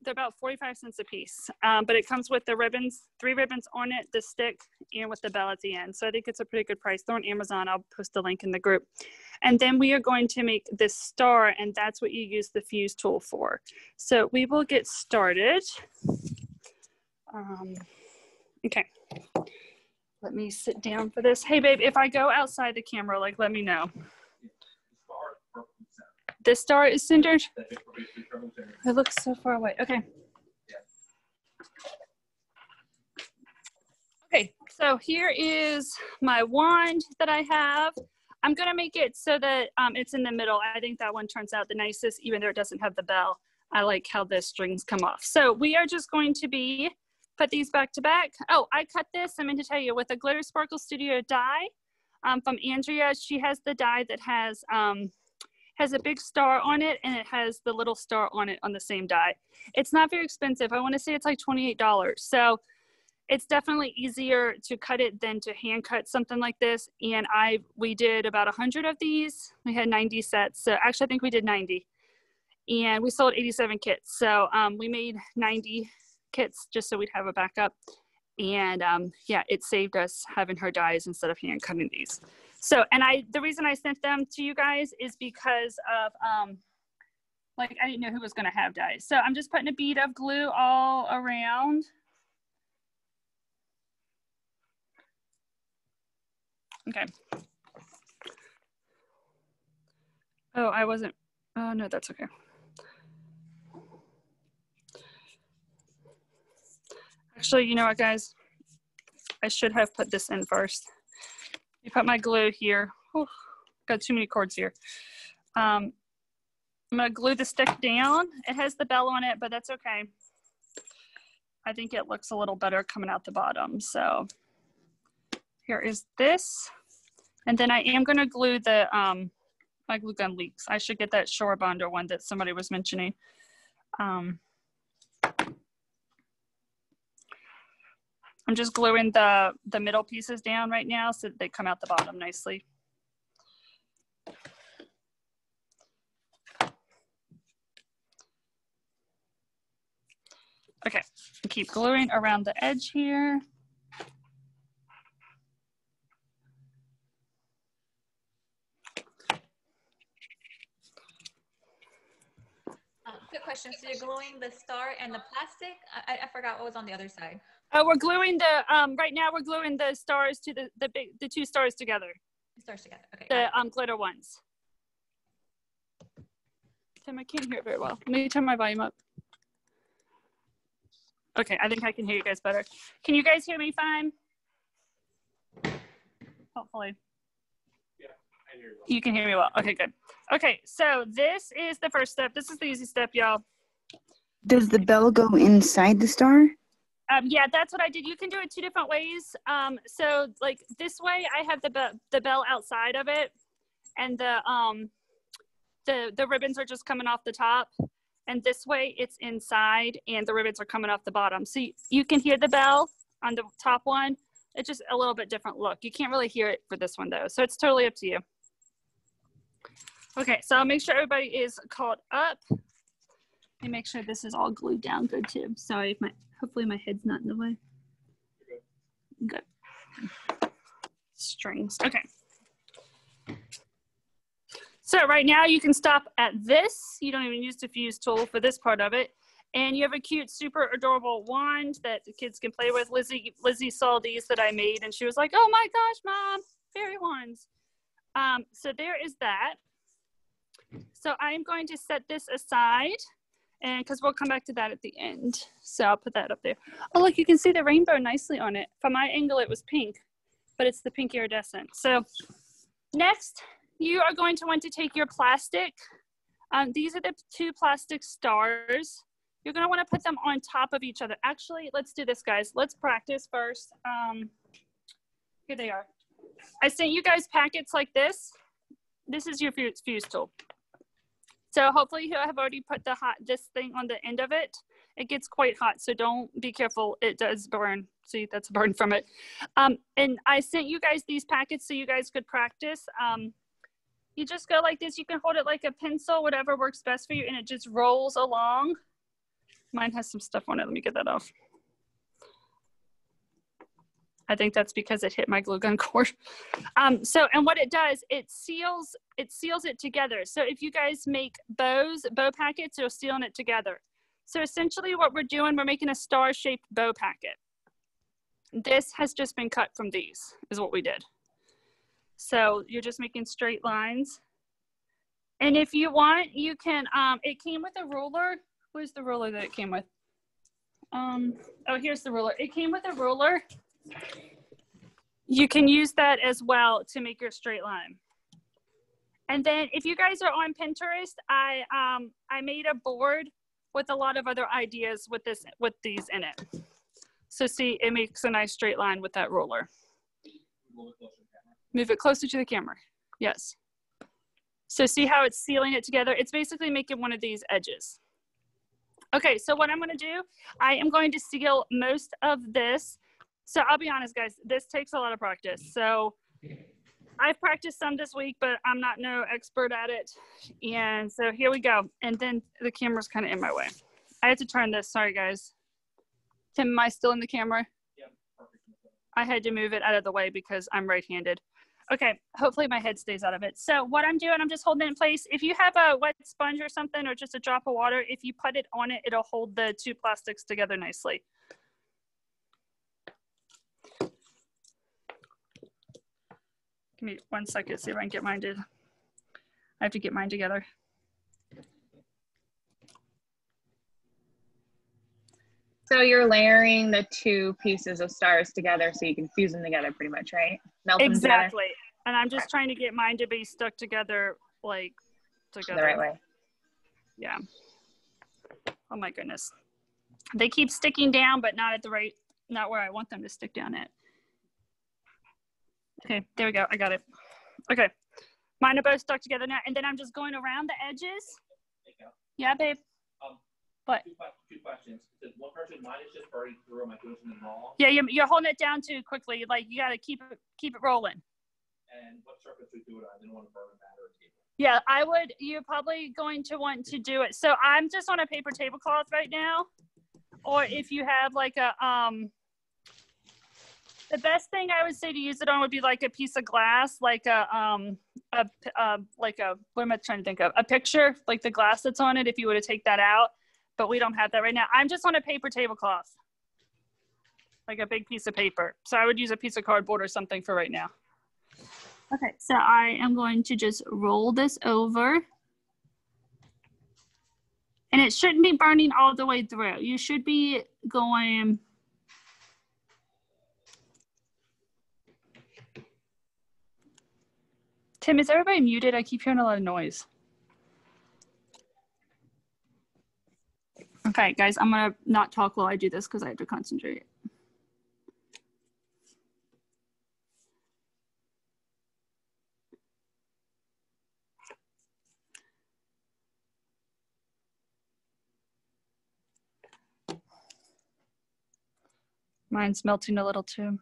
they're about 45 cents a piece, but it comes with the ribbons, 3 ribbons on it, the stick, and with the bell at the end. So I think it's a pretty good price. They're on Amazon. I'll post the link in the group. And then we are going to make this star, and that's what you use the Fuse tool for. So we will get started. Okay. Let me sit down for this. Hey, babe, if I go outside the camera, let me know. This star is centered. It looks so far away. Okay. Okay, so here is my wand that I have. I'm gonna make it so that it's in the middle. I think that one turns out the nicest, even though it doesn't have the bell. I like how the strings come off. So we are just going to put these back to back. Oh, I cut this, I meant to tell you, with a Glitter Sparkle Studio die from Andrea. She has the die that has a big star on it, and it has the little star on it on the same die. It's not very expensive. I want to say it's like $28. So it's definitely easier to cut it than to hand cut something like this. And we did about 100 of these. We had 90 sets. So actually I think we did 90, and we sold 87 kits. So we made 90 kits just so we'd have a backup. And yeah, it saved us having her dies instead of hand cutting these. So, and the reason I sent them to you guys is because of I didn't know who was gonna have dies. So I'm just putting a bead of glue all around. Okay. Oh, oh no, that's okay. Actually, you know what, guys? I should have put this in first. You put my glue here. Whew, got too many cords here. I'm gonna glue the stick down. It has the bell on it, but that's okay. I think it looks a little better coming out the bottom. So here is this. And then I am gonna glue the, my glue gun leaks. I should get that shore bonder one that somebody was mentioning. I'm just gluing the middle pieces down right now so that they come out the bottom nicely. Okay, keep gluing around the edge here. Quick question. So you're gluing the star and the plastic? I forgot what was on the other side. Oh, we're gluing the, right now we're gluing the stars to the two stars together. The stars together, okay. The glitter ones. Tim, I can't hear it very well. Let me turn my volume up. Okay, I think I can hear you guys better. Can you guys hear me fine? Hopefully. Yeah, I hear you well. You can hear me well. Okay, good. Okay, so this is the first step. This is the easy step, y'all. Does the bell go inside the star? Yeah, that's what I did. You can do it two different ways. So like this way, I have the bell outside of it, and the ribbons are just coming off the top. And this way, it's inside, and the ribbons are coming off the bottom. So you can hear the bell on the top one. It's just a little bit different look. You can't really hear it for this one though, so it's totally up to you. Okay, so I'll make sure everybody is caught up. Let me make sure this is all glued down good too. Sorry, hopefully my head's not in the way. Good. Strings, okay. So right now you can stop at this. You don't even use the fuse tool for this part of it. And you have a cute, super adorable wand that the kids can play with. Lizzie saw these that I made and she was like, oh my gosh, Mom, fairy wands. So there is that. So I am going to set this aside, and because we'll come back to that at the end. So I'll put that up there. Oh, look, you can see the rainbow nicely on it. From my angle, it was pink, but it's the pink iridescent. So next, you are going to want to take your plastic. These are the two plastic stars. You're going to want to put them on top of each other. Actually, let's do this, guys. Let's practice first. Here they are. I sent you guys packets like this. This is your fuse tool. So hopefully you have already put this thing on the end of it. It gets quite hot, so don't be careful. It does burn. See, that's a burn from it. And I sent you guys these packets so you guys could practice. You just go like this. You can hold it like a pencil, whatever works best for you, and it just rolls along. Mine has some stuff on it. Let me get that off. I think that's because it hit my glue gun cord. And what it does, it seals it together. So if you guys make bow packets, you're sealing it together. So essentially what we're doing, we're making a star-shaped bow packet. This has just been cut from these, is what we did. So you're just making straight lines. And if you want, you can, it came with a ruler. Where's the ruler that it came with? Oh, here's the ruler. It came with a ruler. You can use that as well to make your straight line. And then if you guys are on Pinterest, I made a board with a lot of other ideas with these in it. So see, it makes a nice straight line with that ruler. Move it closer to the camera. Yes. So see how it's sealing it together? It's basically making one of these edges. Okay, so what I'm gonna do, I am going to seal most of this. So I'll be honest, guys, this takes a lot of practice. So I've practiced some this week, but I'm not no expert at it. And so here we go. And then the camera's kind of in my way. I had to turn this, sorry guys. Tim, am I still in the camera? Yeah, perfect. I had to move it out of the way because I'm right-handed. Okay, hopefully my head stays out of it. So what I'm doing, I'm just holding it in place. If you have a wet sponge or something, or just a drop of water, if you put it on it, it'll hold the two plastics together nicely. Give me 1 second, see if I can get mine I have to get mine together. So you're layering the two pieces of stars together so you can fuse them together pretty much, right? Melt them together. Exactly. And I'm just trying to get mine to be stuck together, like, together. The right way. Yeah. Oh my goodness. They keep sticking down, but not where I want them to stick down at. Okay, there we go. I got it. Okay. Mine are both stuck together now. And then I'm just going around the edges. Yeah, babe. What? Two questions. One person, mine is just burning through. Am I doing something wrong? Yeah, you're holding it down too quickly. Like, you got to keep it rolling. And what surface would do it on? I didn't want to burn a mat or a table. Yeah, you're probably going to want to do it. So I'm just on a paper tablecloth right now. Or if you have like the best thing I would say to use it on would be like a piece of glass, like what am I trying to think of? A picture, like the glass that's on it, if you were to take that out. But we don't have that right now. I'm just on a paper tablecloth, like a big piece of paper. So I would use a piece of cardboard or something for right now. Okay, so I am going to just roll this over. And it shouldn't be burning all the way through. You should be going... Tim, is everybody muted? I keep hearing a lot of noise. Okay, guys, I'm gonna not talk while I do this because I have to concentrate. Mine's melting a little too.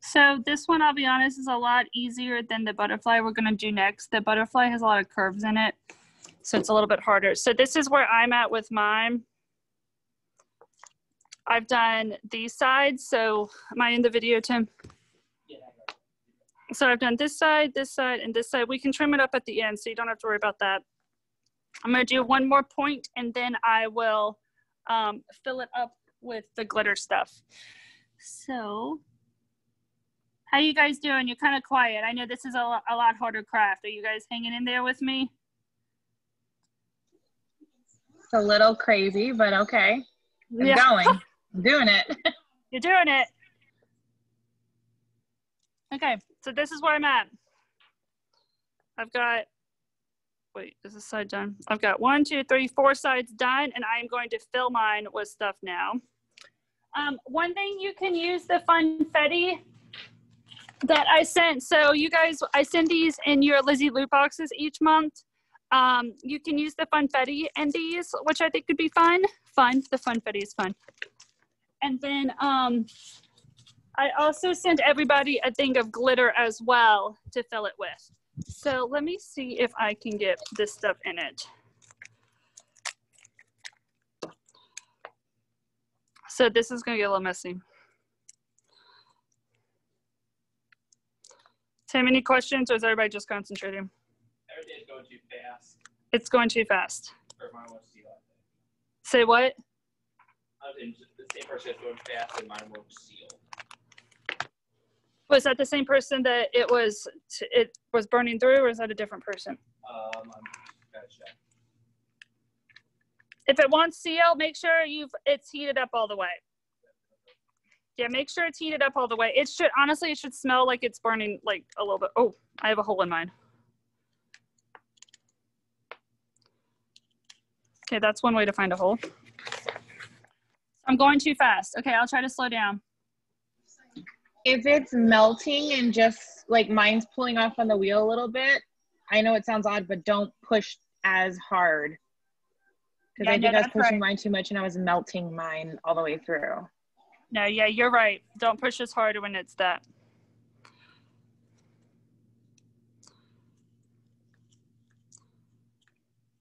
So this one, I'll be honest, is a lot easier than the butterfly we're gonna do next. The butterfly has a lot of curves in it, so it's a little bit harder. So this is where I'm at with mine. I've done these sides. So am I in the video, Tim? Yeah. So I've done this side, and this side. We can trim it up at the end, so you don't have to worry about that. I'm gonna do one more point, and then I will fill it up with the glitter stuff. So how you guys doing? You're kind of quiet. I know this is a lot harder craft. Are you guys hanging in there with me? It's a little crazy, but okay. I'm going. I'm doing it. You're doing it. Okay, so this is where I'm at. I've got, wait, is this side done? I've got 1, 2, 3, 4 sides done, and I am going to fill mine with stuff now. One thing you can use the funfetti that I sent. So you guys, I send these in your Lizzie loot boxes each month. You can use the funfetti in these, which I think could be fun. The funfetti is fun. And then I also sent everybody a thing of glitter as well to fill it with. So let me see if I can get this stuff in it. So this is gonna get a little messy. Tim, any questions, or is everybody just concentrating? Everything's going too fast. It's going too fast. Or mine won't seal, I think. Say what? The same person is going fast and mine won't seal. Was that the same person that it was burning through, or is that a different person? I'm gonna check. If it wants seal, make sure it's heated up all the way. Yeah, make sure it's heated up all the way. It should, honestly, it should smell like it's burning like a little bit. Oh, I have a hole in mine. Okay, that's one way to find a hole. I'm going too fast. Okay, I'll try to slow down. If it's melting and just like mine's pulling off on the wheel a little bit, I know it sounds odd, but don't push as hard. Because I think I was pushing mine too much and I was melting mine all the way through. No, yeah, you're right. Don't push as hard when it's that.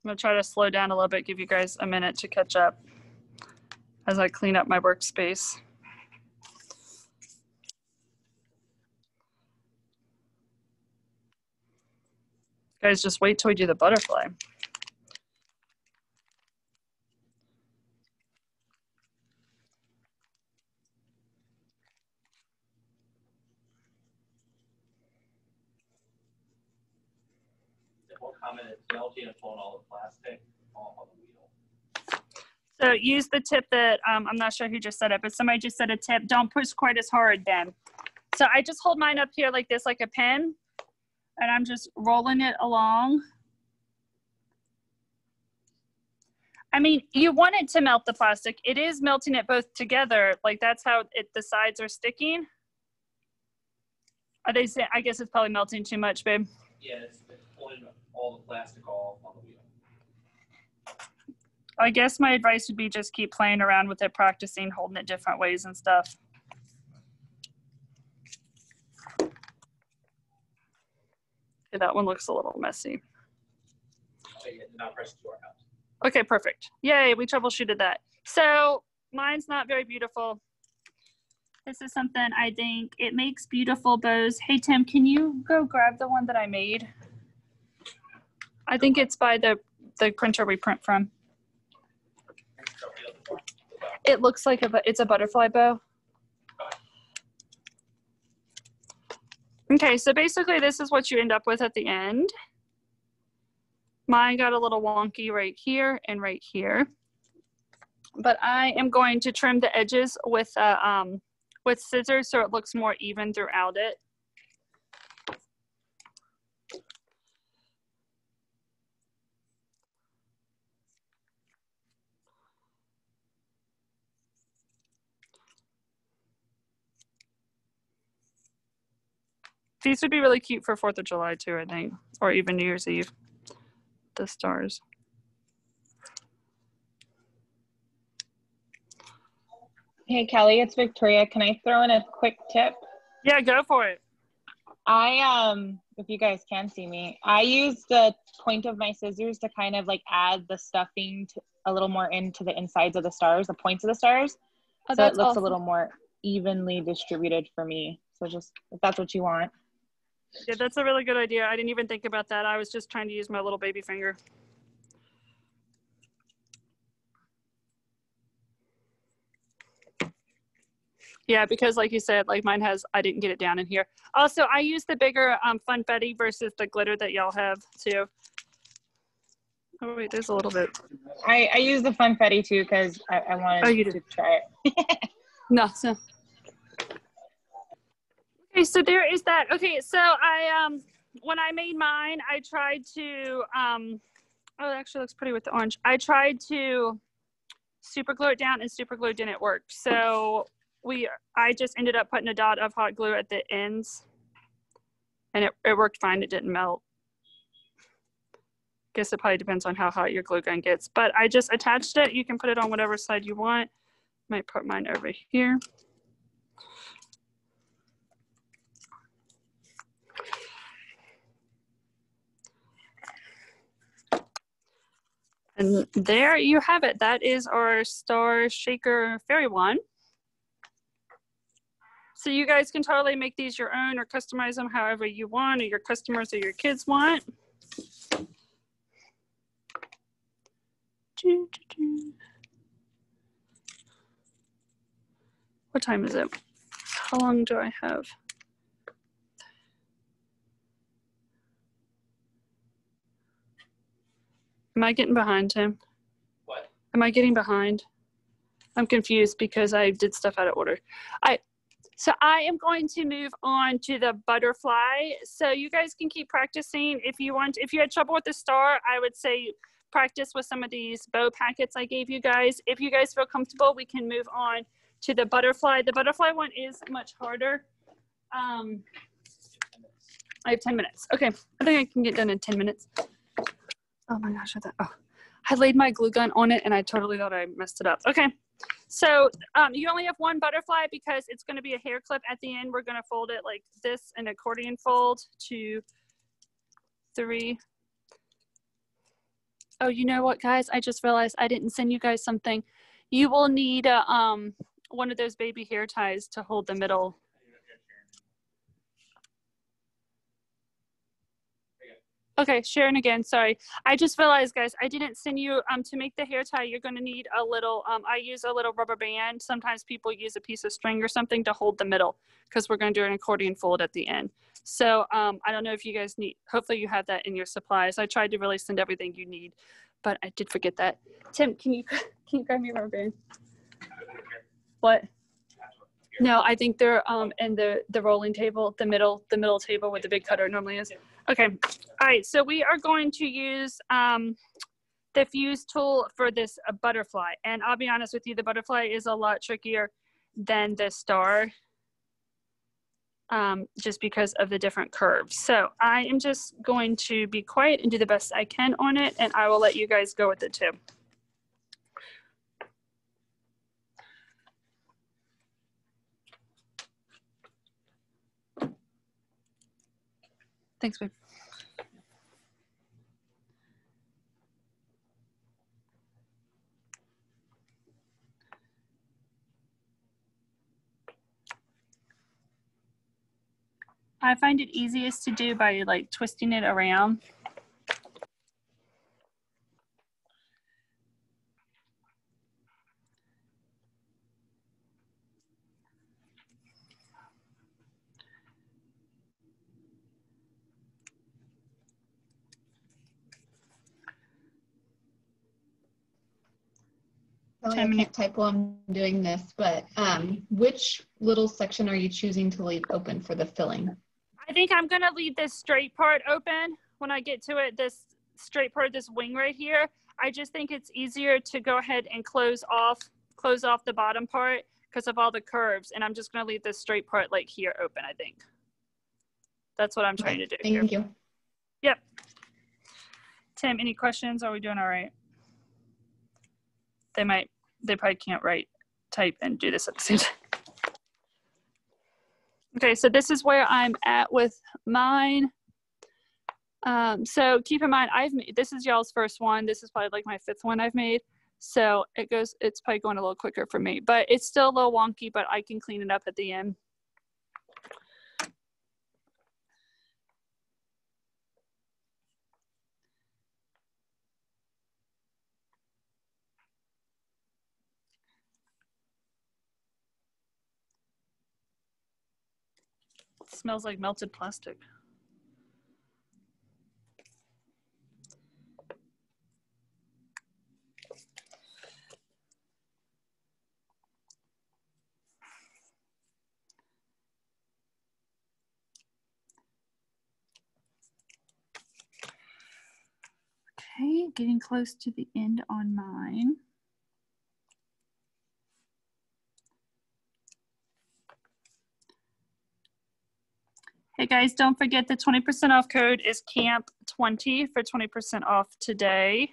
I'm gonna try to slow down a little bit, give you guys a minute to catch up as I clean up my workspace. Guys, just wait till we do the butterfly. and it's melting and pulling all the plastic off on the wheel. So use the tip that, I'm not sure who just said it, but somebody just said a tip. Don't push quite as hard then. So I just hold mine up here like this, like a pen, and I'm just rolling it along. I mean, you want it to melt the plastic. It is melting it both together. Like that's how the sides are sticking. Are they saying, I guess it's probably melting too much, babe. Yeah, it's pulling all the plastic off on the wheel. I guess my advice would be just keep playing around with it, practicing, holding it different ways and stuff. Okay, that one looks a little messy. Okay, yeah, now press to our house. Okay, perfect. Yay, we troubleshooted that. So mine's not very beautiful. This is something I think it makes beautiful bows. Hey, Tim, can you go grab the one that I made? I think it's by the printer we print from. It looks like it's a butterfly bow. Okay, so basically this is what you end up with at the end. Mine got a little wonky right here and right here. But I am going to trim the edges with scissors so it looks more even throughout it. These would be really cute for 4th of July too, I think, or even New Year's Eve, the stars. Hey, Kelly, it's Victoria. Can I throw in a quick tip? Yeah, go for it. If you guys can see me, I use the point of my scissors to kind of like add the stuffing a little more into the insides of the stars, the points of the stars. Oh, so it looks awesome. A little more evenly distributed for me. So just, if that's what you want. Yeah, that's a really good idea. I didn't even think about that. I was just trying to use my little baby finger. Yeah, because like you said, like mine has, I didn't get it down in here. Also, I use the bigger funfetti versus the glitter that y'all have too. Oh wait, there's a little bit. I use the funfetti too because I wanted to try it. No, so. Okay, so there is that. Okay, so I when I made mine, I tried to oh, it actually looks pretty with the orange. I tried to super glue it down and super glue didn't work. So I just ended up putting a dot of hot glue at the ends and it worked fine. It didn't melt. Guess it probably depends on how hot your glue gun gets, but I just attached it. You can put it on whatever side you want. Might put mine over here. And there you have it. That is our Star Shaker Fairy Wand. So you guys can totally make these your own or customize them however you want, or your customers or your kids want. What time is it? How long do I have? Am I getting behind, Tim? What? Am I getting behind? I'm confused because I did stuff out of order. So I am going to move on to the butterfly. So you guys can keep practicing. If you want, if you had trouble with the star, I would say practice with some of these bow packets I gave you guys. If you guys feel comfortable, we can move on to the butterfly. The butterfly one is much harder. I have 10 minutes. Okay, I think I can get done in 10 minutes. Oh my gosh, I laid my glue gun on it and I totally thought I messed it up. Okay, so you only have one butterfly because it's going to be a hair clip at the end. We're going to fold it like this, an accordion fold, 2, 3. Oh, you know what, guys? I just realized I didn't send you guys something. You will need one of those baby hair ties to hold the middle. Okay, Sharon again, sorry. I just realized, guys, I didn't send you, to make the hair tie, you're gonna need a little, I use a little rubber band. Sometimes people use a piece of string or something to hold the middle because we're gonna do an accordion fold at the end. So I don't know if you guys need, hopefully you have that in your supplies. I tried to really send everything you need, but I did forget that. Tim, can you grab me a rubber band? What? No, I think they're in the rolling table, the middle table where the big cutter normally is. Okay, all right, so we are going to use the fuse tool for this butterfly. And I'll be honest with you, the butterfly is a lot trickier than the star just because of the different curves. So I am just going to be quiet and do the best I can on it, and I will let you guys go with it too. Thanks, babe. I find it easiest to do by like twisting it around. I can't type while I'm doing this, but which little section are you choosing to leave open for the filling? I think I'm gonna leave this straight part open when I get to it, this straight part, this wing right here. I just think it's easier to go ahead and close off the bottom part because of all the curves. And I'm just gonna leave this straight part like here open, I think. That's what I'm trying to do. Thank you. Yep. Tim, any questions? Are we doing all right? They probably can't type and do this at the same time. Okay, so this is where I'm at with mine. So keep in mind, this is y'all's first one. This is probably like my 5th one I've made. So it's probably going a little quicker for me, but it's still a little wonky, but I can clean it up at the end. It smells like melted plastic. Okay, getting close to the end on mine. Hey guys, don't forget the 20% off code is CAMP20 for 20% off today.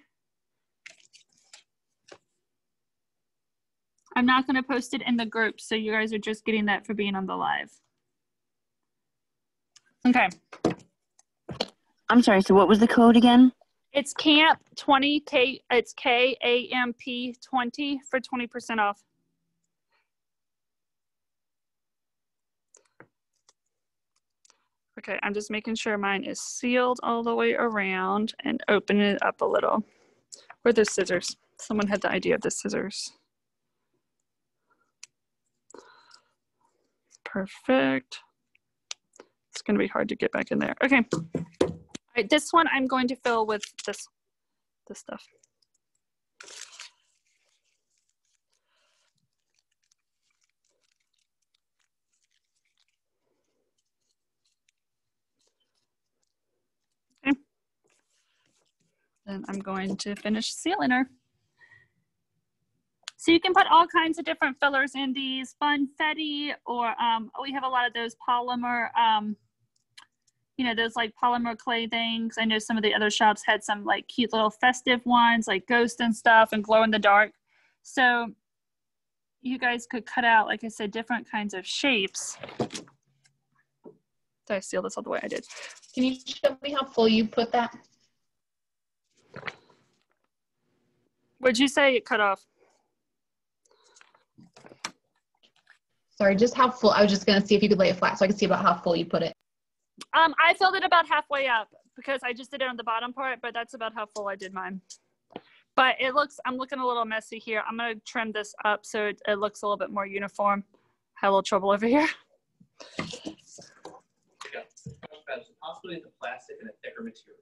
I'm not going to post it in the group, so you guys are just getting that for being on the live. Okay. I'm sorry, so what was the code again? It's CAMP20, it's KAMP20 for 20% off. Okay, I'm just making sure mine is sealed all the way around and open it up a little. Where are the scissors? Someone had the idea of the scissors. Perfect. It's going to be hard to get back in there. Okay. All right, this one I'm going to fill with this stuff. Okay. Then I'm going to finish sealing her. So you can put all kinds of different fillers in these, funfetti, or we have a lot of those polymer, you know, those like polymer clay things. I know some of the other shops had some like cute little festive ones like ghost and stuff and glow in the dark. So you guys could cut out, like I said, different kinds of shapes. Did I seal this all the way? I did. Can you show me how full you put that? What'd you say it cut off? Sorry, just how full. I was just going to see if you could lay it flat so I could see about how full you put it. I filled it about halfway up, because I just did it on the bottom part, but that's about how full I did mine. But I'm looking a little messy here. I'm gonna trim this up so it looks a little bit more uniform. Had a little trouble over here. Possibly the plastic and a thicker material.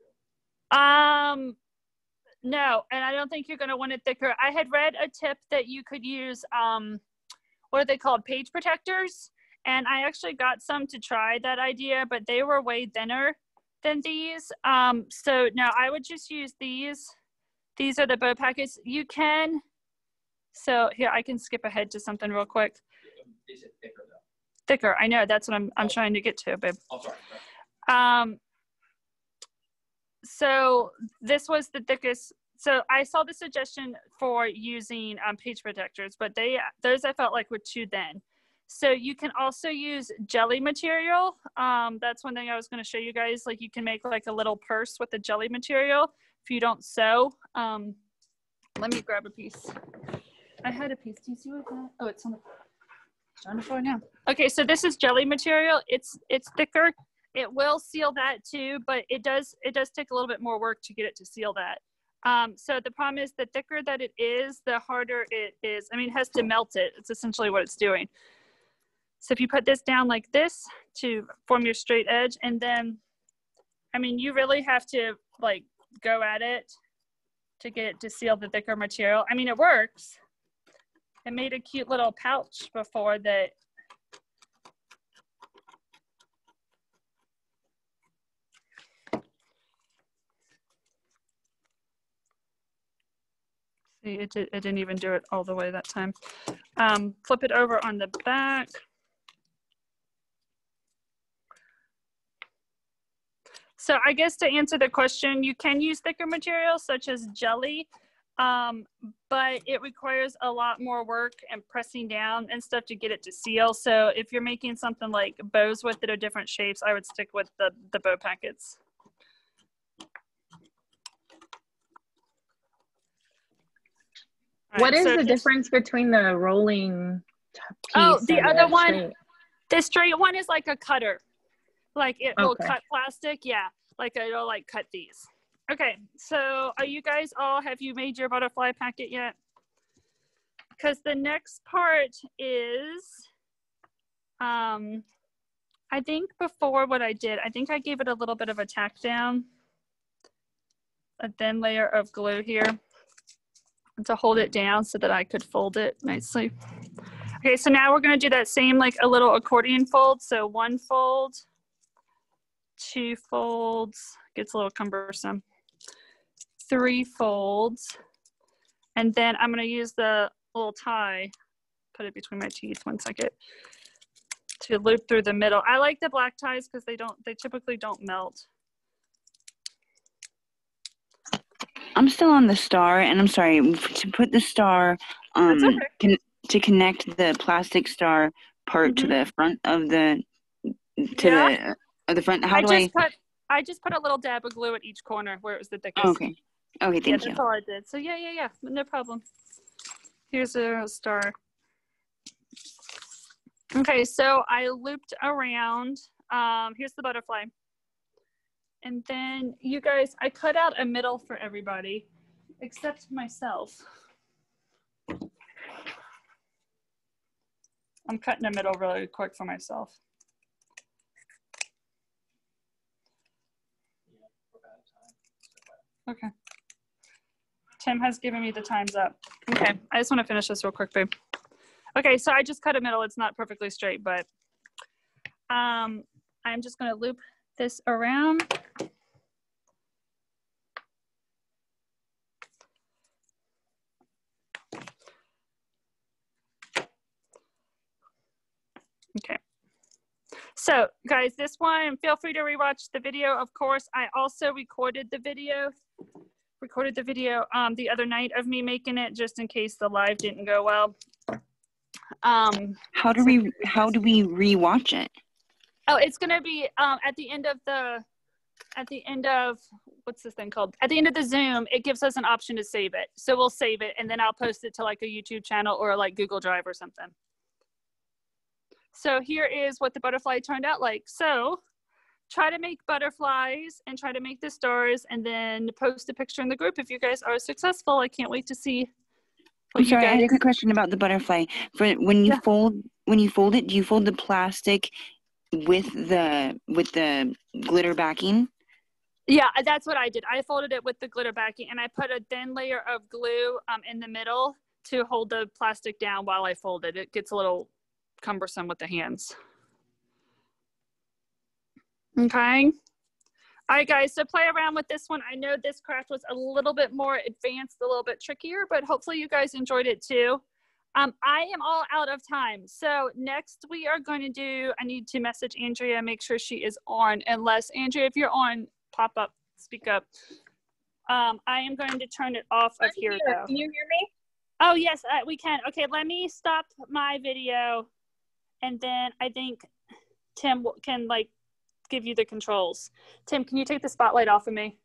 No, and I don't think you're gonna want it thicker. I had read a tip that you could use, what are they called? Page protectors. And I actually got some to try that idea, but they were way thinner than these. So no, I would just use these. These are the bow packets. You can, so here, I can skip ahead to something real quick. Is it thicker though? Thicker, I know, that's what I'm trying to get to, babe. Oh, sorry. So this was the thickest. So I saw the suggestion for using page protectors, but those I felt like were too thin. So you can also use jelly material. That's one thing I was going to show you guys. Like you can make like a little purse with the jelly material if you don't sew. Let me grab a piece. I had a piece. Do you see what that? Oh, it's on the floor now. Okay, so this is jelly material. It's thicker. It will seal that too, but it does take a little bit more work to get it to seal that. So the problem is the thicker that it is, the harder it is. I mean, it has to melt it. It's essentially what it's doing. So if you put this down like this to form your straight edge, and then, I mean, you really have to like go at it to get it to seal the thicker material. I mean, it works. It made a cute little pouch before that. See, it didn't even do it all the way that time. Flip it over on the back. So I guess to answer the question, you can use thicker materials such as jelly, but it requires a lot more work and pressing down and stuff to get it to seal. So if you're making something like bows with it or different shapes, I would stick with the bow packets. What is the difference between the rolling piece? Oh, the other one, straight? the straight one is like a cutter. Like it will Okay. cut plastic. Yeah, like it'll like cut these. Okay, so are you guys all, have you made your butterfly packet yet? Because the next part is, I think before what I did, I think I gave it a little bit of a tack down, a thin layer of glue here to hold it down so that I could fold it nicely. Okay, so now we're gonna do that same like a little accordion fold. So one fold, two folds, gets a little cumbersome, three folds, and then I'm gonna use the little tie, put it between my teeth, 1 second, to loop through the middle. I like the black ties because they typically don't melt. I'm still on the star, and I'm sorry, to put the star, to connect the plastic star part to the front of the, the front, how do I just put a little dab of glue at each corner where it was the thickest. Okay, thank you. That's all I did. So yeah, no problem. Here's a star. Okay, so I looped around. Here's the butterfly. And then you guys, I cut out a middle for everybody, except myself. I'm cutting a middle really quick for myself. Okay. Tim has given me the time's up. Okay, I just want to finish this real quick, babe. Okay, so I just cut a middle. It's not perfectly straight, but I'm just going to loop this around. Okay. So guys, this one, feel free to rewatch the video. Of course, I also recorded the video the other night of me making it, just in case the live didn't go well. How do we rewatch it? Oh, it's gonna be at the end of what's this thing called? At the end of the Zoom, it gives us an option to save it. So we'll save it, and then I'll post it to like a YouTube channel or like Google Drive or something. So here is what the butterfly turned out like. So try to make butterflies and try to make the stars, and then post a picture in the group if you guys are successful. I can't wait to see what I'm sorry, you guys. I had a quick question about the butterfly. For when you fold it, do you fold the plastic with the glitter backing? Yeah, that's what I did. I folded it with the glitter backing, and I put a thin layer of glue in the middle to hold the plastic down while I fold it. It gets a little cumbersome with the hands. Okay. All right, guys, so play around with this one. I know this craft was a little bit more advanced, a little bit trickier, but hopefully you guys enjoyed it too. I am all out of time. So next we are going to do, I need to message Andrea, make sure she is on. Unless, Andrea, if you're on, pop up, speak up. I am going to turn it off of here though. Can you hear me? Oh, yes, we can. Okay, let me stop my video, and then I think Tim can give you the controls. Tim, can you take the spotlight off of me?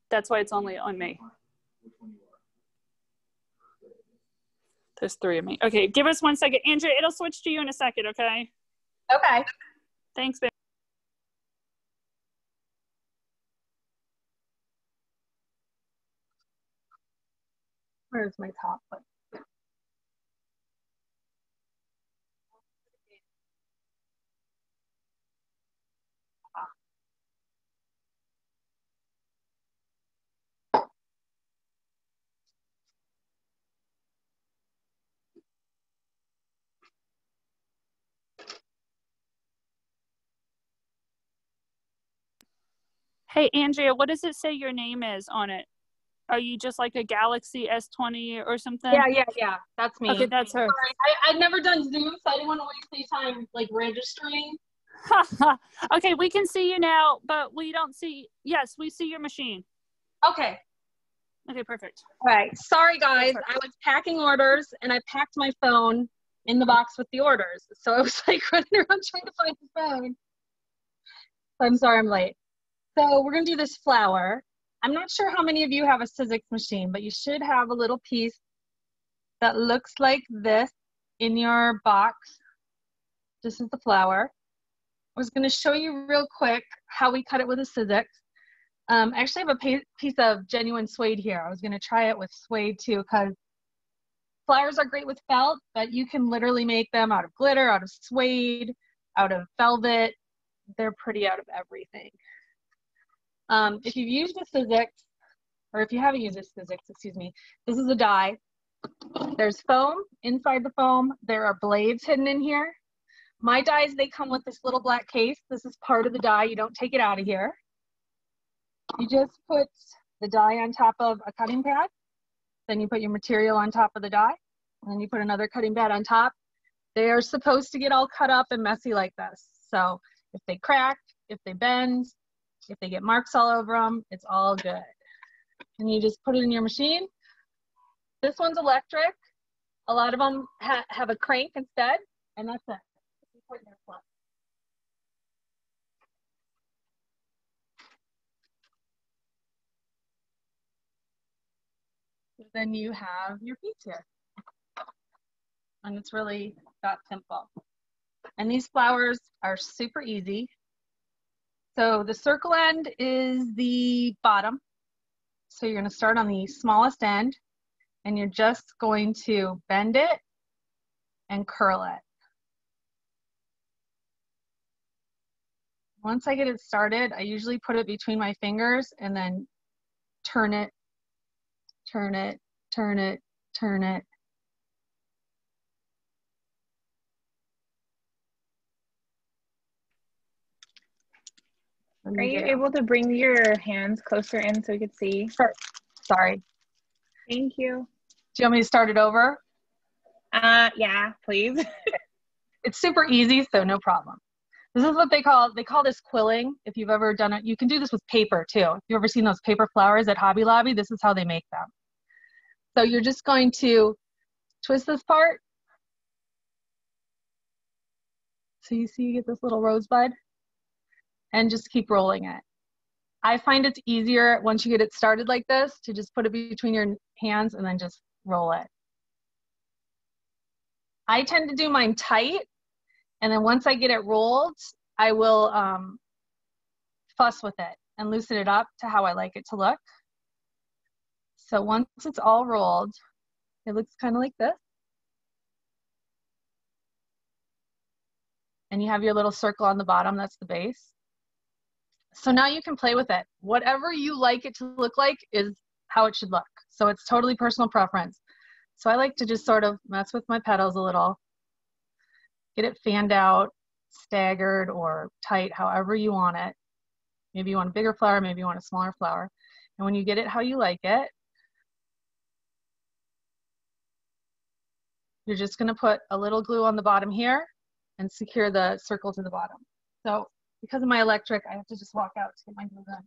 That's why it's only on me. There's 3 of me. Okay, give us 1 second. Andrea, it'll switch to you in a second, okay? Okay. Thanks, babe. Where's my top one? Hey, Andrea, what does it say your name is on it? Are you just like a Galaxy S20 or something? Yeah. That's me. Okay, that's her. Sorry, I've never done Zoom, so I didn't want to waste any time registering. Okay, we can see you now, but we don't see. Yes, we see your machine. Okay. Okay, perfect. All right. Sorry, guys. I was packing orders, and I packed my phone in the box with the orders. So I was running around trying to find the phone. So I'm sorry I'm late. So we're going to do this flower. I'm not sure how many of you have a SysX machine, but you should have a little piece that looks like this in your box. This is the flower. I was going to show you real quick how we cut it with a SysX. I actually have a piece of genuine suede here. I was going to try it with suede too, because flowers are great with felt, but you can literally make them out of glitter, out of suede, out of velvet. They're pretty out of everything. If you've used a SysX, or if you haven't used a SysX, excuse me, this is a die. There's foam inside the foam. There are blades hidden in here. My dies, they come with this little black case. This is part of the die. You don't take it out of here. You just put the die on top of a cutting pad. Then you put your material on top of the die. And then you put another cutting pad on top. They are supposed to get all cut up and messy like this. So if they crack, if they bend, if they get marks all over them, it's all good. And you just put it in your machine. This one's electric. A lot of them have a crank instead, and that's it. Then you have your piece here. And it's really that simple. And these flowers are super easy. So the circle end is the bottom. So you're going to start on the smallest end, and you're just going to bend it and curl it. Once I get it started, I usually put it between my fingers and then turn it, turn it, turn it, turn it. Are you able to bring your hands closer in so we could see? Sure. Sorry. Thank you. Do you want me to start it over? Yeah, please. It's super easy, so no problem. This is what they call this quilling. If you've ever done it, you can do this with paper too. If you've ever seen those paper flowers at Hobby Lobby, this is how they make them. So you're just going to twist this part. So you see you get this little rosebud, and just keep rolling it. I find it's easier once you get it started like this to just put it between your hands and then just roll it. I tend to do mine tight, and then once I get it rolled, I will fuss with it and loosen it up to how I like it to look. So once it's all rolled, it looks kind of like this. And you have your little circle on the bottom, that's the base. So now you can play with it. Whatever you like it to look like is how it should look. So it's totally personal preference. So I like to just sort of mess with my petals a little, get it fanned out, staggered or tight, however you want it. Maybe you want a bigger flower, maybe you want a smaller flower. And when you get it how you like it, you're just gonna put a little glue on the bottom here and secure the circle to the bottom. So because of my electric, I have to just walk out to get my glue gun.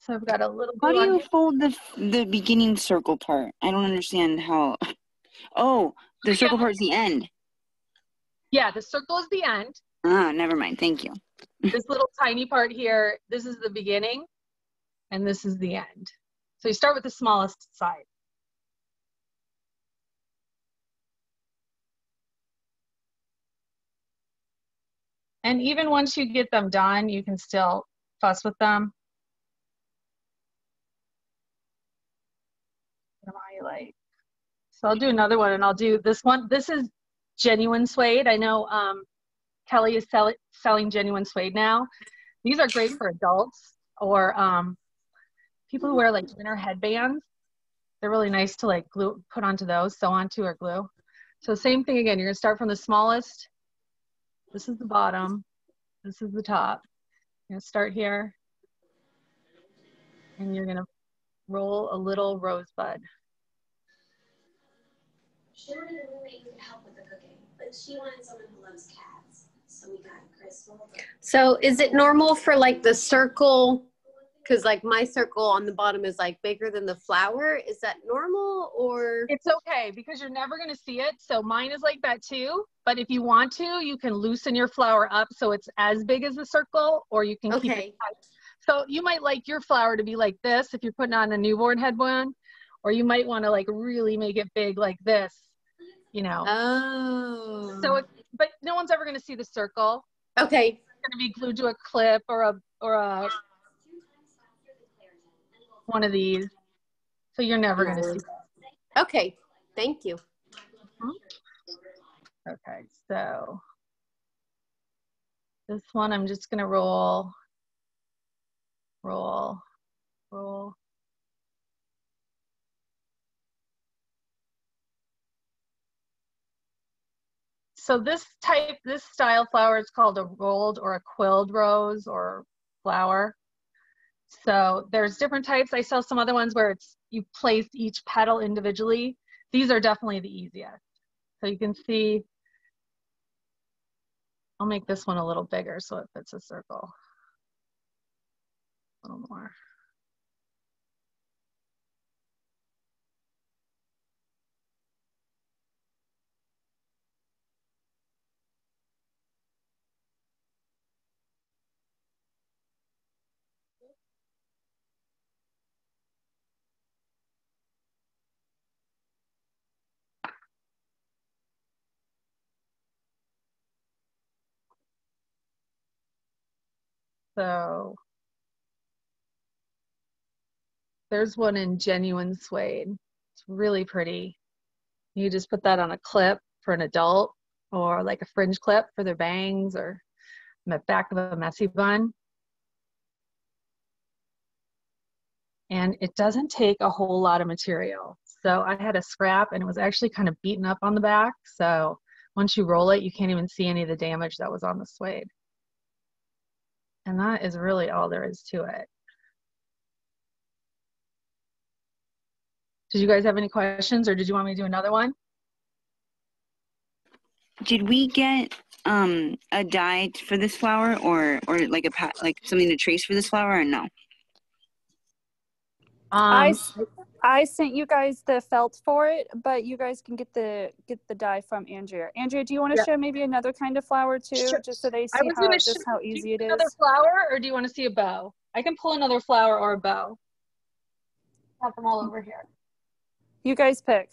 So I've got a little glue. How do you fold the beginning circle part? I don't understand how. Oh, the circle part's the end. Yeah, the circle is the end. Ah, never mind. Thank you. This little tiny part here, this is the beginning, and this is the end. So you start with the smallest side. And even once you get them done, you can still fuss with them. What am I like? So I'll do another one, and I'll do this one. This is genuine suede. I know Kelly is selling genuine suede now. These are great for adults or people who wear like winter headbands. They're really nice to like glue, put onto those, sew onto or glue. So same thing again, you're gonna start from the smallest. This is the bottom, this is the top. You're gonna start here and you're gonna roll a little rosebud. She wanted a roommate who could help with the cooking, but she wanted someone who loves cats. So we got Crystal. So is it normal for like the circle, because like my circle on the bottom is like bigger than the flower? Is that normal or? It's okay because you're never gonna see it. So mine is like that too. But if you want to, you can loosen your flower up so it's as big as the circle, or you can keep it tight. So you might like your flower to be like this if you're putting on a newborn headband, or you might want to like really make it big like this, you know. Oh. So, but no one's ever going to see the circle. Okay. It's going to be glued to a clip or a one of these. So you're never going to see that. Okay. Thank you. Okay. So this one, I'm just going to roll. So this style flower is called a rolled or a quilled rose or flower. So there's different types. I sell some other ones where you place each petal individually. These are definitely the easiest. So you can see, I'll make this one a little bigger so it fits a circle. A little more. So there's one in genuine suede. It's really pretty. You just put that on a clip for an adult or like a fringe clip for their bangs or the back of a messy bun. And it doesn't take a whole lot of material. So I had a scrap and it was actually kind of beaten up on the back. So once you roll it, you can't even see any of the damage that was on the suede. And that is really all there is to it. Did you guys have any questions or did you want me to do another one? Did we get a die for this flower or like like something to trace for this flower or no? I sent you guys the felt for it, but you guys can get the die from Andrea. Andrea, do you want to show maybe another kind of flower too, Sure. just so they see how easy it is? Another flower, or do you want to see a bow? I can pull another flower or a bow. Have them all over here. You guys pick.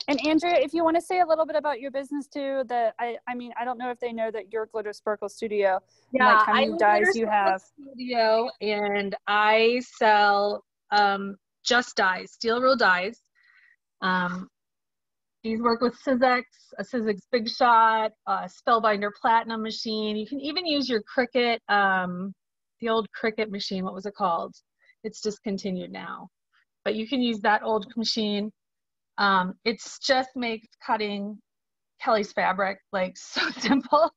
And Andrea, if you want to say a little bit about your business too, that I mean, I don't know if they know that you're Glitter Sparkle Studio. Yeah, like how I'm many a dyes Glitter you Sparkle have. Studio, and I sell just dyes, steel rule dyes. These work with SysX, a SysX Big Shot, a Spellbinder Platinum machine. You can even use your Cricut, the old Cricut machine. What was it called? It's discontinued now, but you can use that old machine. It's just makes cutting Kelly's fabric like so simple.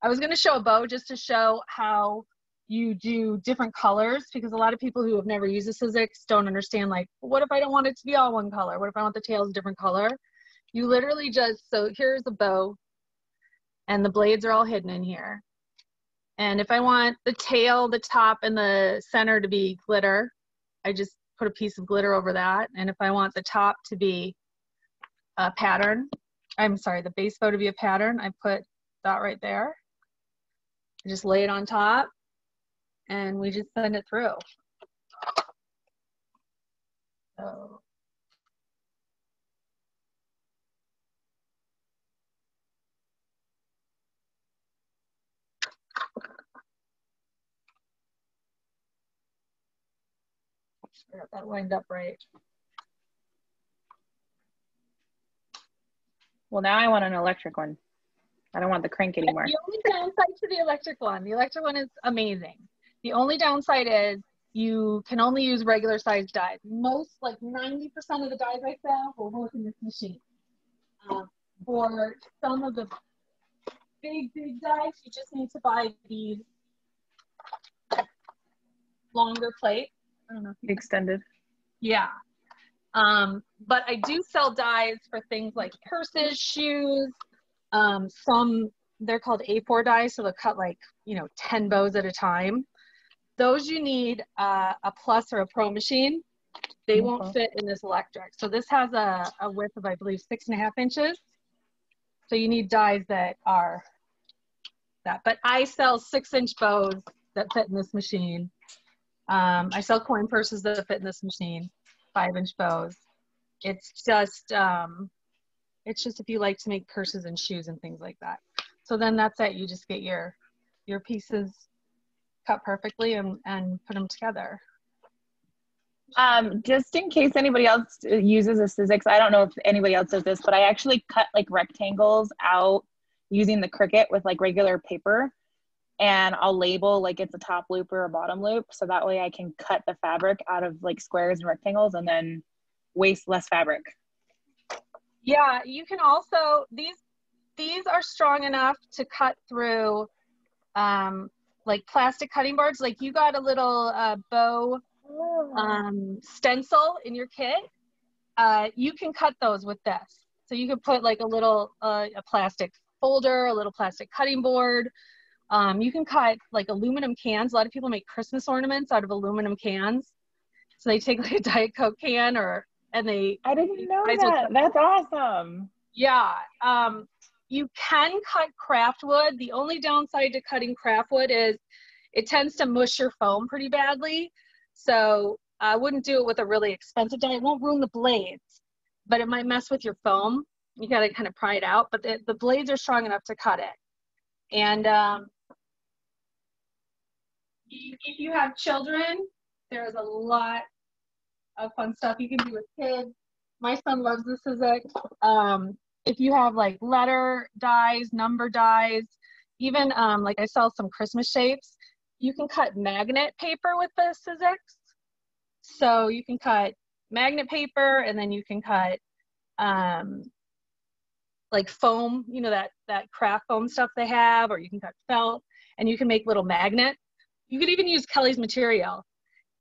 I was going to show a bow just to show how you do different colors, because a lot of people who have never used a SysX don't understand, like, what if I don't want it to be all one color? What if I want the tails a different color? You literally just, so here's a bow and the blades are all hidden in here. And if I want the tail, the top, and the center to be glitter, I just put a piece of glitter over that. And if I want the top to be a pattern, I'm sorry, the base bow to be a pattern, I put that right there. I just lay it on top and we just send it through. So. Got that lined up right. Well, now I want an electric one. I don't want the crank anymore. The only downside to the electric one is amazing. The only downside is you can only use regular size dyes. Most, like 90% of the dyes I sell will work in this machine. For some of the big dyes, you just need to buy these longer plates. I don't know if you extended. Yeah. But I do sell dyes for things like purses, shoes. Some, they're called A4 dyes, so they'll cut like, 10 bows at a time. Those you need a Plus or a Pro machine. They won't fit in this electric. So this has a width of, I believe, 6.5 inches. So you need dyes that are that. But I sell 6-inch bows that fit in this machine. I sell coin purses that fit in this machine, 5-inch bows. It's just if you like to make purses and shoes and things like that. So then that's it. You just get your pieces cut perfectly and put them together. Just in case anybody else uses a SysX, I don't know if anybody else does this, but I actually cut like rectangles out using the Cricut with like regular paper, and I'll label like it's a top loop or a bottom loop, so that way I can cut the fabric out of like squares and rectangles and then waste less fabric. Yeah, you can also, these are strong enough to cut through like plastic cutting boards. Like you got a little bow stencil in your kit. You can cut those with this. So you could put like a little a plastic folder, a little plastic cutting board. You can cut like aluminum cans. A lot of people make Christmas ornaments out of aluminum cans. So they take like a Diet Coke can I didn't know that. That's awesome. Yeah. You can cut craft wood. The only downside to cutting craft wood is it tends to mush your foam pretty badly. So I wouldn't do it with a really expensive dye. It won't ruin the blades, but it might mess with your foam. You got to kind of pry it out, but the blades are strong enough to cut it. And if you have children, there's a lot of fun stuff you can do with kids. My son loves the SysX. If you have like letter dyes, number dyes, even like I sell some Christmas shapes, you can cut magnet paper with the SysX. So you can cut magnet paper, and then you can cut like foam, that craft foam stuff they have, or you can cut felt, and you can make little magnets. You could even use Kelly's material,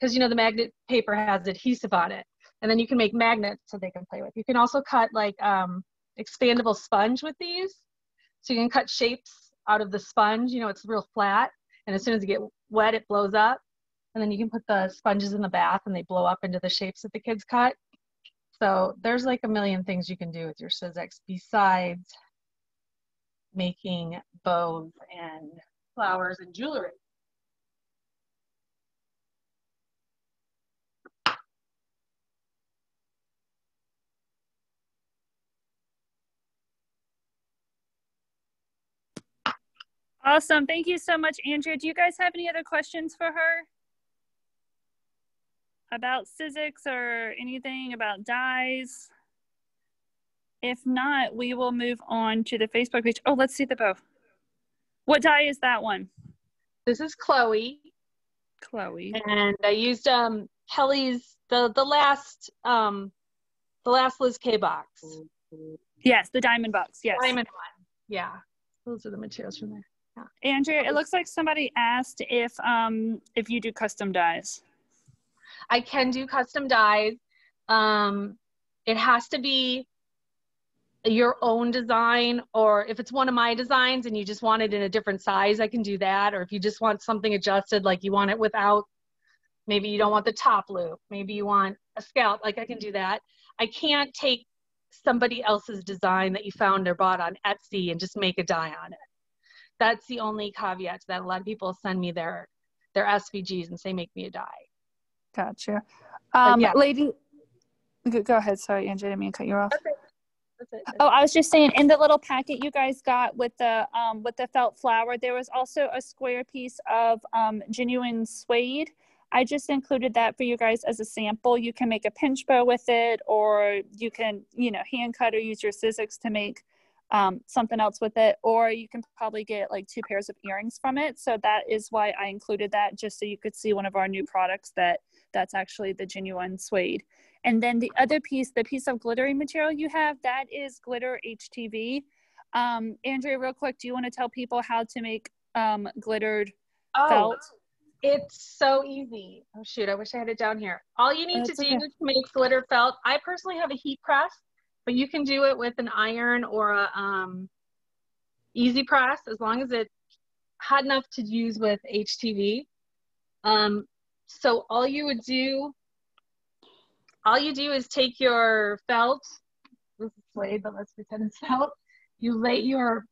because the magnet paper has adhesive on it, and then you can make magnets so they can play with. You can also cut like expandable sponge with these, so you can cut shapes out of the sponge. It's real flat, and as soon as you get wet, it blows up, and then you can put the sponges in the bath and they blow up into the shapes that the kids cut. So there's like a million things you can do with your SysX besides making bows and flowers and jewelry. Awesome. Thank you so much, Andrea. Do you guys have any other questions for her about SIZIX or anything about dyes? If not, we will move on to the Facebook page. Oh, let's see the bow. What dye is that one? This is Chloe. Chloe. And I used Kelly's the last Liz K box. Yes, the diamond box. Yes. Diamond one. Yeah. Those are the materials from there. Yeah. Andrea, it looks like somebody asked if you do custom dyes. I can do custom dyes. It has to be your own design, or if it's one of my designs and you just want it in a different size, I can do that. Or if you just want something adjusted, like you want it without, maybe you don't want the top loop, maybe you want a scalp, like I can do that. I can't take somebody else's design that you found or bought on Etsy and just make a dye on it. That's the only caveat to that. A lot of people send me their SVGs and say, make me a dye. Gotcha. Yeah. Lady, go ahead. Sorry, Andrea, I didn't mean to cut you off. That's it. Oh, I was just saying, in the little packet you guys got with the felt flower, there was also a square piece of genuine suede. I just included that for you guys as a sample. You can make a pinch bow with it, or you can, hand cut or use your SIZIX to make something else with it, or you can probably get like 2 pairs of earrings from it. So that is why I included that, just so you could see one of our new products that's actually the genuine suede. And then the other piece, the piece of glittery material you have, that is glitter HTV. Andrea, real quick, do you want to tell people how to make glittered felt? It's so easy. Oh shoot, I wish I had it down here. All you need to do to make glitter felt, I personally have a heat press, but you can do it with an iron or a easy press, as long as it's hot enough to use with HTV. So all you do is take your felt, this is suede, but let's pretend it's felt. You lay your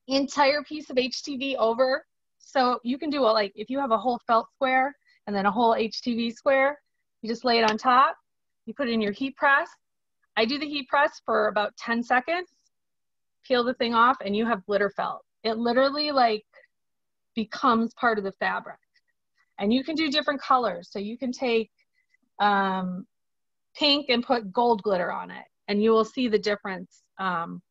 entire piece of HTV over. So you can do like, if you have a whole felt square and then a whole HTV square, you just lay it on top, you put it in your heat press. I do the heat press for about 10 seconds, peel the thing off, and you have glitter felt. It literally like becomes part of the fabric. And you can do different colors. So you can take pink and put gold glitter on it, and you will see the difference of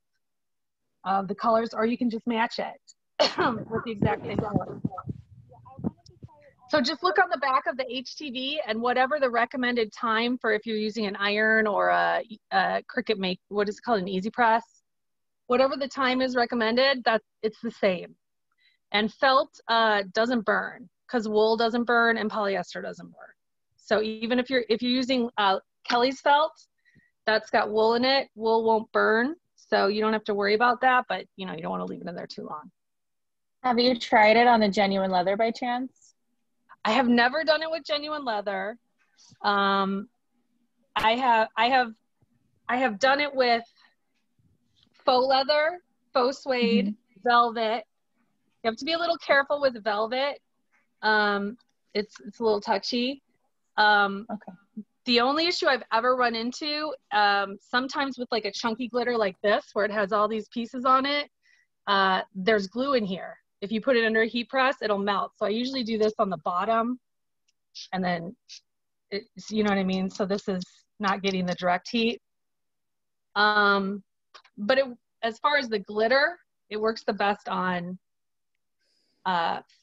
the colors, or you can just match it with the exact same color. So just look on the back of the HTV, and whatever the recommended time for, if you're using an iron or a Cricut what is it called, an easy press, whatever the time is recommended, it's the same. And felt doesn't burn, because wool doesn't burn and polyester doesn't burn. So even if you're using Kelly's felt, that's got wool in it, wool won't burn, so you don't have to worry about that, but you don't want to leave it in there too long. Have you tried it on the genuine leather by chance? I have never done it with genuine leather. I have done it with faux leather, faux suede, velvet. You have to be a little careful with velvet. It's a little touchy. Okay. The only issue I've ever run into, sometimes with like a chunky glitter like this, where it has all these pieces on it, there's glue in here. If you put it under a heat press, it'll melt. So I usually do this on the bottom, and then, you know what I mean? So this is not getting the direct heat. But as far as the glitter, it works the best on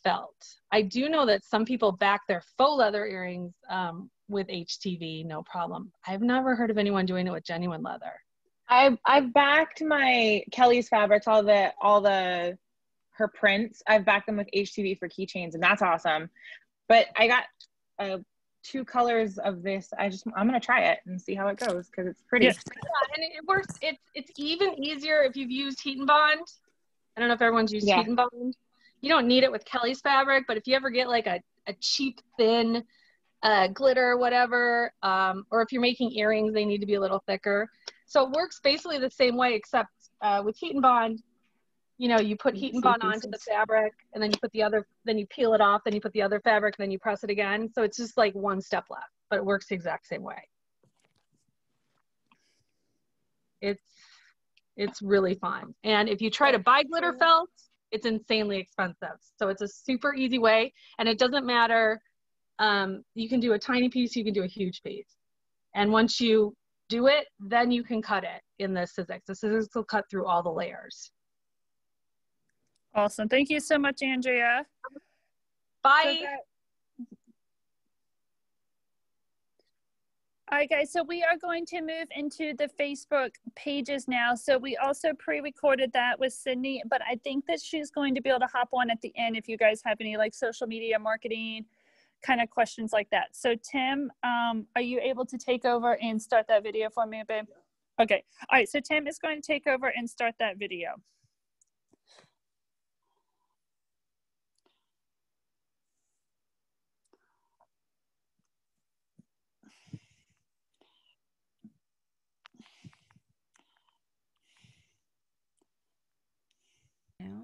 felt. I do know that some people back their faux leather earrings with HTV, no problem. I've never heard of anyone doing it with genuine leather. I've backed my Kelly's fabrics, all her prints. I've backed them with HTV for keychains, and that's awesome. But I got 2 colors of this. I'm gonna try it and see how it goes, because it's pretty. Yeah, and it works. It's even easier if you've used Heat and Bond. I don't know if everyone's used Heat and Bond. You don't need it with Kelly's fabric, but if you ever get like a cheap thin glitter or whatever, or if you're making earrings, they need to be a little thicker. So it works basically the same way, except with Heat and Bond, you put Heat and Bond onto the fabric, and then you put then you peel it off, then you put the other fabric, and then you press it again. So it's just like one step left, but it works the exact same way. It's really fun. And if you try to buy glitter felts, it's insanely expensive. So it's a super easy way, and it doesn't matter. You can do a tiny piece, you can do a huge piece. And once you do it, then you can cut it in the Sizzix. The Sizzix will cut through all the layers. Awesome. Thank you so much, Andrea. Bye. All right, guys, so we are going to move into the Facebook pages now. So we also pre-recorded that with Sydney, but I think that she's going to be able to hop on at the end if you guys have any like social media marketing kind of questions like that. So Tim, are you able to take over and start that video for me, babe? Okay. All right, so Tim is going to take over and start that video. Now,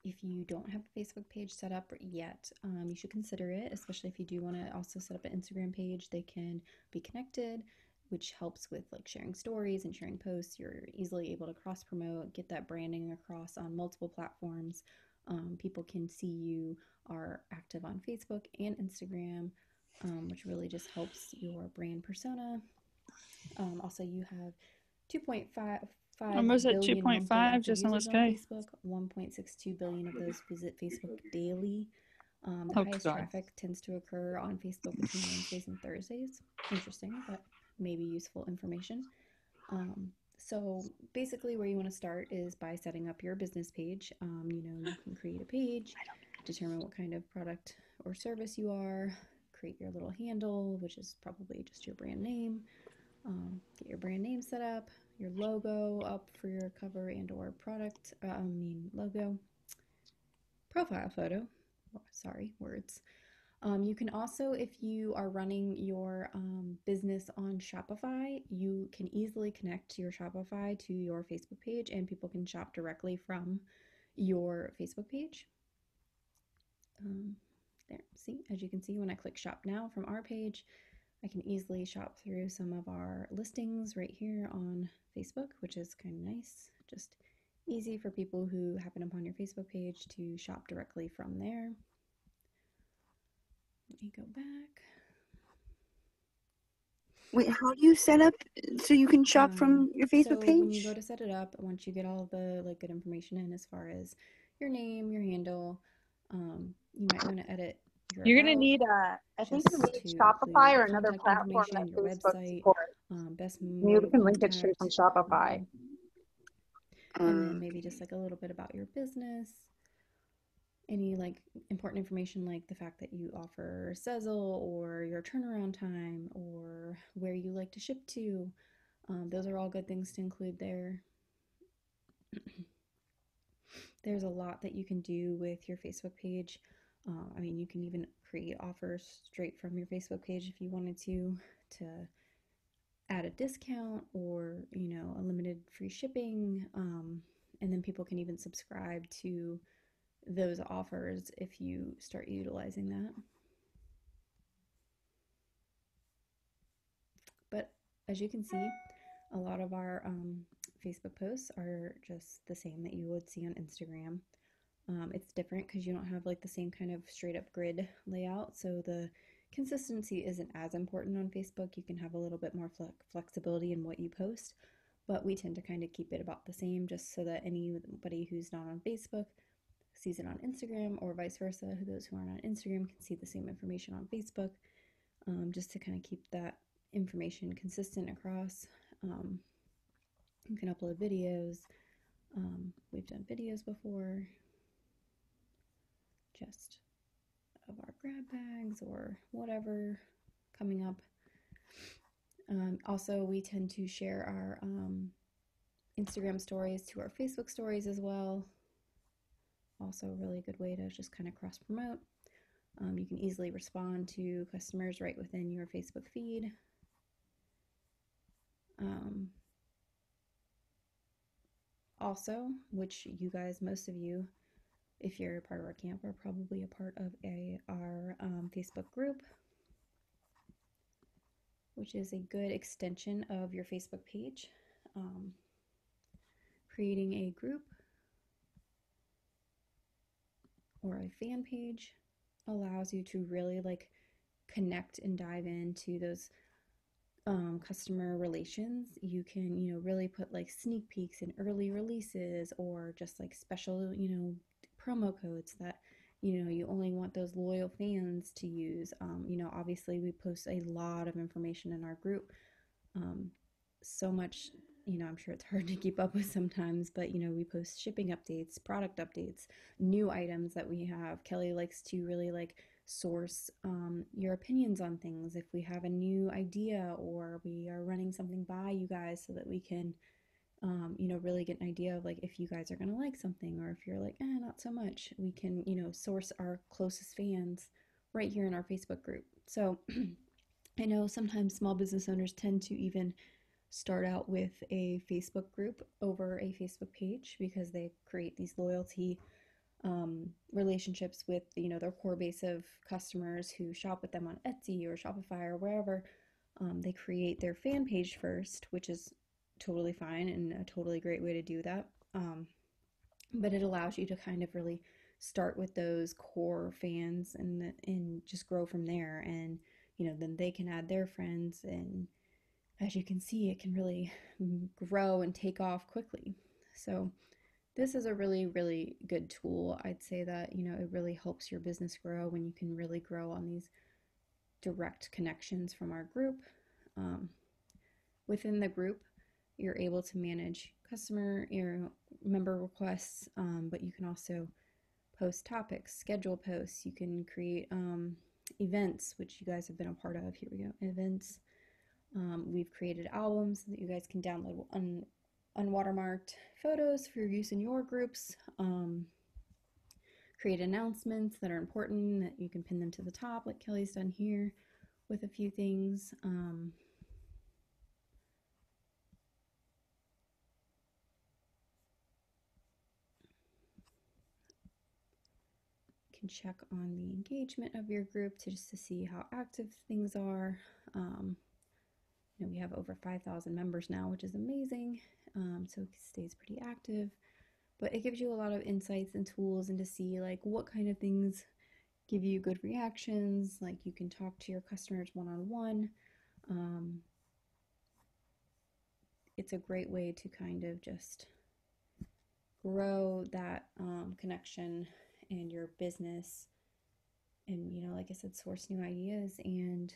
if you don't have a Facebook page set up yet, you should consider it, especially if you do want to also set up an Instagram page. They can be connected, which helps with like sharing stories and sharing posts. You're easily able to cross promote, get that branding across on multiple platforms. People can see you are active on Facebook and Instagram, which really just helps your brand persona. Also, you have 2.5 Almost at billion 2.5, monthly active just on users on LizK. Facebook. 1.62 billion of those visit Facebook daily. The Oh, highest God. traffic tends to occur on Facebook between Wednesdays and Thursdays. Interesting, but maybe useful information. So basically where you want to start is by setting up your business page. You can create a page, determine what kind of product or service you are, create your little handle, which is probably just your brand name. Get your brand name set up, your logo up for your cover and or product, logo, profile photo, sorry, words. You can also, if you are running your business on Shopify, you can easily connect your Shopify to your Facebook page and people can shop directly from your Facebook page. There, see, as you can see when I click shop now from our page, I can easily shop through some of our listings right here on Facebook, which is kind of nice. Just easy for people who happen upon your Facebook page to shop directly from there. Let me go back. Wait, how do you set up so you can shop from your Facebook So page? when you go to set it up, once you get all the like good information in as far as your name, your handle, you might want to edit your You're gonna about, need I think you just need to Shopify include or another contact platform that information, your Facebook website, supports. best You mode of can link it straight from contact, Shopify. and then maybe just like a little bit about your business. Any like important information like the fact that you offer Sezzle or your turnaround time or where you like to ship to. Those are all good things to include there. There's a lot that you can do with your Facebook page. You can even create offers straight from your Facebook page if you wanted to add a discount or, a limited free shipping. And then people can even subscribe to those offers if you start utilizing that. But as you can see, a lot of our Facebook posts are just the same that you would see on Instagram. It's different because you don't have like the same kind of straight up grid layout, so the consistency isn't as important on Facebook. You can have a little bit more flexibility in what you post, but we tend to kind of keep it about the same just so that anybody who's not on Facebook sees it on Instagram, or vice versa. Those who aren't on Instagram can see the same information on Facebook, just to kind of keep that information consistent across. You can upload videos. We've done videos before, just of our grab bags or whatever coming up. Also, we tend to share our Instagram stories to our Facebook stories as well. Also a really good way to just kind of cross promote. You can easily respond to customers right within your Facebook feed. Also, which you guys, most of you, if you're a part of our camp, are probably a part of our Facebook group, which is a good extension of your Facebook page. Creating a group or a fan page allows you to really like connect and dive into those customer relations. You can, you know, really put like sneak peeks and early releases or just like special, you know, promo codes that, you know, you only want those loyal fans to use. You know, obviously we post a lot of information in our group. So much, you know, I'm sure it's hard to keep up with sometimes, but, you know, we post shipping updates, product updates, new items that we have. Kelly likes to really like source your opinions on things if we have a new idea or we are running something by you guys so that we can, you know, really get an idea of like if you guys are going to like something or if you're like, not so much. We can, you know, source our closest fans right here in our Facebook group. So I know sometimes small business owners tend to even start out with a Facebook group over a Facebook page because they create these loyalty relationships with, you know, their core base of customers who shop with them on Etsy or Shopify or wherever. They create their fan page first, which is totally fine and a totally great way to do that. But it allows you to kind of really start with those core fans and just grow from there. And, you know, then they can add their friends, and as you can see, it can really grow and take off quickly. So this is a really, really good tool. I'd say that, you know, it really helps your business grow when you can really grow on these direct connections from our group. Within the group, you're able to manage customer, your member requests, but you can also post topics, schedule posts. You can create events, which you guys have been a part of. Here we go, events. We've created albums that you guys can download unwatermarked photos for use in your groups. Create announcements that are important that you can pin them to the top like Kelly's done here with a few things. Can check on the engagement of your group to see how active things are. You know, we have over 5,000 members now, which is amazing. So it stays pretty active, but it gives you a lot of insights and tools and to see like what kind of things give you good reactions. Like you can talk to your customers one-on-one. It's a great way to kind of just grow that connection and your business, and, you know, like I said, source new ideas and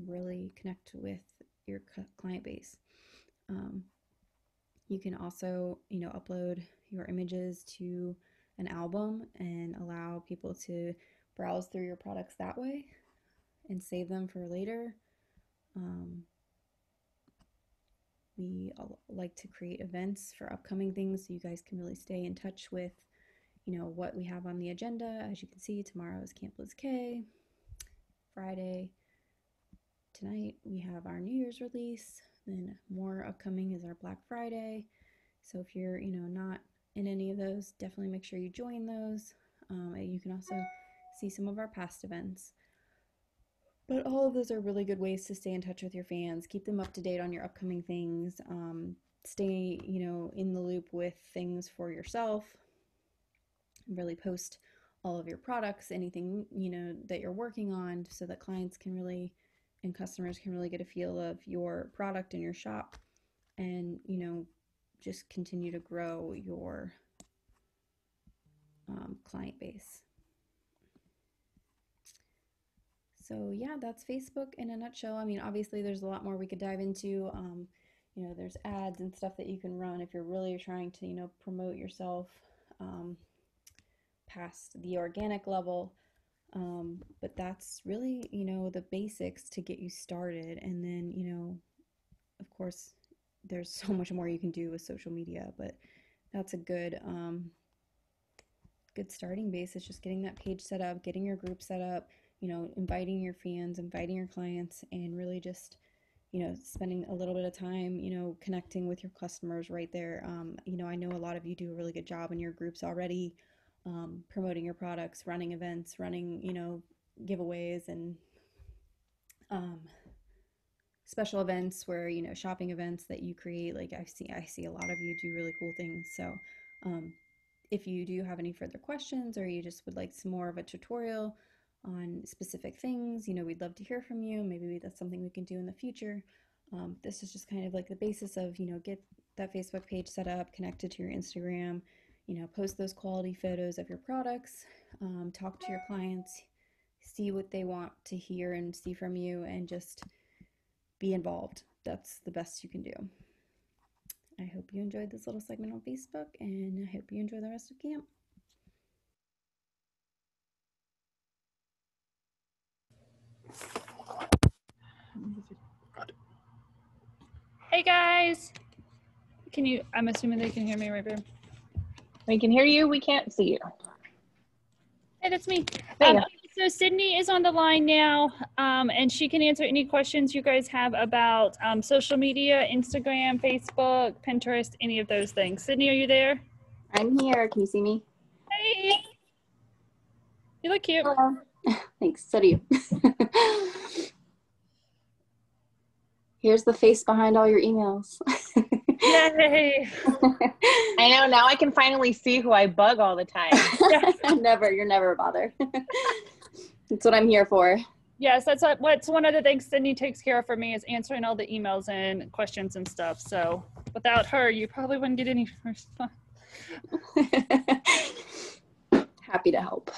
really connect with your client base. You can also, you know, upload your images to an album and allow people to browse through your products that way and save them for later. We like to create events for upcoming things so you guys can really stay in touch with, you know, what we have on the agenda. As you can see, tomorrow is Kamp LizK. Friday, tonight we have our New Year's release. Then more upcoming is our Black Friday. So if you're, you know, not in any of those, definitely make sure you join those. You can also see some of our past events. But all of those are really good ways to stay in touch with your fans, keep them up to date on your upcoming things, stay, you know, in the loop with things for yourself, really post all of your products, anything, you know, that you're working on so that clients can really and customers can really get a feel of your product and your shop, and, you know, just continue to grow your client base. So yeah, that's Facebook in a nutshell. I mean, obviously there's a lot more we could dive into. You know, there's ads and stuff that you can run if you're really trying to, you know, promote yourself past the organic level. But that's really, you know, the basics to get you started. And then, you know, of course, there's so much more you can do with social media, but that's a good good starting base. Is just getting that page set up, getting your group set up, you know, inviting your fans, inviting your clients, and really just, you know, spending a little bit of time, you know, connecting with your customers right there. You know, I know a lot of you do a really good job in your groups already, promoting your products, running events, running, you know, giveaways and special events where, you know, shopping events that you create. Like I see a lot of you do really cool things. So if you do have any further questions, or you just would like some more of a tutorial on specific things, we'd love to hear from you. Maybe that's something we can do in the future. This is just kind of like the basis of, get that Facebook page set up, connected to your Instagram, post those quality photos of your products, talk to your clients, see what they want to hear and see from you, and just be involved. That's the best you can do. I hope you enjoyed this little segment on Facebook, and I hope you enjoy the rest of camp. Hey guys, I'm assuming they can hear me right there. We can hear you, we can't see you. Hey, that's me. There you go. So Sydney is on the line now, and she can answer any questions you guys have about social media, Instagram, Facebook, Pinterest, any of those things. Sydney, are you there? I'm here. Can you see me? Hey. You look cute. Hello. Thanks. So do you. Here's the face behind all your emails. Yay. I know, now I can finally see who I bug all the time. You're never a bother. That's what I'm here for. Yes, that's what's one of the things Sydney takes care of for me, is answering all the emails and questions and stuff. So without her, you probably wouldn't get any response. Happy to help.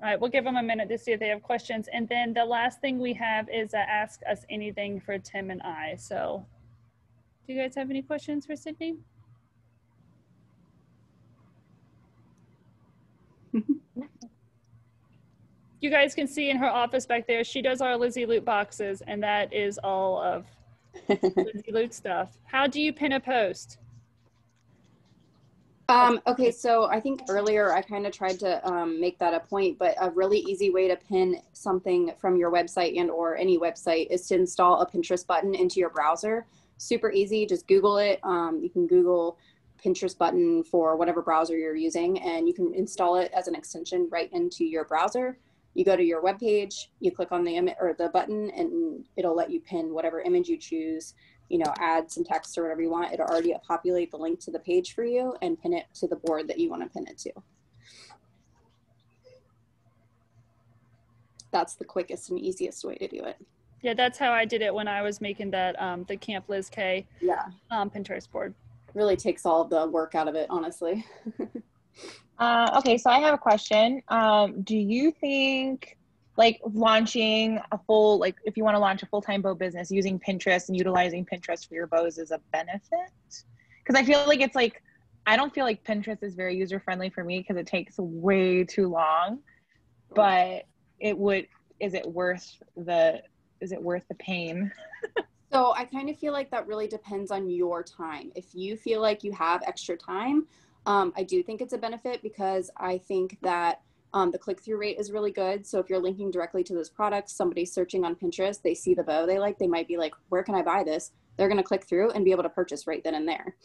All right, we'll give them a minute to see if they have questions. And then the last thing we have is ask us anything for Tim and I. So do you guys have any questions for Sydney? You guys can see in her office back there, she does our Lizzie Loot boxes, and that is all of Lizzie Loot stuff. How do you pin a post? Okay, so I think earlier I kind of tried to make that a point, but a really easy way to pin something from your website and or any website is to install a Pinterest button into your browser. Super easy, just Google it. You can Google Pinterest button for whatever browser you're using, and you can install it as an extension right into your browser. You go to your web page, you click on the image or the button, and it'll let you pin whatever image you choose. Add some text or whatever you want. It'll already populate the link to the page for you and pin it to the board that you want to pin it to. That's the quickest and easiest way to do it. Yeah, that's how I did it when I was making that the Kamp LizK Pinterest board. Really takes all of the work out of it, honestly. Okay, so I have a question. Do you think launching a full, if you want to launch a full-time bow business, using Pinterest and utilizing Pinterest for your bows is a benefit? Because I feel like I don't feel like Pinterest is very user-friendly for me because it takes way too long, but is it worth the pain? So I kind of feel like that really depends on your time. If you feel like you have extra time, I do think it's a benefit, because I think that the click-through rate is really good. So if you're linking directly to those products, somebody's searching on Pinterest, they see the bow they like, they might be like, where can I buy this? They're going to click through and be able to purchase right then and there.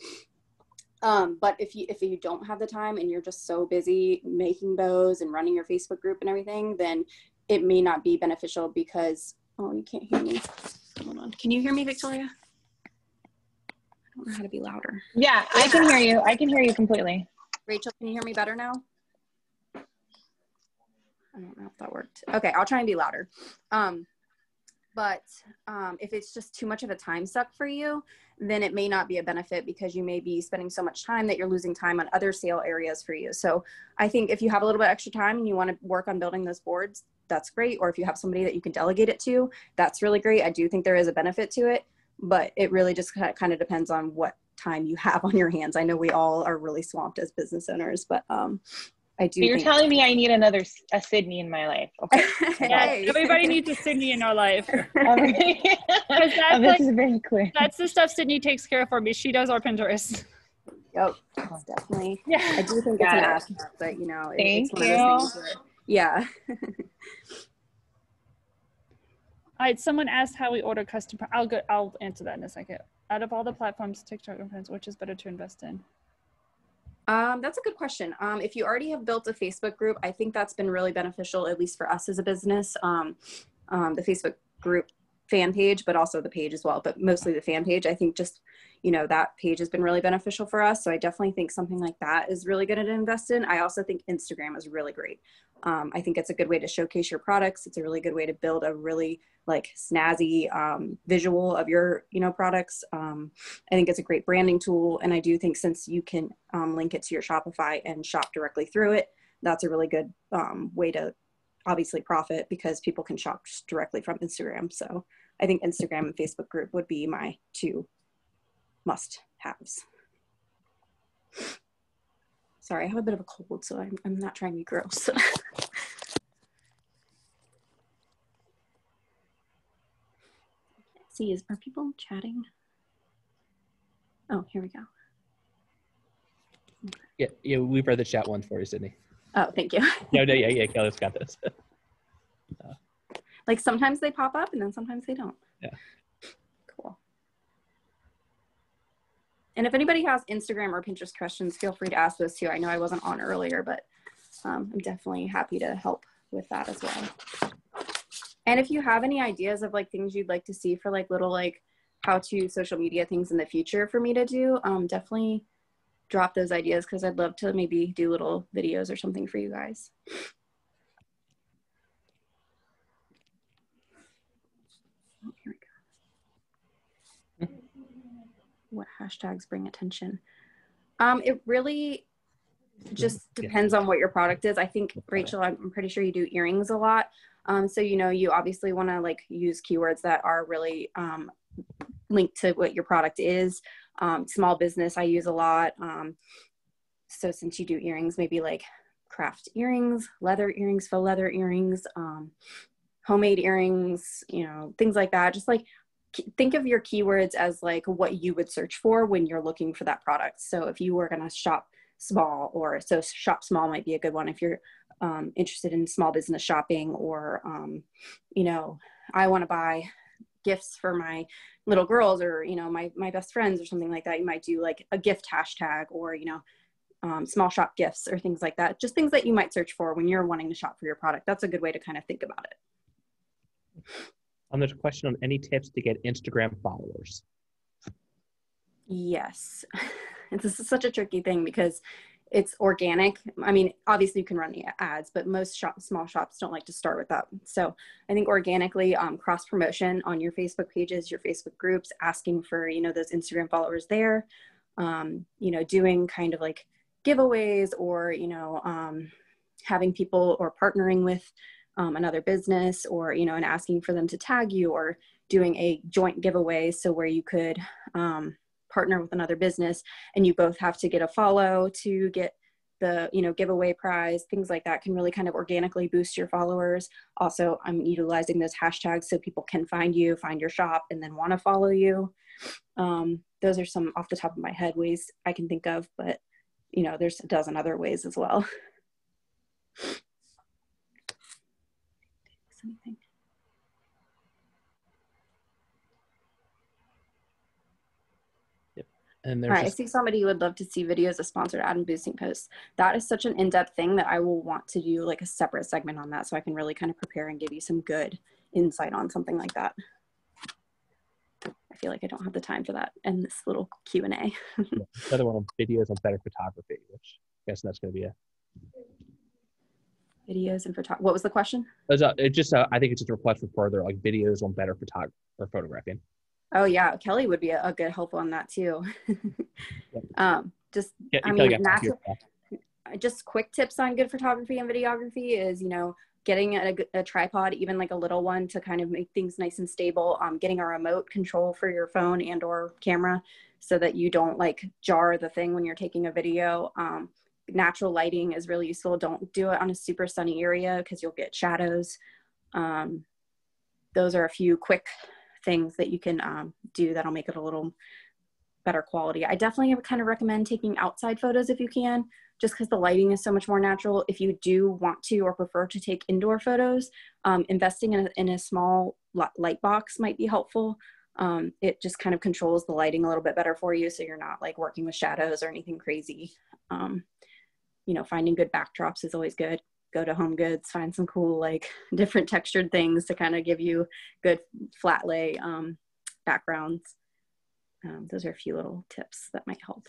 But if you don't have the time and you're just so busy making bows and running your Facebook group and everything, then it may not be beneficial because, oh, you can't hear me. Hold on. Can you hear me, Victoria? I don't know how to be louder. Yeah, I can hear you. I can hear you completely. Rachel, can you hear me better now? I don't know if that worked. Okay, I'll try and be louder. But if it's just too much of a time suck for you, then it may not be a benefit, because you may be spending so much time that you're losing time on other sale areas for you. So I think if you have a little bit extra time and you want to work on building those boards, that's great. Or if you have somebody that you can delegate it to, that's really great. I do think there is a benefit to it, but it really just kind of depends on what time you have on your hands. I know we all are really swamped as business owners, but I do. You're telling me I need a Sydney in my life. Okay. Yes, everybody needs a Sydney in our life. This is very clear. That's the stuff Sydney takes care of for me. She does our Pinterest. Yep, definitely. Yeah. I do think it's an asset, but Thank it's one of those things where, yeah. All right, someone asked how we order custom. I'll answer that in a second. Out of all the platforms, TikTok and friends, which is better to invest in? That's a good question. If you already have built a Facebook group, I think that's been really beneficial, at least for us as a business. The Facebook group fan page, but also the page as well, but mostly the fan page. I think just you know, that page has been really beneficial for us. So I definitely think something like that is really good to invest in. I also think Instagram is really great. I think it's a good way to showcase your products. It's a really good way to build a really like snazzy visual of your, you know, products. I think it's a great branding tool. And I do think since you can link it to your Shopify and shop directly through it, that's a really good way to obviously profit because people can shop directly from Instagram. So I think Instagram and Facebook group would be my two must-haves. Sorry, I have a bit of a cold, so I'm not trying to be gross. See, are people chatting? Oh, here we go. Yeah, we've read the chat one for you, Sydney. Oh, thank you. Yeah, Kelly's got this. Like sometimes they pop up and then sometimes they don't. Yeah. Cool. And if anybody has Instagram or Pinterest questions, feel free to ask those too. I know I wasn't on earlier, but I'm definitely happy to help with that as well. And if you have any ideas of like things you'd like to see for like little like how-to social media things in the future for me to do, definitely drop those ideas because I'd love to maybe do little videos or something for you guys. Oh, here we go. What hashtags bring attention? It really just depends on what your product is. I think, Rachel, I'm pretty sure you do earrings a lot. So, you know, you obviously want to like use keywords that are really linked to what your product is. Small business I use a lot. So since you do earrings, maybe like craft earrings, leather earrings, faux leather earrings, homemade earrings, you know, things like that. Just like think of your keywords as like what you would search for when you're looking for that product. So if you were going to shop small, or so shop small might be a good one if you're interested in small business shopping, or you know, I want to buy gifts for my little girls, or you know, my best friends or something like that. You might do like a gift hashtag, or you know, small shop gifts or things like that. Just things that you might search for when you're wanting to shop for your product. That's a good way to kind of think about it. There's a question on any tips to get Instagram followers. Yes. This is such a tricky thing because it's organic. I mean, obviously you can run the ads, but most small shops don't like to start with that. So I think organically, cross promotion on your Facebook pages, your Facebook groups, asking for, you know, those Instagram followers there, you know, doing kind of like giveaways, or, you know, having people or partnering with another business, or, you know, and asking for them to tag you, or doing a joint giveaway. So where you could partner with another business and you both have to get a follow to get the, you know, giveaway prize. Things like that can really kind of organically boost your followers. Also, I'm utilizing those hashtags so people can find you, find your shop, and then want to follow you. Those are some off the top of my head ways I can think of, but you know, there's a dozen other ways as well. Anything. Yep. And there's all right, I see somebody who would love to see videos of sponsored ad and boosting posts. That is such an in-depth thing that I will want to do like a separate segment on that, so I can really kind of prepare and give you some good insight on something like that. I feel like I don't have the time for that in this little Q&A. Yeah, another one on videos on better photography, which I guess that's going to be a videos and photography. What was the question? It just I think it's just a request for further like videos on better photography or photographing. Oh yeah, Kelly would be a good help on that too. Just Yeah, I mean, just quick tips on good photography and videography is, you know, getting a tripod, even like a little one, to kind of make things nice and stable. Getting a remote control for your phone and or camera so that you don't like jar the thing when you're taking a video. Natural lighting is really useful. Don't do it on a super sunny area because you'll get shadows. Those are a few quick things that you can do that'll make it a little better quality. I definitely kind of recommend taking outside photos if you can, just because the lighting is so much more natural. If you do want to or prefer to take indoor photos, investing in a small light box might be helpful. It just kind of controls the lighting a little bit better for you, so you're not like working with shadows or anything crazy. You know, finding good backdrops is always good. Go to Home Goods, find some cool like different textured things to kind of give you good flat lay backgrounds. those are a few little tips that might help.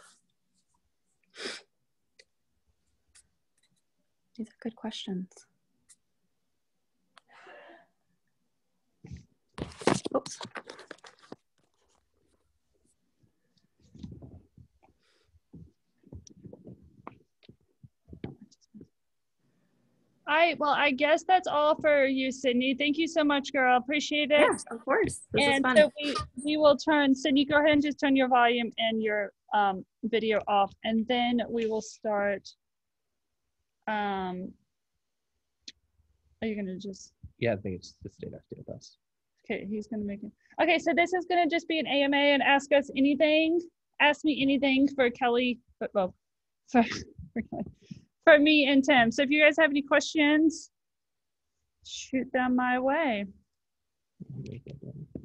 These are good questions. Oops. Well, I guess that's all for you, Sydney. Thank you so much, girl. Appreciate it. Yes, of course. This is fun. So we will turn, Sydney, go ahead and just turn your volume and your video off, and then we will start. Are you gonna just? Yeah, I think it's the state active bus. Okay, he's gonna make it. Okay, so this is gonna just be an AMA and ask us anything. Ask me anything for Kelly, but well, for me and Tim. So if you guys have any questions, shoot them my way.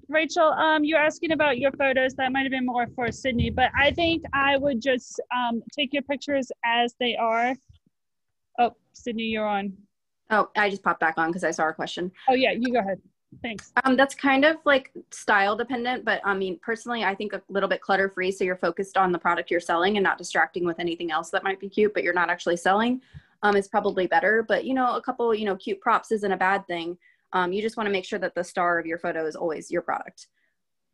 Rachel, you're asking about your photos. That might have been more for Sydney, but I think I would just take your pictures as they are. Oh, Sydney, you're on. Oh, I just popped back on because I saw a question. Oh yeah, you go ahead. Thanks. That's kind of like style dependent, but I mean, personally, I think a little bit clutter free. So you're focused on the product you're selling and not distracting with anything else that might be cute, but you're not actually selling, is probably better. But, you know, a couple, you know, cute props isn't a bad thing. You just want to make sure that the star of your photo is always your product.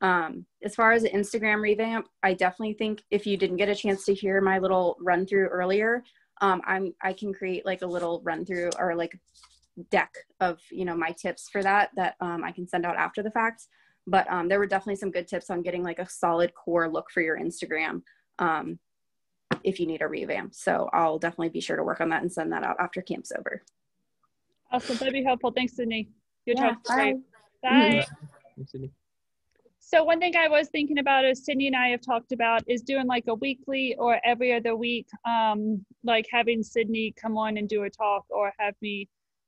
As far as the Instagram revamp, I definitely think if you didn't get a chance to hear my little run through earlier, I can create like a little run through or like deck of, you know, my tips for that I can send out after the fact. But there were definitely some good tips on getting like a solid core look for your Instagram if you need a revamp. So I'll definitely be sure to work on that and send that out after camp's over. Awesome, that'd be helpful. Thanks, Sydney. Good Yeah, job. bye. Bye. Thanks, Sydney. So one thing I was thinking about is Sydney and I have talked about is doing like a weekly or every other week, like having Sydney come on and do a talk or have me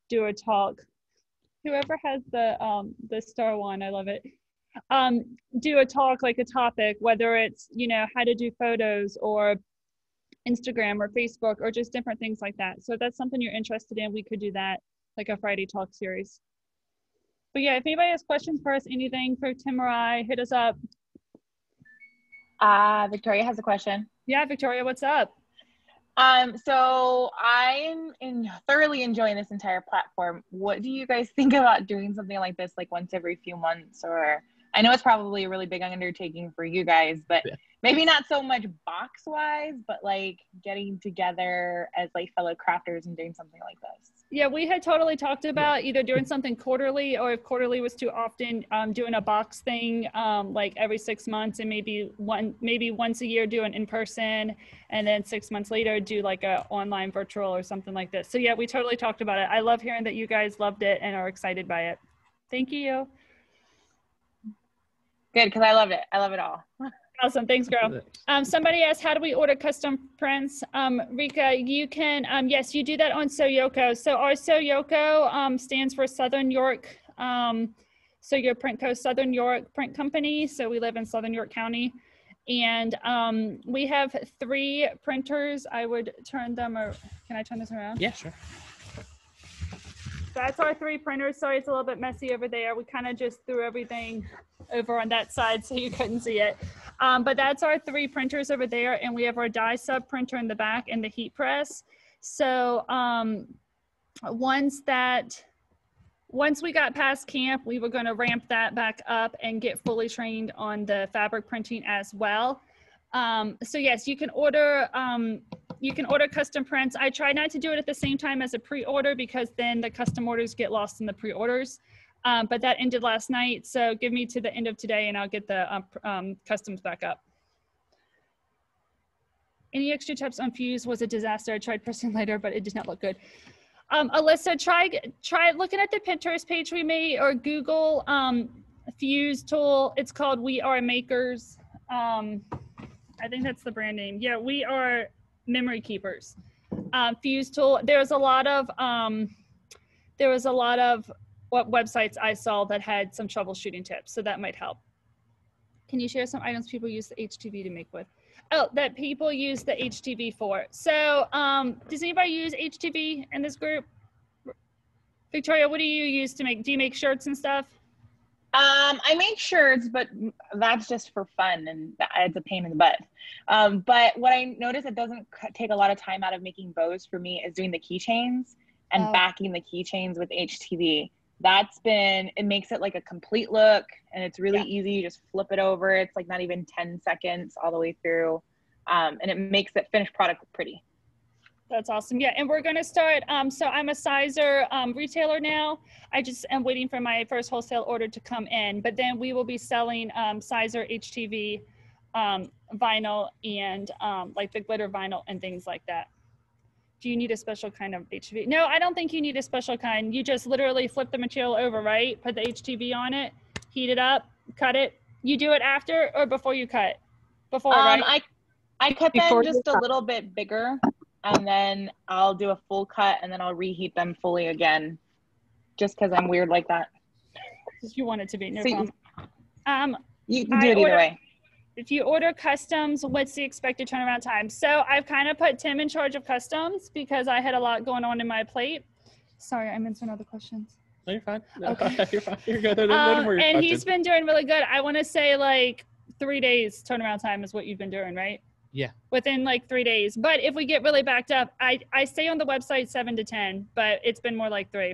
do a talk. Whoever has the star one, I love it. Do a talk, like a topic, whether it's, you know, how to do photos or Instagram or Facebook or just different things like that. So if that's something you're interested in, we could do that, like a Friday talk series. But yeah, if anybody has questions for us, anything for Tim or I, hit us up. Victoria has a question. Yeah, Victoria, what's up? So I'm thoroughly enjoying this entire platform. What do you guys think about doing something like this, like once every few months? Or I know it's probably a really big undertaking for you guys, but maybe not so much box wise, but like getting together as like fellow crafters and doing something like this. Yeah, we had totally talked about either doing something quarterly, or if quarterly was too often, doing a box thing like every 6 months, and maybe once a year do an in-person, and then 6 months later do like a online virtual or something like this. So yeah, we totally talked about it. I love hearing that you guys loved it and are excited by it. Thank you. Good, because I love it. I love it all. Awesome, thanks, girl. Somebody asked, how do we order custom prints? Rika, you can, yes, you do that on Soyoko. So our Soyoko stands for Southern York. So your print co, Southern York Print Company. So we live in Southern York County. And we have 3 printers. I would turn them, or can I turn this around? Yeah, sure. That's our 3 printers. Sorry, it's a little bit messy over there. We kind of just threw everything over on that side so you couldn't see it. But that's our 3 printers over there. And we have our die sub printer in the back and the heat press. So once we got past camp, we were going to ramp that back up and get fully trained on the fabric printing as well. So yes, you can order custom prints. I try not to do it at the same time as a pre-order, because then the custom orders get lost in the pre-orders. But that ended last night. So give me to the end of today and I'll get the customs back up. Any extra tips on Fuse was a disaster. I tried pressing later, but it did not look good. Alyssa, try looking at the Pinterest page we made, or Google Fuse tool. It's called We Are Makers. I think that's the brand name. Yeah, We Are Memory Keepers. Fuse tool. There was a lot of what websites I saw that had some troubleshooting tips, so that might help. Can you share some items people use the HTV to make with? Oh, that people use the HTV for. So does anybody use HTV in this group? Victoria, what do you use to make? Do you make shirts and stuff? I make shirts, but that's just for fun, and it's a pain in the butt. But what I noticed that doesn't take a lot of time out of making bows for me is doing the keychains and backing the keychains with HTV. It makes it like a complete look, and it's really easy. You just flip it over. It's like not even 10 seconds all the way through. And it makes the finished product look pretty. That's awesome. Yeah, and we're going to start. So I'm a Sizer retailer now. I just am waiting for my first wholesale order to come in. But then we will be selling Sizer HTV vinyl and like the glitter vinyl and things like that. Do you need a special kind of HTV? No, I don't think you need a special kind. You just literally flip the material over, right? Put the HTV on it, heat it up, cut it. You do it after or before you cut? Before, right? I cut them just a little bit bigger, and then I'll do a full cut, and then I'll reheat them fully again, just because I'm weird like that. Just you want it to be, no So problem. You can do it either way. If you order customs, what's the expected turnaround time? So I've kind of put Tim in charge of customs because I had a lot going on in my plate. Sorry, I'm answering other questions. No, you're fine. Okay. You're fine. You're good. And he's been doing really good. I want to say like 3 days turnaround time is what you've been doing, right? Yeah. Within like 3 days. But if we get really backed up, I stay on the website 7 to 10, but it's been more like 3.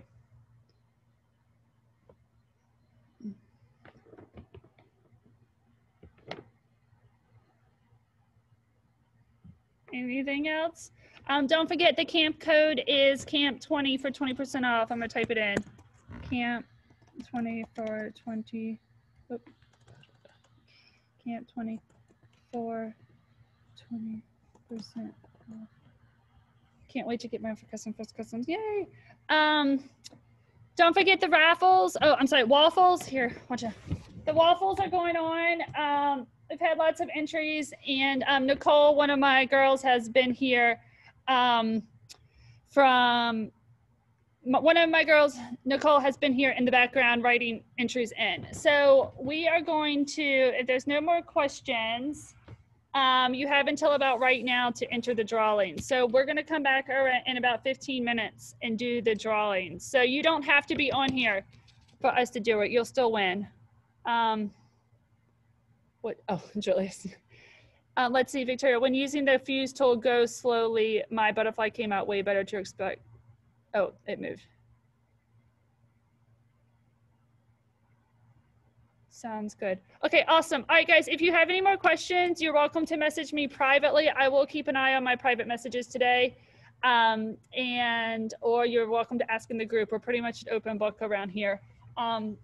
Anything else? Don't forget the camp code is camp20 for 20% off. I'm gonna type it in. Camp20 for 20. Oops. Camp20 for 20% off. Can't wait to get mine for customs. Yay! Don't forget the raffles. Oh, I'm sorry, waffles. Here, watch out. The waffles are going on. We've had lots of entries, and Nicole, one of my girls, has been here one of my girls, Nicole, has been here in the background writing entries in. So we are going to, if there's no more questions, you have until about right now to enter the drawing. So we're going to come back in about 15 minutes and do the drawing. So you don't have to be on here for us to do it. You'll still win. Julius. Let's see, Victoria. When using the fuse tool, go slowly. My butterfly came out way better to expect. Oh, it moved. Sounds good. Okay, awesome. All right, guys, if you have any more questions, you're welcome to message me privately. I will keep an eye on my private messages today. Or you're welcome to ask in the group. We're pretty much an open book around here. And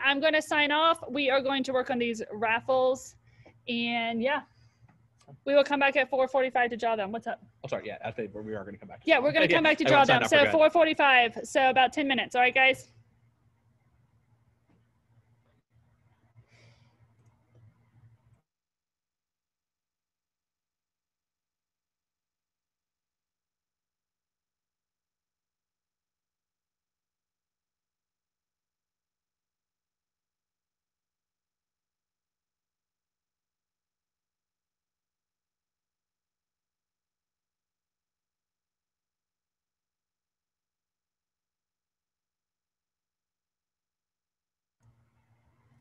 I'm going to sign off. We are going to work on these raffles. And yeah, we will come back at 4:45 to draw them. What's up? Oh, sorry. Yeah, we are going to come back. Yeah, we're going to come back to draw them. So 4:45. So about 10 minutes. All right, guys.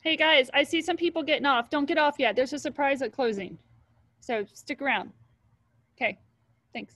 Hey guys, I see some people getting off. Don't get off yet. There's a surprise at closing. So stick around. Okay, thanks.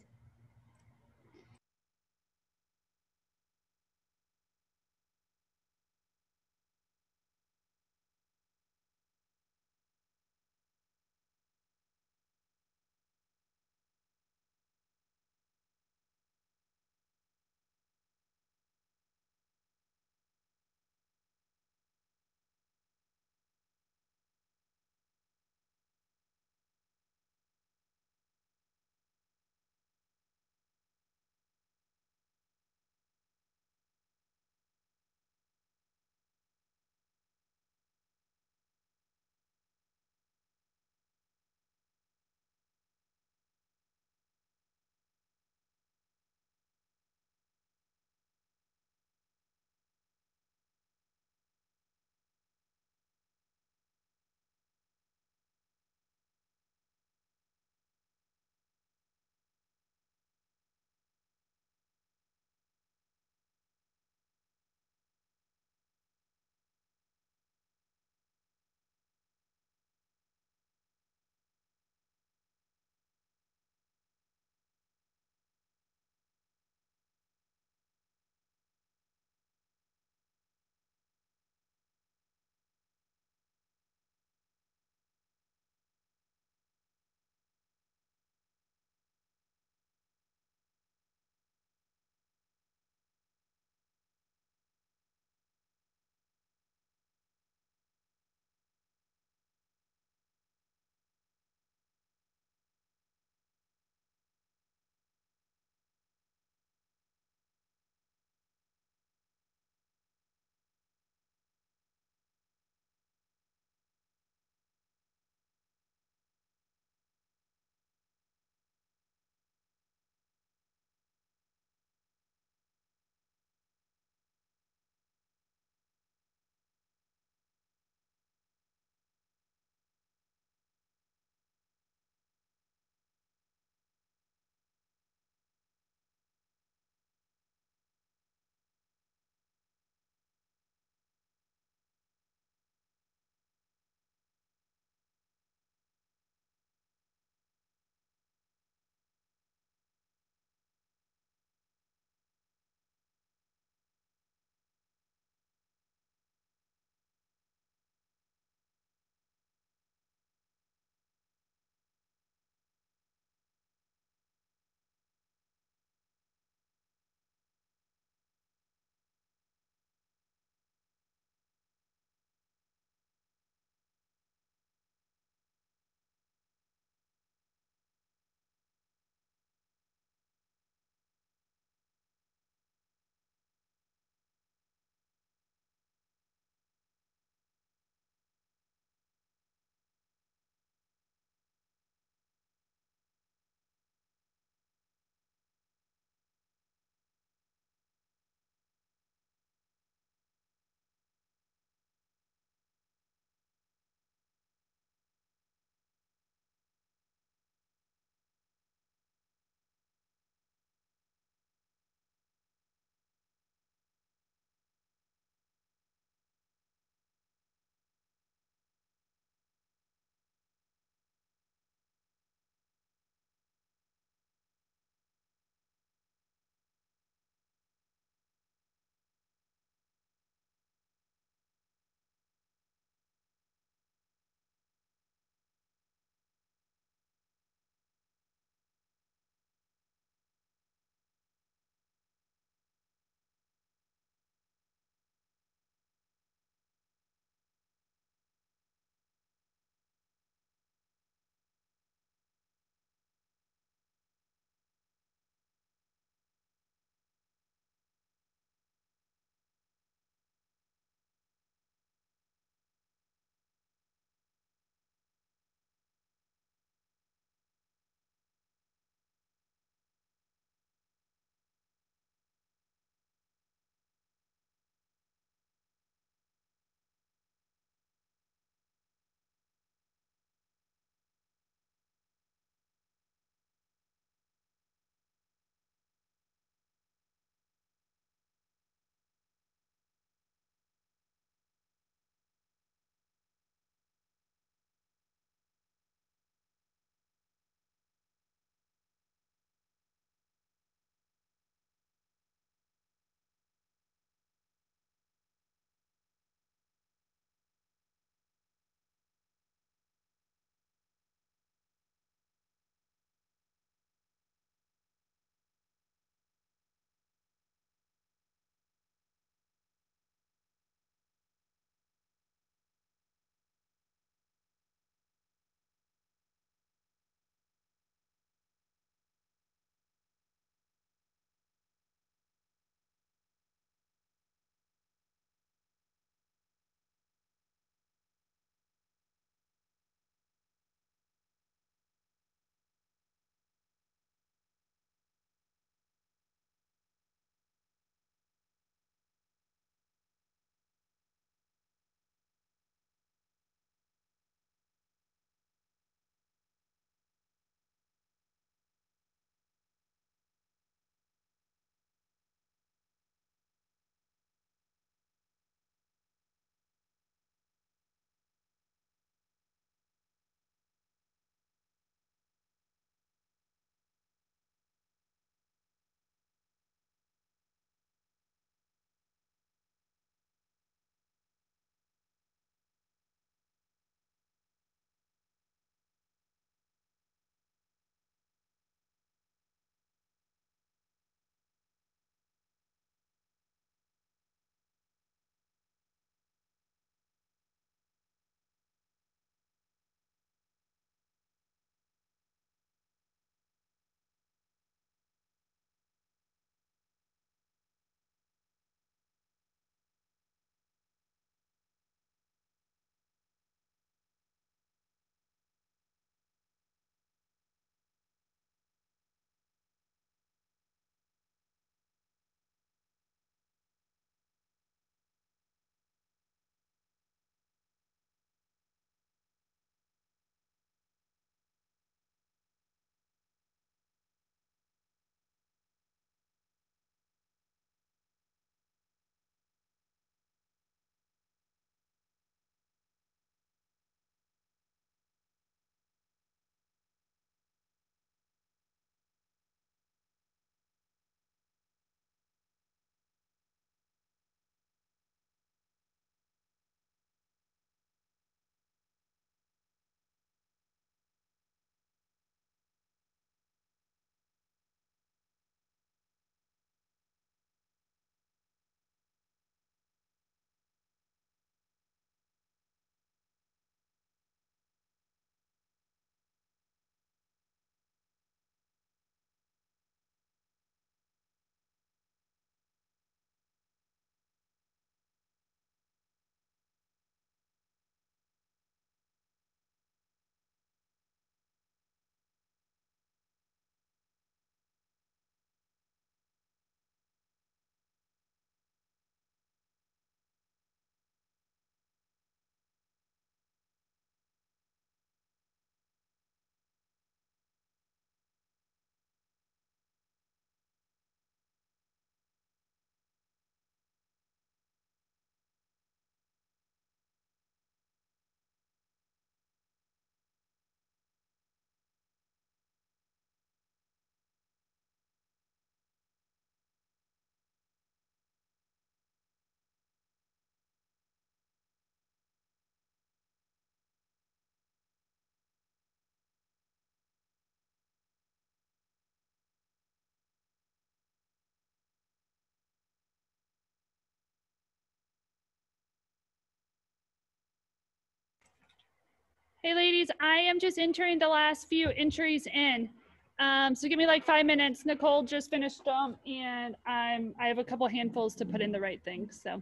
Hey ladies, I am just entering the last few entries in. So give me like 5 minutes. Nicole just finished them and I have a couple handfuls to put in the right thing, so.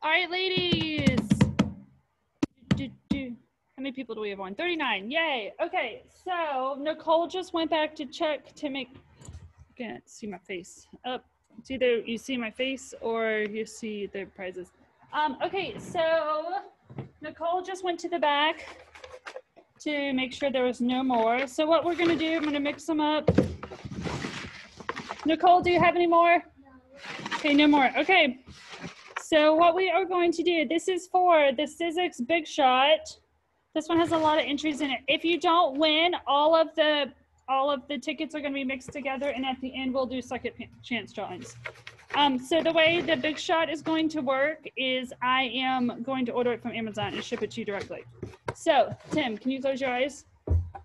All right, ladies. How many people do we have on? 39, yay. Okay, so Nicole just went back to check to make, I can't see my face. It's either you see my face or you see the prizes. Okay, so Nicole just went to the back to make sure there was no more. So what we're gonna do, I'm gonna mix them up. Nicole, do you have any more? No. Okay, no more, okay. So what we are going to do, this is for the Sizzix Big Shot. This one has a lot of entries in it. If you don't win, all of the tickets are going to be mixed together, and at the end we'll do second chance drawings. So the way the Big Shot is going to work is I am going to order it from Amazon and ship it to you directly. So Tim, can you close your eyes?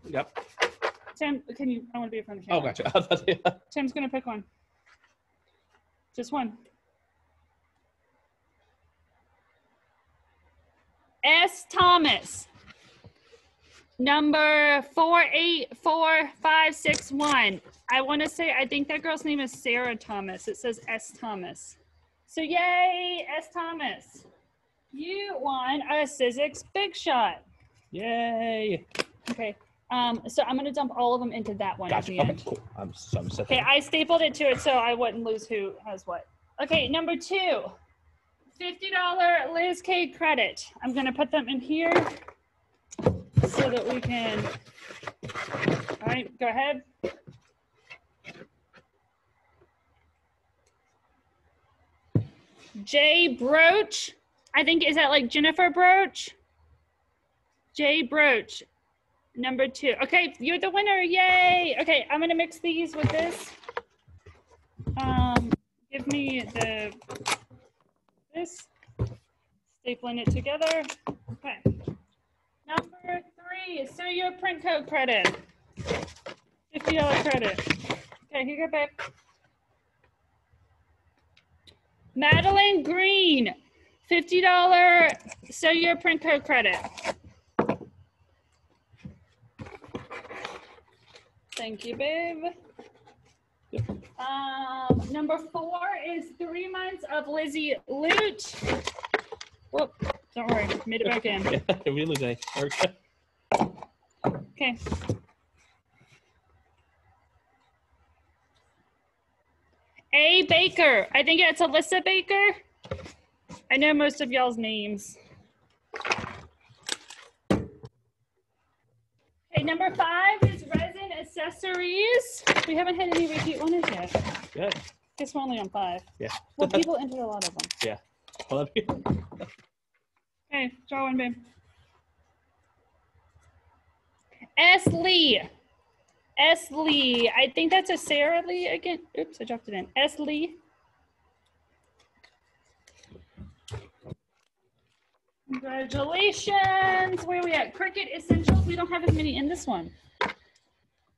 Yep. Tim, can you? I want to be in front of the camera. Oh, gotcha. Tim's going to pick one. Just one. S. Thomas. Number 484561. I want to say, I think that girl's name is Sarah Thomas. It says S. Thomas. So yay, S. Thomas. You won a Sizzix Big Shot. Yay. Okay. So I'm going to dump all of them into that one Gotcha. at the end. Okay, cool. I'm set. Okay, I stapled it to it so I wouldn't lose who has what. Okay, number 2. $50 Liz K credit. I'm going to put them in here so that we can, all right, go ahead. J Brooch, I think, is that like Jennifer Brooch? J Brooch, number 2. Okay, you're the winner, yay. Okay, I'm gonna mix these with this. Give me this, stapling it together. Okay. Number 3, so your print code credit. $50 credit. Okay, here you go back. Madeline Green, $50 So Your print code credit. Thank you, babe. Number 4 is 3 months of Lizzie Loot. Whoop, don't worry, made it back in. Did we lose any? Okay. A. Baker. I think it's Alyssa Baker. I know most of y'all's names. Okay, number 5 is Resin Accessories. We haven't had any repeat winners yet. Good. Guess we're only on 5. Yeah. Well, people entered a lot of them. Yeah. I love you. Okay, draw one, babe. S. Lee. S. Lee. I think that's a Sarah Lee again. Oops, I dropped it in. S. Lee. Congratulations. Where are we at? Cricut Essentials. We don't have as many in this one.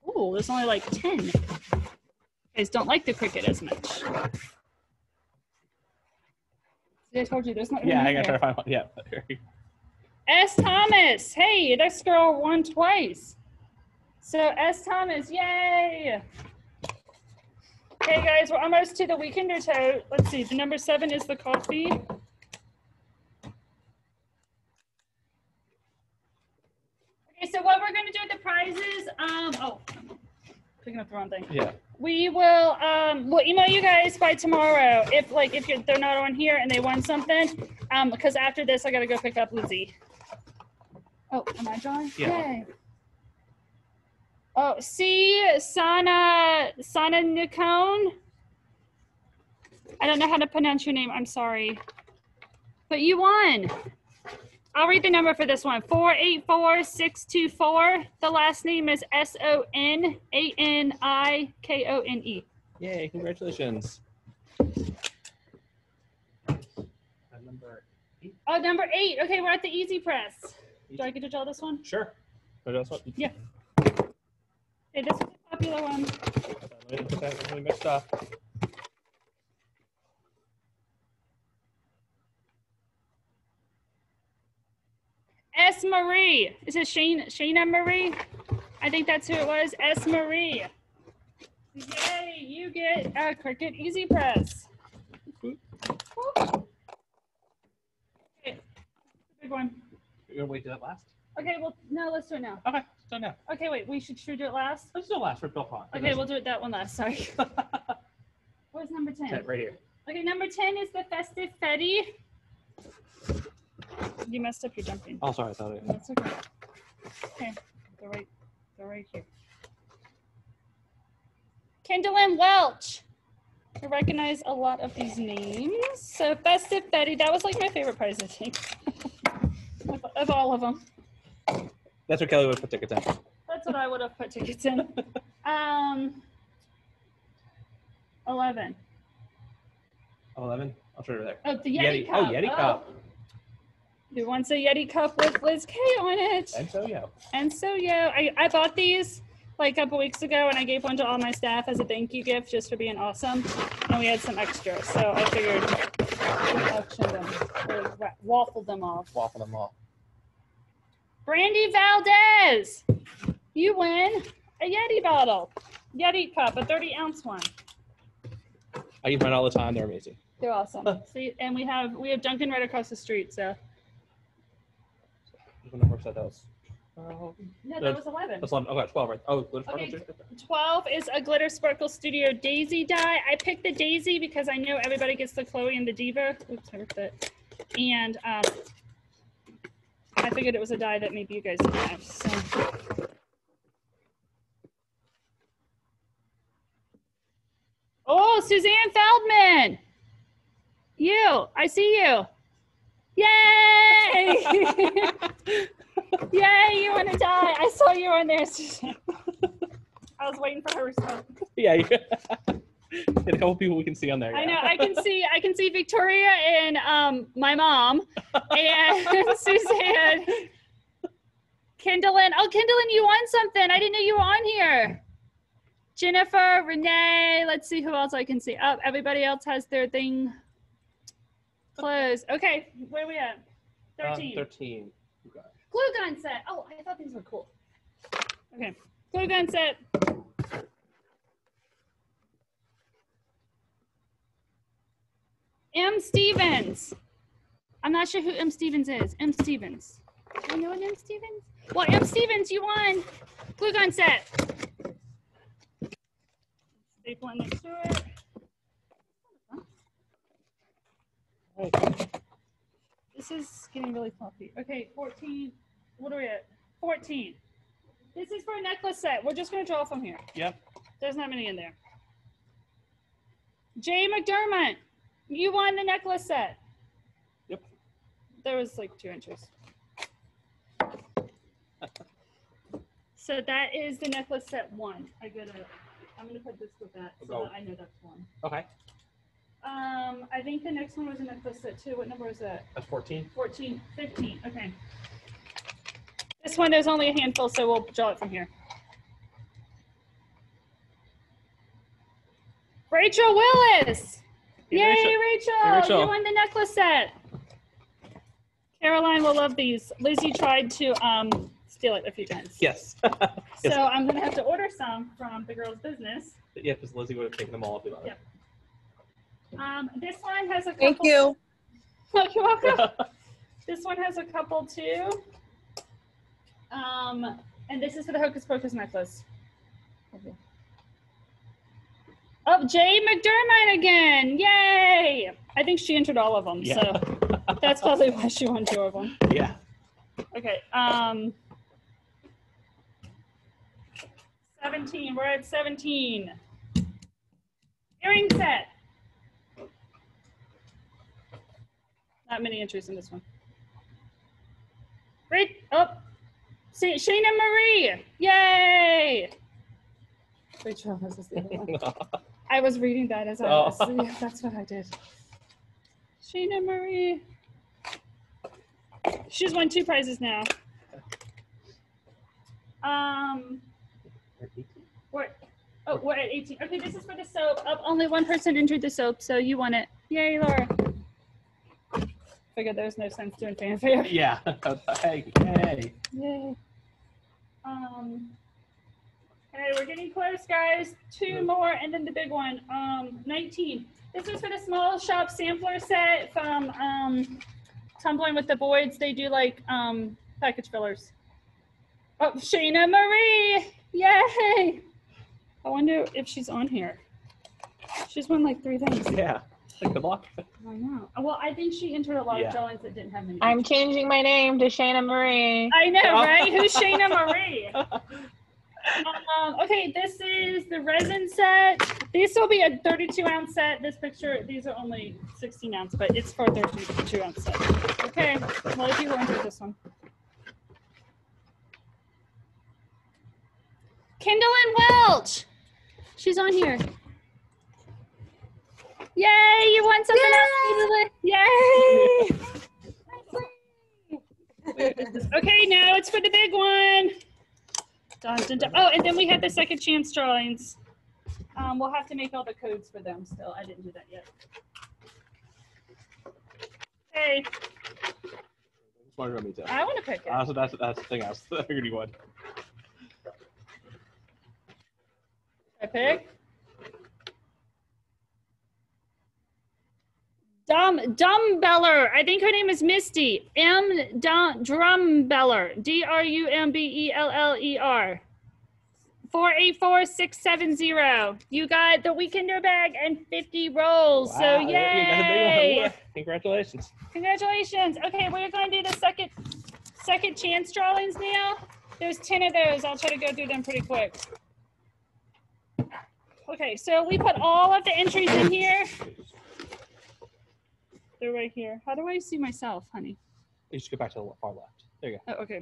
Ooh, there's only like 10. You guys don't like the Cricut as much. See, I told you there's not. Yeah, I gotta try to find one. Yeah. S. Thomas. Hey, this girl won twice. So S. Thomas, yay! Hey guys, we're almost to the Weekender tote. Let's see, the number 7 is the coffee. Okay, so what we're gonna do with the prizes, oh, picking up the wrong thing. Yeah. We will, we'll email you guys by tomorrow if they're not on here and they won something, because after this I gotta go pick up Lizzie. Oh, am I drawing? Yeah. Yay. Oh, see, Sana Nikone. I don't know how to pronounce your name. I'm sorry. But you won. I'll read the number for this one. 484624. The last name is SONANIKONE. Yay, congratulations. Number 8. Oh, number 8. Okay, we're at the Easy Press. Do I get to draw this one? Sure. Yeah. Okay, this is a popular one. Let me put that really mixed up. S. Marie. Is it Shayna Marie? I think that's who it was. S. Marie. Yay, you get a Cricut Easy Press. Okay, big one. You're gonna wait till that last? Okay, well, no, let's do it now. Okay, let's do it now. Okay, wait, should we do it last? Let's do it last for Bill Pond. Okay, we'll do it that one last, sorry. Where's number 10? Right here. Okay, number 10 is the Festive Fetty. You messed up your jumping. Oh, sorry, I thought it. That's okay. Okay, they're right here. Kendallin Welch. I recognize a lot of these names. So Festive Fetty, that was like my favorite prize, I think, of all of them. That's what Kelly would put tickets in. That's what I would have put tickets in. 11. 11? I'll show you there. Oh, the Yeti Cup. Oh, Yeti Cup. Who wants a Yeti Cup with Liz K on it? And so, yeah. And so, yeah, I bought these like a couple weeks ago and I gave one to all my staff as a thank you gift just for being awesome. And we had some extra, so I figured we'd auction them or waffle them off. Waffle them off. Brandy Valdez, you win a Yeti bottle. Yeti Cup, a 30-ounce one. I use mine all the time. They're amazing. They're awesome. See, and we have Dunkin' right across the street, so. What number said that was? No, that was 11. That's 11. Okay, 12, right? Oh, okay, 12 is a Glitter Sparkle Studio Daisy die. I picked the Daisy because I know everybody gets the Chloe and the Diva. Oops, I ripped that. And I figured it was a die that maybe you guys didn't have. So. Oh, Suzanne Feldman. I see you. Yay! Yay, you want to die. I saw you on there, Suzanne. I was waiting for her response. Yeah, you get a couple people we can see on there. Yeah. I know, I can see Victoria and my mom and Suzanne. Kendallin. Oh, Kendallin, you won something. I didn't know you were on here. Jennifer, Renee, let's see who else I can see. Oh, everybody else has their thing. Close. Okay, where are we at? 13. 13. You got it. Glue gun set. Oh, I thought these were cool. Okay, glue gun set. M. Stevens. I'm not sure who M. Stevens is. M. Stevens. Do you know an M. Stevens? Well, M. Stevens, you won. Glue gun set. Staple it next to it. Right. This is getting really fluffy. Okay, 14. What are we at? 14. This is for a necklace set. We're just going to draw from here. Yep. There's not many in there. Jay McDermott, you won the necklace set. Yep. There was like 2 inches. So that is the necklace set 1. I'm gonna put this with that so that I know that's 1. Okay. I think the next one was a necklace set 2. What number was that? That's 14. 14, 15. Okay. This one, there's only a handful, so we'll draw it from here. Rachel Willis. Hey, Yay, Rachel. Rachel. Hey, Rachel. You won the necklace set. Caroline will love these. Lizzie tried to steal it a few times. Yes. So I'm going to have to order some from the girls' business. Yeah, because Lizzie would have taken them all if you wanted. Yep. This one has a couple. Thank you. Oh, you're welcome. This one has a couple too. And this is for the Hocus Pocus necklace. Okay. Oh, Jay McDermott again. Yay! I think she entered all of them, Yeah. so that's probably why she won 2 of them. Yeah. Okay. 17. We're at 17. Earring set. Not many entries in this one. Right. Oh. Shayna Marie. Yay. Rachel, this is the other one. I was reading that as I was. Yeah, that's what I did. Shayna Marie. She's won 2 prizes now. We're at 18. Okay, this is for the soap. Only 1 person entered the soap, so you won it. Yay, Laura. Figured there was no sense doing fanfare. Yeah. Hey. Yay. Okay, we're getting close, guys. 2 more, and then the big one. 19. This is for the small shop sampler set from Tumbling with the Boys. They do like package fillers. Oh, Shayna Marie! Yay! I wonder if she's on here. She's won like 3 things. Yeah. Good luck. I know. Well, I think she entered a lot of drawings that didn't have many. I'm changing my name to Shayna Marie. I know, right? Who's Shayna Marie? Okay, this is the resin set. These will be a 32-ounce set. This picture, these are only 16-ounce, but it's for a 32-ounce set. Okay, well, if you will enter this one. Kindle Welch. She's on here. Yay, you won something else. Yay! Okay, now it's for the big one. Dun, dun, dun. Oh, and then we had the second chance drawings. We'll have to make all the codes for them still. I didn't do that yet. Okay. I want to pick it. So that's the thing I figured you would. I pick. Drumbeller. I think her name is Misty. Drumbeller. Drumbeller. 484670. You got the Weekender bag and 50 rolls. Wow, So you got a big yay! one. Congratulations. Congratulations. Okay, we're going to do the second chance drawings now. There's 10 of those. I'll try to go through them pretty quick. Okay, so we put all of the entries in here. They're right here. How do I see myself, honey? You should go back to the far left. There you go. Oh, okay.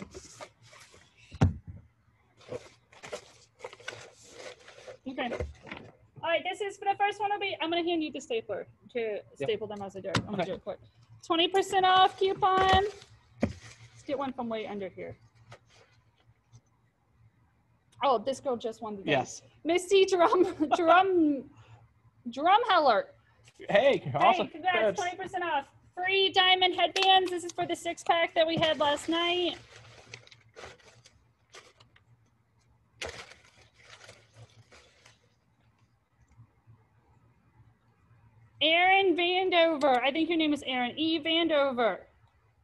Okay. All right, this is for the first one. I'm going to hand you the stapler to staple them as I do it. I'm going to do it quick. 20% off coupon. Let's get one from way under here. Oh, this girl just won the day. Yes. Misty Drumheller. Hey, awesome. Hey, congrats, 20% off. Free diamond headbands. This is for the 6-pack that we had last night. Aaron Vandover. I think your name is Aaron. E. Vandover.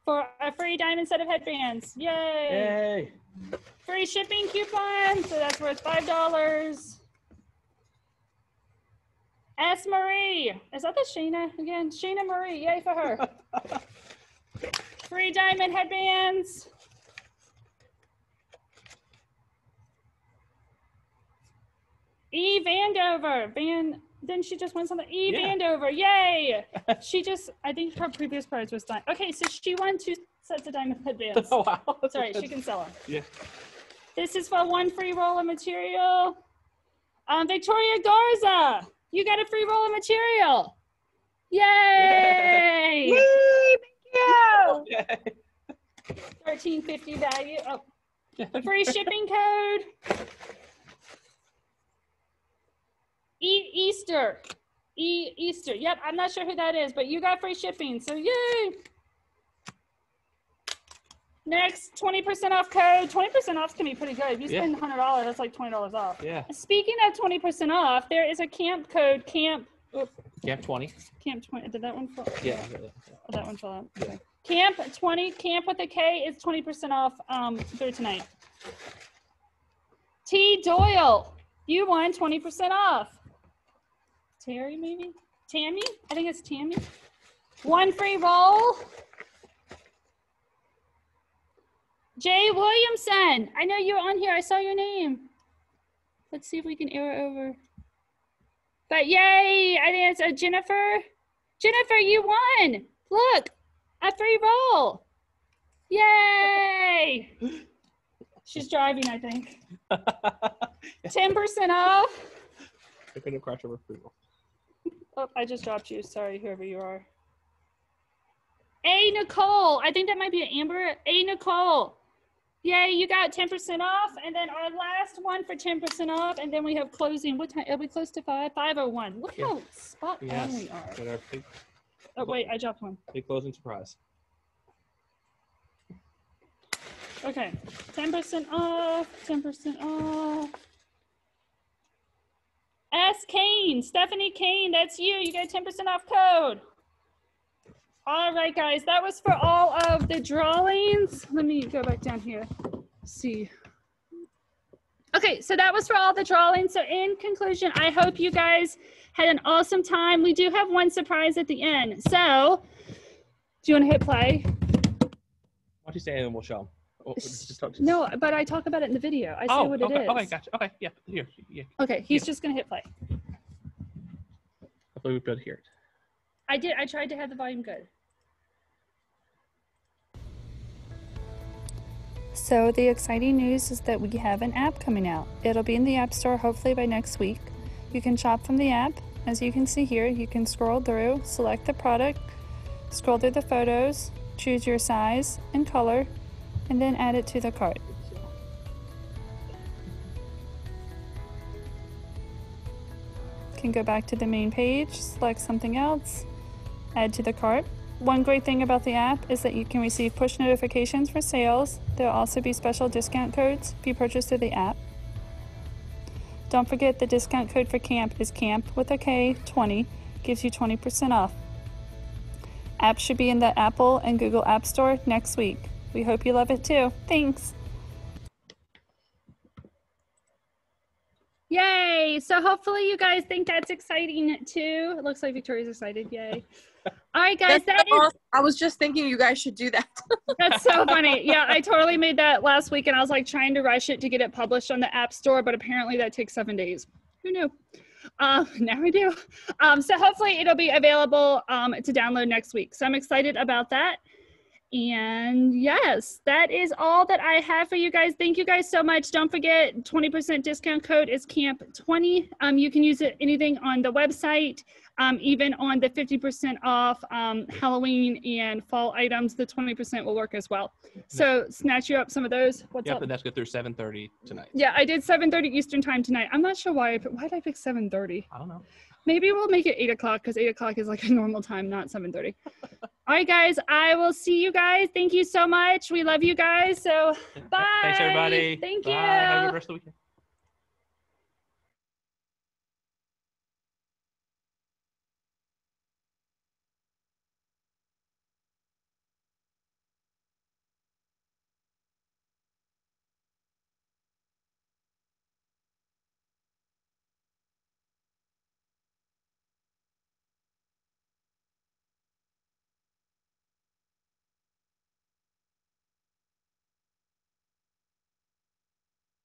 For a free diamond set of headbands. Yay! Yay! Free shipping coupon. So that's worth $5. S. Marie. Is that the Shayna again? Shayna Marie. Yay for her. Free diamond headbands. E. Vandover. Didn't she just win something? E. Yeah. Vandover. Yay. She just, I think her previous prize was done. Okay, so she won 2 sets of diamond headbands. Oh, wow. Sorry, she can sell them. Yeah. This is for 1 free roll of material. Victoria Garza. You got a free roll of material. Yay! Yay! Thank you! $13.50 value. Oh, free shipping code. Easter. Easter. Yep, I'm not sure who that is, but you got free shipping, so yay! Next, 20% off code. 20% off can be pretty good. If you spend $100, that's like $20 off. Yeah. Speaking of 20% off, there is a camp code, Camp 20. Camp 20. Did that one fall? Yeah. Oh, that one fell out. Okay. Camp 20. Camp with a K is 20% off through tonight. T. Doyle, you won 20% off. Terry, maybe? Tammy? I think it's Tammy. 1 free roll. Jay Williamson, I know you're on here. I saw your name. Let's see if we can arrow over. But yay, I think it's Jennifer. Jennifer, you won. Look, a free roll. Yay. She's driving, I think. 10% off. I could have crashed over free roll. Oh, I just dropped you. Sorry, whoever you are. A. Nicole. I think that might be an Amber. A. Nicole. Yay, you got 10% off. And then our last one for 10% off. And then we have closing. What time? Are we close to 5? 5:01. Look how spot on we are. Oh, wait, I dropped one. Big closing surprise. Okay, 10% off, 10% off. S. Kane, Stephanie Kane, that's you. You get a 10% off code. All right, guys, that was for all of the drawings. Let me go back down here. See. Okay, so that was for all the drawings. So in conclusion, I hope you guys had an awesome time. We do have one surprise at the end. So, do you want to hit play? Why don't you say it and we'll show them? Oh, no, but I talk about it in the video. I say what it is. Okay, gotcha. Okay, yeah, here. Yeah. Okay, he's just going to hit play. Hopefully we'll be able to hear it. I tried to have the volume good. So the exciting news is that we have an app coming out. It'll be in the App Store hopefully by next week. You can shop from the app. As you can see here, you can scroll through, select the product, scroll through the photos, choose your size and color, and then add it to the cart. You can go back to the main page, select something else, add to the cart. One great thing about the app is that you can receive push notifications for sales. There will also be special discount codes if you purchase through the app. Don't forget the discount code for camp is camp with a K 20, gives you 20% off. App should be in the Apple and Google App Store next week. We hope you love it too. Thanks. Yay! So hopefully you guys think that's exciting too. It looks like Victoria's excited. Yay. All right, guys. I was just thinking you guys should do that. That's so funny. Yeah, I totally made that last week and I was like trying to rush it to get it published on the App Store, but apparently that takes 7 days. Who knew? Now we do. So hopefully it'll be available to download next week. So I'm excited about that. And yes, that is all that I have for you guys. Thank you guys so much. Don't forget, 20% discount code is CAMP20. You can use it anything on the website, even on the 50% off Halloween and fall items. The 20% will work as well. So snatch you up some of those. What's up? But that's good through 7:30 tonight. Yeah, I did 7:30 Eastern time tonight. I'm not sure why. Why did I pick 7:30? I don't know. Maybe we'll make it 8 o'clock because 8 o'clock is like a normal time, not 7:30. All right, guys, I will see you guys. Thank you so much. We love you guys. So bye. Thanks, everybody. Thank Bye. you. Have a good rest of the weekend.